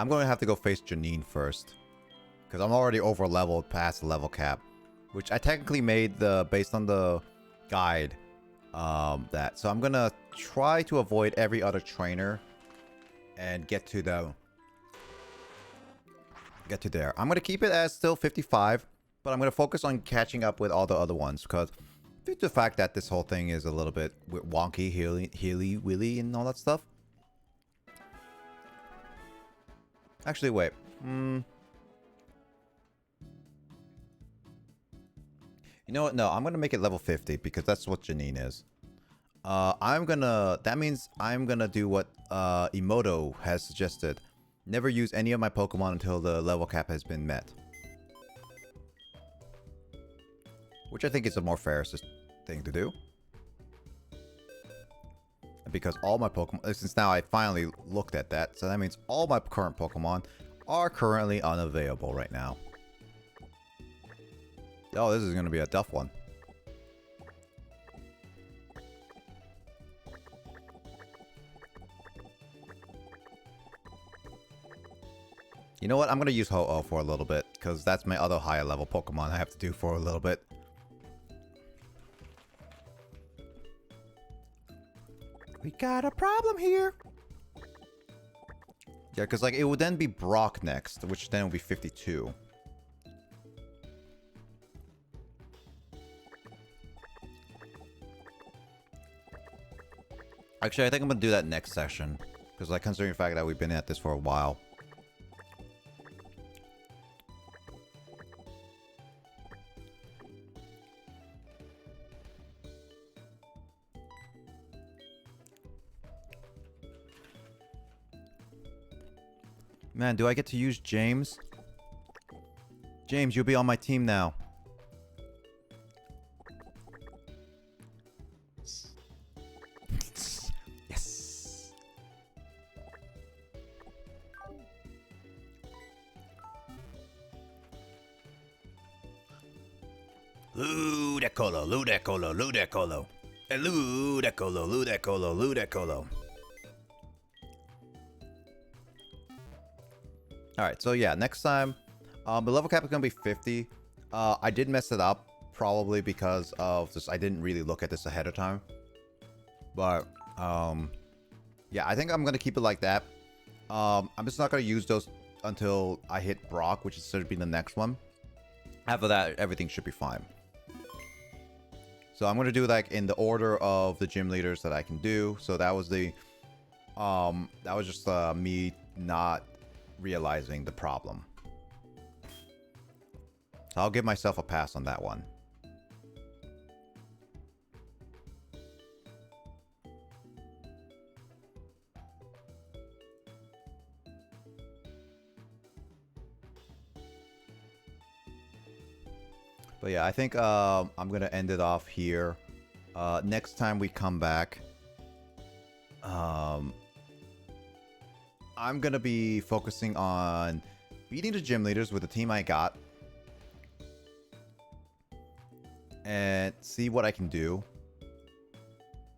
I'm going to have to go face Janine first. Because I'm already over leveled past the level cap. Which I technically made based on the guide. That. So I'm going to try to avoid every other trainer. And get to there. I'm going to keep it as still 55. But I'm going to focus on catching up with all the other ones. Because due to the fact that this whole thing is a little bit wonky, hilly-willy, and all that stuff. Actually, wait. You know what? No, I'm going to make it level 50 because that's what Janine is. That means I'm going to do what Emoto has suggested. Never use any of my Pokemon until the level cap has been met. Which I think is a more fair thing to do. Because all my Pokemon, since now I finally looked at that, so that means all my current Pokemon are currently unavailable right now. Oh, this is going to be a tough one. You know what? I'm going to use Ho-Oh for a little bit, because that's my other higher level Pokemon I have to do for a little bit. We got a problem here. Yeah, because like it would then be Brock next, which then would be 52. Actually, I think I'm going to do that next session. Because like considering the fact that we've been at this for a while. Man, do I get to use James? James, you'll be on my team now. Yes. Ludicolo, Ludicolo, Ludicolo. Ludicolo, Ludicolo, Ludicolo. Alright, so yeah, next time, the level cap is going to be 50. I did mess it up, probably because of this. I didn't really look at this ahead of time. But, yeah, I think I'm going to keep it like that. I'm just not going to use those until I hit Brock, which is should be the next one. After that, everything should be fine. So I'm going to do like in the order of the gym leaders that I can do. So that was the, that was just me not realizing the problem. So I'll give myself a pass on that one. But yeah, I think I'm gonna end it off here. Next time we come back, I'm gonna be focusing on beating the gym leaders with the team I got. And see what I can do.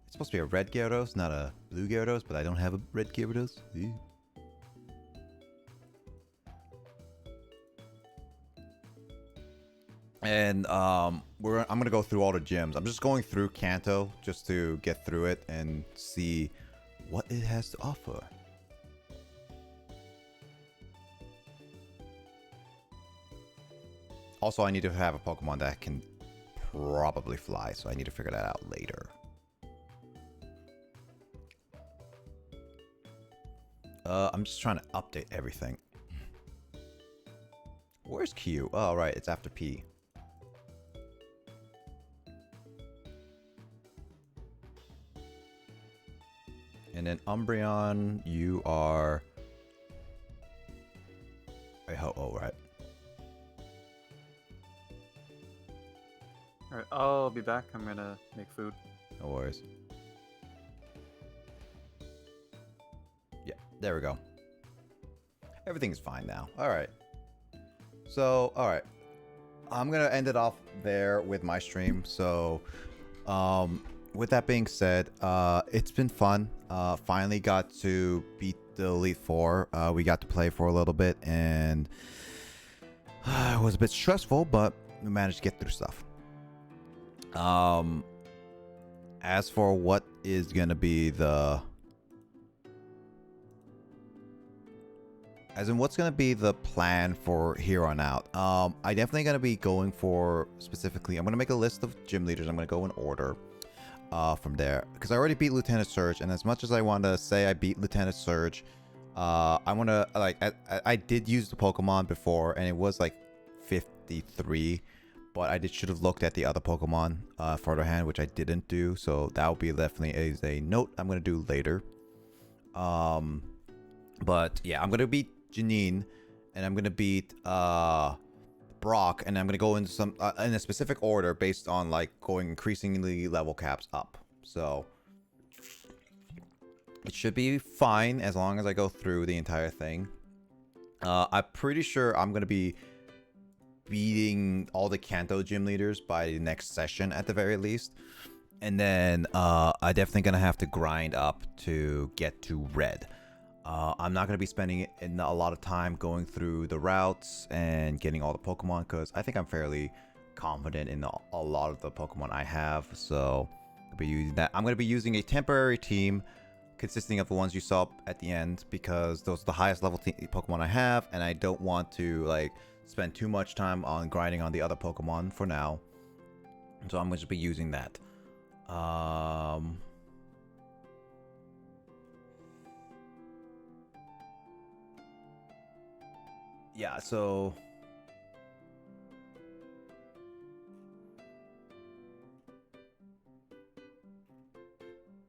It's supposed to be a red Gyarados, not a blue Gyarados, but I don't have a red Gyarados. Ew. And I'm gonna go through all the gyms. I'm just going through Kanto just to get through it and see what it has to offer. Also, I need to have a Pokemon that can probably fly, so I need to figure that out later. I'm just trying to update everything. Where's Q? Oh, right, it's after P. And then Umbreon, you are a Ho-Oh, right? Alright, I'll be back. I'm gonna make food. No worries. Yeah, there we go. Everything's fine now. All right. So, all right. I'm going to end it off there with my stream. So, with that being said, it's been fun. Finally got to beat the Elite Four. We got to play for a little bit, and it was a bit stressful, but we managed to get through stuff. As for what is going to be what's going to be the plan for here on out, I definitely going to be going for specifically, I'm going to make a list of gym leaders. I'm going to go in order from there, because I already beat Lieutenant Surge, and as much as I want to say I beat Lieutenant Surge, I want to, like, I did use the Pokemon before, and it was like 53, but I should have looked at the other Pokemon further hand, which I didn't do, so that will be definitely a note I'm going to do later. But yeah, I'm going to beat Janine, and I'm going to beat Brock, and I'm going to go into some in a specific order based on like going increasingly level caps up. So it should be fine as long as I go through the entire thing. I'm pretty sure I'm going to be beating all the Kanto gym leaders by the next session at the very least. And then I definitely going to have to grind up to get to red. I'm not going to be spending a lot of time going through the routes and getting all the Pokemon, because I think I'm fairly confident in a lot of the Pokemon I have. So I'll be using that. I'm going to be using a temporary team consisting of the ones you saw at the end, because those are the highest level Pokemon I have, and I don't want to like spend too much time on grinding on the other Pokemon for now. So I'm going to be using that. Yeah, so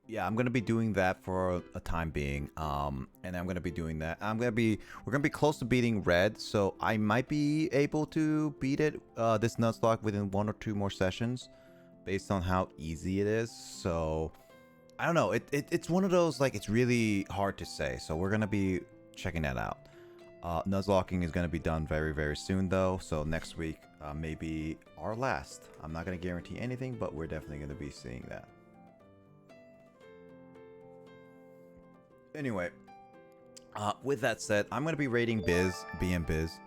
yeah, I'm gonna be doing that for a time being. And I'm gonna be doing that. We're gonna be close to beating red, so I might be able to beat it this Nuzlocke within 1 or 2 more sessions, based on how easy it is. So I don't know. It's one of those, like, it's really hard to say. So we're gonna be checking that out. Nuzlocking is going to be done very, very soon, though. So next week, maybe our last. I'm not going to guarantee anything, but we're definitely going to be seeing that. Anyway, with that said, I'm going to be rating BM Biz.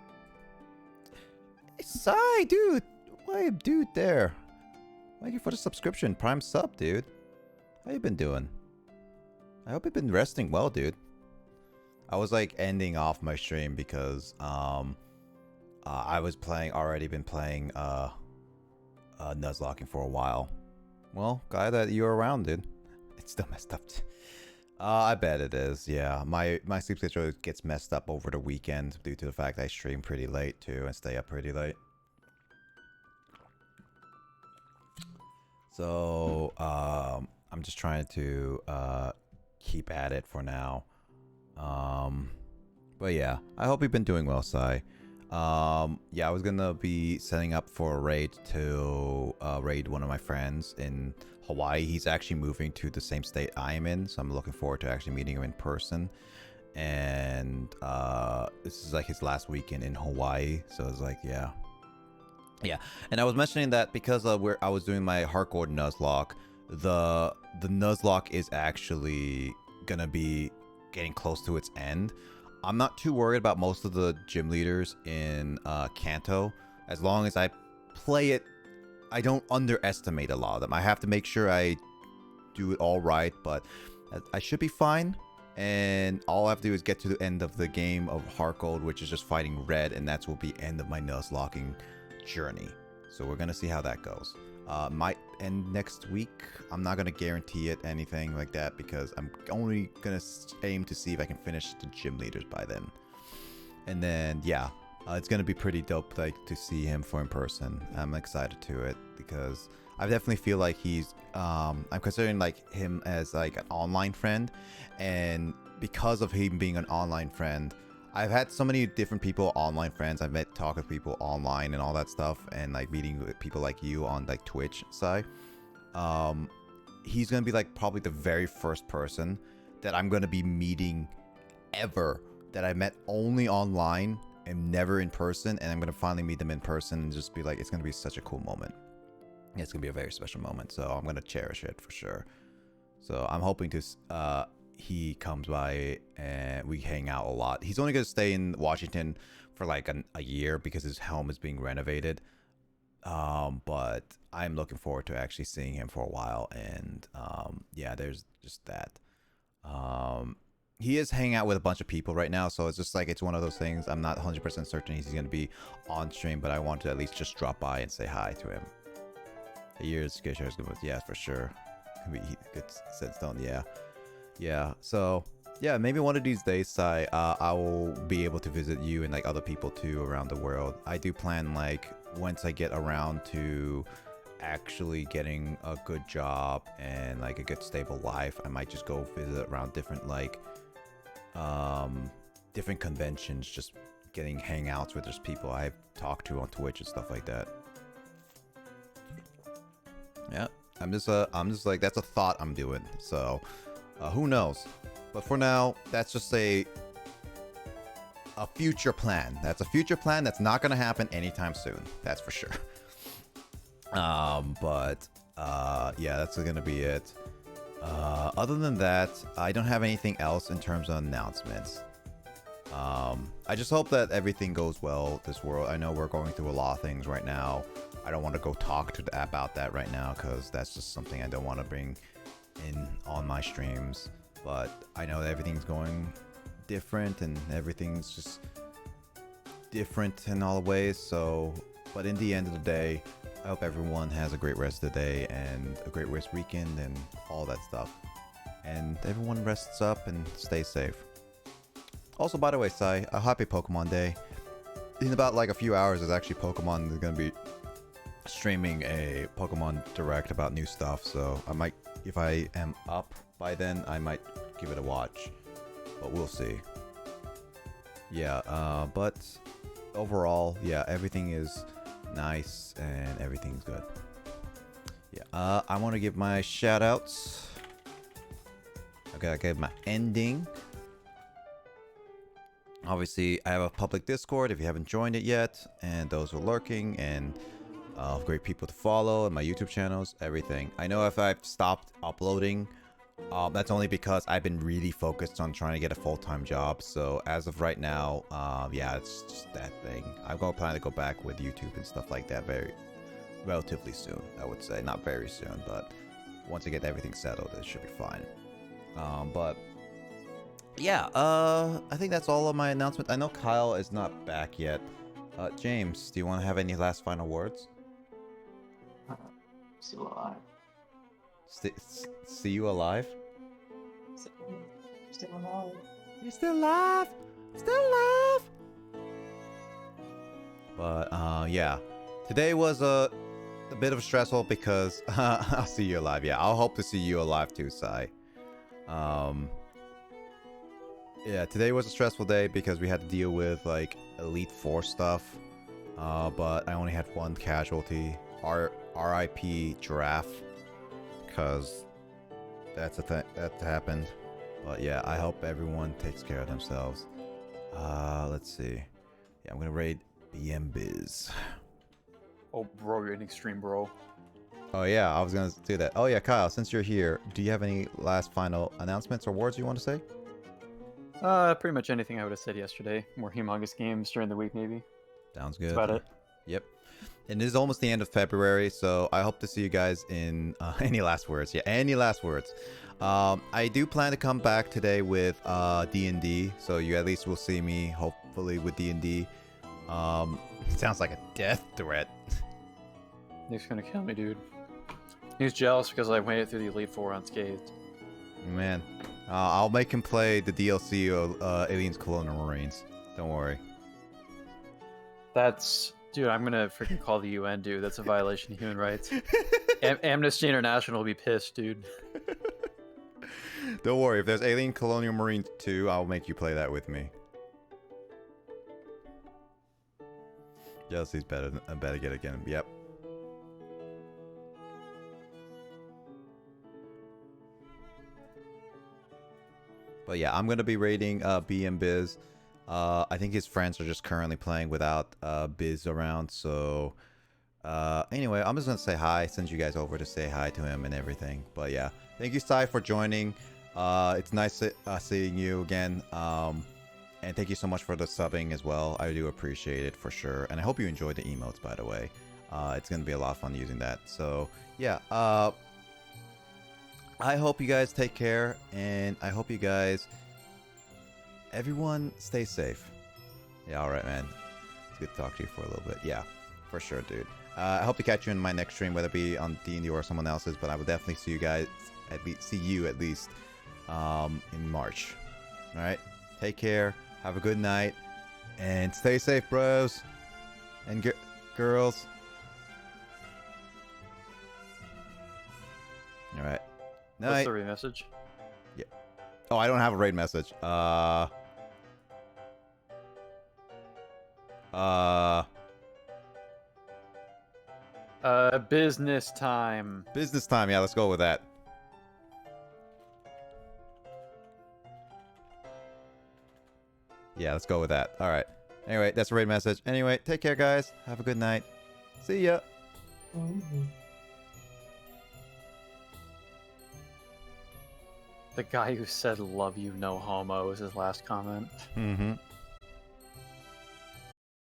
Hey, Sai, dude. Why, dude, there. Thank you for the subscription. Prime sub, dude. How you been doing? I hope you've been resting well, dude. I was like ending off my stream because I was already been playing Nuzlocking for a while. Well, glad that you're around, dude. It's still messed up. I bet it is. Yeah, my sleep schedule gets messed up over the weekend due to the fact I stream pretty late too and stay up pretty late. So I'm just trying to keep at it for now. But yeah, I hope you've been doing well, Sai. Yeah, I was gonna be setting up for a raid to raid one of my friends in Hawaii. He's actually moving to the same state I am in, so I'm looking forward to actually meeting him in person. And this is like his last weekend in Hawaii, so it's like, yeah. And I was mentioning that because where I was doing my HeartGold Nuzlocke, the Nuzlocke is actually gonna be getting close to its end. I'm not too worried about most of the gym leaders in Kanto. As long as I play it, I don't underestimate a lot of them. I have to make sure I do it all right, but I should be fine. And all I have to do is get to the end of the game of HeartGold, which is just fighting red, and that will be end of my Nuzlocking journey. So we're gonna see how that goes. Might end next week. I'm not gonna guarantee it anything like that, because I'm only gonna aim to see if I can finish the gym leaders by then. And then yeah, it's gonna be pretty dope, like, to see him for in person. I'm excited to it because I definitely feel like he's I'm considering like him as like an online friend, and because of him being an online friend, I've had so many different people, online friends. I've met, talked with people online and all that stuff, and like meeting with people like you on like Twitch side. He's gonna be like probably the very first person that I'm gonna be meeting ever that I met only online and never in person, and I'm gonna finally meet them in person and just be like, it's gonna be such a cool moment. It's gonna be a very special moment, so I'm gonna cherish it for sure. So I'm hoping to he comes by and we hang out a lot. He's only gonna stay in Washington for like a year because his home is being renovated. But I'm looking forward to actually seeing him for a while, and yeah, there's just that. He is hanging out with a bunch of people right now, so it's just like it's one of those things. I'm not 100% certain he's gonna be on stream, but I want to at least just drop by and say hi to him. A year's good share is good, yeah, for sure. Good set stone, yeah. Yeah, so yeah, maybe one of these days I will be able to visit you and like other people too around the world. I do plan, like, once I get around to actually getting a good job and like a good stable life, I might just go visit around different like different conventions, just getting hangouts with those people I've talked to on Twitch and stuff like that. Yeah, I'm just like, that's a thought I'm doing, so who knows. But for now, that's just a future plan. That's a future plan that's not gonna happen anytime soon, that's for sure. But yeah, that's gonna be it. Other than that, I don't have anything else in terms of announcements. I just hope that everything goes well this world. I know we're going through a lot of things right now. I don't want to go talk about that right now because that's just something I don't want to bring in on my streams. But I know that everything's going different and everything's just different in all ways. So, but in the end of the day, I hope everyone has a great rest of the day and a great rest weekend and all that stuff. And everyone rests up and stays safe. Also, by the way, Sai, a happy Pokemon Day. In about like a few hours, there's actually Pokemon is going to be streaming a Pokemon Direct about new stuff. So I might, if I am up by then, I might give it a watch. But we'll see. Yeah, but overall, yeah, everything is nice and everything's good. Yeah, I want to give my shout outs. Okay, I gave my ending. Obviously, I have a public Discord if you haven't joined it yet, and those who are lurking, and great people to follow, and my YouTube channels, everything. I know if I've stopped uploading, that's only because I've been really focused on trying to get a full-time job. So as of right now, yeah, it's just that thing. I'm going to plan to go back with YouTube and stuff like that relatively soon, I would say. Not very soon, but once I get everything settled, it should be fine. But yeah, I think that's all of my announcements. I know Kyle is not back yet. James, do you want to have any last final words? Still alive. See you alive? Still alive. You're still alive! Still alive! But, yeah. Today was a bit of stressful because I'll see you alive. Yeah, I'll hope to see you alive too, Sai. Yeah, today was a stressful day because we had to deal with like Elite Four stuff. But I only had one casualty. RIP Giraffe. Because that's a thing that happened. But yeah, I hope everyone takes care of themselves. Let's see. Yeah, I'm gonna raid BM Biz. Oh, bro, you're an extreme bro. Oh yeah, I was gonna do that. Oh yeah, Kyle, since you're here, do you have any last final announcements or words you want to say? Pretty much anything I would have said yesterday. More humongous games during the week, maybe. Sounds good. That's about it. Yep. And it is almost the end of February, so I hope to see you guys in any last words. Yeah, any last words. I do plan to come back today with D&D, so you at least will see me, hopefully, with D&D. It sounds like a death threat. Nick's gonna kill me, dude. He's jealous because I made it through the Elite Four unscathed. Man, I'll make him play the DLC of Aliens Colonial Marines. Don't worry. That's... Dude, I'm gonna freaking call the UN, dude. That's a violation of human rights. Amnesty International will be pissed, dude. Don't worry, if there's Alien Colonial Marines 2, I'll make you play that with me. Jealousy's better than better get again. Yep. But yeah, I'm gonna be raiding B and Biz. I think his friends are just currently playing without Biz around. So anyway, I'm just gonna say hi, send you guys over to say hi to him and everything. But yeah, thank you, Sai, for joining. It's nice seeing you again. And thank you so much for the subbing as well. I do appreciate it for sure. And I hope you enjoyed the emotes, by the way. It's gonna be a lot of fun using that. So yeah, I hope you guys take care, and I hope you guys, everyone, stay safe. Yeah, all right, man. It's good to talk to you for a little bit. Yeah, for sure, dude. I hope to catch you in my next stream, whether it be on D&D or someone else's. But I will definitely see you guys at least in March. All right. Take care. Have a good night, and stay safe, bros and girls. All right. Night. What's the re-message? Yeah. Oh, I don't have a raid message. Business time. Business time. Yeah, let's go with that. Yeah, let's go with that. All right. Anyway, that's a raid message. Anyway, take care, guys. Have a good night. See ya. The guy who said "love you, no homo" was his last comment. Mm-hmm.